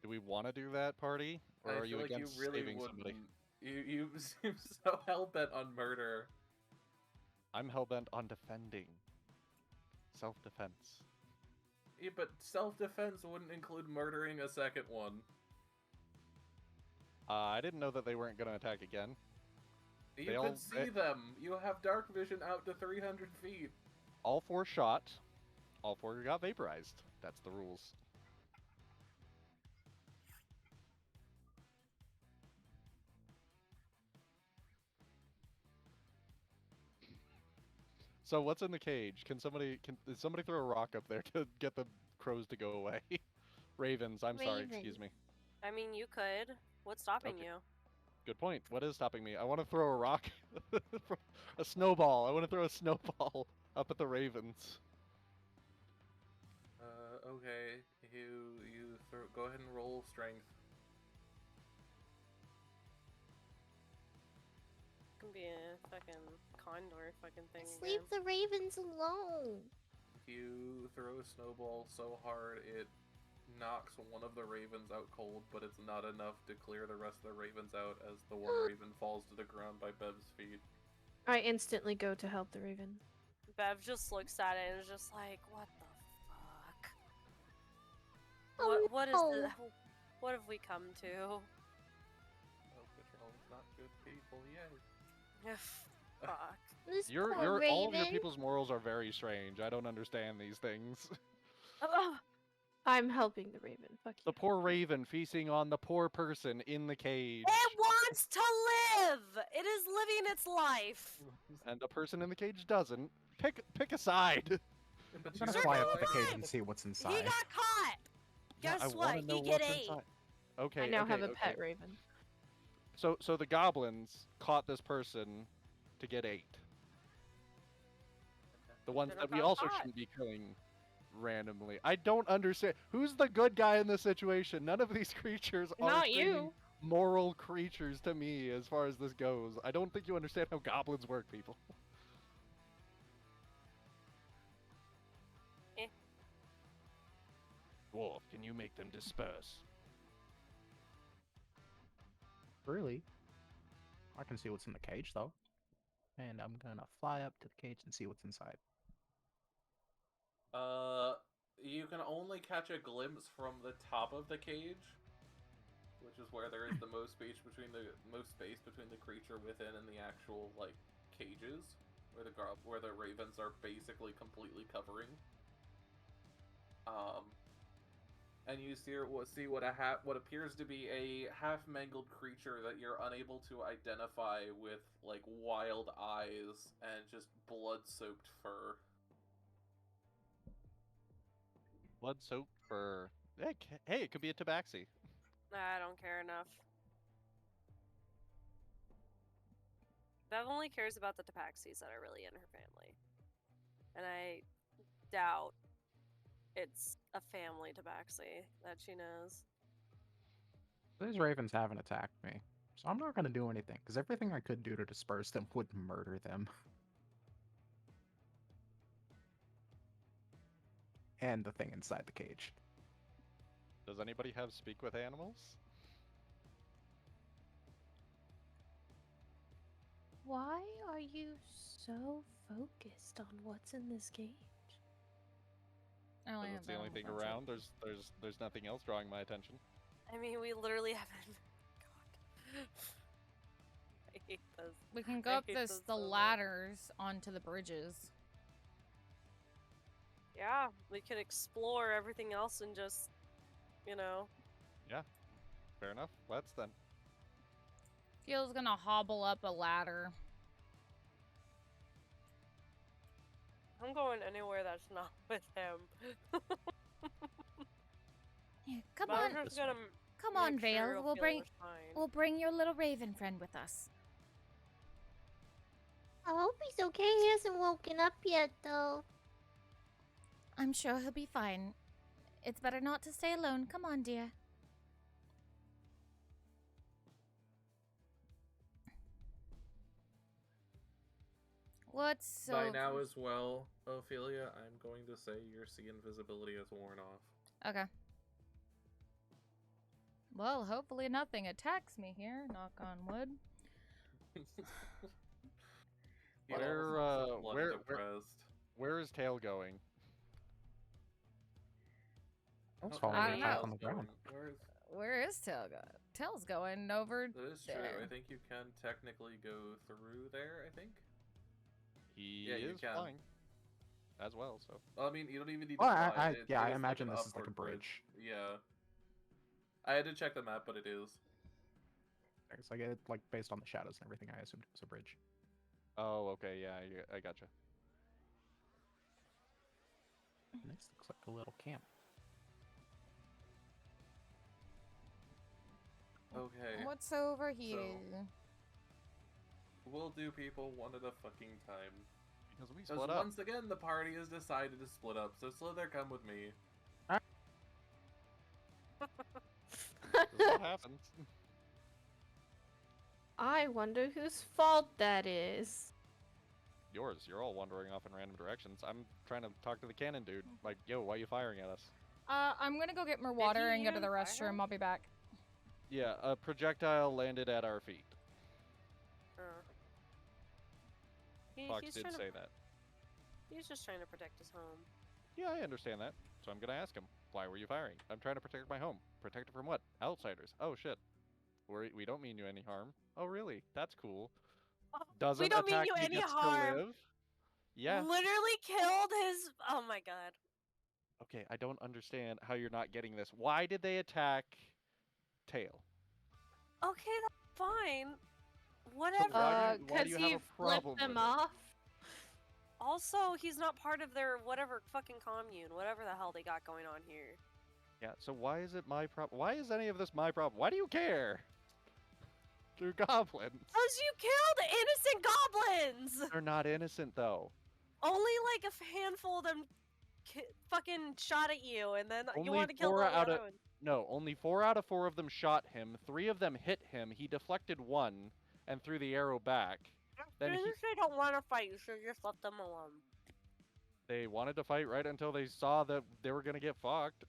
D: Do we want to do that, party? Or
C: I
D: are
C: feel
D: you
C: like
D: against
C: you really
D: saving
C: wouldn't.
D: somebody?
C: You seem so hell-bent on murder.
D: I'm hellbent on defending. Self-defense.
C: Yeah, but self-defense wouldn't include murdering a second one.
D: I didn't know that they weren't going to attack again.
C: You
D: They
C: can
D: all-
C: see them. You have dark vision out to 300 feet.
D: All four shot. All four got vaporized. That's the rules. So what's in the cage? Can somebody throw a rock up there to get the crows to go away? Ravens, I'm sorry, excuse me.
B: I mean, you could. What's stopping
D: Okay.
B: you?
D: Good point. What is stopping me? I want to throw a rock. A snowball. I want to throw a snowball up at the ravens.
C: Okay, go ahead and roll strength.
B: It can be a fucking condor fucking thing
H: Just
B: again.
H: leave the ravens alone.
C: You throw a snowball so hard it knocks one of the ravens out cold, but it's not enough to clear the rest of the ravens out as the one raven falls to the ground by Bev's feet.
F: I instantly go to help the raven.
B: Bev just looks at it and is just like, what the fuck?
H: Oh,
B: What is
H: no.
B: this? What have we come to?
C: Oh, patrol's not good people, yay.
B: Fuck.
H: This
D: Your
H: poor
D: all of your
H: raven.
D: people's morals are very strange. I don't understand these things.
F: I'm helping the raven. Fuck you.
D: The poor raven feasting on the poor person in the cage.
B: It wants to live! It is living its life!
D: And the person in the cage doesn't. Pick a side.
C: But
I: I'm gonna
B: Sure,
I: fly
B: go
I: up to the cage
B: ahead.
I: and see what's
B: He
I: inside.
B: got caught!
D: Yeah,
B: Guess
D: I
B: what?
D: wanna know
B: You get
D: what's
B: 8.
D: inside. Okay.
F: I now have a
D: okay.
F: pet raven.
D: So the goblins caught this person to get 8. The ones
B: Should've
D: that we
B: got
D: also
B: caught.
D: shouldn't be killing randomly. I don't understand. Who's the good guy in this situation? None of these creatures are
F: Not
D: screaming
F: you.
D: moral creatures to me as far as this goes. I don't think you understand how goblins work, people. Dwarf, can you make them disperse?
I: Really? I can see what's in the cage, though. And I'm gonna fly up to the cage and see what's inside.
C: You can only catch a glimpse from the top of the cage, which is where there is the most space between the creature within and the actual cages, where the ravens are basically completely covering. And you see what appears to be a half-mangled creature that you're unable to identify with wild eyes and just blood-soaked fur.
D: Blood-soaked fur. Hey, it could be a tabaxi.
B: I don't care enough. Bev only cares about the tabaxis that are really in her family. And I doubt it's a family tabaxi that she knows.
I: These ravens haven't attacked me, so I'm not gonna do anything, because everything I could do to disperse them would murder them. And the thing inside the cage.
D: Does anybody have speak with animals?
F: Why are you so focused on what's in this cage?
E: I only
D: That's
E: have
D: the only
E: that
D: thing
E: one.
D: around. There's nothing else drawing my attention.
B: I mean, we literally haven't. God. I hate this.
E: We can go
B: I
E: up
B: hate
E: the
B: this so much.
E: ladders onto the bridges.
B: Yeah, we could explore everything else and just,
D: Fair enough. Let's then.
E: Fio's gonna hobble up a ladder.
B: I'm going anywhere that's not with him.
E: Yeah, come
B: But
E: on,
B: I'm just gonna
E: come on,
B: make sure
E: Vale. We'll
B: Ophelia was fine.
E: we'll bring your little raven friend with us.
H: I hope he's okay. He hasn't woken up yet, though.
E: I'm sure he'll be fine. It's better not to stay alone. Come on, dear. What's so...
C: By now as well, Ophelia, I'm going to say your sea invisibility has worn off.
E: Okay. Well, hopefully nothing attacks me here. Knock on wood.
C: You
D: Where,
C: all look
D: where-
C: depressed.
D: Where is Tail going?
I: I was
C: Okay,
I: falling
E: I don't
I: back
E: know.
I: on the ground.
E: Where is Tail going? Tail's going over
C: That is true.
E: there.
C: I think you can technically go through there, I think.
D: He
C: Yeah, you
D: is
C: can.
D: flying. As well, so.
C: Well, I mean, you don't even need to
I: Well,
C: fly.
I: I
C: It is
I: imagine
C: an
I: this is like a
C: upward
I: bridge.
C: Yeah. I had to check the map, but it is.
I: It's like based on the shadows and everything, I assumed it was a bridge.
D: Oh, okay, yeah, I gotcha.
I: This looks like a little camp.
C: Okay.
E: What's over here?
C: We'll do people one at a fucking time.
D: Because we
C: Because
D: split up.
C: once again, the party has decided to split up, so Slither, come with me.
I: Alright,
D: happens.
F: I wonder whose fault that is.
D: Yours. You're all wandering off in random directions. I'm trying to talk to the cannon dude. Like, yo, why are you firing at us?
E: I'm gonna go get more water and go to the restroom. I'll be back.
D: Yeah, a projectile landed at our feet. Fox
B: He's
D: did
B: trying to,
D: say that.
B: He's just trying to protect his home.
D: Yeah, I understand that. So I'm gonna ask him, why were you firing? I'm trying to protect my home. Protect it from what? Outsiders. Oh shit. We don't mean you any harm. Oh really? That's cool. Doesn't
B: we don't mean
D: attack
B: you
D: me,
B: any
D: gets
B: harm.
D: to live. Yeah.
B: Literally killed his. Oh my god.
D: Okay, I don't understand how you're not getting this. Why did they attack Tail?
B: Okay, that's fine. Whatever.
D: Why do
F: Because
D: you
F: he
D: have a problem
F: flipped them
D: with it?
F: off.
B: Also, he's not part of their whatever fucking commune, whatever the hell they got going on here.
D: Yeah, so why is it my problem? Why is any of this my problem? Why do you care? They're goblins.
B: Because you killed innocent goblins!
D: They're not innocent, though.
B: Only like a handful of them fucking shot at you, and then you
D: Only
B: want to kill
D: four
B: the
D: out
B: other
D: of
B: one.
D: No, only 4 out of 4 of them shot him. 3 of them hit him. He deflected 1 and threw the arrow back. Then
B: They don't want to fight. You should just let them alone.
D: They wanted to fight right until they saw that they were gonna get fucked.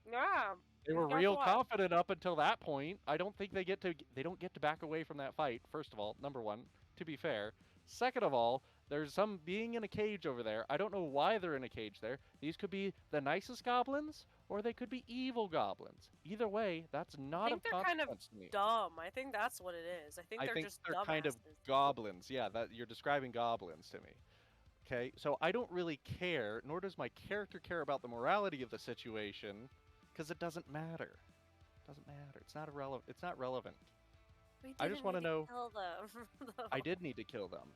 B: Yeah.
D: They were
B: guess
D: real
B: what?
D: confident up until that point. I don't think they don't get to back away from that fight. First of all, number one, to be fair. Second of all, there's some being in a cage over there. I don't know why they're in a cage there. These could be the nicest goblins, or they could be evil goblins. Either way, that's not
B: I think
D: of
B: they're kind of
D: consequence to me.
B: dumb. I think that's what it is. I think they're just
D: they're kind of
B: dumbasses.
D: goblins. Yeah, that you're describing goblins to me. Okay, so I don't really care, nor does my character care about the morality of the situation, because it doesn't matter. It doesn't matter. It's not irrelevant. It's not relevant. I just want to know.
B: Kill them.
D: I did need to kill them.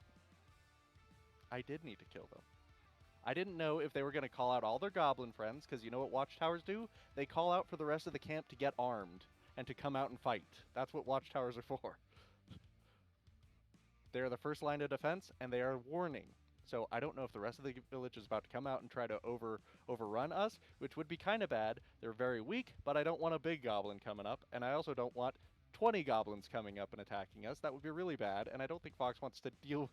D: I did need to kill them. I didn't know if they were going to call out all their goblin friends, because you know what watchtowers do? They call out for the rest of the camp to get armed and to come out and fight. That's what watchtowers are for. They're the first line of defense, and they are warning. So I don't know if the rest of the village is about to come out and try to overrun us, which would be kind of bad. They're very weak, but I don't want a big goblin coming up, and I also don't want 20 goblins coming up and attacking us. That would be really bad, and I don't think Fox wants to deal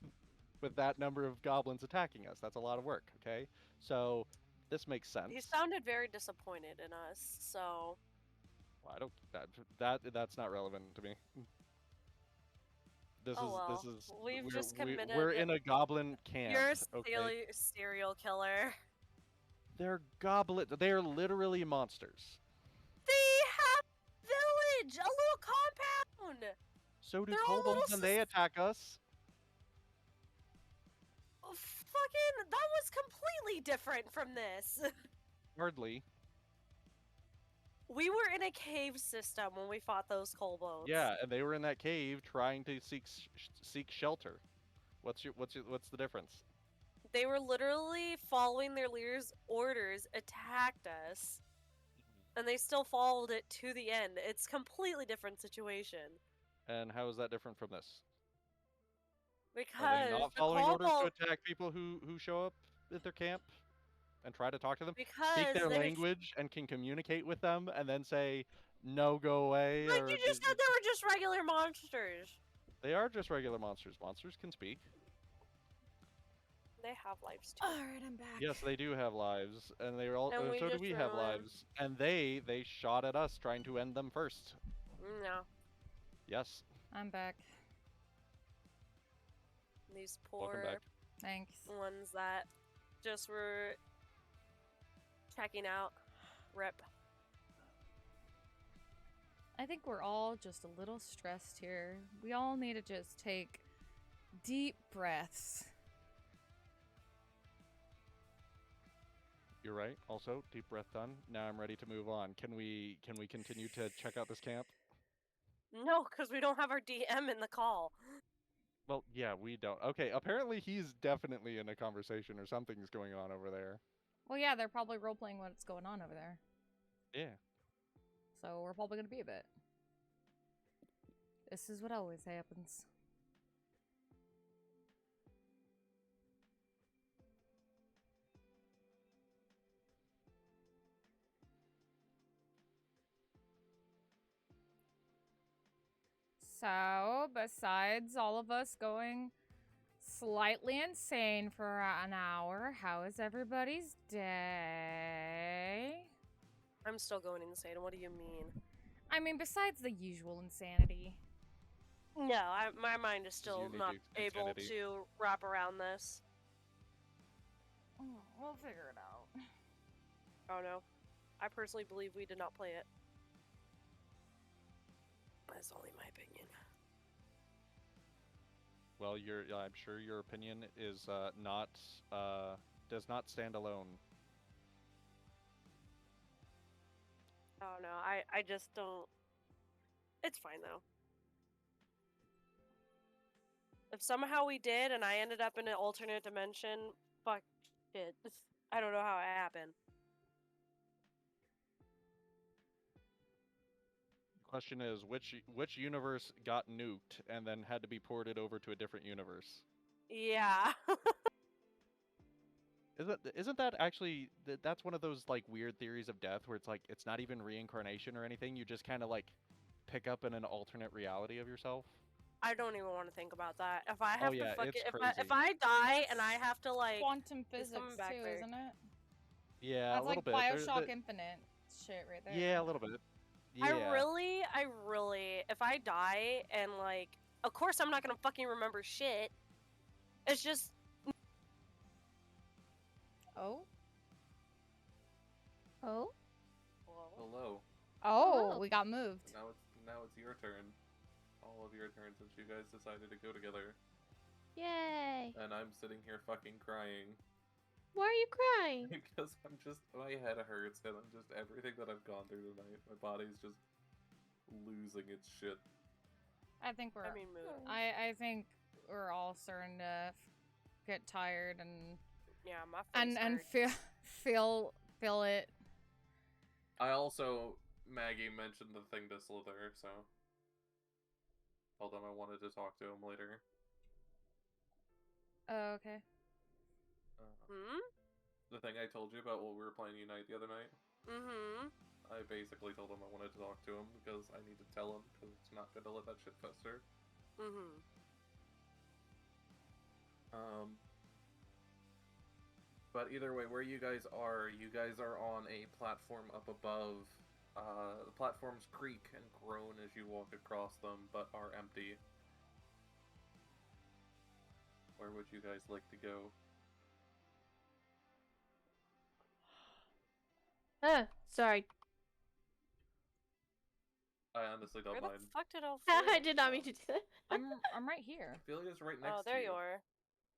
D: with that number of goblins attacking us. That's a lot of work, okay? So this makes sense.
B: He sounded very disappointed in us, so...
D: Well, I don't... That's not relevant to me. This is
B: We've just committed.
D: We're in a goblin camp.
B: You're a
D: okay?
B: serial killer.
D: They're goblin. They are literally monsters.
B: They have a village, a little compound.
D: So do
B: They're all
D: kobolds,
B: little
D: and they attack us.
B: Fucking, that was completely different from this.
D: Hardly.
B: We were in a cave system when we fought those kobolds.
D: Yeah, and they were in that cave trying to seek shelter. What's the difference?
B: They were literally following their leader's orders, attacked us, and they still followed it to the end. It's completely different situation.
D: And how is that different from this?
B: Because
D: Are they not following orders
B: kobold...
D: to attack people who show up at their camp and try to talk to them?
B: Because
D: speak their language and can communicate with them, and then say, "No, go away."
B: Like
D: or
B: you just said, they were just regular monsters.
D: They are just regular monsters. Monsters can speak.
B: They have lives too.
E: Alright, I'm back.
D: Yes, they do have lives, and they are all.
B: And we
D: so do
B: just
D: we have
B: ruined-
D: lives, and they shot at us, trying to end them first.
B: No.
D: Yes.
E: I'm back.
B: These
D: Welcome
B: poor
D: back.
E: Thanks.
B: ones that just were checking out. Rip.
E: I think we're all just a little stressed here. We all need to just take deep breaths.
D: You're right. Also, deep breath done. Now I'm ready to move on. Can we continue to check out this camp?
B: No, because we don't have our DM in the call.
D: Well, yeah, we don't. Okay, apparently he's definitely in a conversation or something's going on over there.
E: Well, yeah, they're probably role-playing what's going on over there.
D: Yeah.
E: So we're probably going to be a bit. This is what always happens. So, besides all of us going slightly insane for an hour, how is everybody's day?
B: I'm still going insane. What do you mean?
E: I mean, besides the usual insanity.
B: No, my mind is still
D: unique
B: not able
D: insanity.
B: to wrap around this.
E: We'll figure it out.
B: Oh no. I personally believe we did not play it. That's only my opinion.
D: Well, I'm sure your opinion is does not stand alone.
B: Oh no, I just don't. It's fine though. If somehow we did and I ended up in an alternate dimension, fuck shit. I don't know how it happened.
D: The question is, which universe got nuked and then had to be ported over to a different universe?
B: Yeah.
D: Isn't that actually that's one of those like weird theories of death where it's like it's not even reincarnation or anything, you just kind of like pick up in an alternate reality of yourself?
B: I don't even want to think about that. If I have to fucking
D: it's
B: if I die and I have to like
E: Quantum
B: it's
E: physics
B: coming back
E: too,
B: there.
E: isn't it?
D: Yeah,
E: That's
D: a little
E: like
D: bit.
E: Bioshock Infinite shit right there.
D: Yeah, a little bit. Yeah.
B: I really, if I die and like, of course I'm not gonna fucking remember shit. It's just.
E: Oh?
H: Oh?
C: Hello.
E: Oh,
H: Hello.
E: we got moved.
C: Now it's your turn. All of your turns since you guys decided to go together.
H: Yay!
C: And I'm sitting here fucking crying.
H: Why are you crying?
C: Because my head hurts and everything that I've gone through tonight, my body's just losing its shit.
E: I think we're.
B: I mean, mood.
E: I think we're all starting to get tired and
B: Yeah, my face
E: and
B: hurts.
E: feel it.
C: I also, Maggie mentioned the thing to Sliithrr, so told him I wanted to talk to him later.
E: Oh, okay.
C: The thing I told you about what we were playing Unite the other night.
B: Mm-hmm.
C: I basically told him I wanted to talk to him because I need to tell him because it's not good to let that shit fester.
B: Mm-hmm.
C: But either way, where you guys are on a platform up above. The platforms creak and groan as you walk across them, but are empty. Where would you guys like to go?
H: Sorry.
C: I honestly don't
B: Where the
C: mind.
B: fuck did
H: I did not mean to do that.
E: I'm right here.
C: Ophelia's right next to you.
B: Oh, there you are.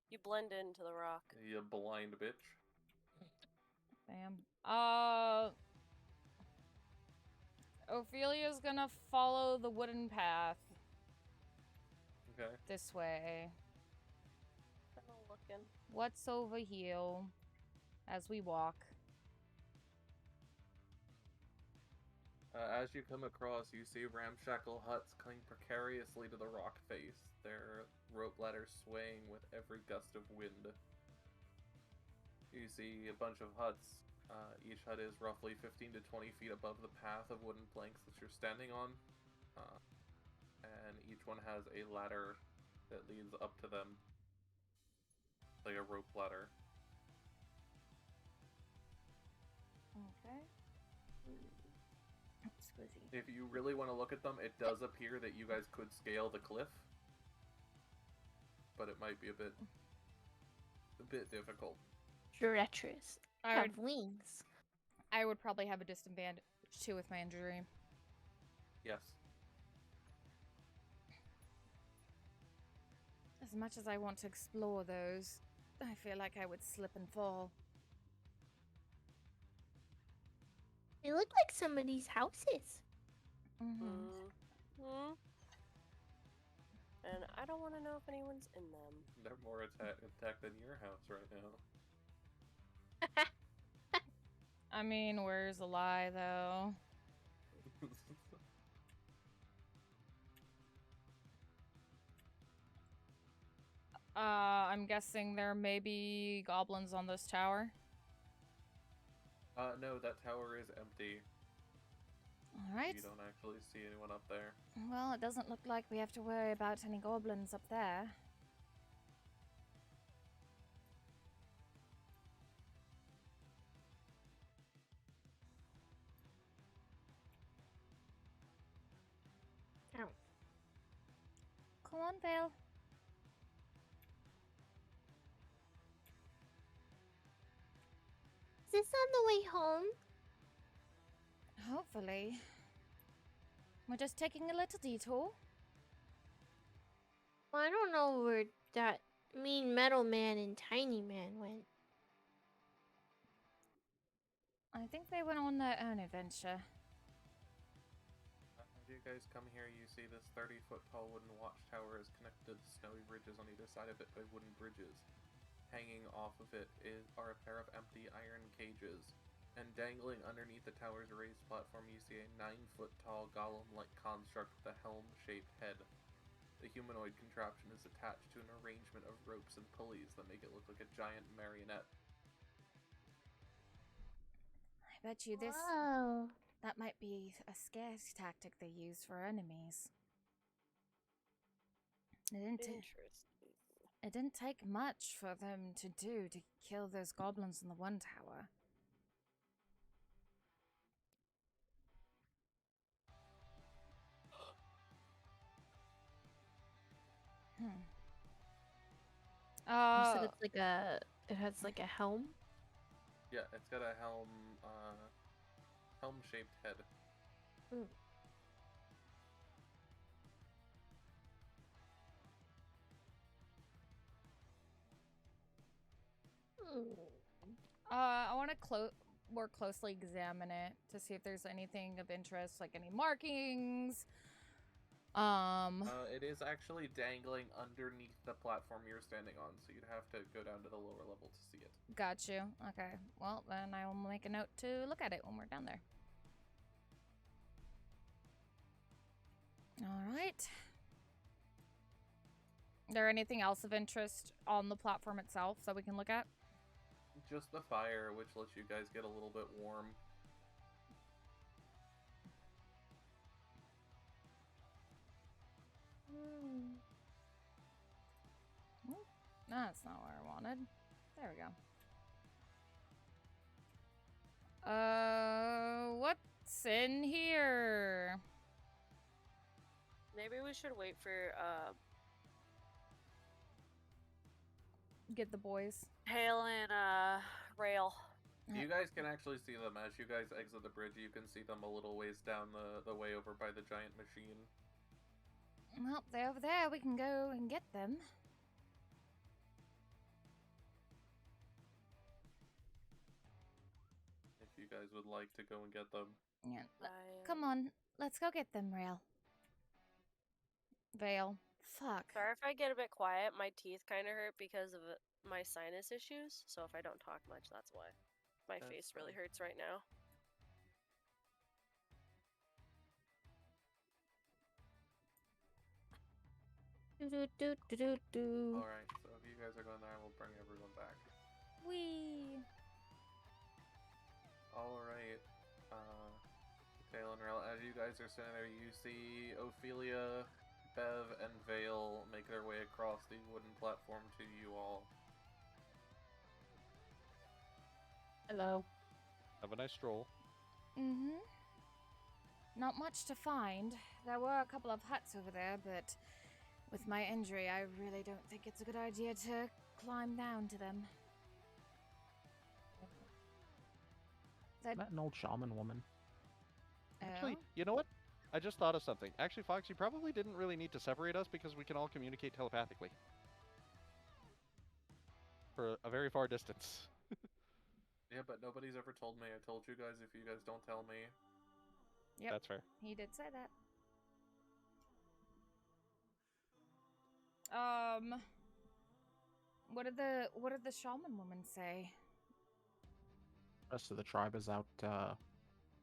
B: You blend into the rock.
C: You blind bitch.
E: Damn. Ophelia's gonna follow the wooden path.
C: Okay.
E: This way.
B: Kinda looking.
E: What's over here as we walk?
C: As you come across, you see ramshackle huts cling precariously to the rock face, their rope ladders swaying with every gust of wind. You see a bunch of huts. Each hut is roughly 15 to 20 feet above the path of wooden planks that you're standing on. And each one has a ladder that leads up to them. Like a rope ladder.
E: Okay.
C: If you really want to look at them, it does appear that you guys could scale the cliff. But it might be a bit difficult.
H: Treacherous.
E: I
H: Have
E: would,
H: wings.
E: I would probably have a disadvantage too with my injury.
C: Yes.
E: As much as I want to explore those, I feel like I would slip and fall.
H: They look like somebody's houses.
B: Mm-hmm. And I don't want to know if anyone's in them.
C: They're more attacked than your house right now.
E: I mean, where's the lie, though? I'm guessing there may be goblins on this tower.
C: No, that tower is empty.
A: Alright.
C: You don't actually see anyone up there.
A: Well, it doesn't look like we have to worry about any goblins up there.
H: Ow.
A: Come on, Vale.
H: Is this on the way home?
A: Hopefully. We're just taking a little detour.
H: Well, I don't know where that mean metal man and tiny man went.
A: I think they went on their own adventure.
C: As you guys come here, you see this 30-foot tall wooden watchtower is connected to snowy ridges on either side of it by wooden bridges. Hanging off of it are a pair of empty iron cages. And dangling underneath the tower's raised platform, you see a 9-foot tall golem-like construct with a helm-shaped head. The humanoid contraption is attached to an arrangement of ropes and pulleys that make it look like a giant marionette.
A: I bet you this...
H: Whoa.
A: That might be a scare tactic they use for enemies.
B: Interesting.
A: It didn't take much for them to do to kill those goblins in the one tower.
H: You said it's like a... It has like a helm?
C: Yeah, it's got a helm-shaped head.
H: Mm.
A: I want to more closely examine it to see if there's anything of interest, like any markings.
C: It is actually dangling underneath the platform you're standing on, so you'd have to go down to the lower level to see it.
A: Got you. Okay. Well, then I will make a note to look at it when we're down there. All right. Is there anything else of interest on the platform itself that we can look at?
C: Just the fire, which lets you guys get a little bit warm.
A: That's not what I wanted. There we go. What's in here?
B: Maybe we should wait for
A: Get the boys.
B: Hale and Rail.
C: You guys can actually see them as you guys exit the bridge. You can see them a little ways down the way over by the giant machine.
A: Well, they're over there. We can go and get them.
C: If you guys would like to go and get them.
A: Yeah. Come on. Let's go get them, Rail. Vale. Fuck.
B: Sorry if I get a bit quiet. My teeth kind of hurt because of my sinus issues. So if I don't talk much, that's why. My face really hurts right now.
C: Alright, so if you guys are going there, I will bring everyone back.
A: Wee.
C: Alright, Tail and Rail, as you guys are sitting there, you see Ophelia, Bev, and Vale make their way across the wooden platform to you all.
F: Hello.
D: Have a nice stroll.
A: Mm-hmm. Not much to find. There were a couple of huts over there, but with my injury, I really don't think it's a good idea to climb down to them.
I: That an old shaman woman.
D: Actually, you know what? I just thought of something. Actually, Fox, you probably didn't really need to separate us because we can all communicate telepathically. For a very far distance.
C: Yeah, but nobody's ever told me. I told you guys if you guys don't tell me.
A: Yep.
D: That's fair.
A: He did say that. What did the shaman woman say?
I: The rest of the tribe is out,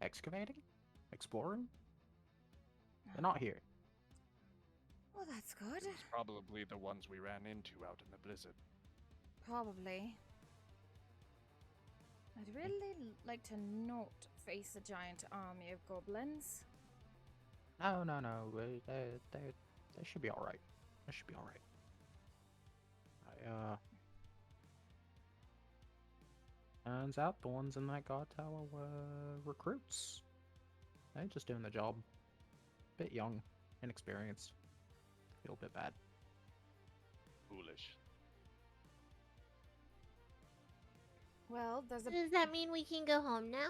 I: excavating? Exploring? They're not here.
A: Well, that's good.
D: It was probably the ones we ran into out in the blizzard.
A: Probably. I'd really like to note
E: face a giant army of goblins.
I: No. They should be all right. They should be all right. Turns out the ones in that guard tower were recruits. They're just doing the job. Bit young, inexperienced. Feel a bit bad.
D: Foolish.
E: Well, there's a
H: Does that mean we can go home now?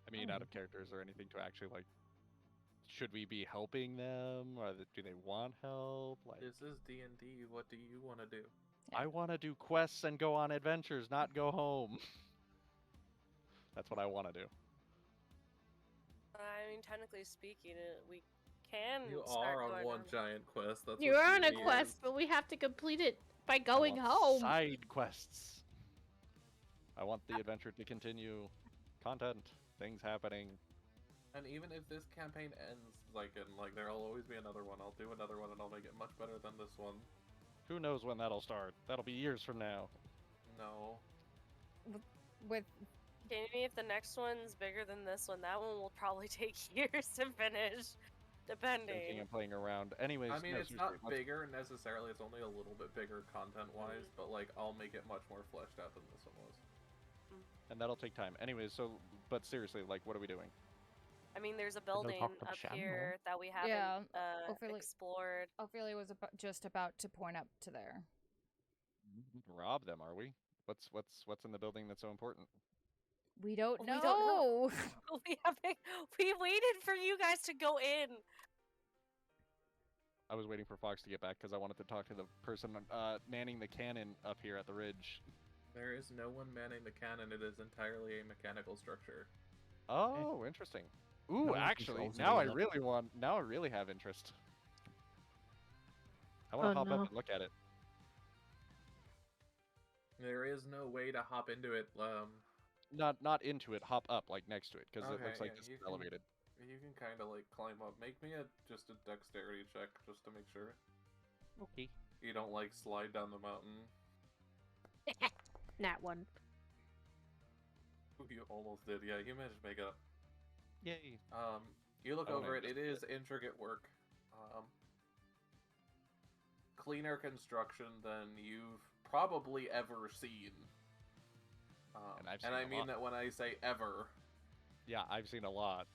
D: I mean, out of characters or anything to actually like. Should we be helping them, or do they want help? Like,
C: This is D&D. What do you want to do?
D: I want to do quests and go on adventures, not go home. That's what I want to do.
B: I mean, technically speaking, we can.
C: You
B: start
C: are on
B: going
C: one giant quest. That's
F: You
C: what
F: are on a
C: D&D
F: quest,
C: is.
F: but we have to complete it by
D: I
F: going
D: want
F: home.
D: Side quests. I want the adventure to continue. Content, things happening.
C: And even if this campaign ends, there'll always be another one. I'll do another one, and I'll make it much better than this one.
D: Who knows when that'll start? That'll be years from now.
C: No.
E: with
B: Maybe if the next one's bigger than this one, that one will probably take years to finish,
D: Thinking
B: depending.
D: and playing around. Anyways,
C: I mean,
D: no,
C: it's
D: seriously,
C: not
D: let's-
C: bigger necessarily. It's only a little bit bigger content-wise, but I'll make it much more fleshed out than this one was.
D: and that'll take time. Anyways, but seriously, what are we doing?
B: I mean, there's a
I: go
B: building
I: talk to the
B: up
I: shaman.
B: here that we haven't
E: Yeah, Ophelia-
B: explored.
E: Ophelia was just about to point up to there.
D: Rob them, are we? What's in the building that's so important?
E: We don't
B: We
E: know.
B: don't we waited for you guys to go in.
D: I was waiting for Fox to get back because I wanted to talk to the person manning the cannon up here at the ridge.
C: There is no one manning the cannon. It is entirely a mechanical structure.
D: Oh, interesting.
I: No
D: Ooh,
I: one
D: actually,
I: controls it
D: now I
I: either.
D: really have interest. I want to hop
F: no.
D: up and look at it.
C: There is no way to hop into it.
D: Not into it, hop up like next to it because it
C: Okay,
D: looks like
C: yeah,
D: it's
C: you can-
D: elevated.
C: You can kind of climb up. Make me just a dexterity check just to make sure
D: Okay.
C: you don't slide down the mountain.
F: Nat one.
C: Ooh, you almost did. Yeah, you managed to make it up.
D: Yay.
C: You look
D: I wanna
C: over it. It is
D: investigate.
C: intricate work. Cleaner construction than you've probably ever seen.
D: And I've seen
C: I
D: a
C: mean
D: lot.
C: that when I say ever.
D: Yeah, I've seen a lot.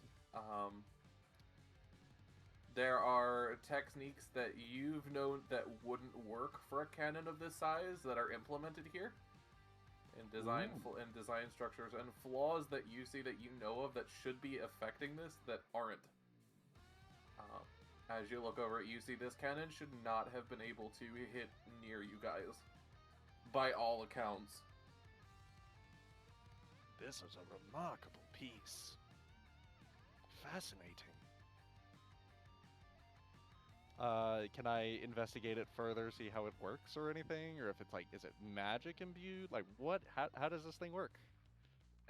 C: There are techniques that you've known that wouldn't work for a cannon of this size that are implemented here in design in design structures, and flaws that you see that you know of that should be affecting this that aren't. As you look over it, you see this cannon should not have been able to hit near you guys, by all accounts.
D: This is a remarkable piece. Fascinating. Can I investigate it further, see how it works or anything? Or if it's is it magic imbued? How does this thing work?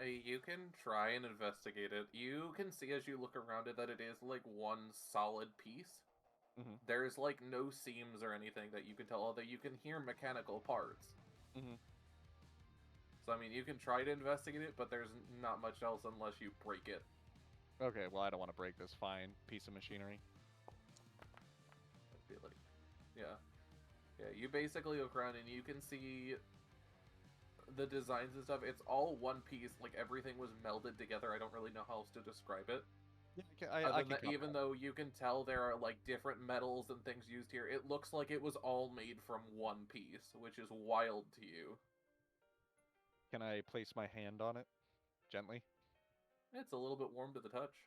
C: You can try and investigate it. You can see as you look around it that it is one solid piece.
D: Mhm.
C: There's no seams or anything that you can tell, although you can hear mechanical parts.
D: Mhm.
C: So I mean, you can try to investigate it, but there's not much else unless you break it.
D: Okay, well, I don't want to break this fine piece of machinery.
C: I feel yeah. You basically look around and you can see the designs and stuff. It's all one piece. Everything was melded together. I don't really know how else to describe it.
D: Yeah,
C: Other
D: I
C: than
D: can
C: that,
D: come
C: even
D: back.
C: though you can tell there are different metals and things used here, it looks like it was all made from one piece, which is wild to you.
D: Can I place my hand on it gently?
C: It's a little bit warm to the touch.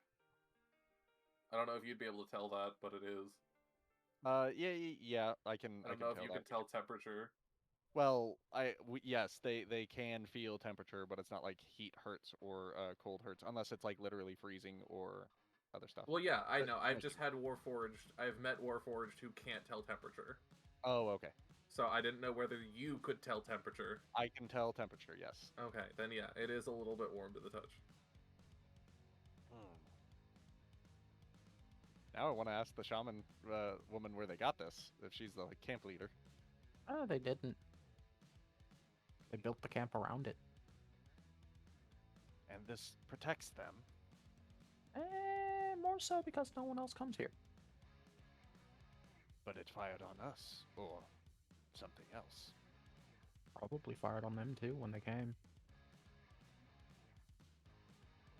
C: I don't know if you'd be able to tell that, but it is.
D: Yeah, I can.
C: I don't know if you can tell temperature.
D: Well, yes, they can feel temperature, but it's not like heat hurts or cold hurts, unless it's literally freezing or other stuff.
C: Well, yeah, I
D: But
C: know. I've
D: thank
C: just had Warforged. I've met Warforged who can't tell temperature.
D: Oh, okay.
C: So I didn't know whether you could tell temperature.
D: I can tell temperature, yes.
C: Okay, then yeah, it is a little bit warm to the touch.
D: Now I want to ask the shaman woman where they got this, if she's the camp leader.
I: Oh, they didn't. They built the camp around it.
D: And this protects them.
I: More so because no one else comes here.
D: But it fired on us, or something else.
I: Probably fired on them too when they came.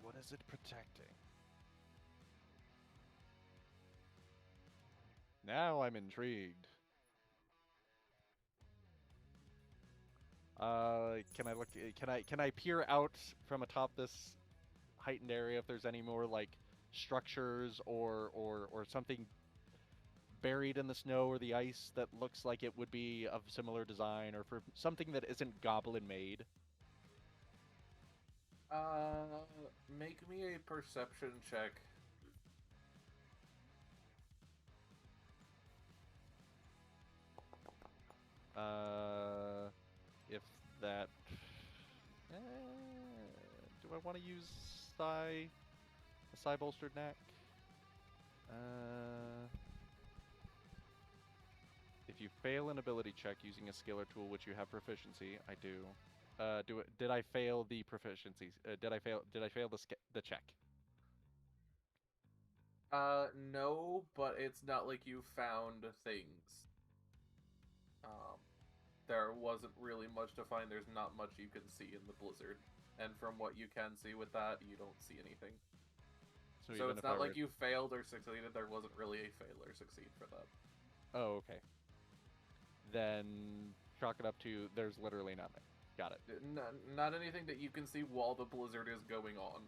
D: What is it protecting? Now I'm intrigued. Can I look? Can I peer out from atop this heightened area if there's any more like structures or something buried in the snow or the ice that looks like it would be of similar design, or for something that isn't goblin made?
C: Make me a perception check.
D: If that... do I want to use a psi-bolstered knack? If you fail an ability check using a skill or tool which you have proficiency, I do. Did I fail the proficiency? Did I fail the check?
C: No, but it's not like you found things. There wasn't really much to find. There's not much you can see in the blizzard. And from what you can see with that, you don't see anything. So it's not like you failed or succeeded. There wasn't really a fail or succeed for that.
D: Oh, okay. Then chalk it up to there's literally nothing. Got it.
C: Not anything that you can see while the blizzard is going on.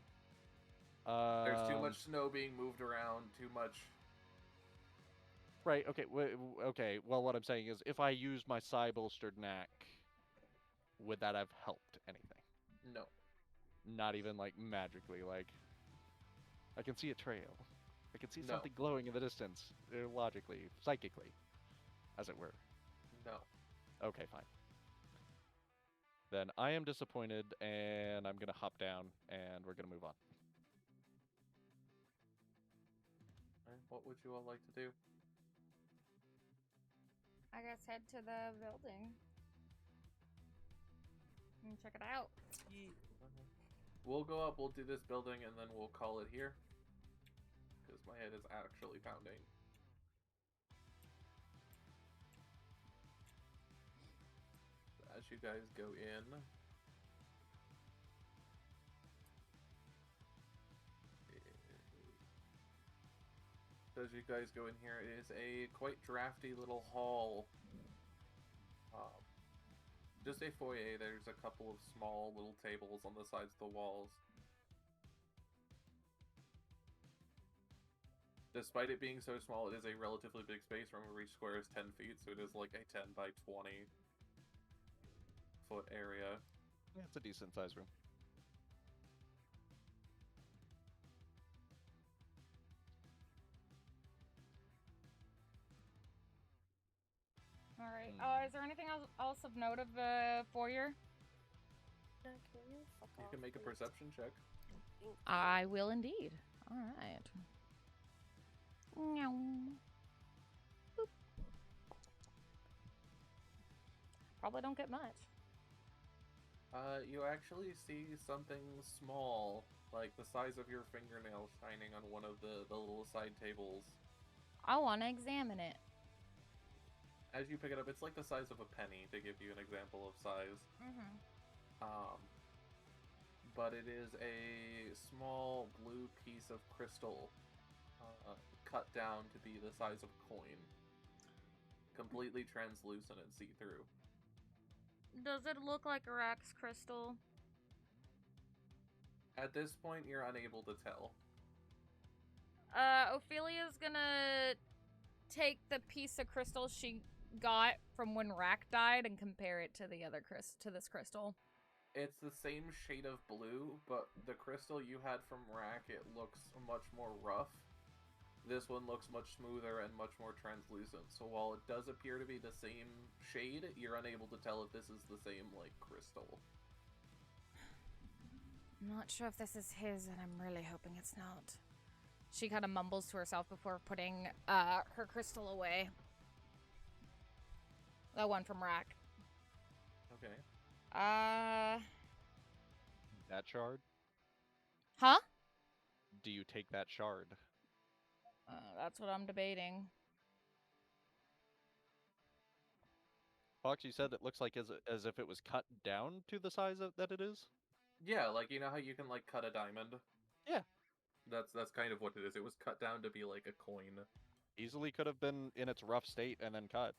C: There's too much snow being moved around, too much...
D: Right, okay, okay, well what I'm saying is, if I use my psi-bolstered knack, would that have helped anything?
C: No.
D: Not even, like, magically, like... I can see a trail. I can see
C: No.
D: something glowing in the distance, logically, psychically, as it were.
C: No.
D: Okay, fine. Then I am disappointed, and I'm gonna hop down, and we're gonna move on.
C: What would you all like to do?
E: I guess head to the building and check it out.
C: We'll go up, we'll do this building, and then we'll call it here. Because my head is actually pounding. As you guys go in... As you guys go in here, it is a quite drafty little hall. Just a foyer. There's a couple of small little tables on the sides of the walls. Despite it being so small, it is a relatively big space. Remember, each square is 10 feet, so it is like a 10 by 20 foot area.
D: Yeah, it's a decent sized room.
E: Alright, is there anything else of note of the foyer?
C: You can make a perception check.
E: I will indeed. Alright. Boop. Probably don't get much.
C: You actually see something small, like the size of your fingernail, shining on one of the little side tables.
E: I want to examine it.
C: As you pick it up, it's like the size of a penny, to give you an example of size.
E: Mm-hmm.
C: But it is a small blue piece of crystal, cut down to be the size of a coin. Completely translucent and see-through.
E: Does it look like a Rax crystal?
C: At this point, you're unable to tell.
E: Ophelia's gonna take the piece of crystal she got from when Rack died and compare it to the other to this crystal.
C: It's the same shade of blue, but the crystal you had from Rack, it looks much more rough. This one looks much smoother and much more translucent. So while it does appear to be the same shade, you're unable to tell if this is the same, like, crystal.
E: I'm not sure if this is his, and I'm really hoping it's not. She kind of mumbles to herself before putting her crystal away. The one from Rack.
C: Okay.
D: That shard?
E: Huh?
D: Do you take that shard?
E: That's what I'm debating.
D: Fox, you said it looks like as if it was cut down to the size that it is?
C: Yeah, like, you know how you can, like, cut a diamond?
D: Yeah.
C: That's kind of what it is. It was cut down to be like a coin.
D: Easily could have been in its rough state and then cut.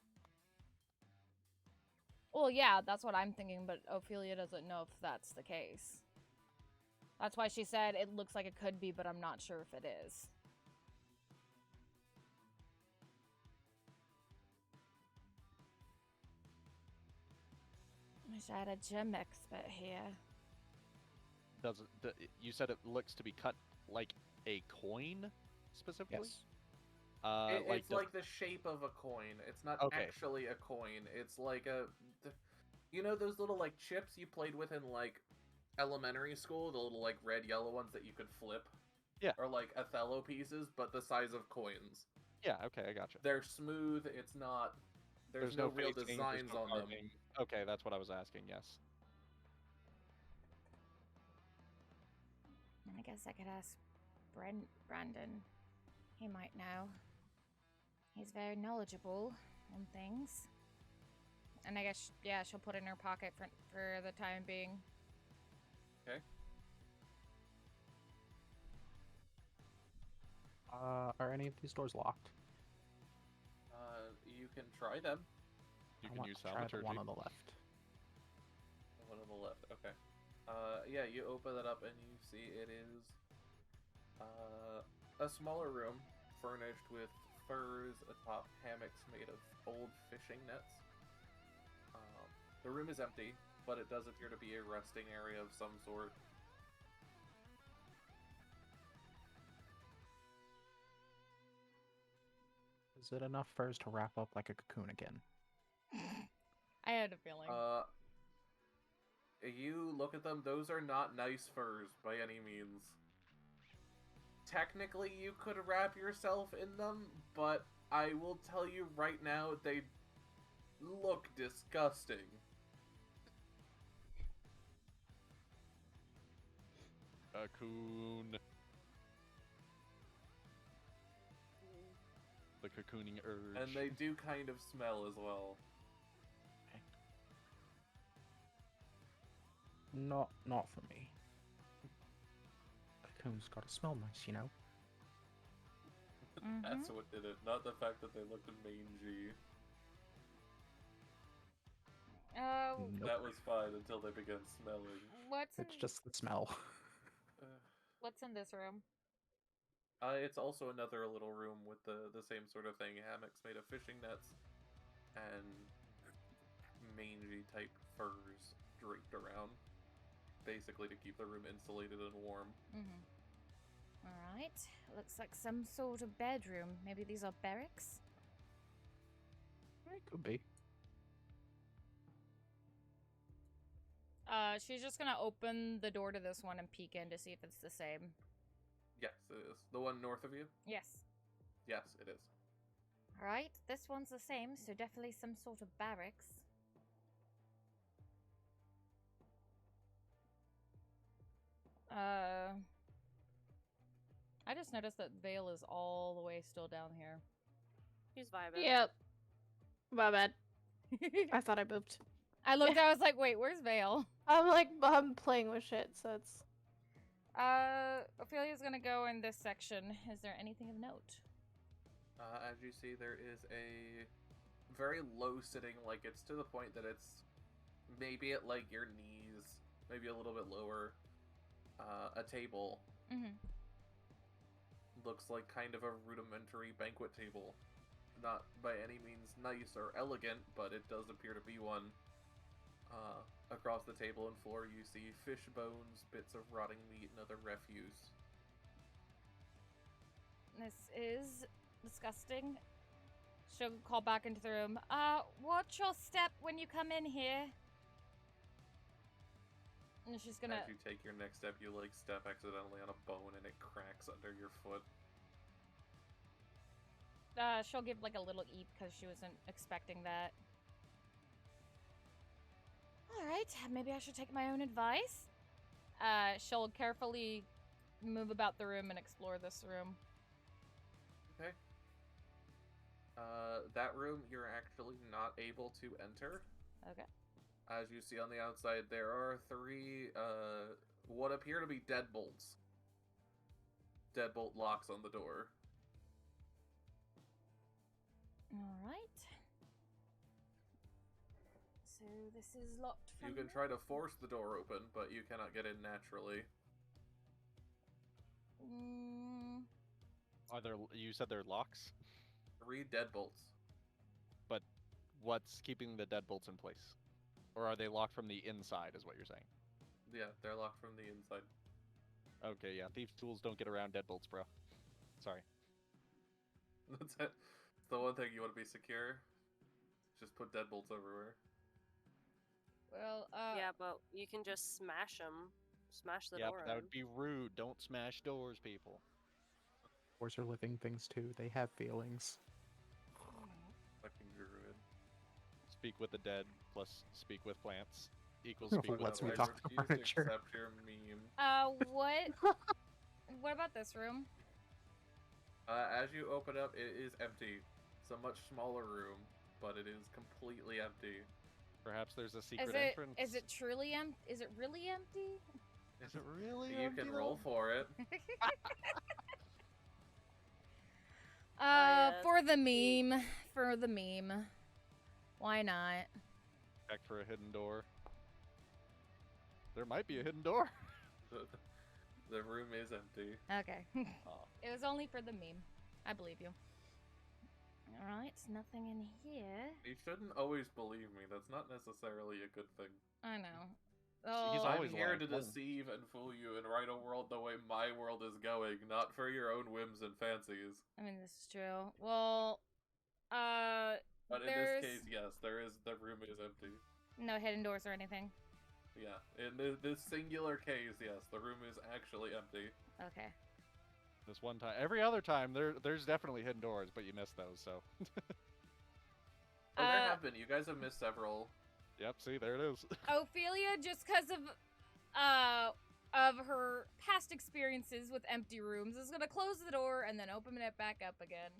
E: Well, yeah, that's what I'm thinking, but Ophelia doesn't know if that's the case. That's why she said it looks like it could be, but I'm not sure if it is. Wish I had a gem expert here.
D: You said it looks to be cut like a coin, specifically?
I: Yes.
C: It's like the shape of a coin. It's not actually a coin. It's like you know those little like chips you played with in like elementary school, the little like red yellow ones that you could flip?
D: Yeah.
C: Or like Othello pieces, but the size of coins.
D: Yeah, okay, I gotcha.
C: They're smooth, it's not there's no real
D: facing,
C: designs
D: no
C: on them.
D: carving. Okay, that's what I was asking, yes.
E: I guess I could ask Brandon. He might know. He's very knowledgeable on things. And I guess, yeah, she'll put it in her pocket for the time being.
C: Okay.
I: Are any of these doors locked?
C: You can try them.
D: You
I: I
D: can
I: want
D: use
I: to try the
D: thaumaturgy.
I: one on the left.
C: The one on the left, okay. Yeah, you open it up and you see it is a smaller room furnished with furs atop hammocks made of old fishing nets. The room is empty, but it does appear to be a resting area of some sort.
I: Is it enough furs to wrap up like a cocoon again?
E: I had a feeling.
C: You look at them, those are not nice furs by any means. Technically, you could wrap yourself in them, but I will tell you right now, they look disgusting.
D: Cocoon. The cocooning urge.
C: And they do kind of smell as well.
I: Not for me. Cocoon's gotta smell nice, you know?
C: That's what did it, not the fact that they looked mangy.
I: Nope.
C: That was fine until they began smelling.
I: It's just the smell.
E: What's in this room?
C: It's also another little room with the same sort of thing. Hammocks made of fishing nets and mangy type furs draped around. Basically to keep the room insulated and warm.
E: Alright. Looks like some sort of bedroom. Maybe these are barracks?
I: It could be.
E: She's just gonna open the door to this one and peek in to see if it's the same.
C: Yes, it is. The one north of you?
E: Yes.
C: Yes, it is.
E: Alright, this one's the same, so definitely some sort of barracks. I just noticed that Vale is all the way still down here.
B: He's vibing.
F: Yep. My bad. I thought I moved.
E: I looked, I was like, wait, where's Vale?
F: I'm playing with shit, so it's...
E: Ophelia's gonna go in this section. Is there anything of note?
C: As you see, there is a very low sitting, like it's to the point that it's maybe at like your knees, maybe a little bit lower, a table. Looks like kind of a rudimentary banquet table. Not by any means nice or elegant, but it does appear to be one. Across the table and floor you see fish bones, bits of rotting meat, and other refuse.
E: This is disgusting. She'll call back into the room. Watch your step when you come in here. And she's gonna...
C: As you take your next step, you like step accidentally on a bone and it cracks under your foot.
E: She'll give like a little eat because she wasn't expecting that. All right, maybe I should take my own advice. She'll carefully move about the room and explore this room.
C: Okay. That room you're actually not able to enter.
E: Okay.
C: As you see on the outside, there are 3, what appear to be deadbolts. Deadbolt locks on the door.
E: All right. So this is locked from
C: You can try to force the door open, but you cannot get in naturally.
D: Are there? You said they're locks.
C: 3 deadbolts.
D: But what's keeping the deadbolts in place? Or are they locked from the inside? Is what you're saying?
C: Yeah, they're locked from the inside.
D: Okay, yeah. Thieves' tools don't get around deadbolts, bro. Sorry.
C: That's it. It's the one thing you want to be secure. Just put deadbolts everywhere.
E: Well,
B: Yeah, but you can just smash them. Smash the
D: Yeah,
B: door
D: but that
B: in.
D: would be rude. Don't smash doors, people.
I: Doors are living things too. They have feelings.
C: Fucking druid.
D: Speak with the dead plus speak with plants equals speak with
I: Lets me
C: I
D: plants.
I: talk to
C: refuse to
I: furniture.
C: accept your meme.
E: what about this room?
C: As you open up, it is empty. It's a much smaller room, but it is completely empty.
D: Perhaps there's a secret
E: Is
D: entrance.
E: it truly empty? Is it really empty?
D: Is it really?
C: You can roll for it.
B: yes.
E: For the meme. For the meme. Why not?
D: Check for a hidden door. There might be a hidden door.
C: The room is empty.
E: Okay.
D: Oh.
E: It was only for the meme. I believe you. Alright, nothing in here.
C: You shouldn't always believe me. That's not necessarily a good thing.
E: I know.
D: He's
E: Oh,
D: always
C: I'm here
D: lying.
C: to deceive and fool you and write a world the way my world is going, not for your own whims and fancies.
E: I mean, this is true. Well,
C: But in
E: there's
C: this case, yes, the room is empty.
E: no hidden doors or anything.
C: Yeah, in this singular case, yes, the room is actually empty.
E: Okay.
D: This one time. Every other time, there's definitely hidden doors, but you missed those, so.
C: Oh, there have been. You guys have missed several.
D: Yep, see, there it is.
E: Ophelia, just because of her past experiences with empty rooms, is gonna close the door and then open it back up again.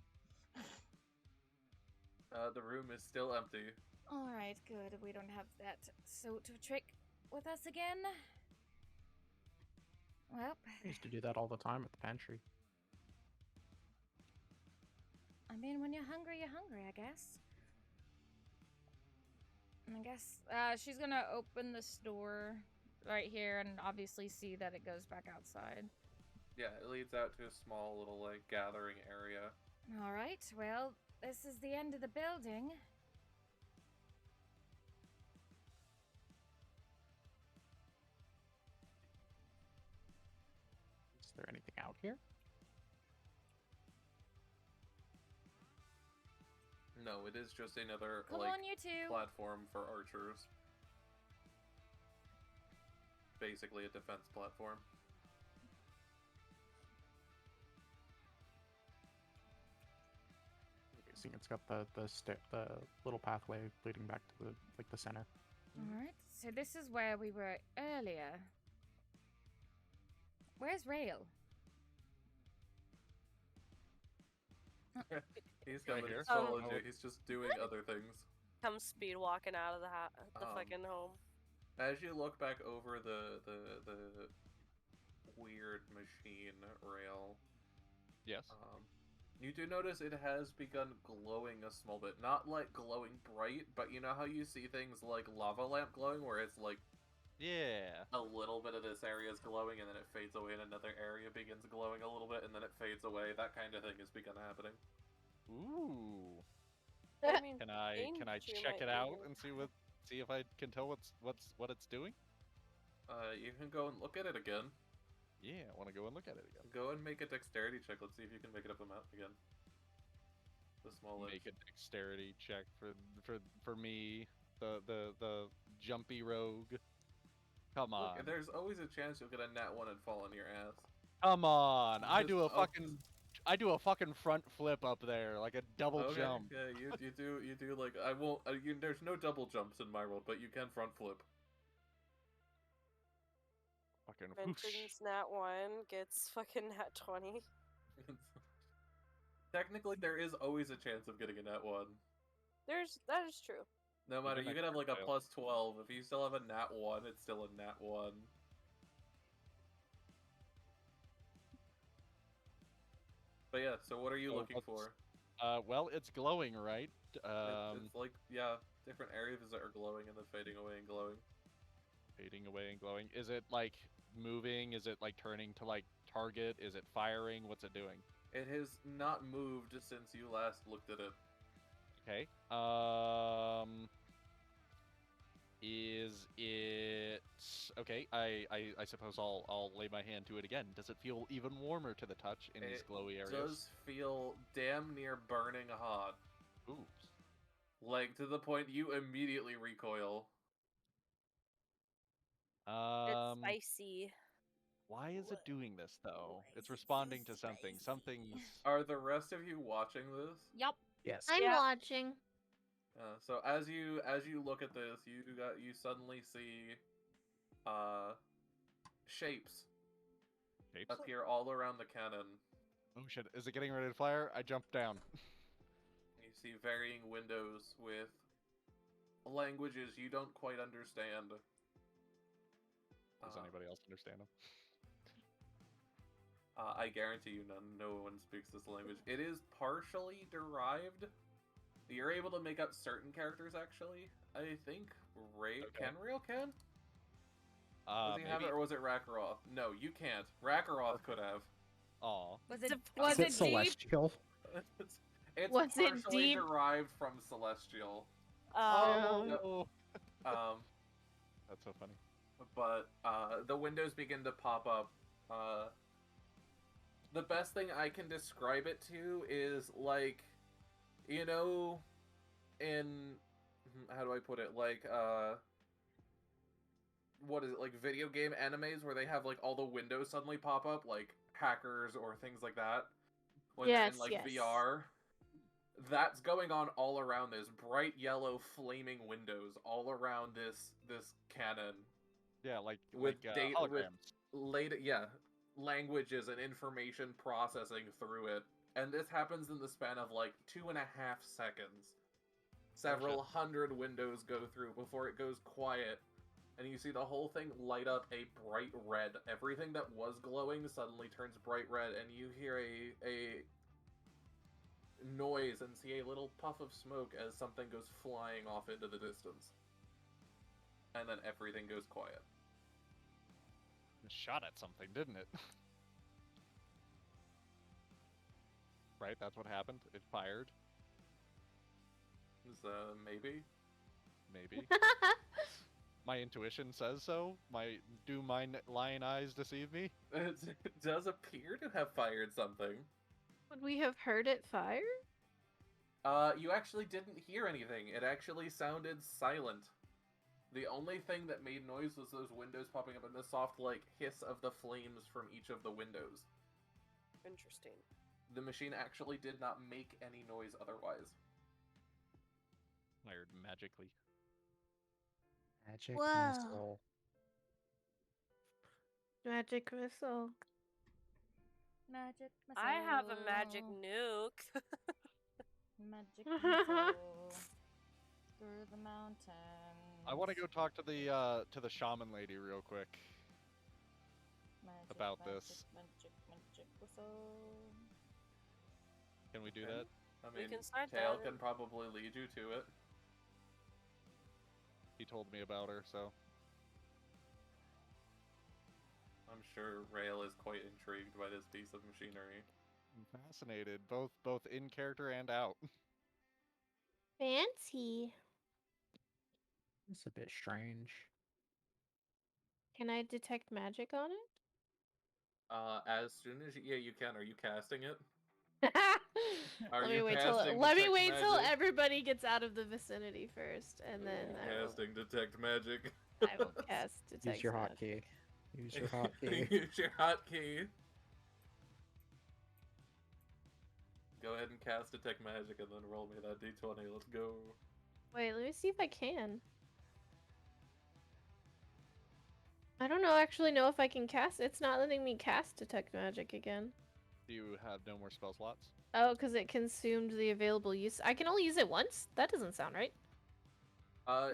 C: The room is still empty.
E: All right, good. We don't have that sort of trick with us again. Well,
I: I used to do that all the time at the pantry.
E: I mean, when you're hungry, I guess. I guess she's gonna open this door right here and obviously see that it goes back outside.
C: Yeah, it leads out to a small little, like, gathering area.
E: All right, well, this is the end of the building.
I: Is there anything out here?
C: No, it is just another,
E: Come
C: like,
E: on, you two.
C: platform for archers. Basically a defense platform.
I: See, it's got the little pathway leading back to the center.
E: All right, so this is where we were earlier. Where's Rail?
C: He's coming
D: here.
C: to swallow you. He's just doing other things.
B: Come speed walking out of the fucking home.
C: As you look back over the weird machine rail,
D: Yes.
C: you do notice it has begun glowing a small bit. Not like glowing bright, but you know how you see things like lava lamp glowing, where it's like
D: Yeah.
C: a little bit of this area is glowing and then it fades away and another area begins glowing a little bit and then it fades away. That kind of thing has begun happening.
D: Ooh.
B: I mean,
D: Can I
B: Danger
D: check
B: might
D: it
B: be
D: out
B: good.
D: and see if I can tell what it's doing?
C: You can go and look at it again.
D: Yeah, I want to go and look at it again.
C: Go and make a dexterity check. Let's see if you can make it up the map again. The small edge.
D: Make a dexterity check for me, the jumpy rogue. Come on.
C: Look, there's always a chance you'll get a nat 1 and fall on your ass.
D: Come on. I
C: Just
D: do a
C: up-
D: fucking front flip up there, like a double
C: Okay,
D: jump.
C: yeah, you do like, I won't, there's no double jumps in my world, but you can front flip.
D: fucking whoosh.
B: Mentions nat 1 gets fucking nat 20.
C: Technically, there is always a chance of getting a nat 1.
B: That is true.
C: No matter,
D: Even
C: you could have like a
D: fail.
C: plus 12. If you still have a nat 1, it's still a nat 1. But yeah, so what are you
D: So
C: looking
D: what's-
C: for?
D: Well, it's glowing, right?
C: It's like, yeah, different areas that are glowing and then fading away and glowing.
D: Fading away and glowing. Is it like moving? Is it like turning to like target? Is it firing? What's it doing?
C: It has not moved since you last looked at it.
D: Okay. Is it okay? I suppose I'll lay my hand to it again. Does it feel even warmer to the touch in these glowy areas?
C: It does feel damn near burning hot.
D: Ooh.
C: Like, to the point you immediately recoil.
B: It's spicy.
D: Why is it doing this though? It's responding to something. Something's.
C: Are the rest of you watching this?
E: Yup.
I: Yes.
H: I'm watching.
C: So as you look at this, you suddenly see shapes appear all around the cannon.
D: Oh shit! Is it getting ready to fire? I jump down.
C: You see varying windows with languages you don't quite understand.
D: Does anybody else understand them?
C: I guarantee you no one speaks this language. It is partially derived. You're able to make out certain characters, actually. I think Kenriel can? Does he have it, or was it Rakaroth? No, you can't. Rakaroth could have.
D: Aw.
E: Was
I: Is
E: it
I: it
E: deep?
I: celestial?
C: It's
F: Was it
C: partially
F: deep?
C: derived from Celestial.
D: Oh. That's so funny.
C: But the windows begin to pop up. The best thing I can describe it to is like, you know, in how do I put it? Like what is it, like video game animes where they have like all the windows suddenly pop up, like hackers or things like that. When they're in like VR. That's going on all around this bright yellow flaming windows all around this cannon.
D: Yeah, like
C: with
D: holograms.
C: Languages and information processing through it. And this happens in the span of like 2.5 seconds. Several hundred windows go through before it goes quiet. And you see the whole thing light up a bright red. Everything that was glowing suddenly turns bright red, and you hear a noise and see a little puff of smoke as something goes flying off into the distance. And then everything goes quiet.
D: It shot at something, didn't it? Right, that's what happened. It fired.
C: Maybe?
D: Maybe. My intuition says so. Do my lion eyes deceive me?
C: It does appear to have fired something.
F: Would we have heard it fire?
C: You actually didn't hear anything. It actually sounded silent. The only thing that made noise was those windows popping up and the soft, like, hiss of the flames from each of the windows.
B: Interesting.
C: The machine actually did not make any noise otherwise.
D: Fired magically.
I: Magic
H: Whoa.
I: missile.
F: Magic missile.
E: Magic missile.
B: I have a magic nuke.
E: Magic missile. Through the mountain.
D: I want to go talk to the shaman lady real quick about this.
E: Magic whistle.
D: Can we do that?
C: I
B: We
C: mean,
B: can start
C: Tail
B: that.
C: can probably lead you to it.
D: He told me about her, so.
C: I'm sure Rail is quite intrigued by this piece of machinery.
D: I'm fascinated, both in character and out.
H: Fancy.
I: It's a bit strange.
F: Can I detect magic on it?
C: As soon as you can. Are you casting it? Are
F: Let me
C: you
F: wait
C: casting
F: till
C: detect magic?
F: everybody gets out of the vicinity first, and then
C: Casting detect magic.
F: I will cast detect
I: Use your
F: magic.
I: hotkey. Use your hotkey.
C: Use your hotkey. Go ahead and cast detect magic, and then roll me that d20. Let's go.
F: Wait, let me see if I can. I don't actually know if I can cast. It's not letting me cast Detect Magic again.
D: Do you have no more spell slots?
F: Oh, because it consumed the available use. I can only use it once? That doesn't sound right.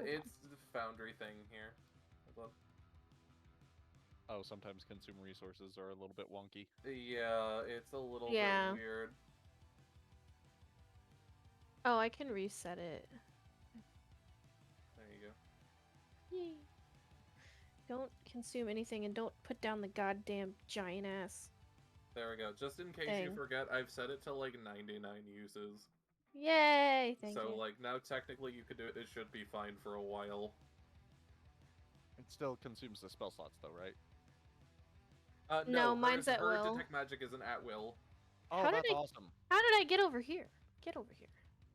C: It's the Foundry thing here. Hold
D: Oh, sometimes consume resources are a little bit wonky.
C: on. Yeah, it's a little
F: Yeah.
C: bit weird.
F: Oh, I can reset it.
C: There you go.
F: Yay. Don't consume anything and don't put down the goddamn giant ass.
C: There we go. Just in case you
F: Thing.
C: forget, I've set it to like 99 uses.
F: Yay! Thank
C: So
F: you.
C: like now technically you could do it. It should be fine for a while.
D: It still consumes the spell slots, though, right?
F: No, mine's at
C: her
F: will.
C: Detect Magic isn't at will.
D: Oh,
F: How did
D: that's
F: I-
D: awesome.
F: How did I get over here? Get over here.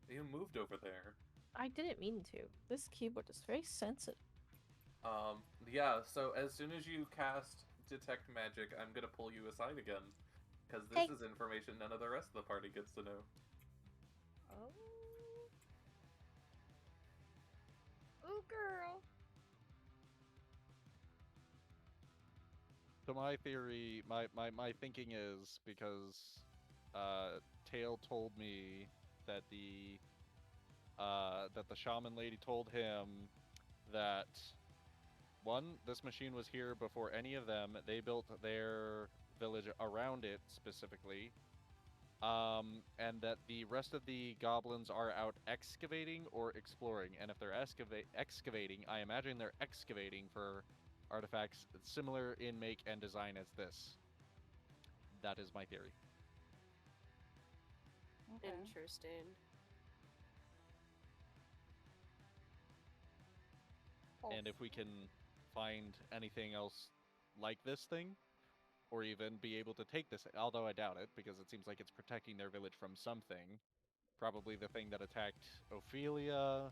C: You moved over there.
F: I didn't mean to. This keyboard is very sensitive.
C: Yeah, so as soon as you cast Detect Magic, I'm gonna pull you aside again. Because this
F: Hey.
C: is information none of the rest of the party gets to know.
E: Oh. Ooh, girl.
D: So my theory, my thinking is because Tail told me that the shaman lady told him that one, this machine was here before any of them. They built their village around it specifically. And that the rest of the goblins are out excavating or exploring. And if they're excavating, I imagine they're excavating for artifacts similar in make and design as this. That is my theory.
E: Okay.
B: Interesting.
D: And if we can find anything else like this thing, or even be able to take this, although I doubt it, because it seems like it's protecting their village from something. Probably the thing that attacked Ophelia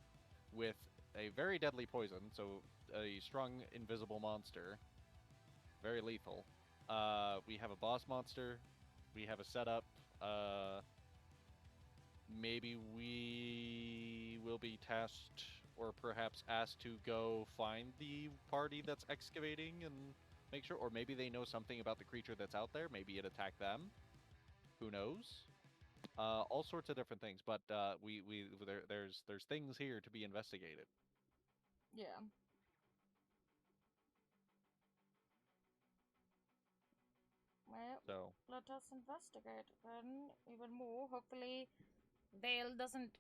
D: with a very deadly poison, so a strong invisible monster. Very lethal. We have a boss monster. We have a setup. Maybe we will be tasked or perhaps asked to go find the party that's excavating and make sure, or maybe they know something about the creature that's out there. Maybe it attacked them. Who knows? All sorts of different things, but there's things here to be investigated.
E: Yeah. Well,
D: So
E: let us investigate then even more. Hopefully, Vale doesn't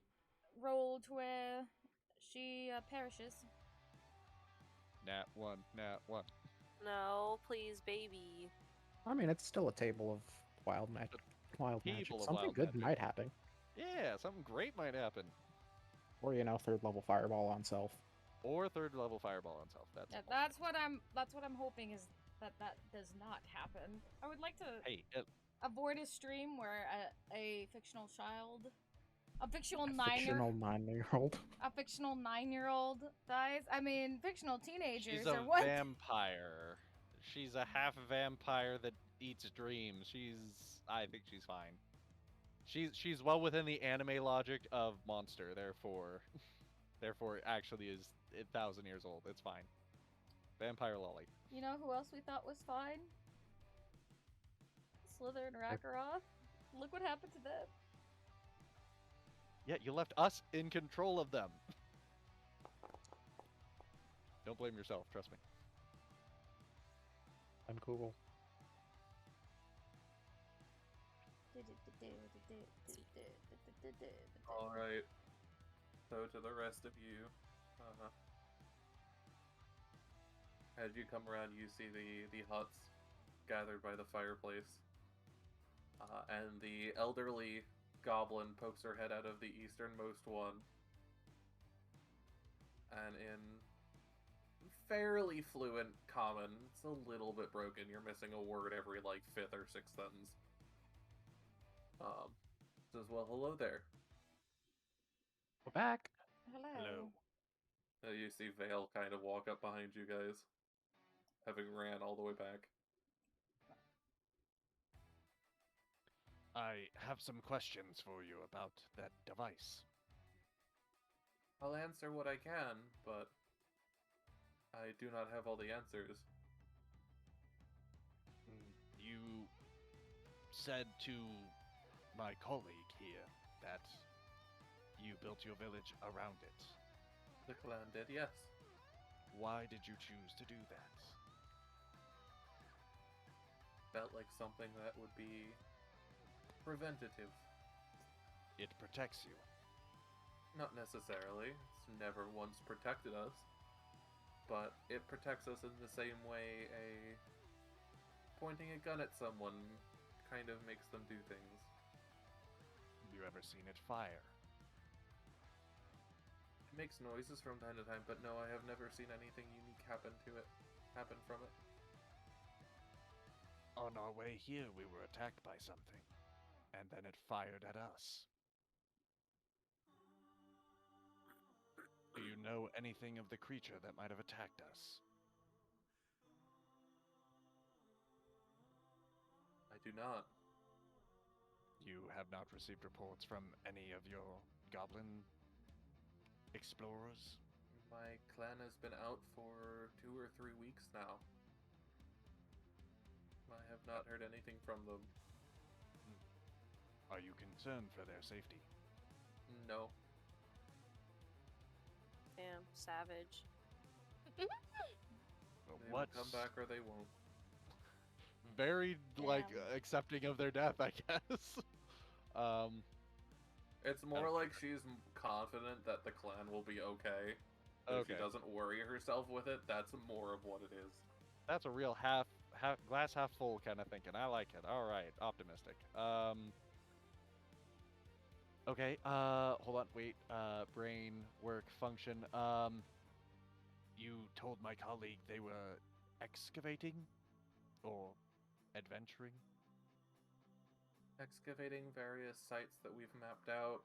E: roll to where she perishes.
D: nat one.
B: No, please, baby.
I: I mean, it's still a table of wild magic.
D: Table of
I: Something
D: wild
I: good
D: magic.
I: might happen.
D: Yeah, something great might happen.
I: Or, third level fireball on self.
D: Or third level fireball on self. That's
E: Yeah,
D: awesome.
E: that's what I'm hoping is that does not happen. I would like to
D: Hey,
E: avoid a stream where a fictional child, a fictional
I: Fictional 9-year-old.
E: a fictional 9-year-old dies. I mean, fictional teenagers
D: she's a
E: or what?
D: vampire. She's a half vampire that eats dreams. I think she's fine. She's well within the anime logic of monster, therefore actually is 1,000 years old. It's fine. Vampire lolly.
E: You know who else we thought was fine? Sliithrr and Rakaroth. Look what happened to them.
D: Yeah, you left us in control of them. Don't blame yourself, trust me.
I: I'm cool.
C: Alright. So to the rest of you, as you come around, you see the huts gathered by the fireplace. And the elderly goblin pokes her head out of the easternmost one. And in fairly fluent common, it's a little bit broken, you're missing a word every, like, 5th or 6th sentence. Says, well, hello there.
I: We're back.
E: Hello.
C: You see Vale kind of walk up behind you guys, having ran all the way back.
D: I have some questions for you about that device.
C: I'll answer what I can, but I do not have all the answers.
D: said to my colleague here that you built your village around it.
C: The clan did, yes.
D: Why did you choose to do that?
C: Felt like something that would be preventative.
D: It protects you.
C: Not necessarily. It's never once protected us. But it protects us in the same way pointing a gun at someone kind of makes them do things.
D: You ever seen it fire?
C: It makes noises from time to time, but no, I have never seen anything unique happen from it.
D: On our way here, we were attacked by something, and then it fired at us. Do you know anything of the creature that might have attacked us?
C: I do not.
D: You have not received reports from any of your goblin explorers?
C: My clan has been out for 2 or 3 weeks now. I have not heard anything from them.
D: Are you concerned for their safety?
C: No.
B: Damn, savage.
C: They
D: What?
C: will come back or they won't.
D: Very, like,
E: Damn.
D: accepting of their death, I guess.
C: It's more like she's confident that the clan will be okay. If she
D: Okay.
C: doesn't worry herself with it, that's more of what it is.
D: That's a real glass half full kind of thinking. I like it. All right, optimistic. Okay. Hold on. Wait. Brain work function. You told my colleague they were excavating or adventuring.
C: Excavating various sites that we've mapped out,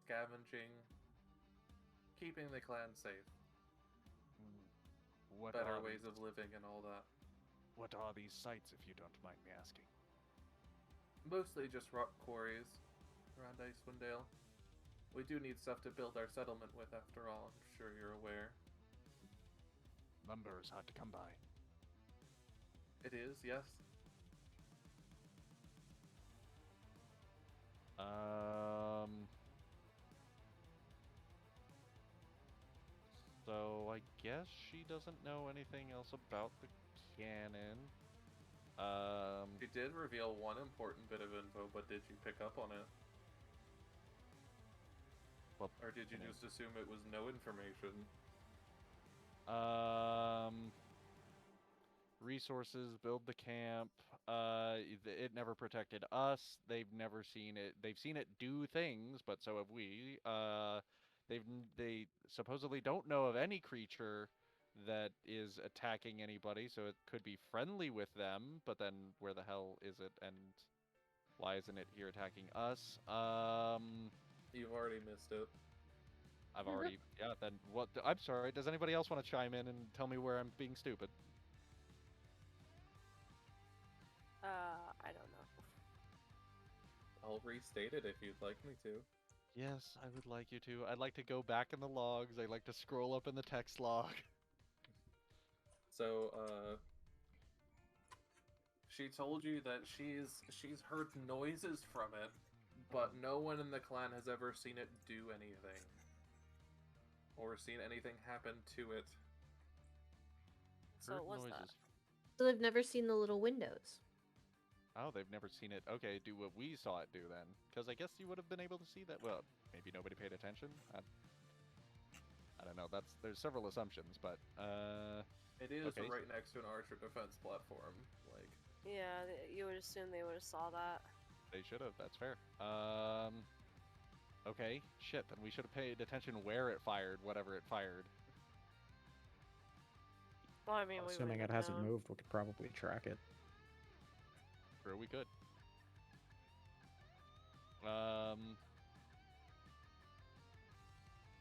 C: scavenging, keeping the clan safe,
D: What
C: better
D: are
C: ways
D: these,
C: of living and all that.
D: What are these sites, if you don't mind me asking?
C: Mostly just rock quarries around Icewind Dale. We do need stuff to build our settlement with after all, I'm sure you're aware.
D: Lumber is hard to come by.
C: It is, yes.
D: So I guess she doesn't know anything else about the cannon.
C: She did reveal one important bit of info, but did you pick up on it?
D: Well,
C: Or did you just assume it was no information?
D: Resources, build the camp. It never protected us. They've never seen it. They've seen it do things, but so have we. They supposedly don't know of any creature that is attacking anybody, so it could be friendly with them, but then where the hell is it, and why isn't it here attacking us?
C: You've already missed it.
D: I've already, yeah, then what, I'm sorry, does anybody else want to chime in and tell me where I'm being stupid?
B: I don't know.
C: I'll restate it if you'd like me to.
D: Yes, I would like you to. I'd like to go back in the logs. I'd like to scroll up in the text log.
C: So, she told you that she's heard noises from it, but no one in the clan has ever seen it do anything. Or seen anything happen to it.
B: So
D: Heard
B: what's that?
D: noises.
F: So they've never seen the little windows.
D: Oh, they've never seen it. Okay, do what we saw it do then. Because I guess you would have been able to see that. Well, maybe nobody paid attention. I don't know. There's several assumptions, but
C: It is
D: Okay.
C: right next to an archer defense platform. Like,
B: Yeah, you would assume they would have saw that.
D: they should have. That's fair. Okay, shit. Then we should have paid attention where it fired, whatever it fired.
B: Well, I mean, we
I: Assuming
B: wouldn't
I: it
B: have
I: hasn't
B: known.
I: moved, we could probably track it.
D: Sure, we could.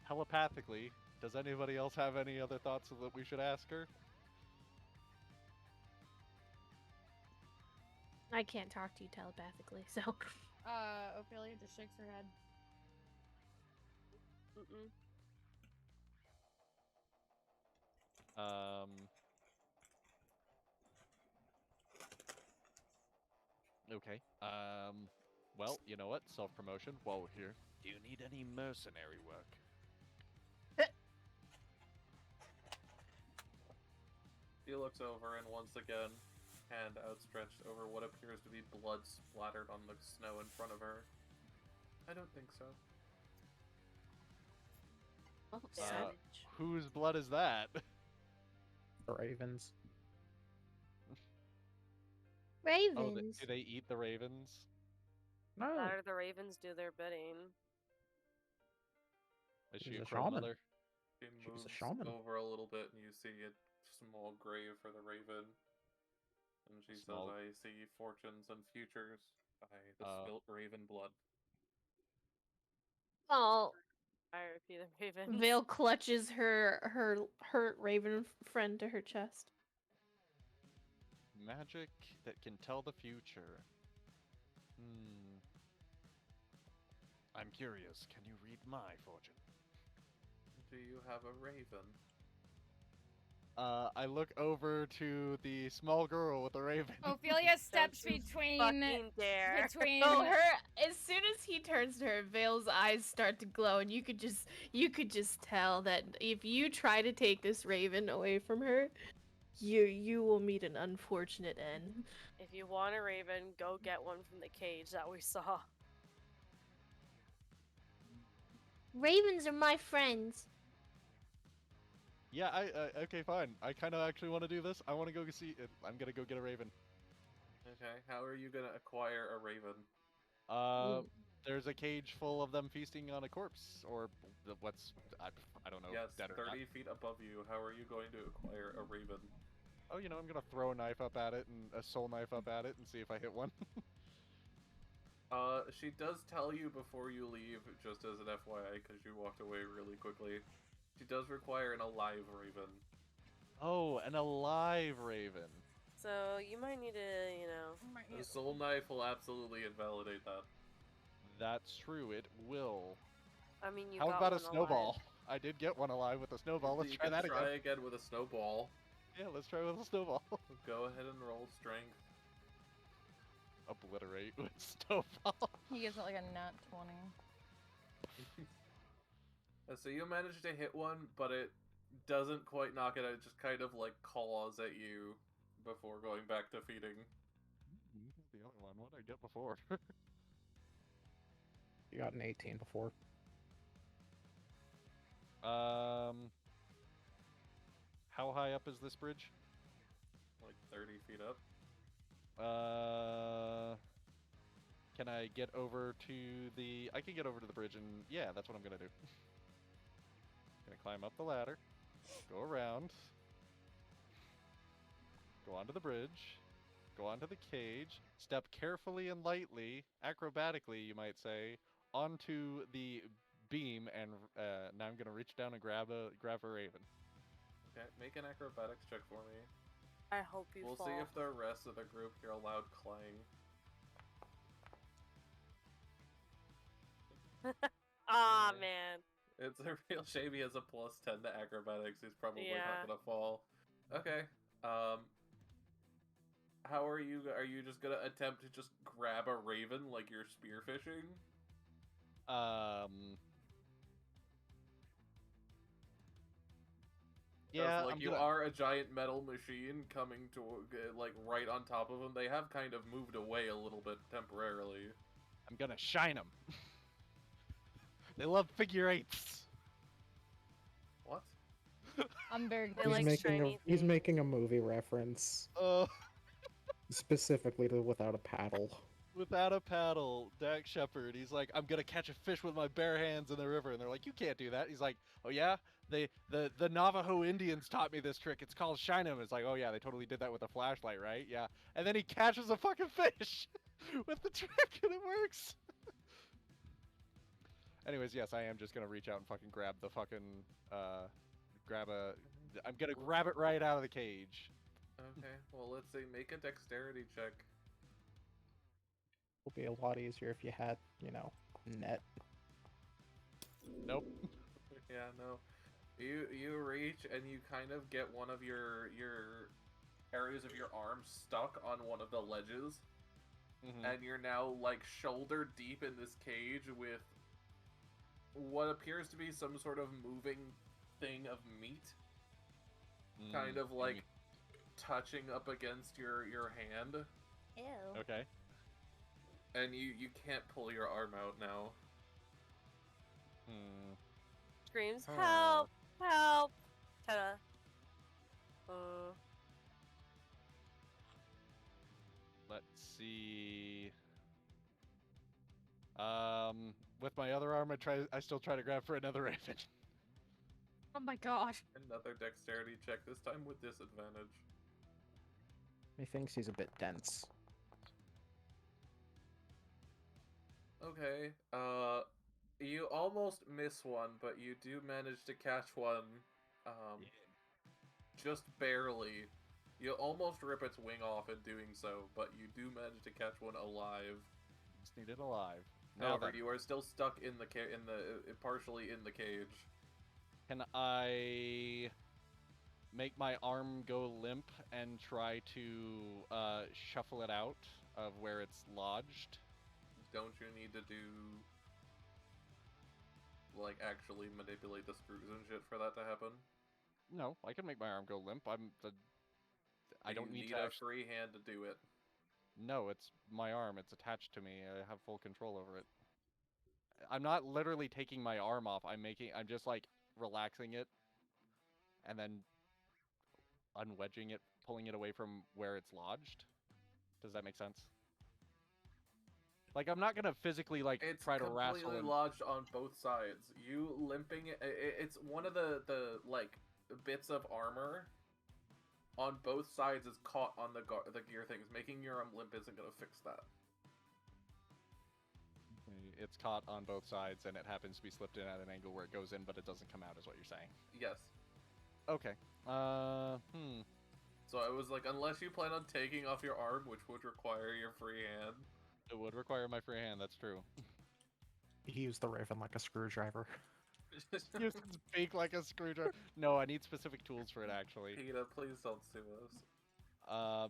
D: Telepathically, does anybody else have any other thoughts that we should ask her?
F: I can't talk to you telepathically, so.
E: Ophelia just shakes her head.
B: Mm-mm.
D: Okay. Well, you know what? Self-promotion. While we're here, do you need any mercenary work?
C: He looks over and once again, hand outstretched over what appears to be blood splattered on the snow in front of her. I don't think so.
F: Oh,
B: Savage.
D: Whose blood is that?
I: The ravens.
D: Oh,
H: Ravens.
D: do they eat the ravens?
I: No.
B: That or the ravens do their bidding.
D: Is
I: She's
D: she
I: a
D: a crow
I: shaman.
D: mother?
C: She
I: She's
C: moves
I: a shaman.
C: over a little bit and you see a small grave for the raven. And she
D: Small-
C: says, I see fortunes and futures by the spilt raven blood.
F: Oh,
B: I repeat the ravens.
F: Vale clutches her hurt raven friend to her chest.
D: Magic that can tell the future. Hmm. I'm curious. Can you read my fortune?
C: Do you have a raven?
D: I look over to the small girl with the raven.
E: Ophelia steps
B: you
E: between
B: Fucking dare.
F: Oh, her! As soon as he turns to her, Vale's eyes start to glow, and you could just tell that if you try to take this raven away from her, you will meet an unfortunate end.
B: If you want a raven, go get one from the cage that we saw.
H: Ravens are my friends.
D: Yeah, okay, fine. I kind of actually want to do this. I want to go see it. I'm gonna go get a raven.
C: Okay, how are you gonna acquire a raven?
D: There's a cage full of them feasting on a corpse, or what's I don't know.
C: Yes,
D: Dead or not.
C: 30 feet above you. How are you going to acquire a raven?
D: Oh, you know, I'm gonna throw a knife up at it and a soul knife up at it and see if I hit one.
C: She does tell you before you leave, just as an FYI, because you walked away really quickly. She does require an alive raven.
D: Oh, an alive raven.
B: So you might need to, you know.
C: The soul knife will absolutely invalidate that.
D: That's true. It will.
B: I mean, you
D: How
B: got
D: about a
B: one
D: snowball?
B: alive.
D: I did get one alive with a snowball. Let's
C: You
D: try
C: can
D: that
C: try
D: again.
C: again with a snowball.
D: Yeah, let's try with a snowball.
C: Go ahead and roll strength.
D: Obliterate with snowball.
E: He gives it like a nat 20.
C: So you managed to hit one, but it doesn't quite knock it out. It just kind of like claws at you before going back to feeding.
D: The other one. What did I get before?
I: You got an 18 before.
D: How high up is this bridge?
C: Like 30 feet up.
D: Can I get over to the... I can get over to the bridge and... Yeah, that's what I'm gonna do. Gonna climb up the ladder, go around, go onto the bridge, go onto the cage, step carefully and lightly, acrobatically you might say, onto the beam, and now I'm gonna reach down and grab a raven.
C: Okay, make an acrobatics check for me.
B: I hope you
C: We'll
B: fall.
C: see if the rest of the group hear a loud clang.
B: Ah,
C: Okay.
B: man.
C: It's a real shame he has a plus 10 to acrobatics. He's probably
B: Yeah.
C: not gonna fall. Okay. How are you? Are you just gonna attempt to just grab a raven like you're spearfishing?
D: Yeah,
C: like
D: I'm
C: you
D: gonna,
C: are a giant metal machine coming to like right on top of them. They have kind of moved away a little bit temporarily.
D: I'm gonna shine them. They love figure eights.
C: What?
E: I'm very
B: They
E: good.
B: like shiny
I: he's
B: things.
I: making a movie reference specifically to Without a Paddle.
D: Without a paddle, Dak Shepard, he's like, I'm gonna catch a fish with my bare hands in the river, and they're like, you can't do that. He's like, oh yeah, the Navajo Indians taught me this trick. It's called shine 'em. It's like, oh yeah, they totally did that with a flashlight, right? Yeah, and then he catches a fucking fish with the trick, and it works. Anyways, yes, I am just gonna reach out and fucking grab the fucking I'm gonna grab it right out of the cage.
C: Okay. Well, let's see. Make a dexterity check.
I: Would be a lot easier if you had, you know, net.
D: Nope.
C: Yeah, no. You reach and you kind of get one of your areas of your arm stuck on one of the ledges. and you're now, like, shoulder deep in this cage with what appears to be some sort of moving thing of meat. Kind of, like, touching up against your hand.
A: Ew.
D: Okay.
C: And you can't pull your arm out now.
B: Screams, help! Help! Ta-da.
D: Let's see. With my other arm, I still try to grab for another raven.
F: Oh my god.
C: Another dexterity check, this time with disadvantage.
I: He thinks he's a bit dense.
C: Okay, you almost miss one, but you do manage to catch one, just barely. You almost rip its wing off in doing so, but you do manage to catch one alive.
D: Just need it alive.
C: However, you are still stuck in the partially in the cage.
D: Can I make my arm go limp and try to shuffle it out of where it's lodged?
C: Don't you need to do, like, actually manipulate the screws and shit for that to happen?
D: No, I can make my arm go limp. I don't need to
C: a free hand to do it.
D: No, it's my arm. It's attached to me. I have full control over it. I'm not literally taking my arm off. I'm just like relaxing it and then unwedging it, pulling it away from where it's lodged. Does that make sense? Like, I'm not gonna physically, like, try to wrestle.
C: It's completely lodged on both sides. You limping it's one of the like, bits of armor on both sides is caught on the gear things. Making your arm limp isn't gonna fix that.
D: It's caught on both sides, and it happens to be slipped in at an angle where it goes in, but it doesn't come out, is what you're saying.
C: Yes.
D: Okay.
C: So I was like, unless you plan on taking off your arm, which would require your free hand.
D: It would require my free hand, that's true.
I: He used the raven like a screwdriver.
D: Use its beak like a screwdriver. No, I need specific tools for it, actually.
C: PETA, please don't sue us.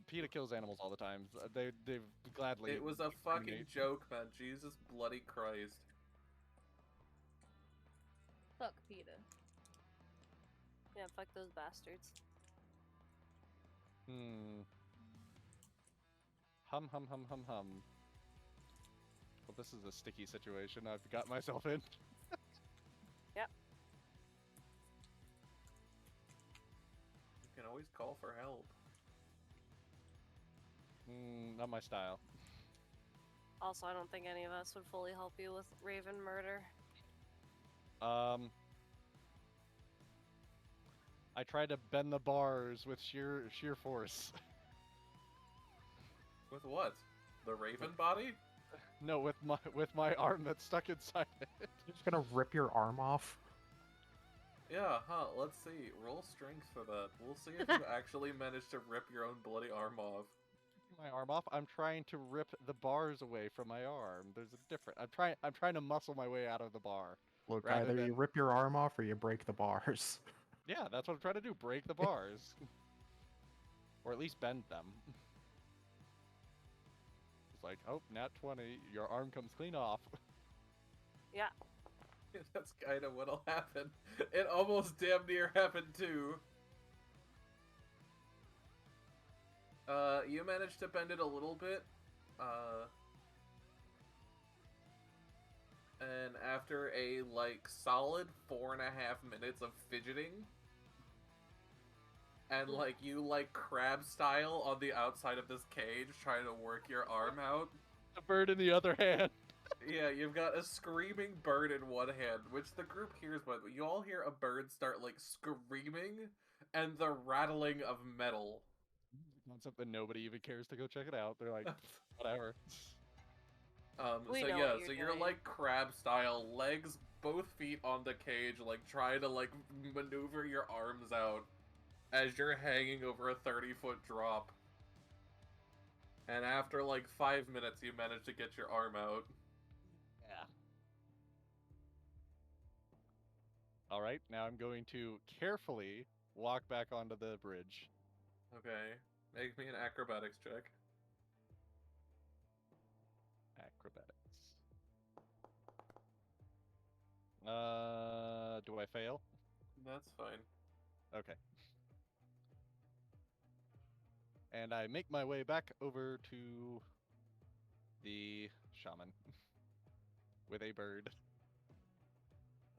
D: PETA kills animals all the time. They've gladly...
C: It was a fucking joke, man. Jesus bloody Christ.
E: Fuck PETA.
B: Yeah, fuck those bastards.
D: Hum. Well, this is a sticky situation I've got myself in.
B: Yep.
C: You can always call for help.
D: Not my style.
B: Also, I don't think any of us would fully help you with Raven murder.
D: I tried to bend the bars with sheer force.
C: With what? The raven body?
D: No, with my arm that's stuck inside it.
I: You're just gonna rip your arm off?
C: Yeah, huh, let's see. Roll strength for that. We'll see if you actually manage to rip your own bloody arm off.
D: My arm off. I'm trying to rip the bars away from my arm. There's a difference. I'm trying to muscle my way out of the bar.
I: Look, either you rip your arm off or you break the bars.
D: Yeah, that's what I'm trying to do. Break the bars. Or at least bend them. It's like, oh, nat 20. Your arm comes clean off.
B: Yeah.
C: That's kind of what'll happen. It almost damn near happened too. You managed to bend it a little bit. And after a, like, solid 4.5 minutes of fidgeting, and, like, you, like, crab style on the outside of this cage trying to work your arm out.
D: The bird in the other hand.
C: Yeah, you've got a screaming bird in one hand, which the group hears, but you all hear a bird start, like, screaming, and the rattling of metal.
D: Not something nobody even cares to go check it out. They're like, whatever.
C: So you're like crab style, legs, both feet on the cage, like trying to like maneuver your arms out as you're hanging over a 30-foot drop. And after like 5 minutes, you manage to get your arm out.
D: Yeah. All right, now I'm going to carefully walk back onto the bridge.
C: Okay, make me an acrobatics check.
D: acrobatics. Do I fail?
C: That's fine.
D: Okay. And I make my way back over to the shaman with a bird.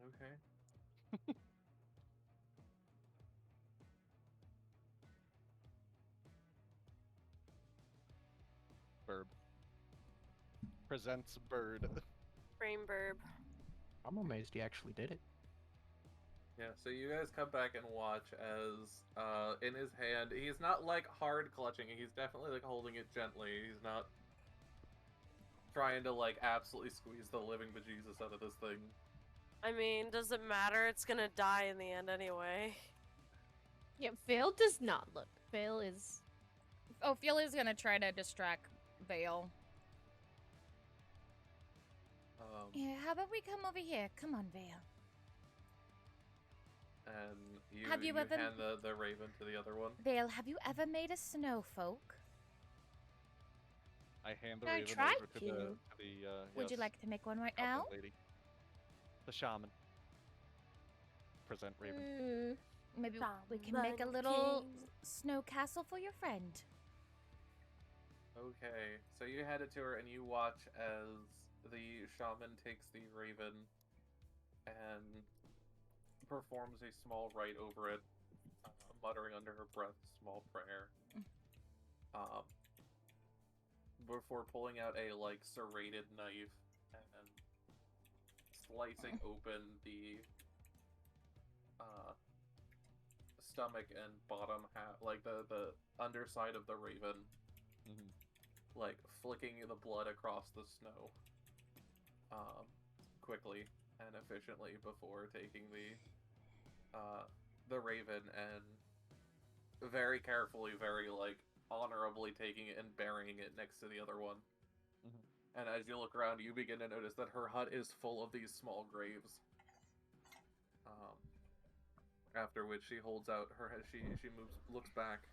C: Okay.
D: Burb. Presents bird.
B: Brain burb.
I: I'm amazed he actually did it.
C: Yeah, so you guys come back and watch as, in his hand, he's not, like, hard clutching it, he's definitely, like, holding it gently, he's not trying to, like, absolutely squeeze the living bejesus out of this thing.
B: I mean, does it matter? It's gonna die in the end anyway.
F: Yeah, Vale does not look. Vale is.
E: Ophelia's gonna try to distract Vale. Yeah, how about we come over here? Come on, Vale.
C: And you,
E: Have you
C: you
E: ever-
C: hand the raven to the other one.
E: Vale, have you ever made a snowfolk?
D: I hand the
F: I
D: raven
F: tried
D: over to
F: to.
D: the
E: Would you
D: yes,
E: like to make one right
D: goblin
E: now?
D: lady. The shaman. Present raven.
E: Maybe we can make a
B: Shaman
E: little
B: King.
E: snow castle for your friend.
C: Okay, so you hand it to her and you watch as the shaman takes the raven and performs a small rite over it, muttering under her breath a small prayer. Before pulling out a, like, serrated knife and slicing open the stomach and bottom half, like the underside of the raven, like flicking the blood across the snow, quickly and efficiently before taking the raven and very carefully, very like honorably taking it and burying it next to the other one. And as you look around, you begin to notice that her hut is full of these small graves. After which she holds out her head, she looks back,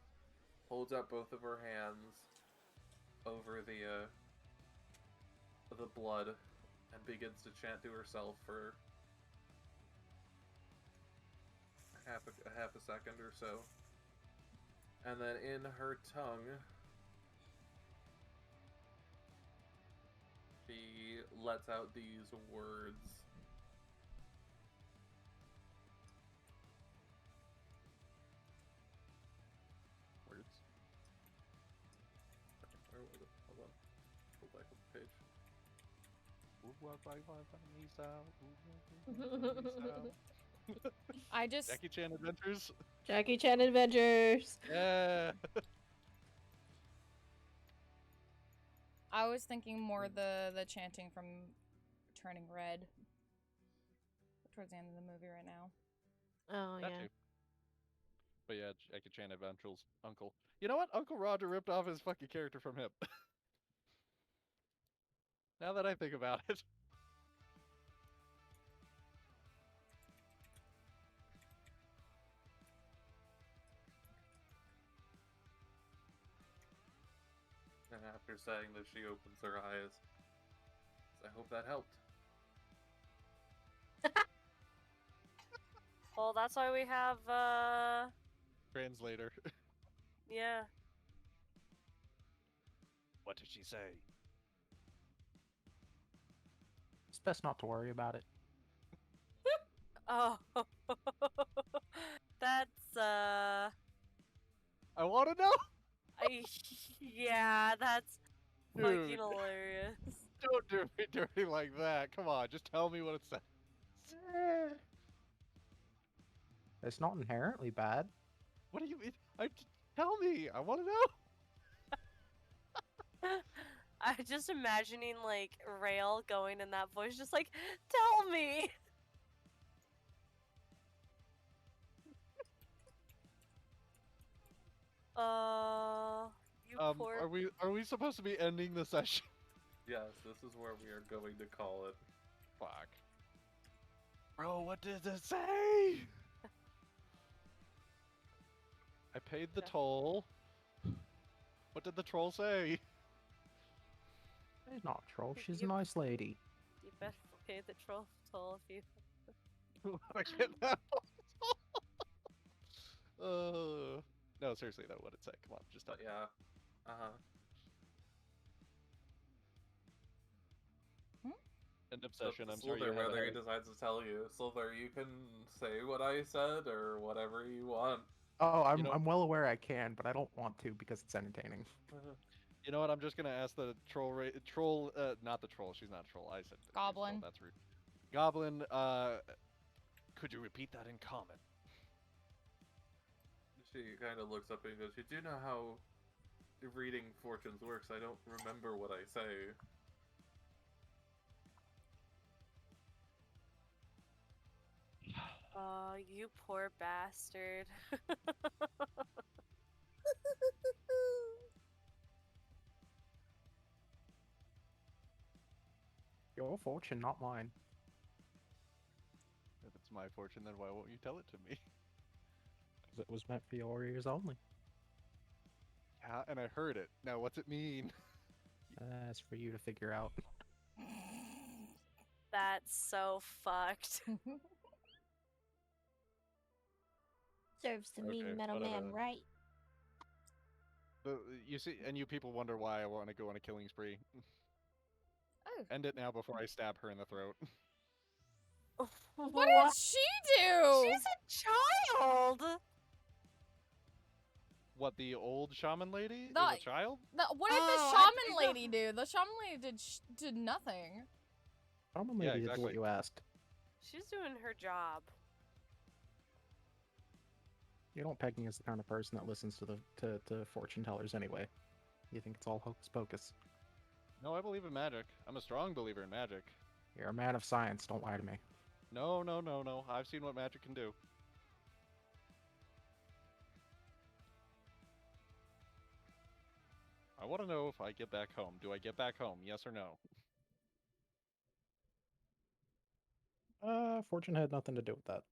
C: holds out both of her hands over the blood, and begins to chant to herself for half a second or so. And then in her tongue, she lets out these words. Where was it? Hold on. Go back up the page.
E: I just
D: Jackie Chan Adventures.
F: Jackie Chan Adventures.
D: Yeah.
E: I was thinking more the chanting from Turning Red towards the end of the movie right now.
F: Oh
D: That
F: yeah.
D: too. But yeah, Jackie Chan Adventures uncle. You know what? Uncle Roger ripped off his fucking character from him. Now that I think about it.
C: And after saying this, she opens her eyes. I hope that helped.
B: Well, that's why we have,
D: Translator.
B: yeah.
D: What did she say?
I: It's best not to worry about it.
B: Oh. That's,
D: I want to know.
B: yeah, that's
D: Dude.
B: fucking hilarious.
D: Don't do me dirty like that. Come on, just tell me what it says.
I: It's not inherently bad.
D: What do you mean? Tell me. I want to know.
B: I'm just imagining, like, Rail going in that voice, just like, tell me! You poor...
D: Are we supposed to be ending the session?
C: Yes, this is where we are going to call it.
D: Fuck. Bro, what did it say? I paid the toll. What did the troll say?
I: She's not a troll. She's a nice lady.
B: You better pay the troll toll if you.
D: I get that. No, seriously though, what'd it say? Come on, just tell
C: But
D: me.
C: yeah.
D: An obsession. I'm sorry.
C: Sliithrr,
D: You have
C: whether
D: a
C: he decides to tell you. Sliithrr, you can say what I said or whatever you want.
I: Oh,
D: You know-
I: I'm well aware I can, but I don't want to because it's entertaining.
D: You know what? I'm just gonna ask the troll. Not the troll. She's not a troll. I said the
E: Goblin.
D: Troll, that's rude. Goblin. Could you repeat that in common?
C: She kind of looks up and goes, "You do know how reading fortunes works. I don't remember what I say."
B: Oh, you poor bastard.
I: Your fortune, not mine.
D: If it's my fortune, then why won't you tell it to me?
I: Because it was meant for your ears only.
D: Yeah, and I heard it. Now, what's it mean?
I: That's for you to figure out.
B: That's so fucked.
H: Serves the mean
D: Okay,
H: metal man
D: whatever.
H: right.
D: You see, and you people wonder why I want to go on a killing spree.
E: Oh.
D: End it now before I stab her in the throat.
E: What did she do?
B: She's a child!
D: What, the old shaman lady
E: No,
D: is a child?
E: What did
B: Oh,
E: the
B: I
E: shaman
B: didn't know.
E: lady do? The shaman lady did nothing.
I: Shaman
D: Yeah,
I: lady did
D: exactly.
I: what you asked.
B: She's doing her job.
I: You don't peg me as the kind of person that listens to the fortune tellers anyway. You think it's all hocus pocus.
D: No, I believe in magic. I'm a strong believer in magic.
I: You're a man of science, don't lie to me.
D: No, no, no, no. I've seen what magic can do. I want to know if I get back home. Do I get back home? Yes or no?
I: Fortune had nothing to do with that.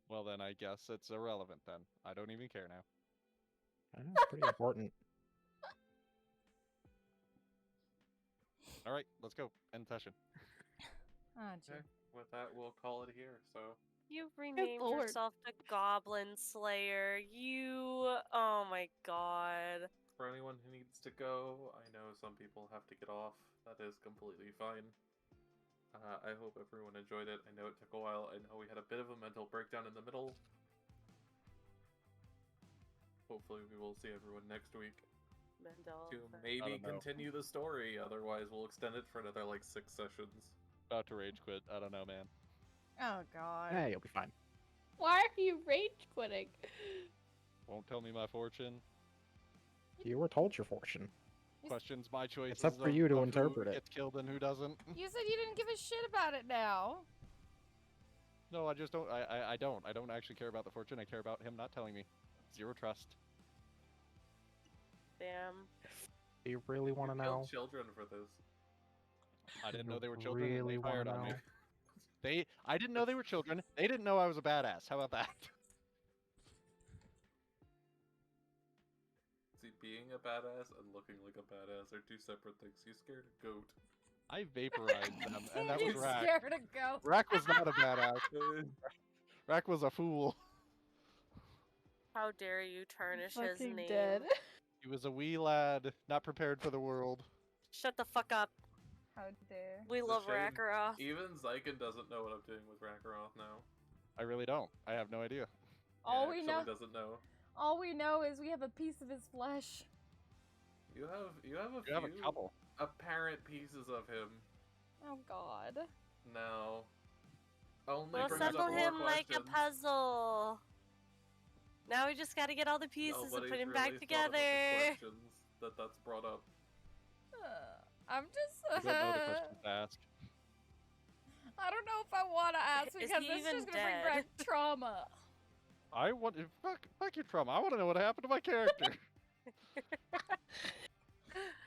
D: Well, then I guess it's irrelevant then. I don't even care now.
I: I know, it's pretty important.
D: All right, let's go. End session.
E: Oh,
C: Okay, with that, we'll call it here. So,
B: You renamed
F: Lord.
B: yourself the Goblin Slayer. You. Oh my god.
C: for anyone who needs to go, I know some people have to get off. That is completely fine. I hope everyone enjoyed it. I know it took a while. I know we had a bit of a mental breakdown in the middle. Hopefully we will see everyone next week
B: Mendel.
C: to
D: I
C: maybe
D: don't know.
C: continue the story. Otherwise, we'll extend it for another, like, 6 sessions.
D: About to rage quit. I don't know, man.
E: Oh god.
I: Hey, you'll be fine.
F: Why are you rage quitting?
D: Won't tell me my fortune.
I: You were told your fortune.
D: Questions my choices.
I: It's up for you to
D: of
I: interpret
D: who
I: it.
D: gets killed and who doesn't.
E: You said you didn't give a shit about it now.
D: No, I just don't. I don't. I don't actually care about the fortune. I care about him not telling me. Zero trust.
B: Damn.
I: Do you really want to
C: You
I: know?
C: killed children for this.
D: I didn't know
I: You
D: they were children. And
I: really
D: they fired
I: wanna
D: on me.
I: know?
D: I didn't know they were children. They didn't know I was a badass. How about that?
C: See, being a badass and looking like a badass are 2 separate things. You scared a goat.
D: I vaporized them, and that was
E: You're
D: Rack.
E: scared to go.
D: Rack was not a badass. Rack was a fool.
B: How dare you tarnish his
F: Fucking
B: name?
F: dead.
D: He was a wee lad, not prepared for the world.
B: Shut the fuck up.
E: How dare.
B: We
C: It's a
B: love
C: shame.
B: Rakaroth.
C: Even Xyken doesn't know what I'm doing with Rakaroth now.
D: I really don't. I have no idea.
E: All
C: He
E: we know,
C: actually doesn't know.
E: all we know is we have a piece of his flesh.
C: You have
D: You
C: a
D: have
C: few
D: a couple.
C: apparent pieces of him
E: Oh god.
C: now. Only
B: We'll
C: brings up
B: settle
C: more
B: him like a
C: questions.
B: puzzle. Now we just gotta get all the pieces and
C: Nobody's
B: put him
C: really
B: back
C: thought about the
B: together.
C: questions that's brought up.
E: I'm just.
D: I don't know the questions to ask.
E: I don't know if I want to ask
B: Is
E: because
B: he
E: this is
B: even
E: just gonna
B: dead?
E: bring back trauma.
D: I want fuck your trauma. I want to know what happened to my character.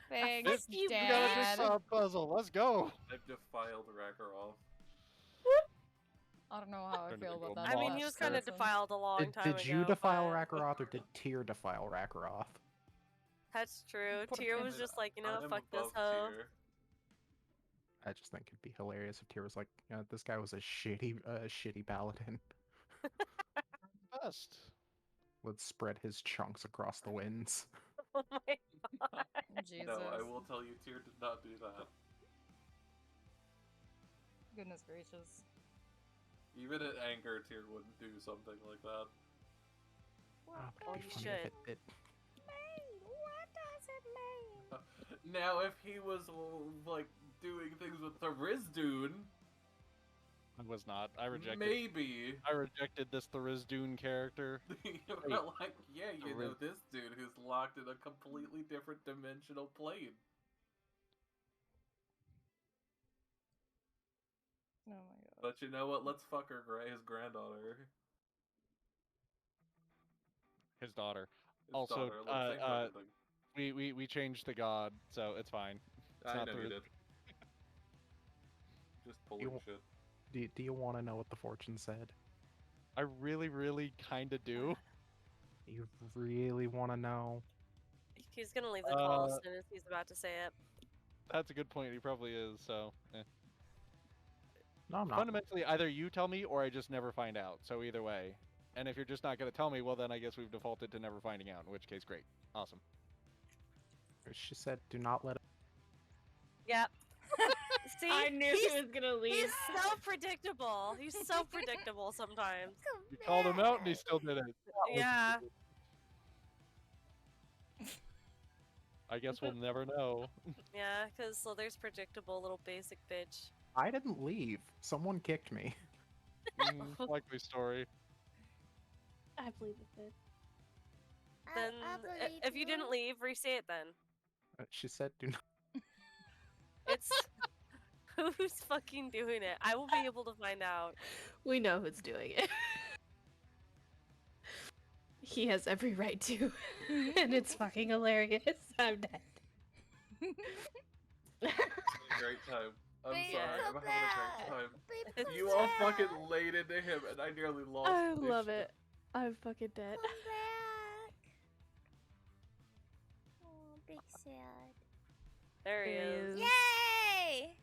E: Thanks,
B: you
D: We got a
E: Dad.
D: jigsaw puzzle. Let's go.
C: I've defiled Rakaroth.
E: I don't know how I
D: Turned into
E: feel about
D: golden
E: that.
B: I mean,
E: last
B: he was kind of
E: person.
B: defiled a long time ago.
I: Did you defile
B: but
I: Rakaroth or did Tyr defile Rakaroth?
B: That's true.
I: Put a
B: Tyr
I: pin
B: was
I: in
B: just
C: it.
B: like, you know,
C: I'm
B: fuck this
C: above
B: hoe.
C: tier.
I: I just think it'd be hilarious if Tyr was like, this guy was a shitty paladin.
D: Best.
I: Let's spread his chunks across the winds.
B: Oh my god.
A: Jesus.
C: No, I will tell you, Tyr did not do that.
A: Goodness gracious.
C: Even at anger, Tyr wouldn't do something like that.
I: Oh,
B: Well,
I: it'd be
B: you
I: funny
B: should.
I: if it
A: What does it mean?
C: Now, if he was like doing things with the Rizdun,
D: I was not. I rejected.
C: maybe.
D: I rejected this Tharizdun character.
C: But like, yeah, you
D: The
C: know, this dude who's locked in a completely different dimensional plane.
A: Oh my god.
C: But you know what? Let's fuck his granddaughter.
D: His daughter.
C: His
D: Also,
C: daughter. Let's say for everything.
D: We changed the god, so it's fine. It's
C: I
D: not
C: know you
D: Tharizdun.
C: did. Just pulling shit.
I: Do you want to know what the fortune said?
D: I really, really kind of do.
I: You really want to know?
B: He's gonna leave the call as soon as he's about to say it.
D: That's a good point. He probably is. So,
I: No, I'm not.
D: fundamentally, either you tell me or I just never find out. So either way. And if you're just not gonna tell me, well then I guess we've defaulted to never finding out. In which case, great, awesome.
I: She said, "Do not let."
B: Yep. See,
F: I knew he was gonna leave.
B: He's so predictable. He's so predictable sometimes.
D: You called him out and he still did it.
B: Yeah.
D: I guess we'll never know.
B: Yeah, because Slither's predictable little basic bitch.
I: I didn't leave. Someone kicked me.
D: Likely story.
F: I believe it.
B: Then, if you didn't leave, re-say it then.
I: She said, "Do not."
B: It's who's fucking doing it. I will be able to find out.
F: We know who's doing it. He has every right to, and it's fucking hilarious. I'm dead.
C: Great time. I'm
A: Babe,
C: sorry, I'm
A: come
C: having a
A: back.
C: great time.
A: Babe,
C: You
A: come
C: all
A: back.
C: fucking laid into him, and I nearly lost.
F: I
C: this
F: love
C: shit.
F: it. I'm fucking dead.
A: Come back. Oh, big sad.
B: There he is.
A: Yay!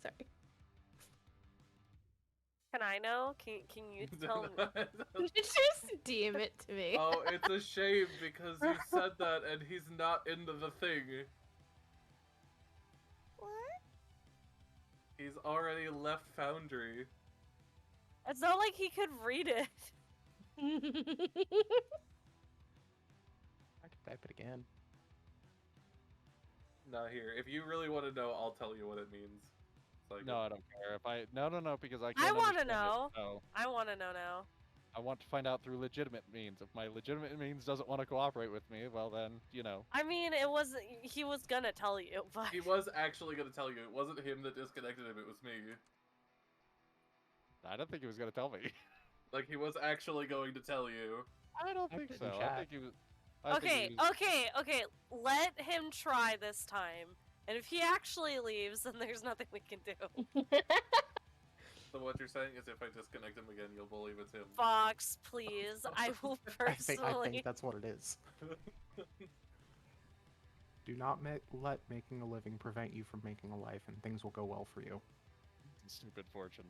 F: Sorry.
B: Can I know? Can you tell me?
F: Just DM it to me.
C: Oh, it's a shame because you said that and he's not into the thing.
A: What?
C: He's already left Foundry.
B: It's not like he could read it.
I: I can type it again.
C: Not here. If you really want to know, I'll tell you what it means. It's like
D: No, I don't care. If I no, because I
B: I
D: can't.
B: want to
D: understand it,
B: know.
D: so
B: I want to know now.
D: I want to find out through legitimate means. If my legitimate means doesn't want to cooperate with me, well then, you know.
B: I mean, he was gonna tell you, but
C: he was actually going to tell you. It wasn't him that disconnected him, it was me.
D: I don't think he was gonna tell me.
C: Like, he was actually going to tell you.
D: I don't
I: I
D: think
I: didn't
D: so. I
I: chat.
D: think he was. I think
B: okay,
D: he was-
B: okay. Let him try this time, and if he actually leaves, then there's nothing we can do.
C: So what you're saying is if I disconnect him again, you'll believe it's him.
B: Fox, please, I will
I: I
B: personally.
I: think that's what it is. Do not let making a living prevent you from making a life, and things will go well for you.
D: Stupid fortune.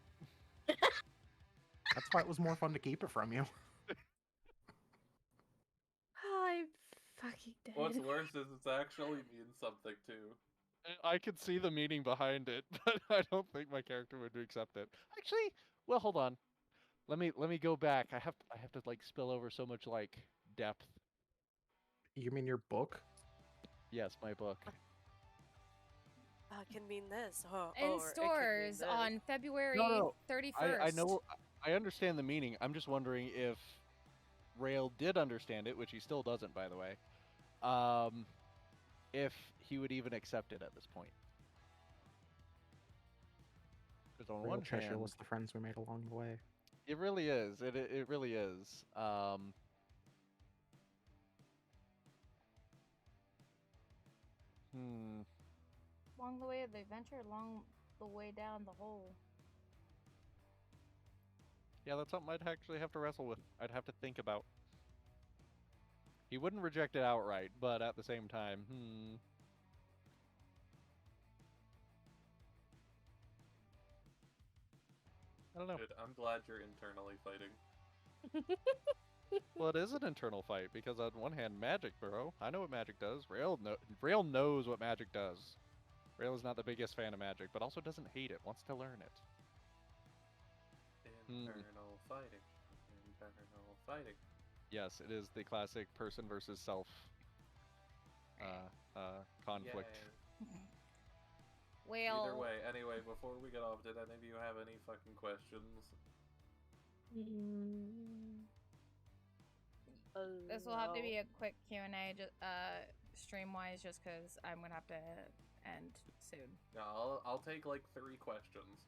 I: That's why it was more fun to keep it from you.
F: I'm fucking dead.
C: What's worse is it's actually means something too.
D: I could see the meaning behind it, but I don't think my character would accept it. Actually, well, hold on. Let me go back. I have to like spill over so much like depth.
I: You mean your book?
D: Yes, my book.
B: It can mean this. Oh,
A: In
B: or it could mean
A: stores
B: this.
A: on February
D: No.
A: 31st.
D: I know. I understand the meaning. I'm just wondering if Rail did understand it, which he still doesn't, by the way. If he would even accept it at this point. Because on
I: Real
D: one
I: treasure
D: hand,
I: was the friends we made along the way.
D: it really is. It really is.
A: Along the way of the adventure, along the way down the hole.
D: Yeah, that's something I'd actually have to wrestle with. I'd have to think about. He wouldn't reject it outright, but at the same time, I don't know.
C: Good. I'm glad you're internally fighting.
D: Well, it is an internal fight, because on one hand, magic, bro. I know what magic does. Rail knows what magic does. Rail is not the biggest fan of magic, but also doesn't hate it, wants to learn it.
C: Internal fighting. Internal fighting.
D: Yes, it is the classic person versus self conflict.
C: Yeah.
E: Well,
C: Either way, anyway, before we get off, did any of you have any fucking questions?
E: this will have to be a quick Q&A, stream-wise, just because I'm gonna have to end soon.
C: No, I'll take like 3 questions.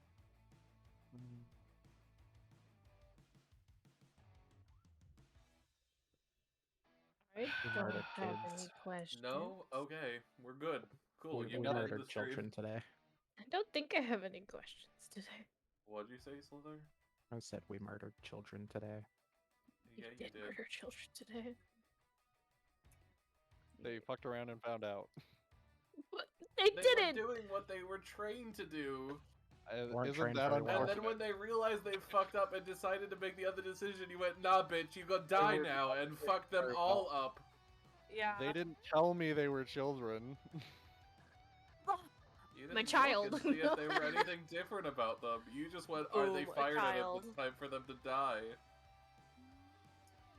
F: I don't
I: murdered
F: have
I: kids.
F: any questions.
C: No? Okay, we're good. Cool,
I: We
C: you got into
I: murdered
C: the stream.
I: children today.
F: I don't think I have any questions today.
C: What'd you say, Sliithrr?
I: I said we murdered children today.
C: Yeah,
F: You did murder children today.
D: They fucked around and found out.
F: But they
C: They
F: didn't!
C: were doing what they were trained to do.
I: Weren't
D: Isn't
I: trained
D: that
I: very well.
C: And then
D: unfortunate?
C: when they realized they fucked up and decided to make the other decision, you went, nah, bitch, you go die
D: were
C: now,
D: not
C: and
D: trained
C: fuck them
D: very
C: all
D: well.
C: up.
B: Yeah.
D: They didn't tell me they were children.
C: You didn't
F: My
C: look
F: child.
C: and see if there were anything different about them. You just went, are they
B: Boom, a
C: fired at it?
B: child.
C: It's time for them to die.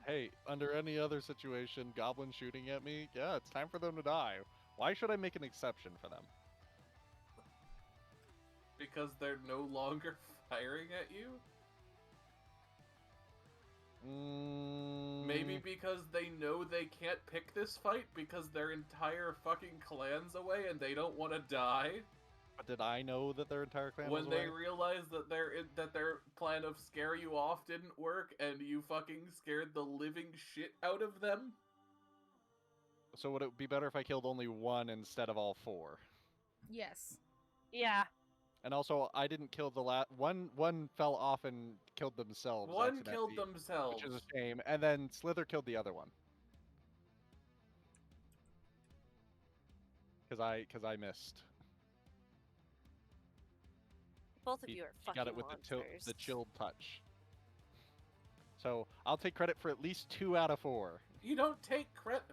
D: Hey, under any other situation, goblins shooting at me, yeah, it's time for them to die. Why should I make an exception for them?
C: Because they're no longer firing at you? Maybe because they know they can't pick this fight because their entire fucking clan's away and they don't want to die?
D: But did I know that their entire clan
C: When
D: was
C: they
D: away?
C: realized that their plan of scare you off didn't work and you fucking scared the living shit out of them?
D: So would it be better if I killed only one instead of all 4?
E: Yes.
B: Yeah.
D: And also, I didn't kill the last one. One fell off and killed themselves.
C: One killed
D: accidentally,
C: themselves.
D: which is a shame. And then Sliithrr killed the other one. Cause I missed.
B: Both of
D: He
B: you are
D: he
B: fucking
D: got it with
B: monsters.
D: the chilled touch. So I'll take credit for at least 2 out of 4.
C: You don't take credit.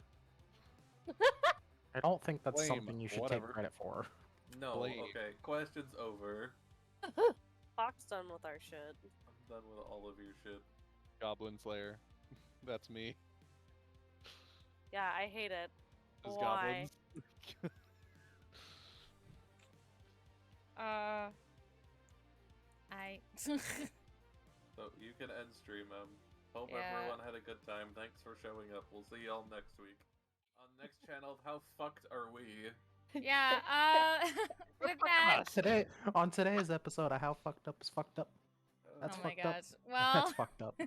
I: I don't think that's
D: Blame,
I: something you should
D: whatever.
I: take credit for.
C: No,
D: Blame.
C: okay. Question's over.
B: Fox done with our shit.
C: I'm done with all of your shit.
D: Goblin Slayer. That's me.
B: Yeah, I hate it.
D: Those
B: Why?
D: goblins.
C: So you can end stream. Hope
E: Yeah.
C: everyone had a good time. Thanks for showing up. We'll see y'all next week. On next channel of How Fucked Are We?
E: Yeah, with that.
I: On today's episode of How Fucked Up is Fucked Up. That's
E: Oh my
I: fucked up.
E: gosh. Well,
I: That's fucked up.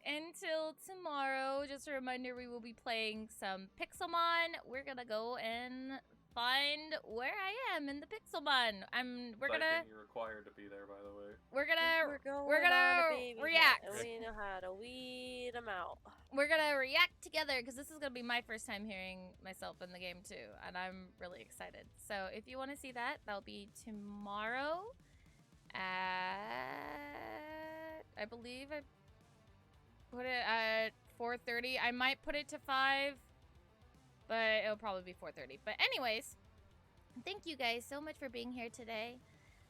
E: Until tomorrow, just a reminder, we will be playing some Pixelmon. We're gonna go and find where I am in the Pixelmon. We're gonna
C: You're required to be there, by the way.
E: we're gonna
B: We're
E: gonna
B: on a baby
E: react.
B: hit, and we know how to weed them out.
E: We're gonna react together because this is gonna be my first time hearing myself in the game too, and I'm really excited. So if you want to see that, that'll be tomorrow at, I believe I put it at 4:30. I might put it to 5, but it'll probably be 4:30. But anyways, thank you guys so much for being here today.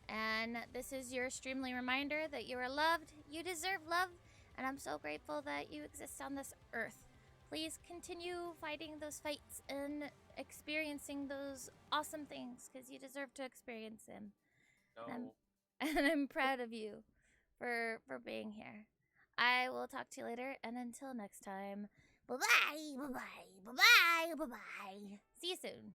E: And this is your Streamly reminder that you are loved, you deserve love, and I'm so grateful that you exist on this earth. Please continue fighting those fights and experiencing those awesome things, because you deserve to experience them.
C: No.
E: And I'm proud of you for being here. I will talk to you later, and until next time, bye-bye, bye-bye, bye-bye, bye-bye. See you soon.